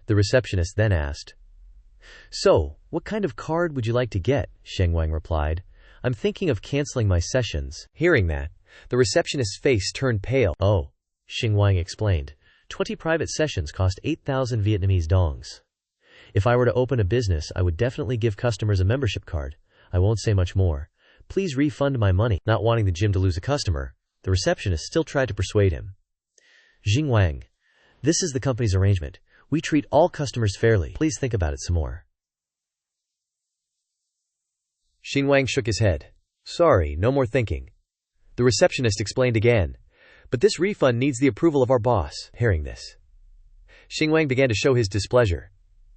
Speaker 1: The receptionist then asked, "So, what kind of card would you like to get?" Xingwang replied, "I'm thinking of canceling my sessions." Hearing that,
Speaker 2: The receptionist's face turned pale.
Speaker 1: Oh, Xing Wang explained. 20 private sessions cost 8,000 Vietnamese dongs. If I were to open a business, I would definitely give customers a membership card. I won't say much more. Please refund my money. Not wanting the gym to lose a customer, the receptionist still tried to persuade him. Xing Wang, this is the company's arrangement. We treat all customers fairly. Please think about it some more.
Speaker 2: Xing Wang shook his head. Sorry, no more thinking. The receptionist explained again. But this refund needs the approval of our boss. Hearing this, Xing Wang began to show his displeasure.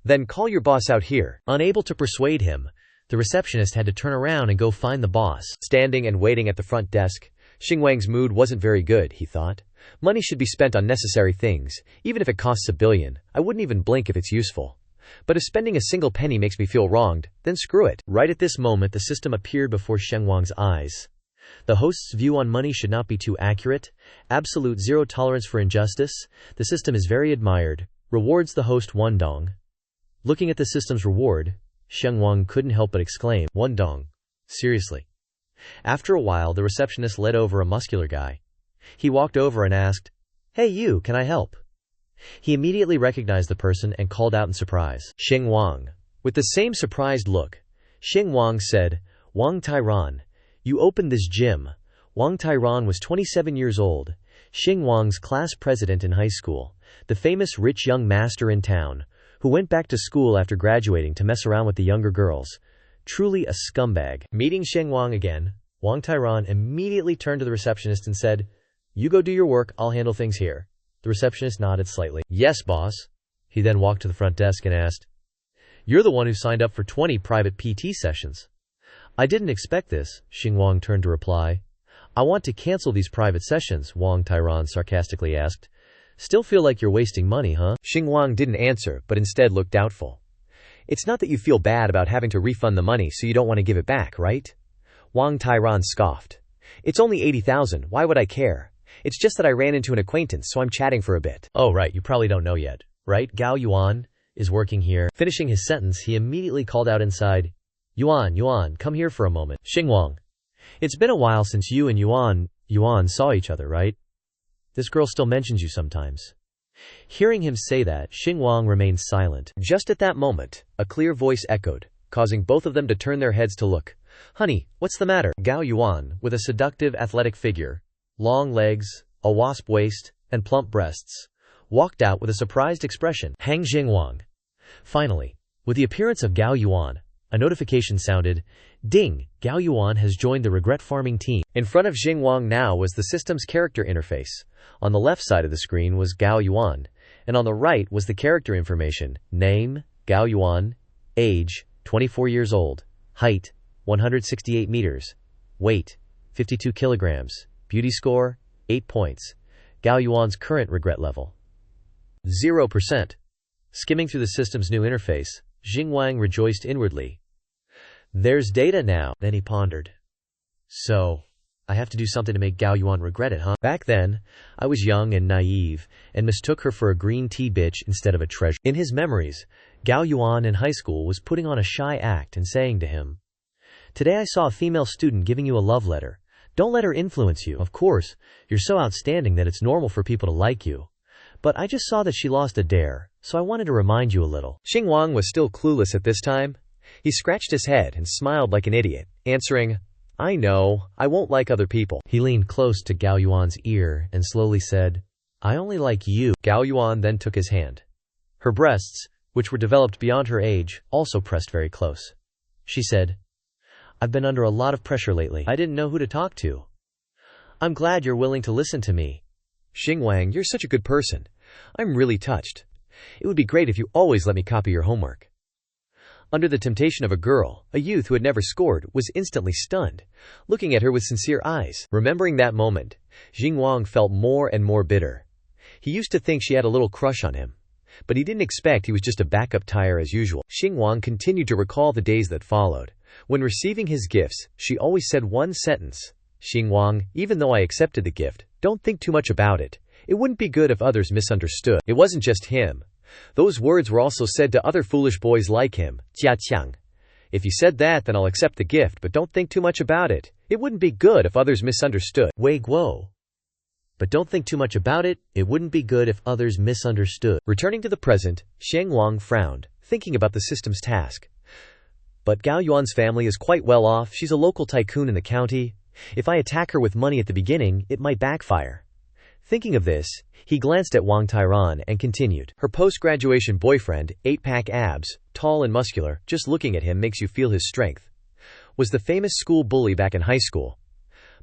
Speaker 2: Then call your boss out here.
Speaker 1: Unable to persuade him, the receptionist had to turn around and go find the boss.
Speaker 2: Standing and waiting at the front desk, Xing Wang's mood wasn't very good, he thought. Money should be spent on necessary things. Even if it costs $1 billion, I wouldn't even blink if it's useful. But if spending a single penny makes me feel wronged, then screw it.
Speaker 1: Right at this moment, the system appeared before Xing Wang's eyes. The host's view on money should not be too accurate. Absolute zero tolerance for injustice. The system is very admired. Rewards the host 1 dong. Looking at the system's reward, Xing Wang couldn't help but exclaim, 1 dong. Seriously. After a while, the receptionist led over a muscular guy. He walked over and asked, Hey you, can I help? He immediately recognized the person and called out in surprise, Xing Wang. With the same surprised look, Xing Wang said, Wang Tairan, you opened this gym. Wang Tairan was 27 years old, Xing Wang's class president in high school, the famous rich young master in town, who went back to school after graduating to mess around with the younger girls. Truly a scumbag. Meeting Xing Wang again, Wang Tairan immediately turned to the receptionist and said, You go do your work, I'll handle things here. The receptionist nodded slightly. Yes, boss. He then walked to the front desk and asked, You're the one who signed up for 20 private PT sessions. I didn't expect this, Xing Wang turned to reply. I want to cancel these private sessions, Wang Tairan sarcastically asked. Still feel like you're wasting money, huh?
Speaker 2: Xing Wang didn't answer, but instead looked doubtful. It's not that you feel bad about having to refund the money so you don't want to give it back, right? Wang Tairan scoffed. It's only 80,000, why would I care? It's just that I ran into an acquaintance, so I'm chatting for a bit.
Speaker 1: Oh right, you probably don't know yet, right? Gao Yuan is working here. Finishing his sentence, he immediately called out inside, Yuan, come here for a moment. Xing Wang, it's been a while since you and Yuan saw each other, right? This girl still mentions you sometimes. Hearing him say that, Xing Wang remained silent.
Speaker 2: Just at that moment, a clear voice echoed, causing both of them to turn their heads to look. Honey, what's the matter? Gao Yuan, with a seductive athletic figure, long legs, a wasp waist, and plump breasts, walked out with a surprised expression.
Speaker 1: Hang Xing Wang. Finally, with the appearance of Gao Yuan, a notification sounded. Ding! Gao Yuan has joined the regret farming team.
Speaker 2: In front of Xing Wang now was the system's character interface. On the left side of the screen was Gao Yuan, and on the right was the character information. Name, Gao Yuan. Age, 24 years old. Height, 168 meters. Weight, 52 kilograms. Beauty score, 8 points. Gao Yuan's current regret level, 0%. Skimming through the system's new interface, Xing Wang rejoiced inwardly. There's data now. Then he pondered. So, I have to do something to make Gao Yuan regret it, huh? Back then, I was young and naive, and mistook her for a green tea bitch instead of a treasure. In his memories, Gao Yuan in high school was putting on a shy act and saying to him, Today I saw a female student giving you a love letter. Don't let her influence you. Of course, you're so outstanding that it's normal for people to like you. But I just saw that she lost a dare, so I wanted to remind you a little. Xing Wang was still clueless at this time. He scratched his head and smiled like an idiot, answering, I know, I won't like other people.
Speaker 1: He leaned close to Gao Yuan's ear and slowly said, I only like you.
Speaker 2: Gao Yuan then took his hand.
Speaker 1: Her breasts, which were developed beyond her age, also pressed very close. She said, I've been under a lot of pressure lately. I didn't know who to talk to. I'm glad you're willing to listen to me.
Speaker 2: Xing Wang, you're such a good person. I'm really touched. It would be great if you always let me copy your homework. Under the temptation of a girl, a youth who had never scored was instantly stunned, looking at her with sincere eyes. Remembering that moment, Xing Wang felt more and more bitter. He used to think she had a little crush on him, but he didn't expect he was just a backup tire as usual. Xing Wang continued to recall the days that followed. When receiving his gifts, she always said one sentence, Xing Wang, even though I accepted the gift, don't think too much about it. It wouldn't be good if others misunderstood. It wasn't just him. Those words were also said to other foolish boys like him, Jia Qiang. If you said that, then I'll accept the gift, but don't think too much about it. It wouldn't be good if others misunderstood.
Speaker 1: Wei Guo. But don't think too much about it, it wouldn't be good if others misunderstood.
Speaker 2: Returning to the present, Sheng Wang frowned, thinking about the system's task. But Gao Yuan's family is quite well off, she's a local tycoon in the county. If I attack her with money at the beginning, it might backfire. Thinking of this, he glanced at Wang Tairan and continued. Her post-graduation boyfriend, 8-pack abs, tall and muscular, just looking at him makes you feel his strength, was the famous school bully back in high school.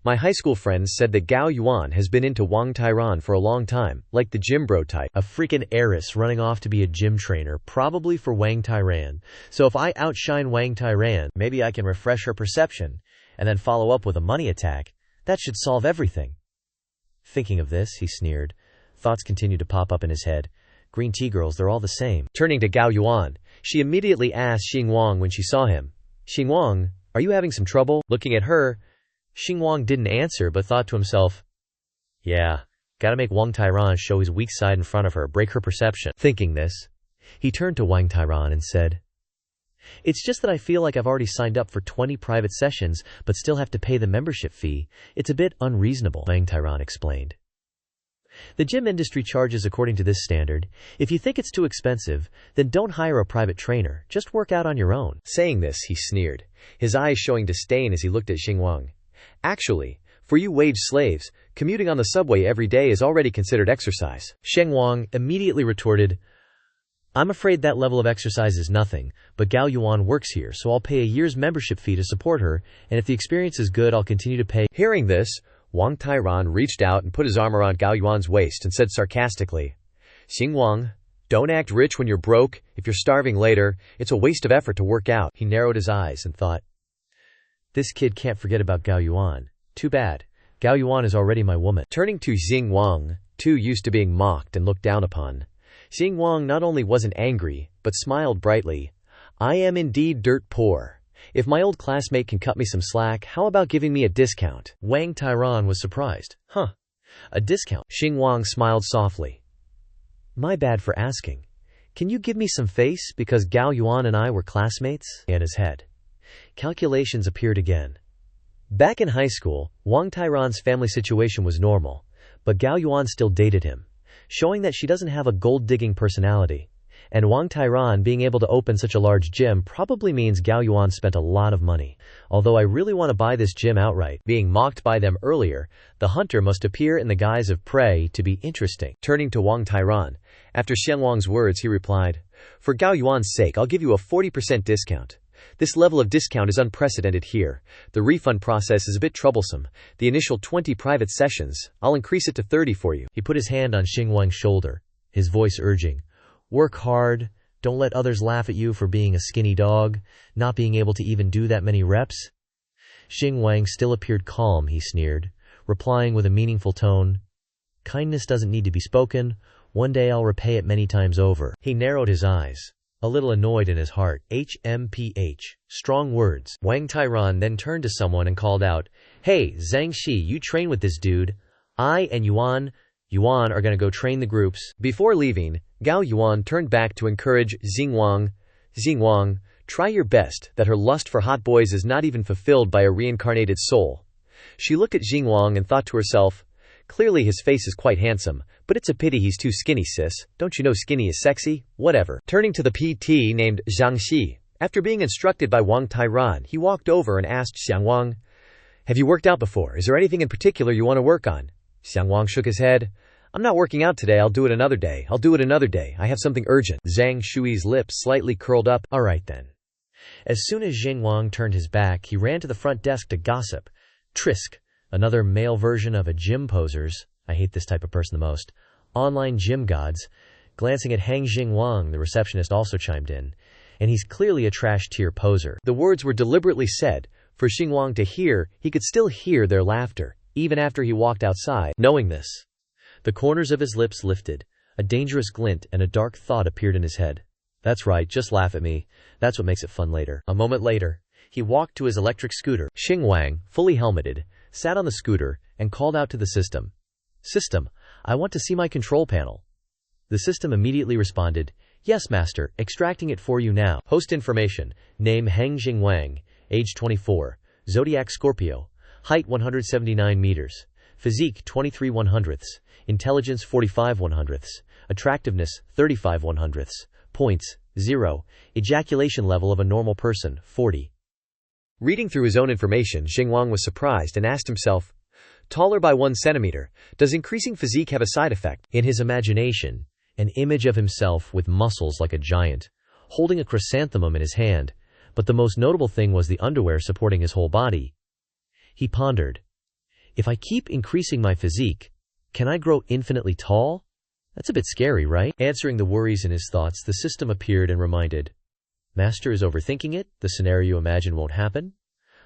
Speaker 2: My high school friends said that Gao Yuan has been into Wang Tairan for a long time, like the gym bro type.
Speaker 1: A freaking heiress running off to be a gym trainer, probably for Wang Tairan. So if I outshine Wang Tairan, maybe I can refresh her perception, and then follow up with a money attack. That should solve everything. Thinking of this, he sneered. Thoughts continued to pop up in his head. Green tea girls, they're all the same.
Speaker 2: Turning to Gao Yuan, she immediately asked Xing Wang when she saw him. Xing Wang, are you having some trouble? Looking at her,
Speaker 1: Xing Wang didn't answer but thought to himself, yeah, gotta make Wang Tairan show his weak side in front of her, break her perception.
Speaker 2: Thinking this,
Speaker 1: he turned to Wang Tairan and said, it's just that I feel like I've already signed up for 20 private sessions but still have to pay the membership fee. It's a bit unreasonable, Wang Tairan explained. The gym industry charges according to this standard. If you think it's too expensive, then don't hire a private trainer, just work out on your own.
Speaker 2: Saying this, he sneered, his eyes showing disdain as he looked at Xing Wang. Actually, for you wage slaves, commuting on the subway every day is already considered exercise.
Speaker 1: Sheng Wang immediately retorted, I'm afraid that level of exercise is nothing, but Gao Yuan works here, so I'll pay a year's membership fee to support her, and if the experience is good, I'll continue to pay.
Speaker 2: Hearing this, Wang Tairan reached out and put his arm around Gao Yuan's waist and said sarcastically, Xing Wang, don't act rich when you're broke. If you're starving later, it's a waste of effort to work out.
Speaker 1: He narrowed his eyes and thought, this kid can't forget about Gao Yuan. Too bad. Gao Yuan is already my woman.
Speaker 2: Turning to Xing Wang, too used to being mocked and looked down upon, Xing Wang not only wasn't angry, but smiled brightly. I am indeed dirt poor. If my old classmate can cut me some slack, how about giving me a discount?
Speaker 1: Wang Tairan was surprised. Huh? A discount?
Speaker 2: Xing Wang smiled softly.
Speaker 1: My bad for asking. Can you give me some face because Gao Yuan and I were classmates? In his head. Calculations appeared again. Back in high school, Wang Tairan's family situation was normal, but Gao Yuan still dated him, showing that she doesn't have a gold-digging personality. And Wang Tairan being able to open such a large gym probably means Gao Yuan spent a lot of money. Although I really want to buy this gym outright. Being mocked by them earlier, the hunter must appear in the guise of prey to be interesting.
Speaker 2: Turning to Wang Tairan, after Sheng Wang's words he replied, for Gao Yuan's sake I'll give you a 40% discount. This level of discount is unprecedented here. The refund process is a bit troublesome. The initial 20 private sessions, I'll increase it to 30 for you.
Speaker 1: He put his hand on Xing Wang's shoulder, his voice urging, work hard, don't let others laugh at you for being a skinny dog, not being able to even do that many reps. Xing Wang still appeared calm, he sneered, replying with a meaningful tone, kindness doesn't need to be spoken, one day I'll repay it many times over. He narrowed his eyes, a little annoyed in his heart. HMPH. Strong words. Wang Tairan then turned to someone and called out, hey, Zhang Shi, you train with this dude. I and Yuan are gonna go train the groups.
Speaker 2: Before leaving, Gao Yuan turned back to encourage Xing Wang. Xing Wang, try your best, that her lust for hot boys is not even fulfilled by a reincarnated soul. She looked at Xing Wang and thought to herself, clearly his face is quite handsome, but it's a pity he's too skinny, sis. Don't you know skinny is sexy? Whatever. Turning to the PT named Zhang Shi, after being instructed by Wang Tairan, he walked over and asked Xiang Wang, have you worked out before? Is there anything in particular you want to work on? Xiang Wang shook his head. I'm not working out today, I'll do it another day. I have something urgent. Zhang Shui's lips slightly curled up.
Speaker 1: Alright then. As soon as Xing Wang turned his back, he ran to the front desk to gossip. Trisk, another male version of a gym posers. I hate this type of person the most. Online gym gods. Glancing at Hang Xing Wang, the receptionist also chimed in. And he's clearly a trash-tier poser.
Speaker 2: The words were deliberately said. For Xing Wang to hear, he could still hear their laughter, even after he walked outside.
Speaker 1: Knowing this, the corners of his lips lifted. A dangerous glint and a dark thought appeared in his head. That's right, just laugh at me. That's what makes it fun later. A moment later, he walked to his electric scooter.
Speaker 2: Xing Wang, fully helmeted,
Speaker 1: sat on the scooter and called out to the system. System, I want to see my control panel. The system immediately responded, yes, master, extracting it for you now. Host information, name Heng Jing Wang, age 24, zodiac Scorpio, height 179 meters, physique 23 1/100, intelligence 45 1/100, attractiveness 35 1/100, points 0, ejaculation level of a normal person 40.
Speaker 2: Reading through his own information, Xinguang was surprised and asked himself, taller by 1 centimeter, does increasing physique have a side effect?
Speaker 1: In his imagination, an image of himself with muscles like a giant, holding a chrysanthemum in his hand, but the most notable thing was the underwear supporting his whole body. He pondered, if I keep increasing my physique, can I grow infinitely tall? That's a bit scary, right? Answering the worries in his thoughts, the system appeared and reminded, Master is overthinking it, the scenario you imagine won't happen.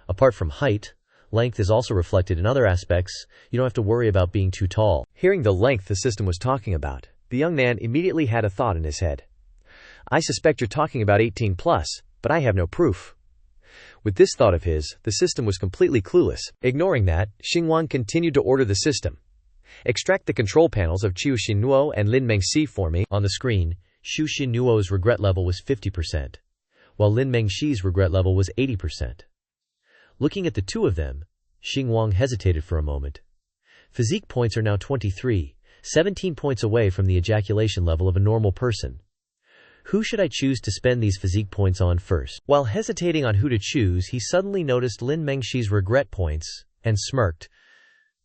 Speaker 1: Apart from height, length is also reflected in other aspects. You don't have to worry about being too tall.
Speaker 2: Hearing the length the system was talking about, the young man immediately had a thought in his head. I suspect you're talking about 18 plus, but I have no proof. With this thought of his, the system was completely clueless. Ignoring that, Xinguang continued to order the system. Extract the control panels of Qiu Xinnuo and Lin Mengxi for me.
Speaker 1: On the screen, Qiu Xinnuo's regret level was 50%, while Lin Mengxi's regret level was 80%. Looking at the two of them, Xinguang hesitated for a moment. Physique points are now 23, 17 points away from the ejaculation level of a normal person. Who should I choose to spend these physique points on first? While hesitating on who to choose, he suddenly noticed Lin Mengxi's regret points, and smirked.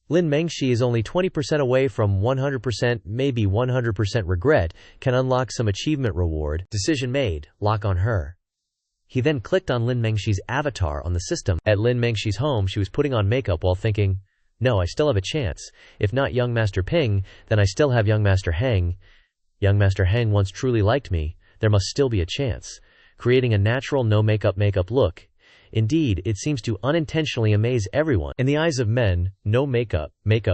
Speaker 1: Lin Mengxi is only 20% away from 100%, maybe 100% regret, can unlock some achievement reward. Decision made, lock on her. He then clicked on Lin Mengxi's avatar on the system. At Lin Mengxi's home, she was putting on makeup while thinking, no, I still have a chance. If not young Master Ping, then I still have young Master Heng. Young Master Heng once truly liked me. There must still be a chance. Creating a natural no-makeup look. Indeed, it seems to unintentionally amaze everyone. In the eyes of men, no makeup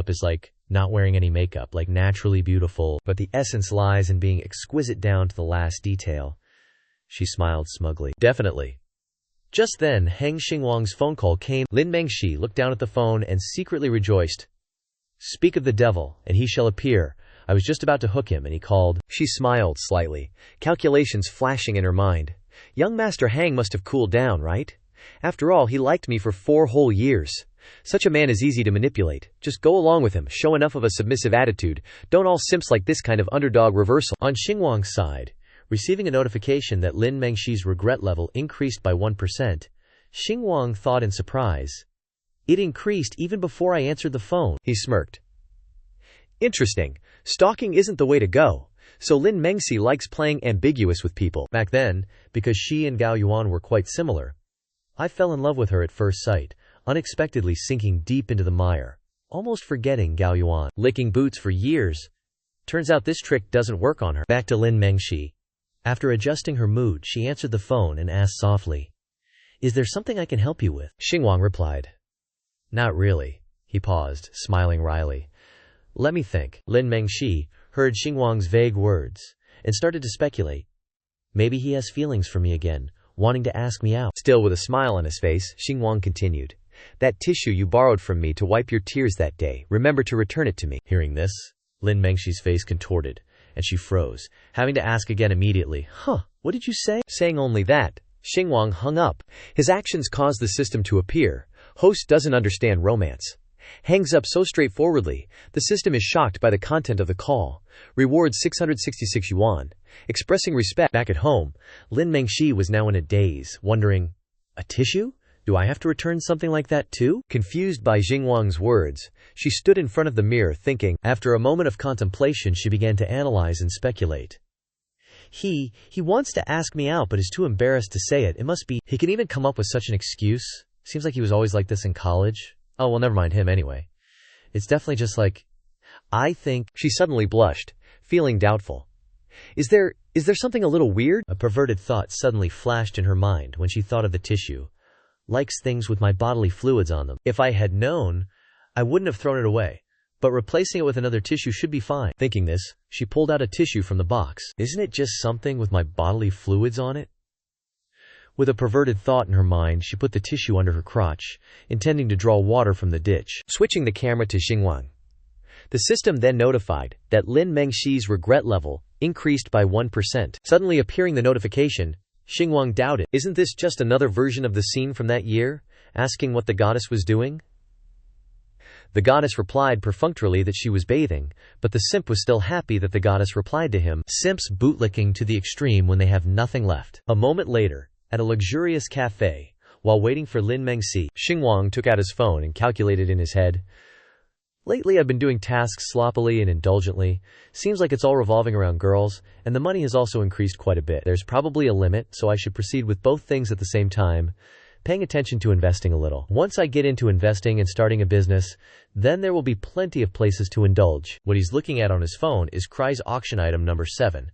Speaker 1: is like not wearing any makeup, like naturally beautiful, but the essence lies in being exquisite down to the last detail. She smiled smugly. Definitely. Just then, Heng Xinguang's phone call came. Lin Mengxi looked down at the phone and secretly rejoiced. Speak of the devil, and he shall appear. I was just about to hook him, and he called. She smiled slightly, calculations flashing in her mind. Young Master Heng must have cooled down, right? After all, he liked me for 4 whole years. Such a man is easy to manipulate. Just go along with him, show enough of a submissive attitude. Don't all simps like this kind of underdog reversal. On Xinguang's side, receiving a notification that Lin Mengxi's regret level increased by 1%, Xinguang thought in surprise. It increased even before I answered the phone. He smirked. Interesting. Stalking isn't the way to go. So Lin Mengxi likes playing ambiguous with people. Back then, because she and Gao Yuan were quite similar, I fell in love with her at first sight, unexpectedly sinking deep into the mire, almost forgetting Gao Yuan. Licking boots for years. Turns out this trick doesn't work on her. Back to Lin Mengxi. After adjusting her mood, she answered the phone and asked softly, Is there something I can help you with? Xinguang replied. Not really. He paused, smiling wryly. Let me think. Lin Mengxi heard Xinguang's vague words and started to speculate. Maybe he has feelings for me again, wanting to ask me out. Still with a smile on his face, Xinguang continued. That tissue you borrowed from me to wipe your tears that day, remember to return it to me. Hearing this, Lin Mengxi's face contorted, and she froze, having to ask again immediately. What did you say? Saying only that, Xinguang hung up. His actions caused the system to appear. Host doesn't understand romance. Hangs up so straightforwardly, the system is shocked by the content of the call. Reward 666 yuan. Expressing respect. Back at home, Lin Mengxi was now in a daze, wondering, a tissue? Do I have to return something like that too? Confused by Xinguang's words, she stood in front of the mirror thinking. After a moment of contemplation, she began to analyze and speculate. He wants to ask me out but is too embarrassed to say it. It must be, he can even come up with such an excuse. Seems like he was always like this in college. Oh, well, never mind him anyway. It's definitely just like, I think. She suddenly blushed, feeling doubtful. Is there something a little weird? A perverted thought suddenly flashed in her mind when she thought of the tissue. Likes things with my bodily fluids on them. If I had known, I wouldn't have thrown it away. But replacing it with another tissue should be fine. Thinking this, she pulled out a tissue from the box. Isn't it just something with my bodily fluids on it? With a perverted thought in her mind, she put the tissue under her crotch, intending to draw water from the ditch. Switching the camera to Xinguang. The system then notified that Lin Mengxi's regret level increased by 1%. Suddenly appearing the notification, Xinguang doubted. Isn't this just another version of the scene from that year, asking what the goddess was doing?
Speaker 2: The goddess replied perfunctorily that she was bathing, but the simp was still happy that the goddess replied to him. Simps bootlicking to the extreme when they have nothing left. A moment later, at a luxurious cafe, while waiting for Lin Mengxi, Xingwang took out his phone and calculated in his head, "Lately I've been doing tasks sloppily and indulgently. Seems like it's all revolving around girls, and the money has also increased quite a bit. There's probably a limit, so I should proceed with both things at the same time, paying attention to investing a little. Once I get into investing and starting a business, then there will be plenty of places to indulge." What he's looking at on his phone is Cry's auction item number 7.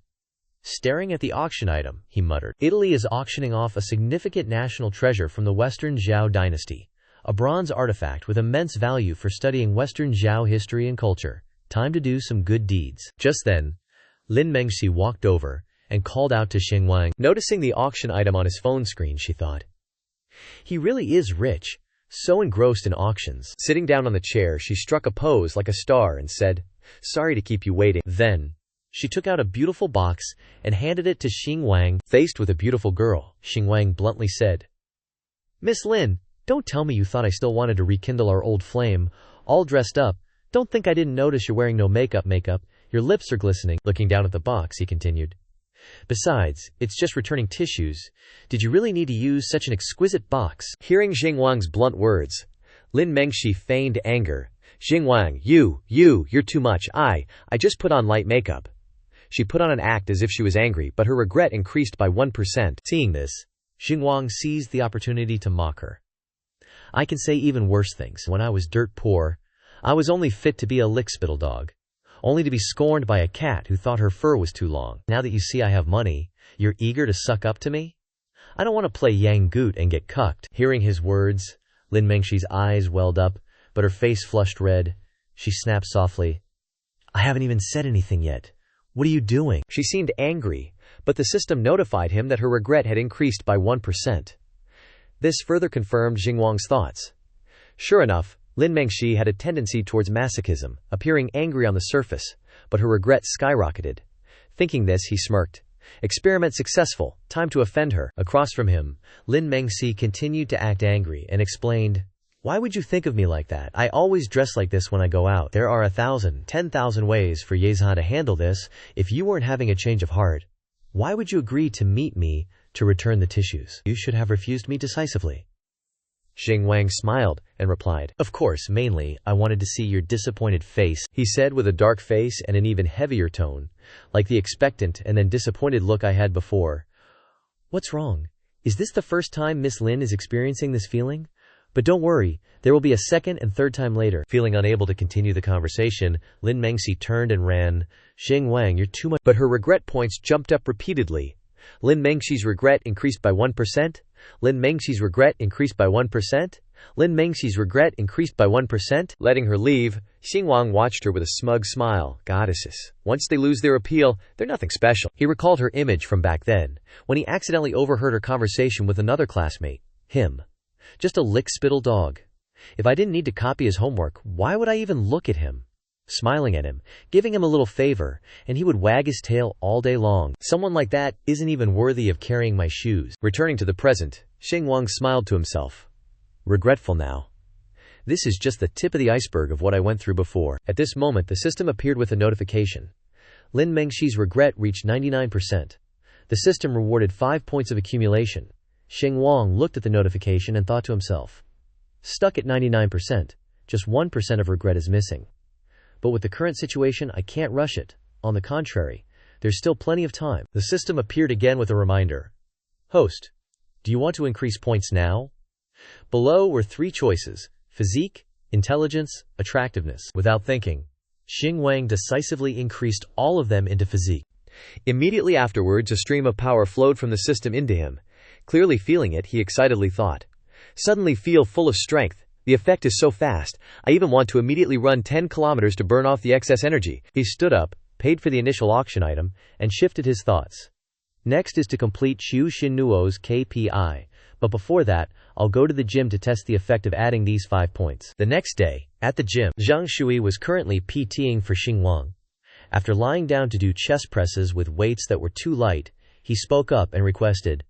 Speaker 2: Staring at the auction item, he muttered, "Italy is auctioning off a significant national treasure from the Western Zhao dynasty. A bronze artifact with immense value for studying Western Zhao history and culture. Time to do some good deeds." Just then, Lin Mengxi walked over and called out to Xingwang. Noticing the auction item on his phone screen, she thought, "He really is rich, so engrossed in auctions." Sitting down on the chair, she struck a pose like a star and said, "Sorry to keep you waiting." Then, she took out a beautiful box and handed it to Xingwang. Faced with a beautiful girl, Xingwang bluntly said, "Miss Lin, don't tell me you thought I still wanted to rekindle our old flame, all dressed up. Don't think I didn't notice you're wearing no makeup. Your lips are glistening." Looking down at the box, he continued, "Besides, it's just returning tissues. Did you really need to use such an exquisite box?" Hearing Xingwang's blunt words, Lin Mengxi feigned anger. "Xingwang, you're too much. I just put on light makeup." She put on an act as if she was angry, but her regret increased by 1%. Seeing this, Xingwang seized the opportunity to mock her. "I can say even worse things. When I was dirt poor, I was only fit to be a lickspittle dog, only to be scorned by a cat who thought her fur was too long. Now that you see I have money, you're eager to suck up to me? I don't want to play Yang Goot and get cucked." Hearing his words, Lin Mengxi's eyes welled up, but her face flushed red. She snapped softly, "I haven't even said anything yet. What are you doing?" She seemed angry, but the system notified him that her regret had increased by 1%. This further confirmed Xingwang's thoughts. Sure enough, Lin Mengxi had a tendency towards masochism, appearing angry on the surface, but her regret skyrocketed. Thinking this, he smirked. Experiment successful, time to offend her. Across from him, Lin Mengxi continued to act angry and explained, "Why would you think of me like that? I always dress like this when I go out. There are 1,000, 10,000 ways for Yezhan to handle this. If you weren't having a change of heart, why would you agree to meet me to return the tissues? You should have refused me decisively." Xingwang smiled and replied, "Of course, mainly, I wanted to see your disappointed face," he said with a dark face and an even heavier tone, like the expectant and then disappointed look I had before. "What's wrong? Is this the first time Miss Lin is experiencing this feeling? But don't worry, there will be a second and third time later." Feeling unable to continue the conversation, Lin Mengxi turned and ran. "Xingwang, you're too much." But her regret points jumped up repeatedly. Lin Mengxi's regret increased by 1%. Lin Mengxi's regret increased by 1%. Lin Mengxi's regret increased by 1%. Letting her leave, Xingwang watched her with a smug smile. Goddesses. Once they lose their appeal, they're nothing special. He recalled her image from back then, when he accidentally overheard her conversation with another classmate. Him. Just a lick-spittle dog. If I didn't need to copy his homework, why would I even look at him? Smiling at him, giving him a little favor, and he would wag his tail all day long. Someone like that isn't even worthy of carrying my shoes. Returning to the present, Xingwang smiled to himself. Regretful now. This is just the tip of the iceberg of what I went through before. At this moment, the system appeared with a notification. Lin Mengxi's regret reached 99%. The system rewarded 5 points of accumulation. Xingwang looked at the notification and thought to himself, "Stuck at 99%, just 1% of regret is missing. But with the current situation, I can't rush it. On the contrary, there's still plenty of time." The system appeared again with a reminder. "Host, do you want to increase points now?" Below were 3 choices: physique, intelligence, attractiveness. Without thinking, Xingwang decisively increased all of them into physique. Immediately afterwards, a stream of power flowed from the system into him. Clearly feeling it, he excitedly thought, "Suddenly feel full of strength. The effect is so fast, I even want to immediately run 10 kilometers to burn off the excess energy." He stood up, paid for the initial auction item, and shifted his thoughts. Next is to complete Qiu Xinnuo's KPI, but before that, I'll go to the gym to test the effect of adding these 5 points. The next day, at the gym, Zhang Shui was currently PTing for Xingwang. After lying down to do chest presses with weights that were too light, he spoke up and requested,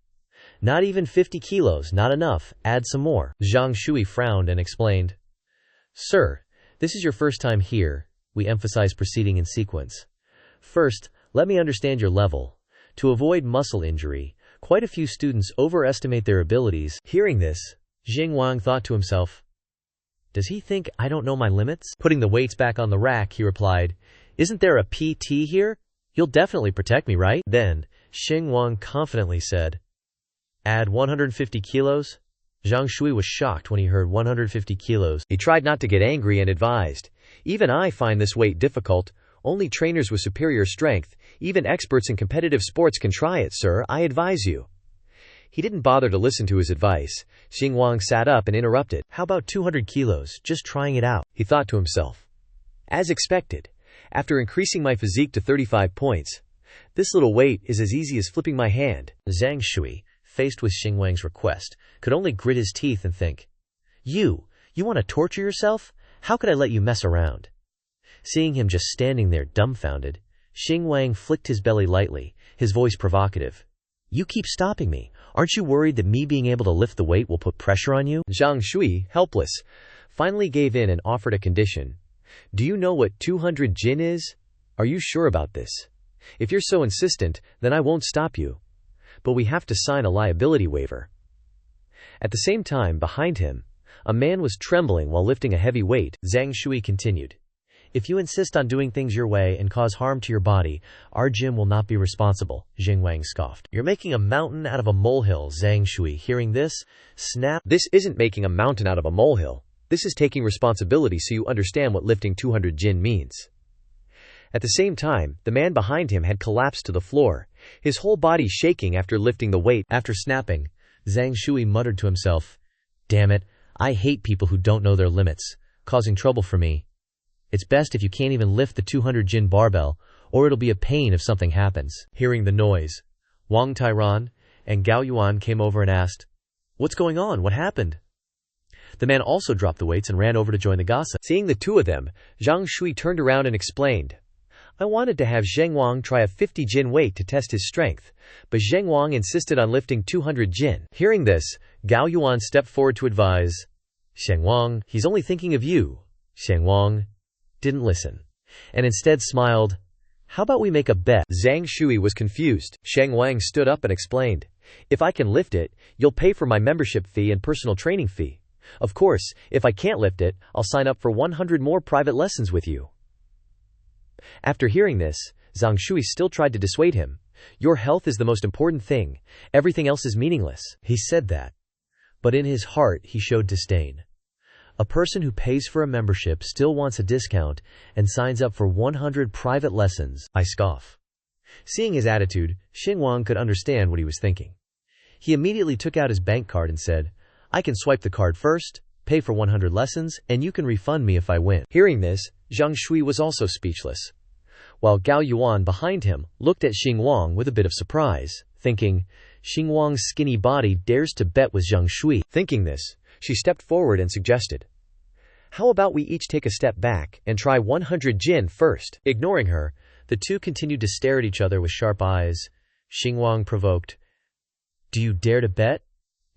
Speaker 2: "Not even 50 kilos, not enough, add some more." Zhang Shui frowned and explained, "Sir, This is your first time here, we emphasize proceeding in sequence. First, let me understand your level. To avoid muscle injury, quite a few students overestimate their abilities. Hearing this, Xing Wang thought to himself, does he think I don't know my limits? Putting the weights back on the rack, he replied, isn't there a PT here? You'll definitely protect me, right? Then, Xing Wang confidently said, add 150 kilos? Zhang Shui was shocked when he heard 150 kilos. He tried not to get angry and advised, even I find this weight difficult. Only trainers with superior strength, even experts in competitive sports can try it, sir, I advise you. He didn't bother to listen to his advice. Xing Wang sat up and interrupted. How about 200 kilos, just trying it out? He thought to himself. As expected, after increasing my physique to 35 points, this little weight is as easy as flipping my hand. Zhang Shui, faced with Xing Wang's request, could only grit his teeth and think, You want to torture yourself? How could I let you mess around? Seeing him just standing there dumbfounded, Xing Wang flicked his belly lightly, his voice provocative. You keep stopping me. Aren't you worried that me being able to lift the weight will put pressure on you? Zhang Shui, helpless, finally gave in and offered a condition. Do you know what 200 jin is? Are you sure about this? If you're so insistent, then I won't stop you. But we have to sign a liability waiver. At the same time, behind him, a man was trembling while lifting a heavy weight. Zhang Shui continued. If you insist on doing things your way and cause harm to your body, our gym will not be responsible, Xing Wang scoffed. You're making a mountain out of a molehill, Zhang Shui. Hearing this, snapped. This isn't making a mountain out of a molehill. This is taking responsibility so you understand what lifting 200 jin means. At the same time, the man behind him had collapsed to the floor, his whole body shaking after lifting the weight. After snapping, Zhang Shui muttered to himself, Damn it, I hate people who don't know their limits, causing trouble for me. It's best if you can't even lift the 200 jin barbell, or it'll be a pain if something happens. Hearing the noise, Wang Tairan and Gao Yuan came over and asked, What's going on? What happened? The man also dropped the weights and ran over to join the gossip. Seeing the two of them, Zhang Shui turned around and explained, I wanted to have Zheng Wang try a 50 jin weight to test his strength, but Zheng Wang insisted on lifting 200 jin. Hearing this, Gao Yuan stepped forward to advise, Zheng Wang, he's only thinking of you. Zheng Wang didn't listen, and instead smiled. How about we make a bet? Zhang Shui was confused. Zheng Wang stood up and explained, If I can lift it, you'll pay for my membership fee and personal training fee. Of course, if I can't lift it, I'll sign up for 100 more private lessons with you. After hearing this, Zhang Shui still tried to dissuade him. Your health is the most important thing. Everything else is meaningless. He said that, but in his heart he showed disdain. A person who pays for a membership still wants a discount and signs up for 100 private lessons. I scoff. Seeing his attitude, Xing Wang could understand what he was thinking. He immediately took out his bank card and said, I can swipe the card first, pay for 100 lessons, and you can refund me if I win. Hearing this, Zhang Shui was also speechless, while Gao Yuan behind him looked at Xing Wang with a bit of surprise, thinking, Xing Wang's skinny body dares to bet with Zhang Shui. Thinking this, she stepped forward and suggested, How about we each take a step back and try 100 jin first? Ignoring her, the two continued to stare at each other with sharp eyes. Xing Wang provoked, Do you dare to bet?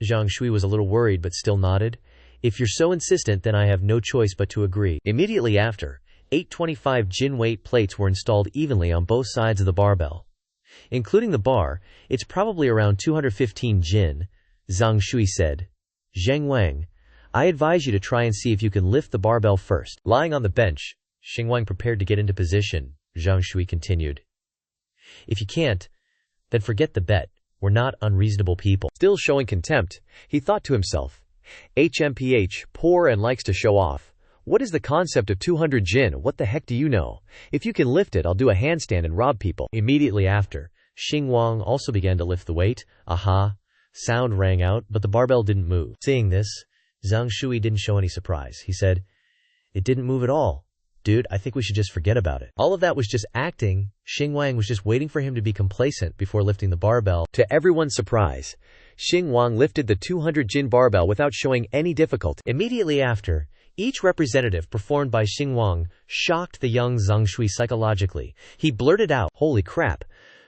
Speaker 2: Zhang Shui was a little worried but still nodded. If you're so insistent, then I have no choice but to agree. Immediately after, 825 jin weight plates were installed evenly on both sides of the barbell. Including the bar, it's probably around 215 jin, Zhang Shui said. Zheng Wang, I advise you to try and see if you can lift the barbell first. Lying on the bench, Xing Wang prepared to get into position. Zhang Shui continued, If you can't, then forget the bet. We're not unreasonable people. Still showing contempt, he thought to himself, HMPH, poor and likes to show off. What is the concept of 200 jin? What the heck do you know? If you can lift it, I'll do a handstand and rob people. Immediately after, Xing Wang also began to lift the weight. Aha! Sound rang out, but the barbell didn't move. Seeing this, Zhang Shui didn't show any surprise. He said, It didn't move at all. Dude, I think we should just forget about it. All of that was just acting. Xing Wang was just waiting for him to be complacent before lifting the barbell. To everyone's surprise, Xing Wang lifted the 200 jin barbell without showing any difficulty. Immediately after, each representative performed by Xing Wang shocked the young Zhang Shui psychologically. He blurted out, Holy crap!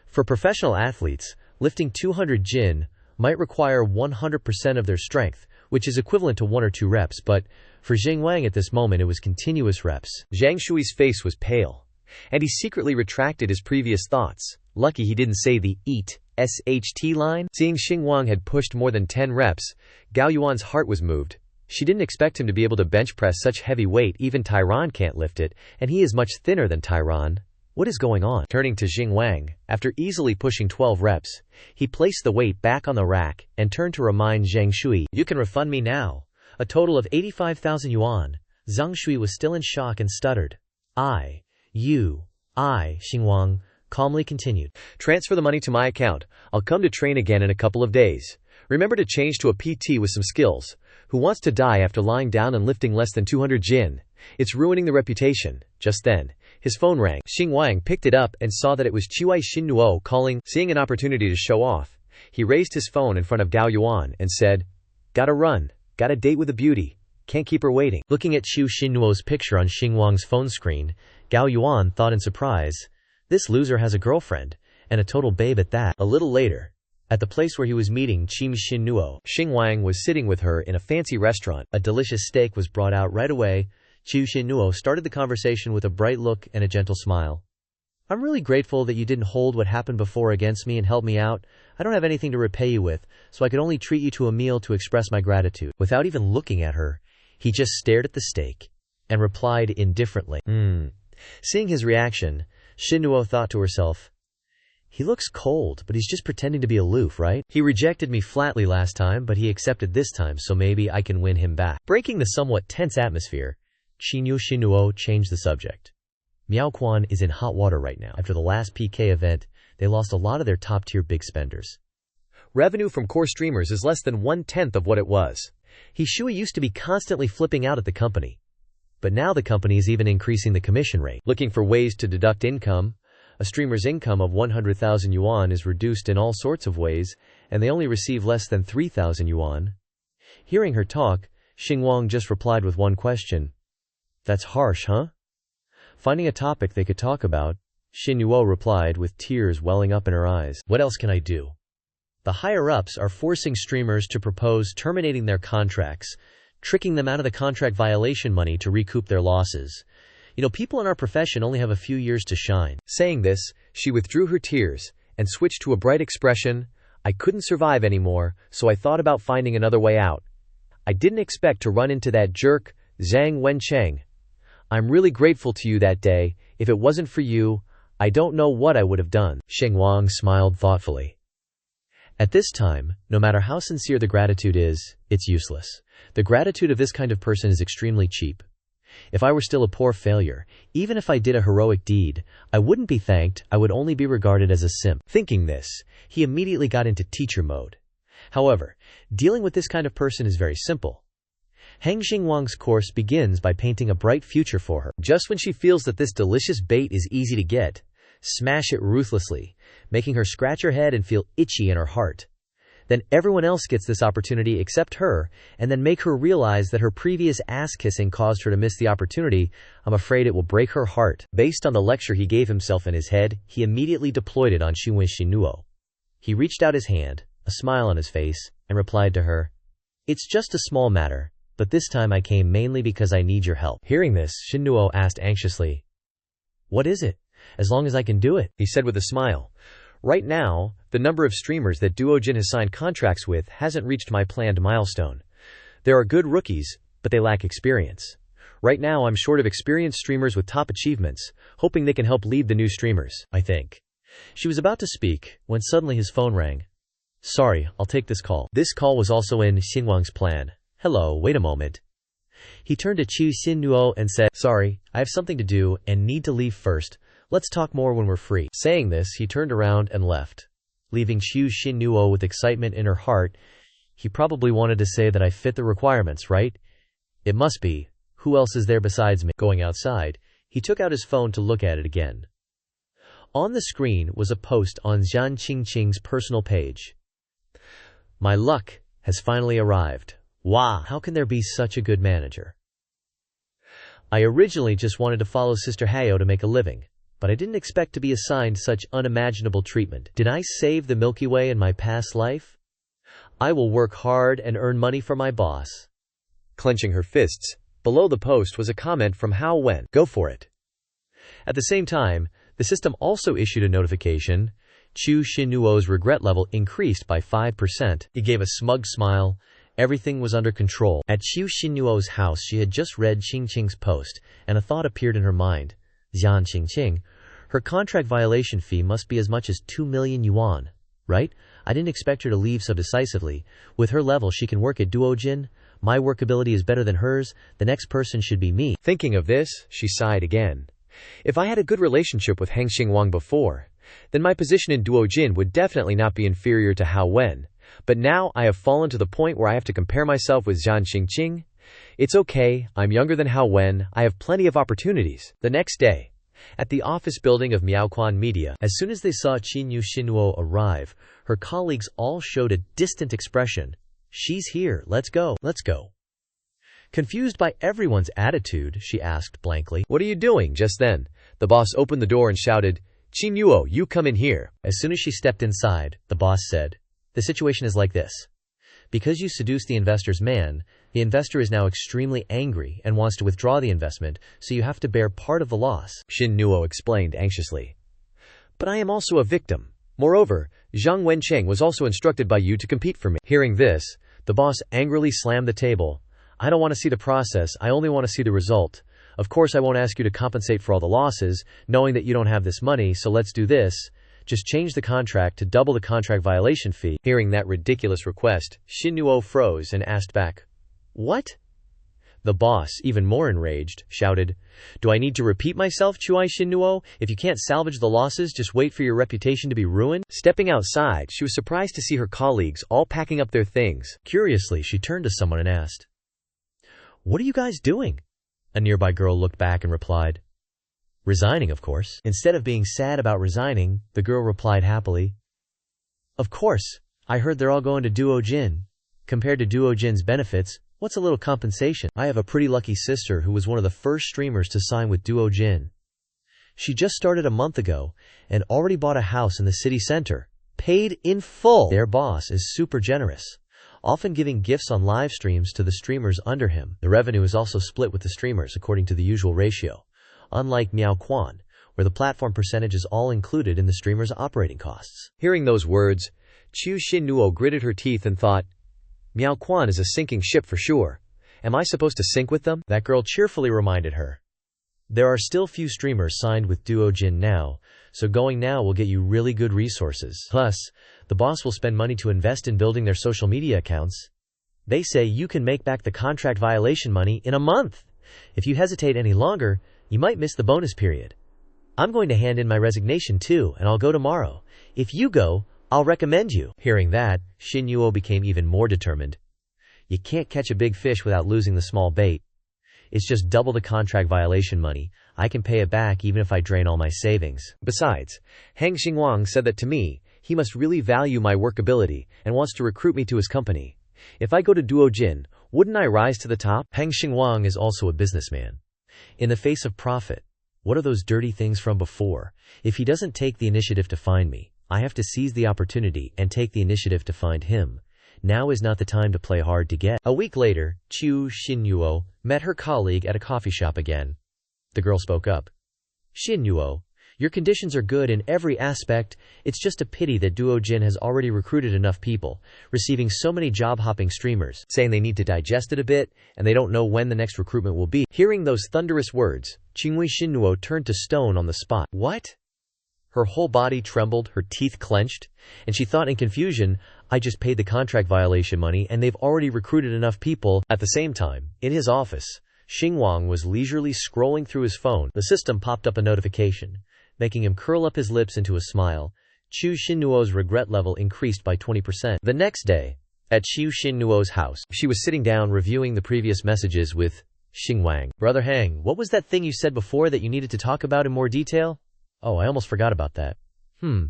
Speaker 2: For professional athletes, lifting 200 jin might require 100% of their strength, which is equivalent to 1 or 2 reps, but for Zheng Wang at this moment it was continuous reps. Zhang Shui's face was pale, and he secretly retracted his previous thoughts. Lucky he didn't say the "eat" SHT line. Seeing Xing Wang had pushed more than 10 reps, Gao Yuan's heart was moved. She didn't expect him to be able to bench press such heavy weight. Even Tyron can't lift it, and he is much thinner than Tyron. What is going on? Turning to Xing Wang, after easily pushing 12 reps, he placed the weight back on the rack and turned to remind Zhang Shui, "You can refund me now. A total of 85,000 yuan. Zhang Shui was still in shock and stuttered. Xing Wang calmly continued. "Transfer the money to my account. I'll come to train again in a couple of days. Remember to change to a PT with some skills. Who wants to die after lying down and lifting less than 200 jin? It's ruining the reputation." Just then, his phone rang. Xing Wang picked it up and saw that it was Chiwai Xinnuo calling. Seeing an opportunity to show off, he raised his phone in front of Gao Yuan and said, "Gotta run. Got a date with a beauty. Can't keep her waiting." Looking at Chiu Xinnuo's picture on Xing Wang's phone screen, Gao Yuan thought in surprise, "This loser has a girlfriend, and a total babe at that." A little later, at the place where he was meeting Chim Xinnuo, Xing Wang was sitting with her in a fancy restaurant. A delicious steak was brought out right away. Chiu Xinnuo started the conversation with a bright look and a gentle smile. "I'm really grateful that you didn't hold what happened before against me and help me out. I don't have anything to repay you with, so I could only treat you to a meal to express my gratitude." Without even looking at her, he just stared at the steak and replied indifferently, Seeing his reaction, Xinnuo thought to herself, "He looks cold, but he's just pretending to be aloof, right? He rejected me flatly last time, but he accepted this time, so maybe I can win him back." Breaking the somewhat tense atmosphere, Xinnuo changed the subject. Miaoquan is in hot water right now. After the last PK event, they lost a lot of their top-tier big spenders. Revenue from core streamers is less than 1/10 of what it was. Shui used to be constantly flipping out at the company, but now the company is even increasing the commission rate. Looking for ways to deduct income, a streamer's income of 100,000 yuan is reduced in all sorts of ways, and they only receive less than 3,000 yuan. Hearing her talk, Xing Wang just replied with one question. "That's harsh, huh?" Finding a topic they could talk about, Xinnuo replied with tears welling up in her eyes. "What else can I do? The higher-ups are forcing streamers to propose terminating their contracts, tricking them out of the contract violation money to recoup their losses. People in our profession only have a few years to shine." Saying this, she withdrew her tears and switched to a bright expression. "I couldn't survive anymore, so I thought about finding another way out. I didn't expect to run into that jerk, Zhang Wencheng. I'm really grateful to you that day. If it wasn't for you, I don't know what I would have done." Xing Wang smiled thoughtfully. At this time, no matter how sincere the gratitude is, it's useless. The gratitude of this kind of person is extremely cheap. If I were still a poor failure, even if I did a heroic deed, I wouldn't be thanked, I would only be regarded as a simp. Thinking this, he immediately got into teacher mode. However, dealing with this kind of person is very simple. Hang Xingwang's course begins by painting a bright future for her. Just when she feels that this delicious bait is easy to get, smash it ruthlessly, making her scratch her head and feel itchy in her heart. Then everyone else gets this opportunity except her, and then make her realize that her previous ass-kissing caused her to miss the opportunity. I'm afraid it will break her heart. Based on the lecture he gave himself in his head, he immediately deployed it on Shiwen Xinnuo. He reached out his hand, a smile on his face, and replied to her, "It's just a small matter, but this time I came mainly because I need your help." Hearing this, Xinnuo asked anxiously, "What is it?" "As long as I can do it," he said with a smile. "Right now, the number of streamers that Duojin has signed contracts with hasn't reached my planned milestone. There are good rookies, but they lack experience. Right now I'm short of experienced streamers with top achievements, hoping they can help lead the new streamers, I think." She was about to speak, when suddenly his phone rang. "Sorry, I'll take this call." This call was also in Xinguang's plan. "Hello, wait a moment." He turned to Chiu Xinnuo and said, "Sorry, I have something to do and need to leave first. Let's talk more when we're free." Saying this, he turned around and left, leaving Chiu Xinnuo with excitement in her heart. He probably wanted to say that I fit the requirements, right? It must be. Who else is there besides me? Going outside, he took out his phone to look at it again. On the screen was a post on Zhan Qingqing's personal page. "My luck has finally arrived. Wow, how can there be such a good manager? I originally just wanted to follow Sister Hayo to make a living, but I didn't expect to be assigned such unimaginable treatment. Did I save the Milky Way in my past life?
Speaker 1: I will work hard and earn money for my boss.
Speaker 2: Clenching her fists, below the post was a comment from Hao Wen. Go for it.
Speaker 1: At the same time, the system also issued a notification. Chu Xinnuo's regret level increased by 5%. He gave a smug smile. Everything was under control. At Chu Xinnuo's house, she had just read Qingqing's post, and a thought appeared in her mind. Jian Qingqing, her contract violation fee must be as much as 2 million yuan, right? I didn't expect her to leave so decisively. With her level, she can work at Duojin. My workability is better than hers. The next person should be me.
Speaker 2: Thinking of this, she sighed again. If I had a good relationship with Heng Xingwang before, then my position in Duojin would definitely not be inferior to Hao Wen. But now I have fallen to the point where I have to compare myself with Jian Qingqing. It's okay, I'm younger than Hao Wen, I have plenty of opportunities. The next day, at the office building of Miaoquan Media, as soon as they saw Qinyu Xinnuo arrive, her colleagues all showed a distant expression. She's here, let's go. Confused by everyone's attitude, she asked blankly, What are you doing? Just then, the boss opened the door and shouted, Qinyu, you come in here.
Speaker 1: As soon as she stepped inside, the boss said, The situation is like this. Because you seduced the investor's man, the investor is now extremely angry and wants to withdraw the investment, so you have to bear part of the loss.
Speaker 2: Xinnuo explained anxiously. But I am also a victim. Moreover, Zhang Wencheng was also instructed by you to compete for me. Hearing this, the boss angrily slammed the table. I don't want to see the process, I only want to see the result. Of course I won't ask you to compensate for all the losses, knowing that you don't have this money, so let's do this. Just change the contract to double the contract violation fee. Hearing that ridiculous request, Xinnuo froze and asked back, What? The boss, even more enraged, shouted, Do I need to repeat myself, Chuai Xinnuo? If you can't salvage the losses, just wait for your reputation to be ruined? Stepping outside, she was surprised to see her colleagues all packing up their things.
Speaker 1: Curiously, she turned to someone and asked, What are you guys doing? A nearby girl looked back and replied, Resigning, of course. Instead of being sad about resigning, the girl replied happily, Of course, I heard they're all going to Duojin. Compared to Duojin's benefits, what's a little compensation? I have a pretty lucky sister who was one of the first streamers to sign with Duojin. She just started a month ago and already bought a house in the city center, paid in full. Their boss is super generous, often giving gifts on live streams to the streamers under him. The revenue is also split with the streamers according to the usual ratio. Unlike Miaoquan, where the platform percentage is all included in the streamer's operating costs.
Speaker 2: Hearing those words, Chu Xinnuo gritted her teeth and thought, Miaoquan is a sinking ship for sure. Am I supposed to sink with them?
Speaker 1: That girl cheerfully reminded her. There are still few streamers signed with Duojin now, so going now will get you really good resources. Plus, the boss will spend money to invest in building their social media accounts. They say you can make back the contract violation money in a month. If you hesitate any longer, you might miss the bonus period. I'm going to hand in my resignation too, and I'll go tomorrow. If you go, I'll recommend you. Hearing that, Xinnuo became even more determined. You can't catch a big fish without losing the small bait. It's just double the contract violation money. I can pay it back even if I drain all my savings.
Speaker 2: Besides, Heng Xingwang said that to me, he must really value my workability and wants to recruit me to his company. If I go to Duojin, wouldn't I rise to the top?
Speaker 1: Heng Xingwang is also a businessman. In the face of profit, what are those dirty things from before? If he doesn't take the initiative to find me, I have to seize the opportunity and take the initiative to find him. Now is not the time to play hard to get. A week later, Chu Xinnuo met her colleague at a coffee shop again. The girl spoke up. Xinnuo, your conditions are good in every aspect. It's just a pity that Duojin has already recruited enough people, receiving so many job-hopping streamers, saying they need to digest it a bit, and they don't know when the next recruitment will be. Hearing those thunderous words, Qinghui Xinnuo turned to stone on the spot. What? Her whole body trembled, her teeth clenched, and she thought in confusion, I just paid the contract violation money and they've already recruited enough people. At the same time, in his office, Xingwang was leisurely scrolling through his phone. The system popped up a notification, making him curl up his lips into a smile. Chu Xinnuo's regret level increased by 20%. The next day, at Chu Xinnuo's house, she was sitting down reviewing the previous messages with Xingwang. Brother Hang, what was that thing you said before that you needed to talk about in more detail? Oh, I almost forgot about that. Jian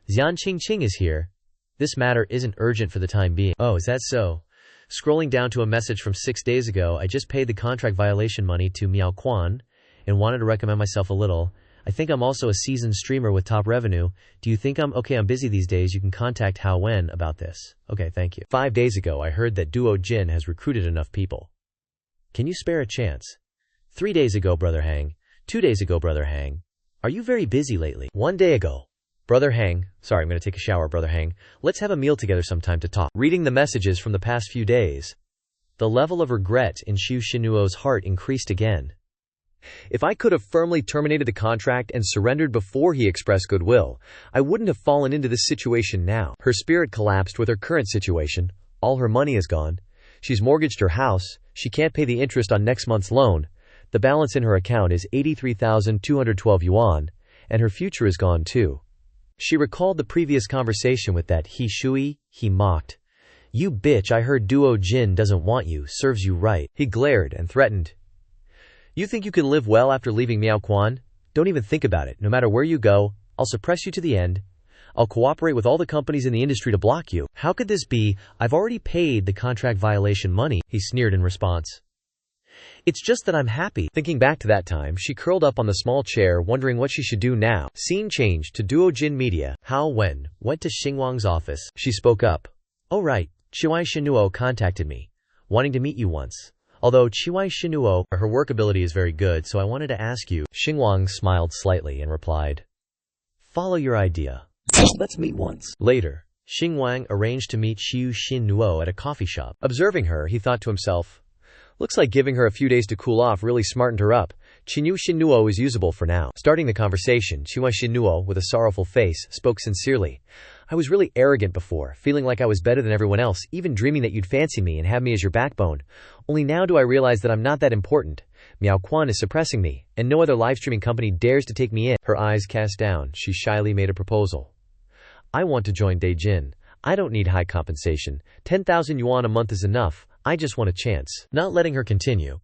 Speaker 1: Qingqing is here. This matter isn't urgent for the time being. Oh, is that so? Scrolling down to a message from 6 days ago, I just paid the contract violation money to Miaoquan and wanted to recommend myself a little. I think I'm also a seasoned streamer with top revenue. Do you think I'm okay? I'm busy these days. You can contact Hao Wen about this. Okay, thank you. 5 days ago, I heard that Duo Jin has recruited enough people. Can you spare a chance? 3 days ago, Brother Hang. 2 days ago, Brother Hang. Are you very busy lately? 1 day ago. Brother Hang. Sorry, I'm going to take a shower, Brother Hang. Let's have a meal together sometime to talk. Reading the messages from the past few days, the level of regret in Xu Xinuo's heart increased again. If I could have firmly terminated the contract and surrendered before he expressed goodwill, I wouldn't have fallen into this situation now. Her spirit collapsed with her current situation. All her money is gone. She's mortgaged her house. She can't pay the interest on next month's loan. The balance in her account is 83,212 yuan, and her future is gone too. She recalled the previous conversation with that he Shui. He mocked. You bitch, I heard Duo Jin doesn't want you, serves you right. He glared and threatened. You think you can live well after leaving Miao Quan? Don't even think about it. No matter where you go, I'll suppress you to the end. I'll cooperate with all the companies in the industry to block you. How could this be? I've already paid the contract violation money, he sneered in response. It's just that I'm happy. Thinking back to that time, she curled up on the small chair, wondering what she should do now. Scene changed to Duo Jin Media. Hao Wen went to Xinguang's office. She spoke up. Oh right, Chiwai Xinuo contacted me, wanting to meet you once. Although Chiwai Xinuo, her work ability is very good, so I wanted to ask you. Xinguang smiled slightly and replied, follow your idea. Let's meet once. Later, Xinguang arranged to meet Xu Xinuo at a coffee shop. Observing her, he thought to himself, looks like giving her a few days to cool off really smartened her up. Xu Xinuo is usable for now. Starting the conversation, Chiwai Xinuo, with a sorrowful face, spoke sincerely. I was really arrogant before, feeling like I was better than everyone else, even dreaming that you'd fancy me and have me as your backbone. Only now do I realize that I'm not that important. Miao Quan is suppressing me, and no other live streaming company dares to take me in. Her eyes cast down, she shyly made a proposal. I want to join Daejin. I don't need high compensation. 10,000 yuan a month is enough. I just want a chance. Not letting her continue,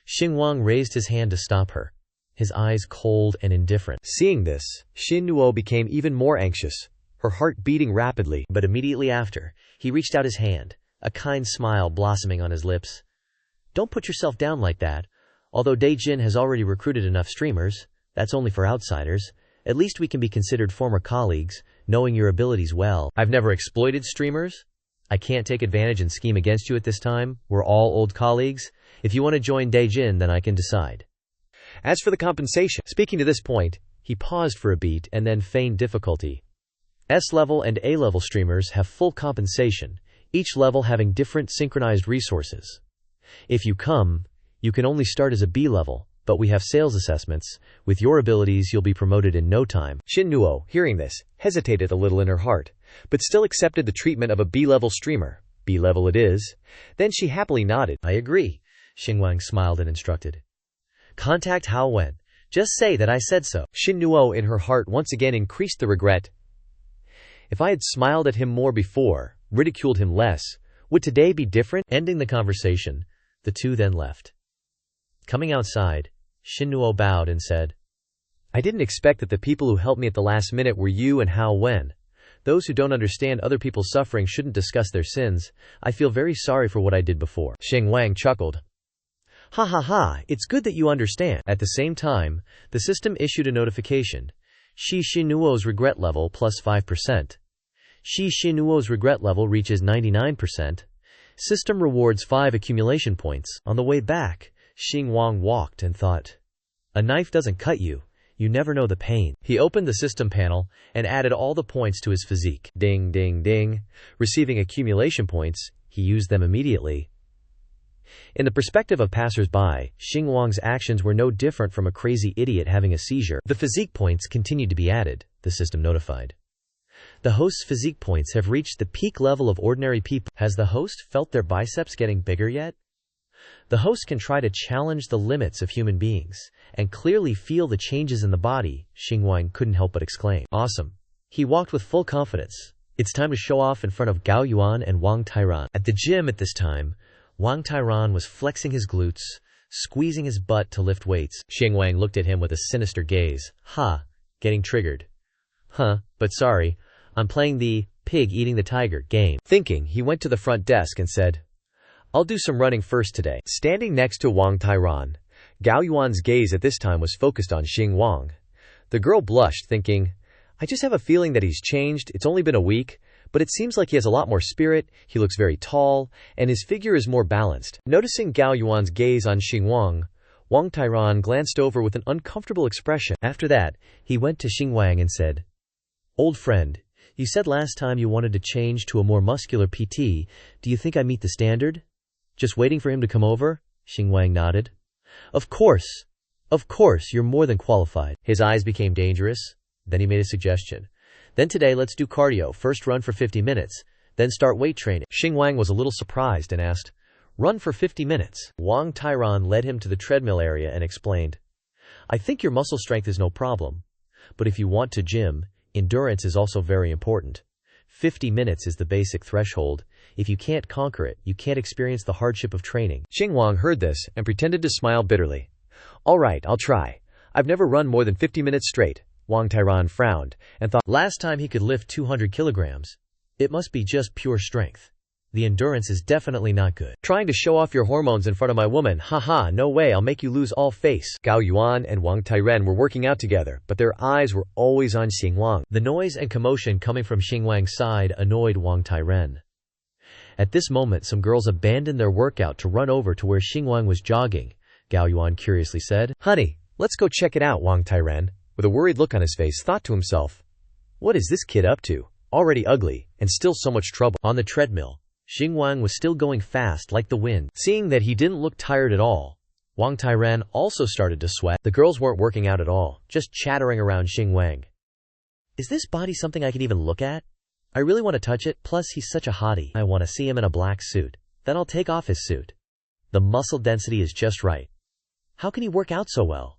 Speaker 1: Xinguang raised his hand to stop her, his eyes cold and indifferent. Seeing this, Xinuo became even more anxious, her heart beating rapidly. But immediately after, he reached out his hand, a kind smile blossoming on his lips. Don't put yourself down like that. Although Daejin has already recruited enough streamers, that's only for outsiders. At least we can be considered former colleagues, knowing your abilities well. I've never exploited streamers. I can't take advantage and scheme against you at this time. We're all old colleagues. If you want to join Daejin, then I can decide. As for the compensation, speaking to this point, he paused for a beat and then feigned difficulty. S-level and A-level streamers have full compensation, each level having different synchronized resources. If you come, you can only start as a B-level, but we have sales assessments. With your abilities, you'll be promoted in no time. Xinuo, hearing this, hesitated a little in her heart, but still accepted the treatment of a B-level streamer. B-level it is. Then she happily nodded. I agree. Xinguang smiled and instructed. Contact Hao Wen. Just say that I said so. Xinuo in her heart once again increased the regret. If I had smiled at him more before, ridiculed him less, would today be different? Ending the conversation, the two then left. Coming outside, Xinuo bowed and said, I didn't expect that the people who helped me at the last minute were you and Hao Wen. Those who don't understand other people's suffering shouldn't discuss their sins. I feel very sorry for what I did before. Xinguang chuckled. Ha ha ha, it's good that you understand. At the same time, the system issued a notification. Xinuo's regret level plus 5%. Xinuo's regret level reaches 99%. System rewards 5 accumulation points. On the way back, Xinguang walked and thought, a knife doesn't cut you. You never know the pain. He opened the system panel and added all the points to his physique. Ding, ding, ding. Receiving accumulation points, he used them immediately. In the perspective of passers-by, Xinguang's actions were no different from a crazy idiot having a seizure. The physique points continued to be added, the system notified. The host's physique points have reached the peak level of ordinary people. Has the host felt their biceps getting bigger yet? The host can try to challenge the limits of human beings, and clearly feel the changes in the body. Xinguang couldn't help but exclaim. Awesome. He walked with full confidence. It's time to show off in front of Gao Yuan and Wang Tairan. At the gym at this time, Wang Tairan was flexing his glutes, squeezing his butt to lift weights. Xinguang looked at him with a sinister gaze. Ha, getting triggered. Huh, but sorry, I'm playing the pig eating the tiger game. Thinking, he went to the front desk and said, I'll do some running first today. Standing next to Wang Tairan, Gao Yuan's gaze at this time was focused on Xinguang.
Speaker 2: The girl blushed, thinking, I just have a feeling that he's changed. It's only been a week, but it seems like he has a lot more spirit, he looks very tall, and his figure is more balanced. Noticing Gao Yuan's gaze on Xingwang, Wang Tairan glanced over with an uncomfortable expression. After that, he went to Xingwang and said, Old friend, you said last time you wanted to change to a more muscular PT. Do you think I meet the standard? Just waiting for him to come over? Xingwang nodded. Of course, you're more than qualified. His eyes became dangerous. Then he made a suggestion. Then today let's do cardio, first run for 50 minutes, then start weight training. Xingwang was a little surprised and asked, Run for 50 minutes. Wang Tairan led him to the treadmill area and explained, I think your muscle strength is no problem, but if you want to gym, endurance is also very important. 50 minutes is the basic threshold. If you can't conquer it, you can't experience the hardship of training. Xingwang heard this and pretended to smile bitterly. All right, I'll try. I've never run more than 50 minutes straight. Wang Tairan frowned and thought, last time he could lift 200 kilograms. It must be just pure strength. The endurance is definitely not good. Trying to show off your hormones in front of my woman, haha, no way, I'll make you lose all face. Gao Yuan and Wang Tairen were working out together, but their eyes were always on Xingwang. The noise and commotion coming from Xingwang's side annoyed Wang Tairen. At this moment, some girls abandoned their workout to run over to where Xingwang was jogging. Gao Yuan curiously said, Honey, let's go check it out. Wang Tairen, with a worried look on his face, thought to himself, what is this kid up to? Already ugly, and still so much trouble. On the treadmill, Xingwang was still going fast like the wind. Seeing that he didn't look tired at all, Wang Tairen also started to sweat. The girls weren't working out at all, just chattering around Xingwang. Is this body something I can even look at? I really want to touch it, plus he's such a hottie. I want to see him in a black suit. Then I'll take off his suit. The muscle density is just right. How can he work out so well?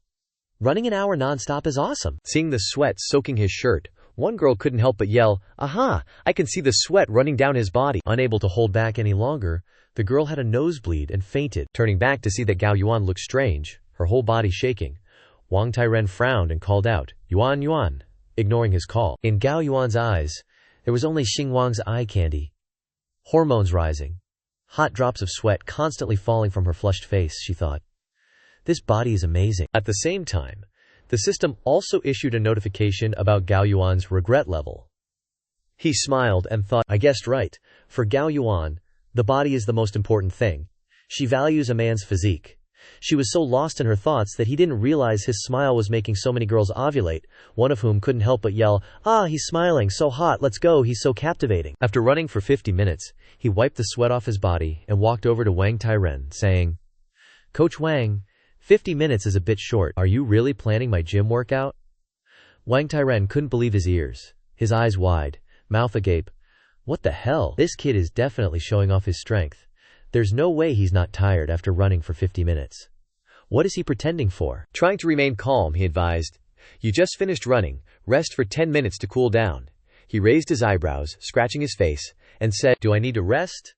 Speaker 2: Running an hour non-stop is awesome. Seeing the sweat soaking his shirt, one girl couldn't help but yell, Aha! I can see the sweat running down his body. Unable to hold back any longer, the girl had a nosebleed and fainted. Turning back to see that Gao Yuan looked strange, her whole body shaking, Wang Tairen frowned and called out, Yuan, Yuan, ignoring his call. In Gao Yuan's eyes, there was only Xingwang's eye candy. Hormones rising, hot drops of sweat constantly falling from her flushed face, she thought. This body is amazing. At the same time, the system also issued a notification about Gao Yuan's regret level. He smiled and thought, I guessed right. For Gao Yuan, the body is the most important thing. She values a man's physique. She was so lost in her thoughts that he didn't realize his smile was making so many girls ovulate, one of whom couldn't help but yell, Ah, he's smiling, so hot, let's go, he's so captivating. After running for 50 minutes, he wiped the sweat off his body and walked over to Wang Tairen, saying, Coach Wang, 50 minutes is a bit short. Are you really planning my gym workout? Wang Tairen couldn't believe his ears, his eyes wide, mouth agape. What the hell? This kid is definitely showing off his strength. There's no way he's not tired after running for 50 minutes. What is he pretending for? Trying to remain calm, he advised, You just finished running. Rest for 10 minutes to cool down. He raised his eyebrows, scratching his face, and said, Do I need to rest?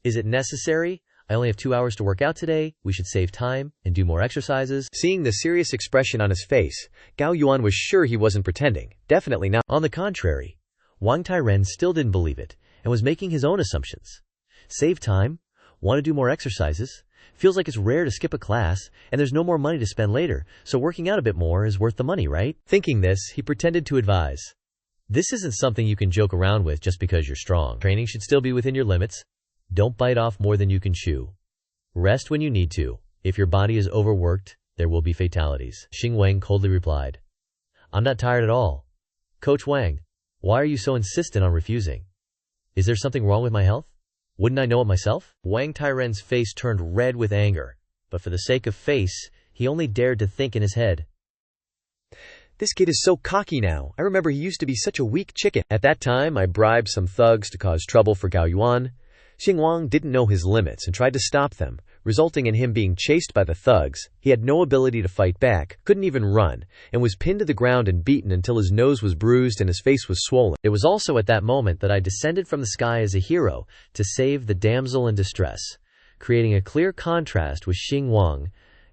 Speaker 2: Is it necessary? I only have 2 hours to work out today. We should save time and do more exercises. Seeing the serious expression on his face, Gao Yuan was sure he wasn't pretending. Definitely not. On the contrary, Wang Tairen still didn't believe it and was making his own assumptions. Save time? Want to do more exercises? Feels like it's rare to skip a class, and there's no more money to spend later, so working out a bit more is worth the money, right? Thinking this, he pretended to advise. This isn't something you can joke around with just because you're strong. Training should still be within your limits. Don't bite off more than you can chew. Rest when you need to. If your body is overworked, there will be fatalities. Xingwang coldly replied, I'm not tired at all. Coach Wang, why are you so insistent on refusing? Is there something wrong with my health? Wouldn't I know it myself? Wang Tairen's face turned red with anger, but for the sake of face, he only dared to think in his head. This kid is so cocky now. I remember he used to be such a weak chicken. At that time, I bribed some thugs to cause trouble for Gao Yuan. Xingwang didn't know his limits and tried to stop them, resulting in him being chased by the thugs. He had no ability to fight back, couldn't even run, and was pinned to the ground and beaten until his nose was bruised and his face was swollen. It was also at that moment that I descended from the sky as a hero to save the damsel in distress. Creating a clear contrast with Xingwang,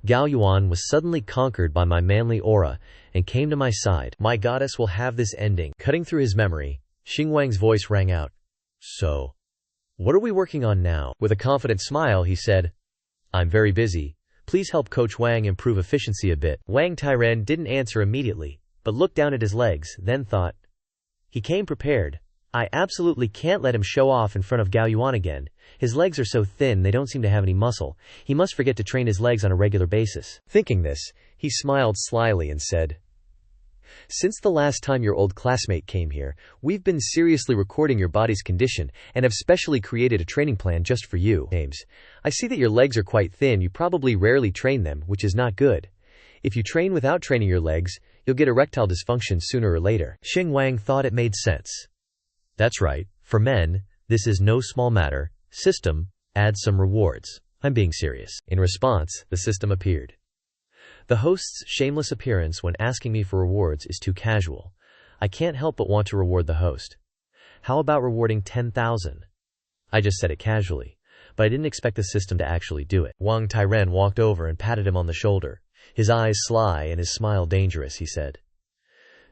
Speaker 2: Gao Yuan was suddenly conquered by my manly aura and came to my side. My goddess will have this ending. Cutting through his memory, Xingwang's voice rang out. So, what are we working on now? With a confident smile, he said, I'm very busy. Please help Coach Wang improve efficiency a bit. Wang Tairen didn't answer immediately,
Speaker 1: but looked down at his legs, then thought. He came prepared. I absolutely can't let him show off in front of Gao Yuan again. His legs are so thin they don't seem to have any muscle. He must forget to train his legs on a regular basis. Thinking this, he smiled slyly and said, "Since the last time your old classmate came here, we've been seriously recording your body's condition and have specially created a training plan just for you, James. I see that your legs are quite thin. You probably rarely train them, which is not good. If you train without training your legs, you'll get erectile dysfunction sooner or later." Xing Wang thought it made sense. That's right. For men, this is no small matter. System, add some rewards. I'm being serious. In response, the system appeared. The host's shameless appearance when asking me for rewards is too casual. I can't help but want to reward the host. How about rewarding 10,000? I just said it casually, but I didn't expect the system to actually do it. Wang Tairen walked over and patted him on the shoulder. His eyes sly and his smile dangerous, he said.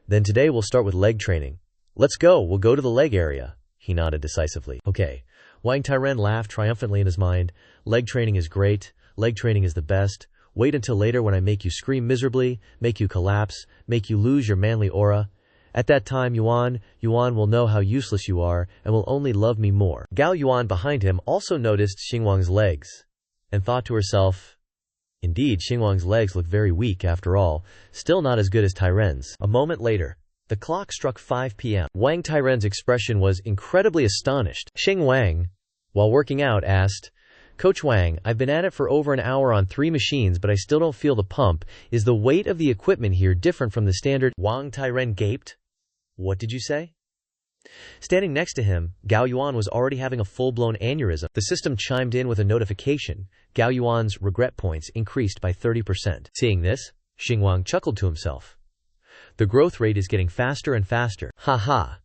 Speaker 1: Then today we'll start with leg training. Let's go, we'll go to the leg area. He nodded decisively. Okay. Wang Tairen laughed triumphantly in his mind. Leg training is great. Leg training is the best. Wait until later when I make you scream miserably, make you collapse, make you lose your manly aura. At that time, Yuan will know how useless you are and will only love me more. Gao Yuan behind him also noticed Xingwang's legs and thought to herself, indeed, Xingwang's legs look very weak after all, still not as good as Tairen's. A moment later, the clock struck 5 p.m. Wang Tairen's expression was incredibly astonished. Xing Wang, while working out, asked, "Coach Wang, I've been at it for over an hour on 3 machines, but I still don't feel the pump. Is the weight of the equipment here different from the standard?" Wang Tairen gaped. What did you say? Standing next to him, Gao Yuan was already having a full-blown aneurysm. The system chimed in with a notification. Gao Yuan's regret points increased by 30%. Seeing this, Xing Wang chuckled to himself. The growth rate is getting faster and faster. Ha ha.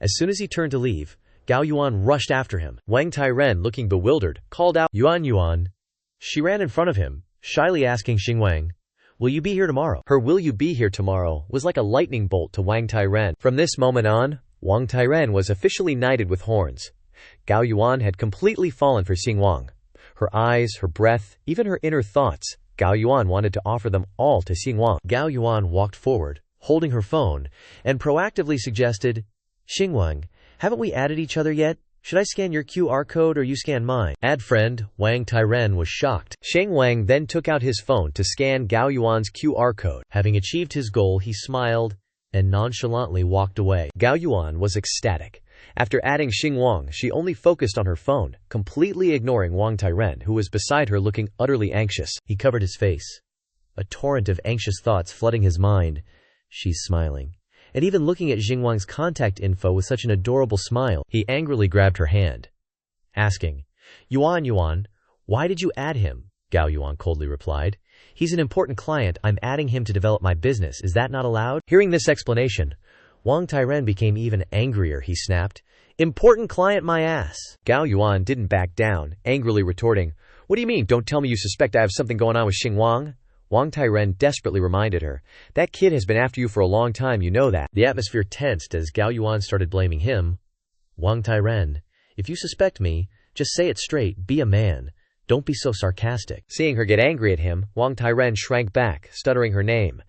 Speaker 1: As soon as he turned to leave, Gao Yuan rushed after him. Wang Tairen, looking bewildered, called out, Yuan. She ran in front of him, shyly asking Xing Wang, "Will you be here tomorrow?" Her "will you be here tomorrow" was like a lightning bolt to Wang Tairen. From this moment on, Wang Tairen was officially knighted with horns. Gao Yuan had completely fallen for Xing Wang. Her eyes, her breath, even her inner thoughts, Gao Yuan wanted to offer them all to Xing Wang. Gao Yuan walked forward, holding her phone, and proactively suggested, "Xing Wang, haven't we added each other yet? Should I scan your QR code or you scan mine?" "Add friend." Wang Tairen was shocked. Xing Wang then took out his phone to scan Gao Yuan's QR code. Having achieved his goal, he smiled and nonchalantly walked away. Gao Yuan was ecstatic. After adding Xing Wang, she only focused on her phone, completely ignoring Wang Tairen, who was beside her looking utterly anxious. He covered his face, a torrent of anxious thoughts flooding his mind. She's smiling. And even looking at Xing Wang's contact info with such an adorable smile, he angrily grabbed her hand, asking, Yuan, why did you add him?" Gao Yuan coldly replied, "He's an important client. I'm adding him to develop my business. Is that not allowed?" Hearing this explanation, Wang Tairen became even angrier. He snapped, "Important client my ass." Gao Yuan didn't back down, angrily retorting, "What do you mean? Don't tell me you suspect I have something going on with Xing Wang?" Wang Tairen desperately reminded her, "That kid has been after you for a long time, you know that." The atmosphere tensed as Gao Yuan started blaming him. "Wang Tairen, if you suspect me, just say it straight, be a man. Don't be so sarcastic." Seeing her get angry at him, Wang Tairen shrank back, stuttering her name.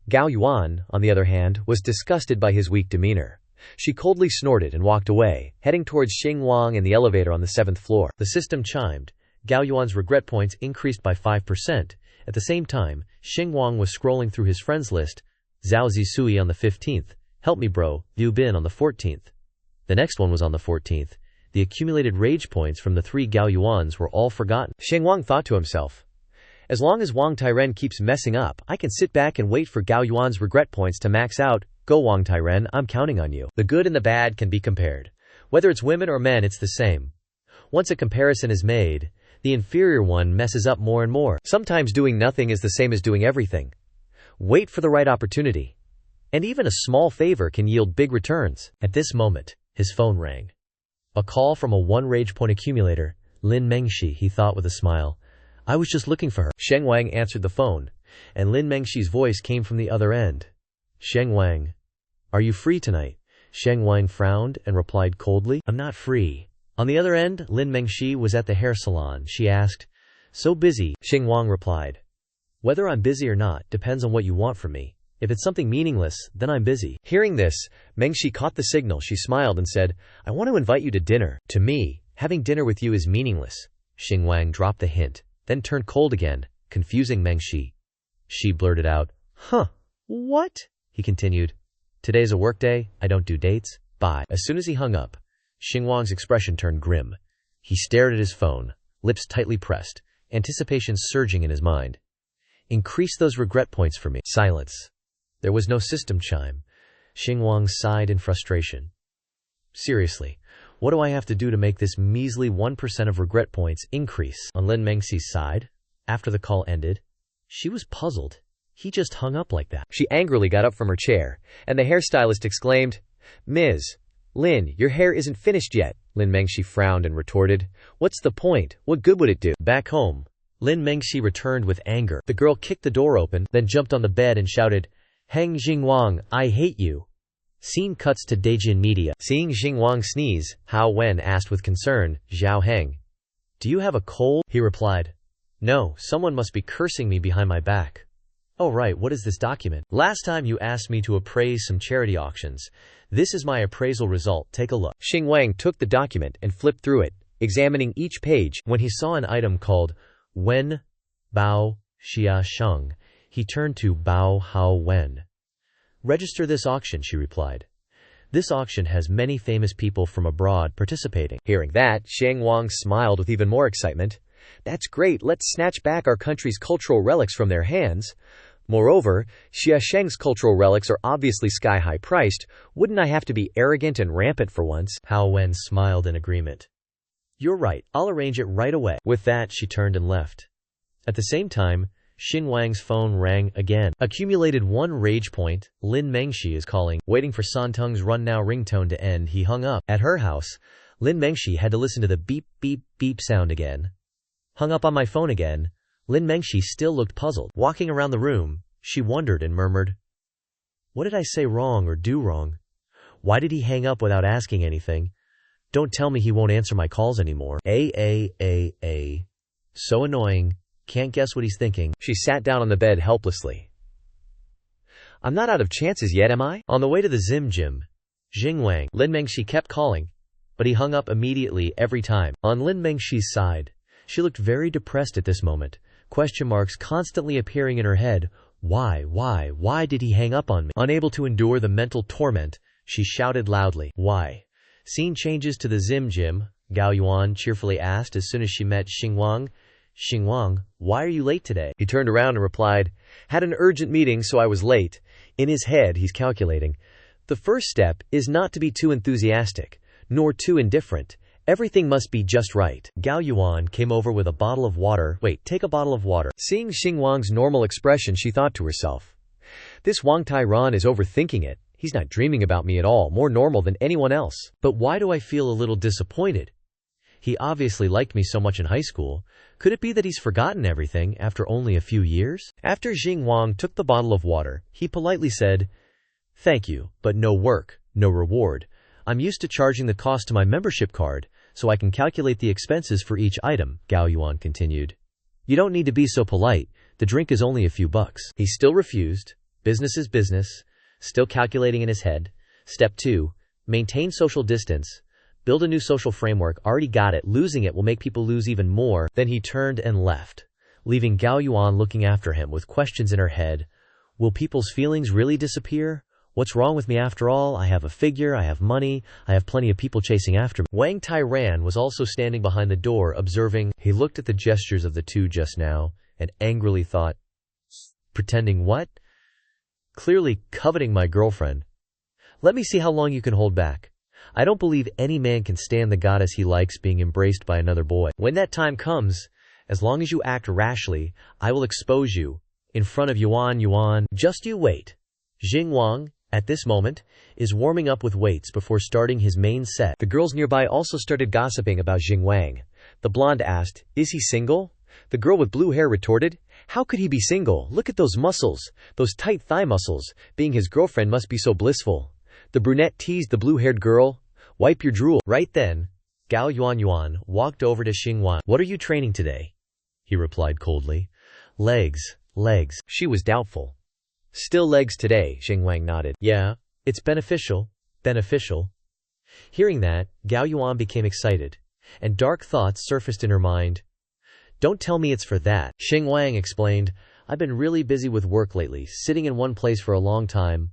Speaker 1: Gao Yuan, on the other hand, was disgusted by his weak demeanor. She coldly snorted and walked away, heading towards Xing Wang in the elevator on the 7th floor. The system chimed. Gao Yuan's regret points increased by 5%. At the same time, Xing Wang was scrolling through his friends list. Zhao Zisui on the 15th. "Help me bro, Liu Bin on the 14th. The next one was on the 14th. The accumulated rage points from the 3 Gao Yuans were all forgotten. Xing Wang thought to himself, as long as Wang Tairen keeps messing up, I can sit back and wait for Gao Yuan's regret points to max out. Go Wang Tairen, I'm counting on you. The good and the bad can be compared. Whether it's women or men, it's the same. Once a comparison is made, the inferior one messes up more and more. Sometimes doing nothing is the same as doing everything. Wait for the right opportunity. And even a small favor can yield big returns." At this moment, his phone rang. A call from a 1 rage point accumulator, Lin Mengshi, he thought with a smile. "I was just looking for her." Sheng Wang answered the phone, and Lin Mengshi's voice came from the other end. "Sheng Wang, are you free tonight?" Sheng Wang frowned and replied coldly, "I'm not free." On the other end, Lin Mengshi was at the hair salon. She asked, "So busy?" Xing Wang replied, "Whether I'm busy or not depends on what you want from me.
Speaker 2: If it's something meaningless, then I'm busy. Hearing this, Mengshi caught the signal. She smiled and said, I want to invite you to dinner. To me, having dinner with you is meaningless. Xingwang dropped the hint, then turned cold again, confusing Mengshi. She blurted out, Huh, what? He continued, Today's a workday, I don't do dates, bye. As soon as he hung up, Xingwang's expression turned grim. He stared at his phone, lips tightly pressed, anticipation surging in his mind. Increase those regret points for me. Silence. There was no system chime. Xingwang sighed in frustration. Seriously, what do I have to do to make this measly 1% of regret points increase? On Lin Mengxi's side, after the call ended, she was puzzled. He just hung up like that. She angrily got up from her chair, and the hairstylist exclaimed, Ms. Lin, your hair isn't finished yet. Lin Mengxi frowned and retorted, What's the point? What good would it do? Back home, Lin Mengxi returned with anger. The girl kicked the door open, then jumped on the bed and shouted, Heng Xingwang, I hate you. Scene cuts to Deijin Media. Seeing Xingwang sneeze, Hao Wen asked with concern, Zhao Heng, do you have a cold? He replied, No, someone must be cursing me behind my back. Oh right, what is this document? Last time you asked me to appraise some charity auctions. This is my appraisal result, take a look. Xingwang took the document and flipped through it, examining each page. When he saw an item called Wen Bao Xia Sheng, he turned to Bao Hao Wen. Register this auction, she replied. This auction has many famous people from abroad participating. Hearing that, Xingwang smiled with even more excitement. That's great, let's snatch back our country's cultural relics from their hands. Moreover, Xia Sheng's cultural relics are obviously sky-high priced. Wouldn't I have to be arrogant and rampant for once? Hao Wen smiled in agreement. You're right, I'll arrange it right away. With that, she turned and left. At the same time, Xingwang's phone rang again. Accumulated 1 rage point. Lin Mengxi is calling. Waiting for Santung's Run Now ringtone to end, he hung up. At her house, Lin Mengxi had to listen to the beep beep beep sound again. Hung up on my phone again. Lin Mengxi still looked puzzled. Walking around the room, she wondered and murmured, What did I say wrong or do wrong? Why did he hang up without asking anything? Don't tell me he won't answer my calls anymore. So annoying. Can't guess what he's thinking. She sat down on the bed helplessly. I'm not out of chances yet, am I? On the way to the gym, Xingwang, Lin Mengxi kept calling, but he hung up immediately every time. On Lin Mengxi's side, she looked very depressed at this moment, question marks constantly appearing in her head. Why did he hang up on me? Unable to endure the mental torment, she shouted loudly, Why? Scene changes to the gym, Gao Yuan cheerfully asked as soon as she met Xingwang. Xingwang, why are you late today? He turned around and replied, Had an urgent meeting, so I was late. In his head, he's calculating. The first step is not to be too enthusiastic, nor too indifferent. Everything must be just right. Gao Yuan came over with a bottle of water. Wait, take a bottle of water. Seeing Xingwang's normal expression, she thought to herself, This Wang Tairan is overthinking it. He's not dreaming about me at all, more normal than anyone else. But why do I feel a little disappointed? He obviously liked me so much in high school. Could it be that he's forgotten everything after only a few years? After Xingwang took the bottle of water, he politely said, Thank you, but no work, no reward. I'm used to charging the cost to my membership card, so I can calculate the expenses for each item, Gao Yuan continued. You don't need to be so polite. The drink is only a few bucks. He still refused. Business is business. Still calculating in his head. Step 2. Maintain social distance. Build a new social framework. Already got it. Losing it will make people lose even more. Then he turned and left, leaving Gao Yuan looking after him with questions in her head. Will people's feelings really disappear? What's wrong with me after all? I have a figure, I have money, I have plenty of people chasing after me. Wang Tairan was also standing behind the door, observing. He looked at the gestures of the two just now, and angrily thought, Pretending what? Clearly coveting my girlfriend. Let me see how long you can hold back. I don't believe any man can stand the goddess he likes being embraced by another boy. When that time comes, as long as you act rashly, I will expose you in front of Yuan. Just you wait. Xingwang, at this moment, is warming up with weights before starting his main set. The girls nearby also started gossiping about Xingwang. The blonde asked, Is he single? The girl with blue hair retorted, How could he be single? Look at those muscles, those tight thigh muscles. Being his girlfriend must be so blissful. The brunette teased the blue-haired girl. Wipe your drool. Right then, Gao Yuan walked over to Xingwang. What are you training today? He replied coldly. Legs. She was doubtful. Still legs today, Xingwang nodded.
Speaker 1: Yeah, it's beneficial. Beneficial. Hearing that, Gao Yuan became excited, and dark thoughts surfaced in her mind. Don't tell me it's for that. Xingwang explained, I've been really busy with work lately, sitting in one place for a long time.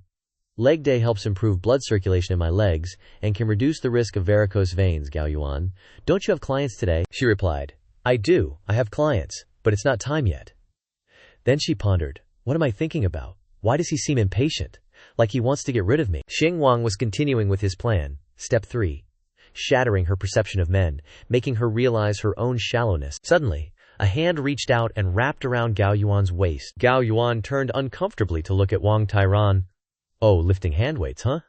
Speaker 1: Leg day helps improve blood circulation in my legs and can reduce the risk of varicose veins, Gao Yuan. Don't you have clients today? She replied. I do. I have clients, but it's not time yet. Then she pondered. What am I thinking about? Why does he seem impatient? Like he wants to get rid of me. Xingwang was continuing with his plan. Step 3. Shattering her perception of men, making her realize her own shallowness. Suddenly, a hand reached out and wrapped around Gao Yuan's waist. Gao Yuan turned uncomfortably to look at Wang Tairan. Oh, lifting handweights, huh?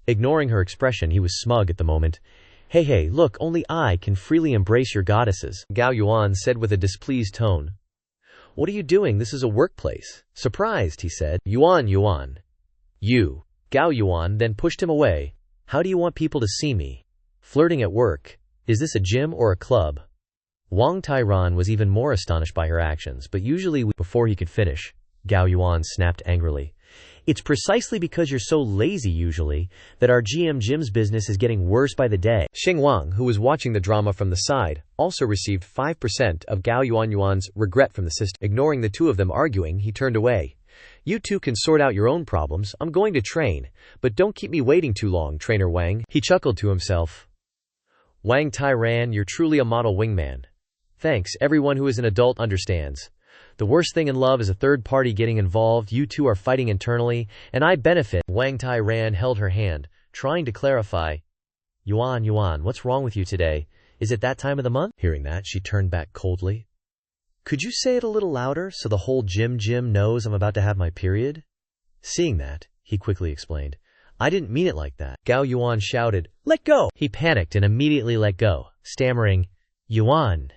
Speaker 1: Ignoring her expression, he was smug at the moment. Hey, look, only I can freely embrace your goddesses, Gao Yuan said with a displeased tone. What are you doing? This is a workplace. Surprised, he said. Yuan. You. Gao Yuan then pushed him away. How do you want people to see me? Flirting at work. Is this a gym or a club? Wang Tairan was even more astonished by her actions, but before he could finish, Gao Yuan snapped angrily. It's precisely because you're so lazy usually that our gym's business is getting worse by the day. Xingwang, who was watching the drama from the side, also received 5% of Gao Yuan's regret from the system. Ignoring the two of them arguing, he turned away. You two can sort out your own problems. I'm going to train, but don't keep me waiting too long, Trainer Wang. He chuckled to himself. Wang Tairan, you're truly a model wingman. Thanks, everyone who is an adult understands. The worst thing in love is a third party getting involved. You two are fighting internally, and I benefit. Wang Tairan held her hand, trying to clarify. Yuan, what's wrong with you today? Is it that time of the month? Hearing that, she turned back coldly. Could you say it a little louder so the whole gym knows I'm about to have my period? Seeing that, he quickly explained. I didn't mean it like that. Gao Yuan shouted, Let go! He panicked and immediately let go, stammering, Yuan.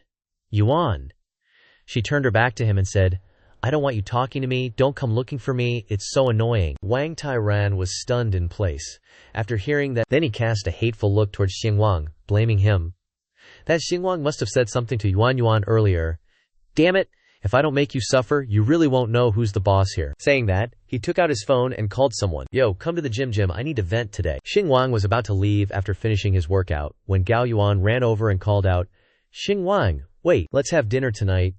Speaker 1: She turned her back to him and said, I don't want you talking to me, don't come looking for me, it's so annoying. Wang Tairan was stunned in place. After hearing that, then he cast a hateful look towards Xingwang, blaming him. That Xingwang must have said something to Yuan earlier. Damn it, if I don't make you suffer, you really won't know who's the boss here. Saying that, he took out his phone and called someone. Yo, come to the gym, I need to vent today. Xingwang was about to leave after finishing his workout, when Gao Yuan ran over and called out, Xingwang, wait, let's have dinner tonight.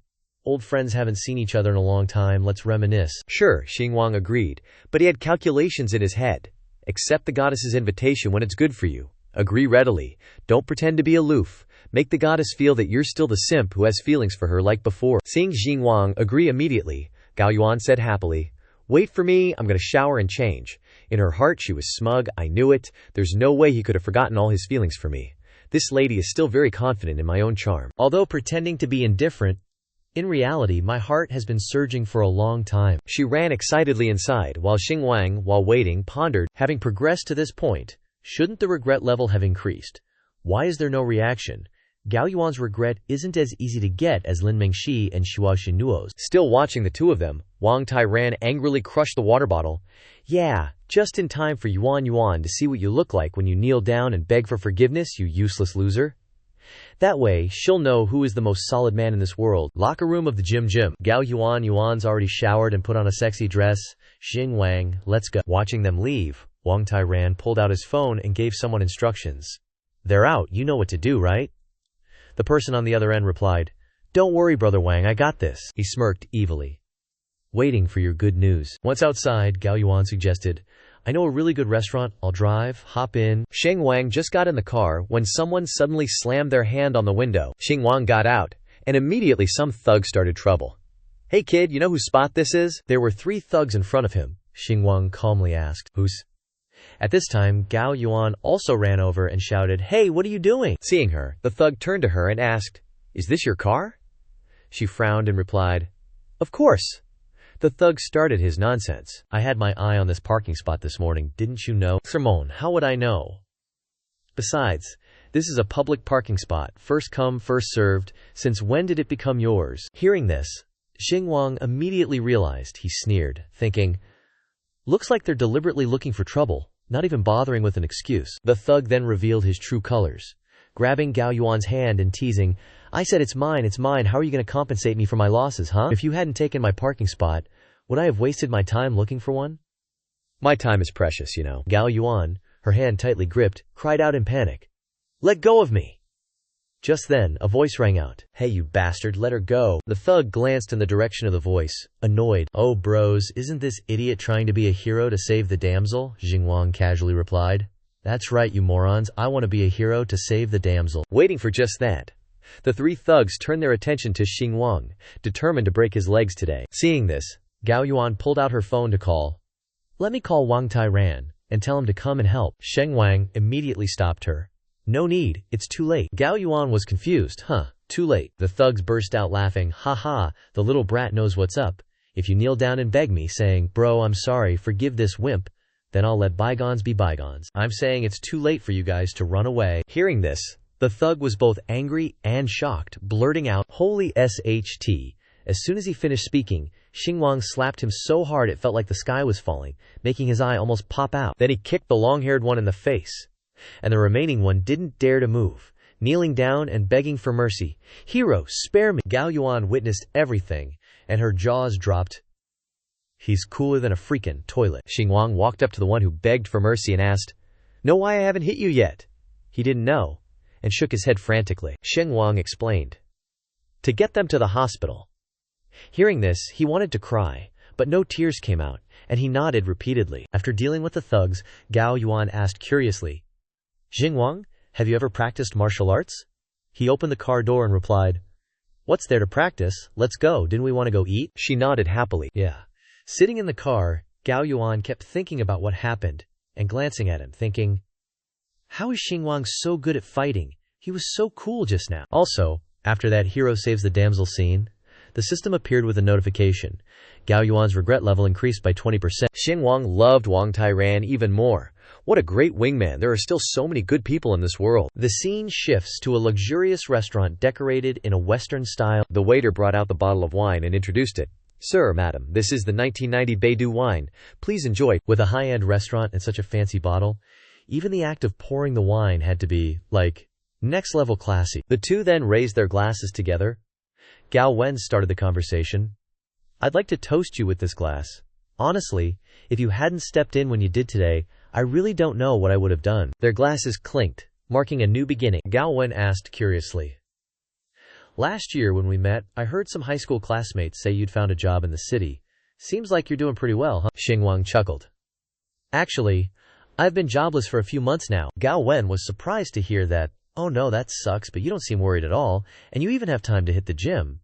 Speaker 1: Old friends haven't seen each other in a long time, let's reminisce. Sure, Xingwang agreed, but he had calculations in his head. Accept the goddess's invitation when it's good for you. Agree readily. Don't pretend to be aloof. Make the goddess feel that you're still the simp who has feelings for her like before. Seeing Xingwang agree immediately, Gao Yuan said happily, Wait for me, I'm gonna shower and change. In her heart she was smug, I knew it. There's no way he could have forgotten all his feelings for me. This lady is still very confident in my own charm. Although pretending to be indifferent, in reality, my heart has been surging for a long time. She ran excitedly inside, while Xingwang, while waiting, pondered, having progressed to this point, shouldn't the regret level have increased? Why is there no reaction? Gao Yuan's regret isn't as easy to get as Lin Mingxi and Xua Xinuo's. Still watching the two of them, Wang Tairan angrily crushed the water bottle. Yeah, just in time for Yuan to see what you look like when you kneel down and beg for forgiveness, you useless loser. That way, she'll know who is the most solid man in this world. Locker room of the gym. Gao Yuan's already showered and put on a sexy dress. Xingwang, let's go. Watching them leave, Wang Tairan pulled out his phone and gave someone instructions. They're out, you know what to do, right? The person on the other end replied, Don't worry, Brother Wang, I got this. He smirked evilly. Waiting for your good news. Once outside, Gao Yuan suggested, I know a really good restaurant, I'll drive, hop in. Xingwang just got in the car when someone suddenly slammed their hand on the window. Xingwang got out, and immediately some thug started trouble. Hey kid, you know whose spot this is? There were 3 thugs in front of him. Xingwang calmly asked, Who's? At this time, Gao Yuan also ran over and shouted, Hey, what are you doing? Seeing her, the thug turned to her and asked, Is this your car? She frowned and replied, Of course. The thug started his nonsense. I had my eye on this parking spot this morning, didn't you know? Simone, how would I know? Besides, this is a public parking spot, first come, first served. Since when did it become yours? Hearing this, Xingwang immediately realized. He sneered, thinking, Looks like they're deliberately looking for trouble, not even bothering with an excuse. The thug then revealed his true colors, grabbing Gao Yuan's hand and teasing, I said it's mine, how are you going to compensate me for my losses, huh? If you hadn't taken my parking spot, Would I have wasted my time looking for one?
Speaker 2: My time is precious, you know.
Speaker 1: Gao Yuan, her hand tightly gripped, cried out in panic. Let go of me! Just then, a voice rang out. Hey you bastard, let her go. The thug glanced in the direction of the voice, annoyed. Oh bros, isn't this idiot trying to be a hero to save the damsel? Xingwang casually replied. That's right you morons, I want to be a hero to save the damsel.
Speaker 2: Waiting for just that, the three thugs turned their attention to Xingwang, determined to break his legs today.
Speaker 1: Seeing this, Gao Yuan pulled out her phone to call. Let me call Wang Tai-ran and tell him to come and help. Sheng Wang immediately stopped her. No need, it's too late. Gao Yuan was confused. Too late. The thugs burst out laughing. Ha ha, the little brat knows what's up. If you kneel down and beg me, saying, bro I'm sorry, forgive this wimp, then I'll let bygones be bygones. I'm saying it's too late for you guys to run away.
Speaker 2: Hearing this, the thug was both angry and shocked, blurting out, holy SHT. As soon as he finished speaking, Xingwang slapped him so hard it felt like the sky was falling, making his eye almost pop out. Then he kicked the long-haired one in the face, and the remaining one didn't dare to move, kneeling down and begging for mercy. Hero, spare me! Gao Yuan witnessed everything, and her jaws dropped. He's cooler than a freaking toilet. Xingwang walked up to the one who begged for mercy and asked, know why I haven't hit you yet? He didn't know, and shook his head frantically. Xingwang explained. To get them to the hospital. Hearing this, he wanted to cry, but no tears came out, and he nodded repeatedly. After dealing with the thugs, Gao Yuan asked curiously, Xingwang, have you ever practiced martial arts? He opened the car door and replied, what's there to practice? Let's go, didn't we want to go eat? She nodded happily. Yeah. Sitting in the car, Gao Yuan kept thinking about what happened, and glancing at him, thinking, how is Xingwang so good at fighting? He was so cool just now. Also, after that hero saves the damsel scene, the system appeared with a notification. Gao Yuan's regret level increased by 20%. Xingwang loved Wang Tai-ran even more. What a great wingman, there are still so many good people in this world. The scene shifts to a luxurious restaurant decorated in a Western style. The waiter brought out the bottle of wine and introduced it. Sir, madam, this is the 1990 Beidou wine. Please enjoy. With a high-end restaurant and such a fancy bottle, even the act of pouring the wine had to be, like, next-level classy. The two then raised their glasses together. Gao Wen started the conversation. I'd like to toast you with this glass. Honestly, if you hadn't stepped in when you did today, I really don't know what I would have done. Their glasses clinked, marking a new beginning. Gao Wen asked curiously. Last year when we met, I heard some high school classmates say you'd found a job in the city. Seems like you're doing pretty well, huh? Xingwang chuckled. Actually, I've been jobless for a few months now. Gao Wen was surprised to hear that. Oh no, that sucks, but you don't seem worried at all, and you even have time to hit the gym.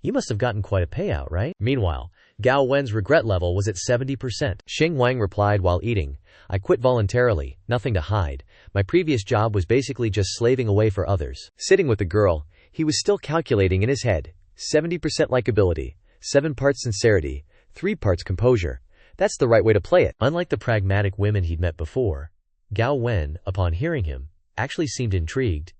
Speaker 2: You must have gotten quite a payout, right? Meanwhile, Gao Wen's regret level was at 70%. Xingwang replied while eating, I quit voluntarily, nothing to hide. My previous job was basically just slaving away for others. Sitting with the girl, he was still calculating in his head. 70% likability, 7 parts sincerity, 3 parts composure. That's the right way to play it. Unlike the pragmatic women he'd met before, Gao Wen, upon hearing him, actually seemed intrigued.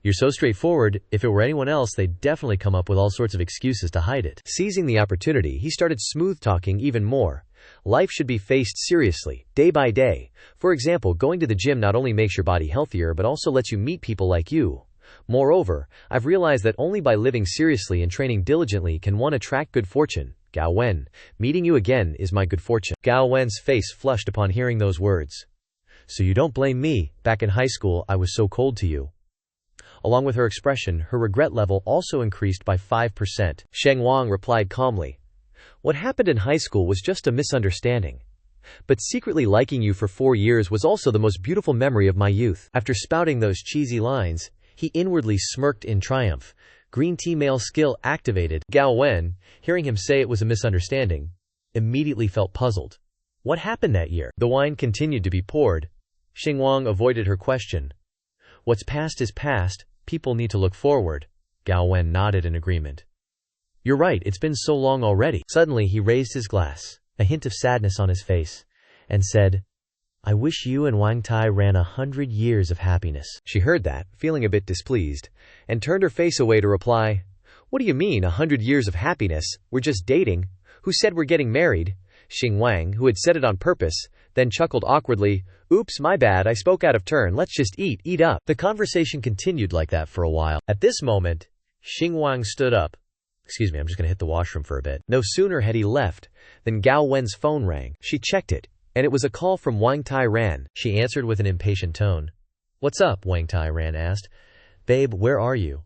Speaker 2: You're so straightforward, if it were anyone else they'd definitely come up with all sorts of excuses to hide it. Seizing the opportunity, he started smooth-talking even more. Life should be faced seriously, day by day. For example, going to the gym not only makes your body healthier but also lets you meet people like you. Moreover, I've realized that only by living seriously and training diligently can one attract good fortune. Gao Wen, meeting you again is my good fortune. Gao Wen's face flushed upon hearing those words. So you don't blame me, back in high school I was so cold to you. Along with her expression, her regret level also increased by 5%. Xingwang replied calmly. What happened in high school was just a misunderstanding. But secretly liking you for 4 years was also the most beautiful memory of my youth. After spouting those cheesy lines, he inwardly smirked in triumph. Green tea male skill activated. Gao Wen, hearing him say it was a misunderstanding, immediately felt puzzled. What happened that year? The wine continued to be poured. Xingwang avoided her question. What's past is past, people need to look forward. Gao Wen nodded in agreement. You're right, it's been so long already. Suddenly he raised his glass, a hint of sadness on his face, and said, I wish you and Wang Tai ran 100 years of happiness. She heard that, feeling a bit displeased, and turned her face away to reply, What do you mean, 100 years of happiness? We're just dating. Who said we're getting married? Xingwang, who had said it on purpose, then chuckled awkwardly. Oops, my bad, I spoke out of turn, let's just eat up. The conversation continued like that for a while. At this moment, Xingwang stood up. Excuse me, I'm just gonna hit the washroom for a bit. No sooner had he left than Gao Wen's phone rang. She checked it, and it was a call from Wang Tai-ran. She answered with an impatient tone. "What's up?" Wang Tai-ran asked. "Babe, where are you?"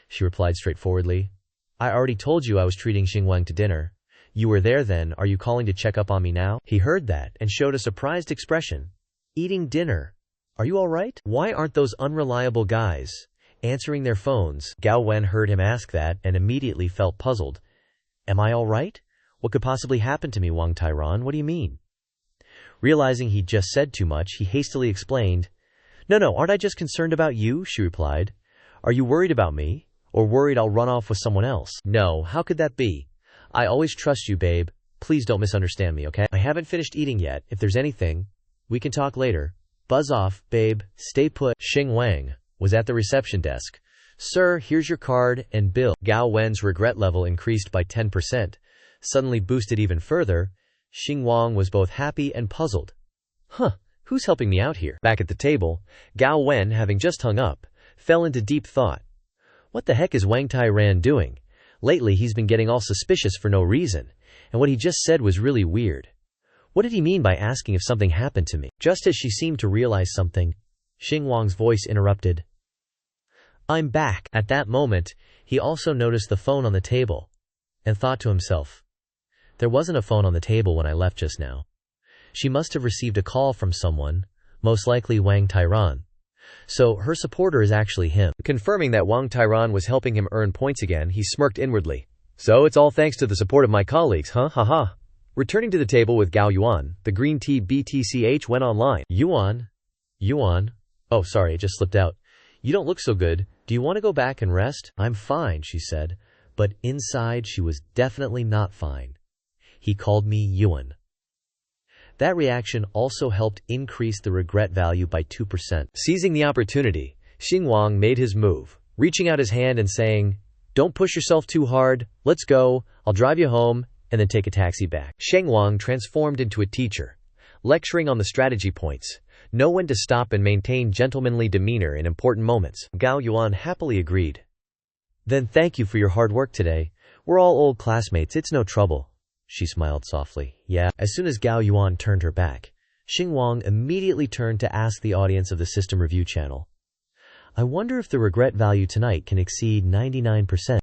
Speaker 2: She replied straightforwardly. "I already told you I was treating Xingwang to dinner. You were there then, are you calling to check up on me now?" He heard that and showed a surprised expression. "Eating dinner? Are you alright? Why aren't those unreliable guys answering their phones?" Gao Wen heard him ask that and immediately felt puzzled. "Am I alright? What could possibly happen to me, Wang Tai-ran? What do you mean?" Realizing he'd just said too much, he hastily explained. No, aren't I just concerned about you?" she replied. "Are you worried about me? Or worried I'll run off with someone else?" "No, how could that be? I always trust you, babe. Please don't misunderstand me, okay? I haven't finished eating yet. If there's anything, we can talk later. Buzz off, babe. Stay put." Xing Wang was at the reception desk. "Sir, here's your card and bill." Gao Wen's regret level increased by 10%. Suddenly boosted even further, Xing Wang was both happy and puzzled. Who's helping me out here? Back at the table, Gao Wen, having just hung up, fell into deep thought. What the heck is Wang Tai-ran doing? Lately he's been getting all suspicious for no reason, and what he just said was really weird. What did he mean by asking if something happened to me? Just as she seemed to realize something, Xing Wang's voice interrupted. "I'm back." At that moment, he also noticed the phone on the table, and thought to himself, there wasn't a phone on the table when I left just now. She must have received a call from someone, most likely Wang Tai-ran. So her supporter is actually him. Confirming that Wang Tai-ran was helping him earn points again, he smirked inwardly. So it's all thanks to the support of my colleagues, huh? Haha. Returning to the table with Gao Yuan, the green tea BTCH went online. Yuan? Oh, sorry, it just slipped out. You don't look so good. Do you want to go back and rest? I'm fine, she said. But inside she was definitely not fine. He called me Yuan. That reaction also helped increase the regret value by 2%. Seizing the opportunity, Xing Wang made his move, reaching out his hand and saying, "Don't push yourself too hard, let's go, I'll drive you home, and then take a taxi back." Xing Wang transformed into a teacher, lecturing on the strategy points, know when to stop and maintain gentlemanly demeanor in important moments. Gao Yuan happily agreed. "Then thank you for your hard work today. We're all old classmates, it's no trouble." She smiled softly. Yeah. As soon as Gao Yuan turned her back, Xing Wang immediately turned to ask the audience of the System Review channel. I wonder if the regret value tonight can exceed 99%.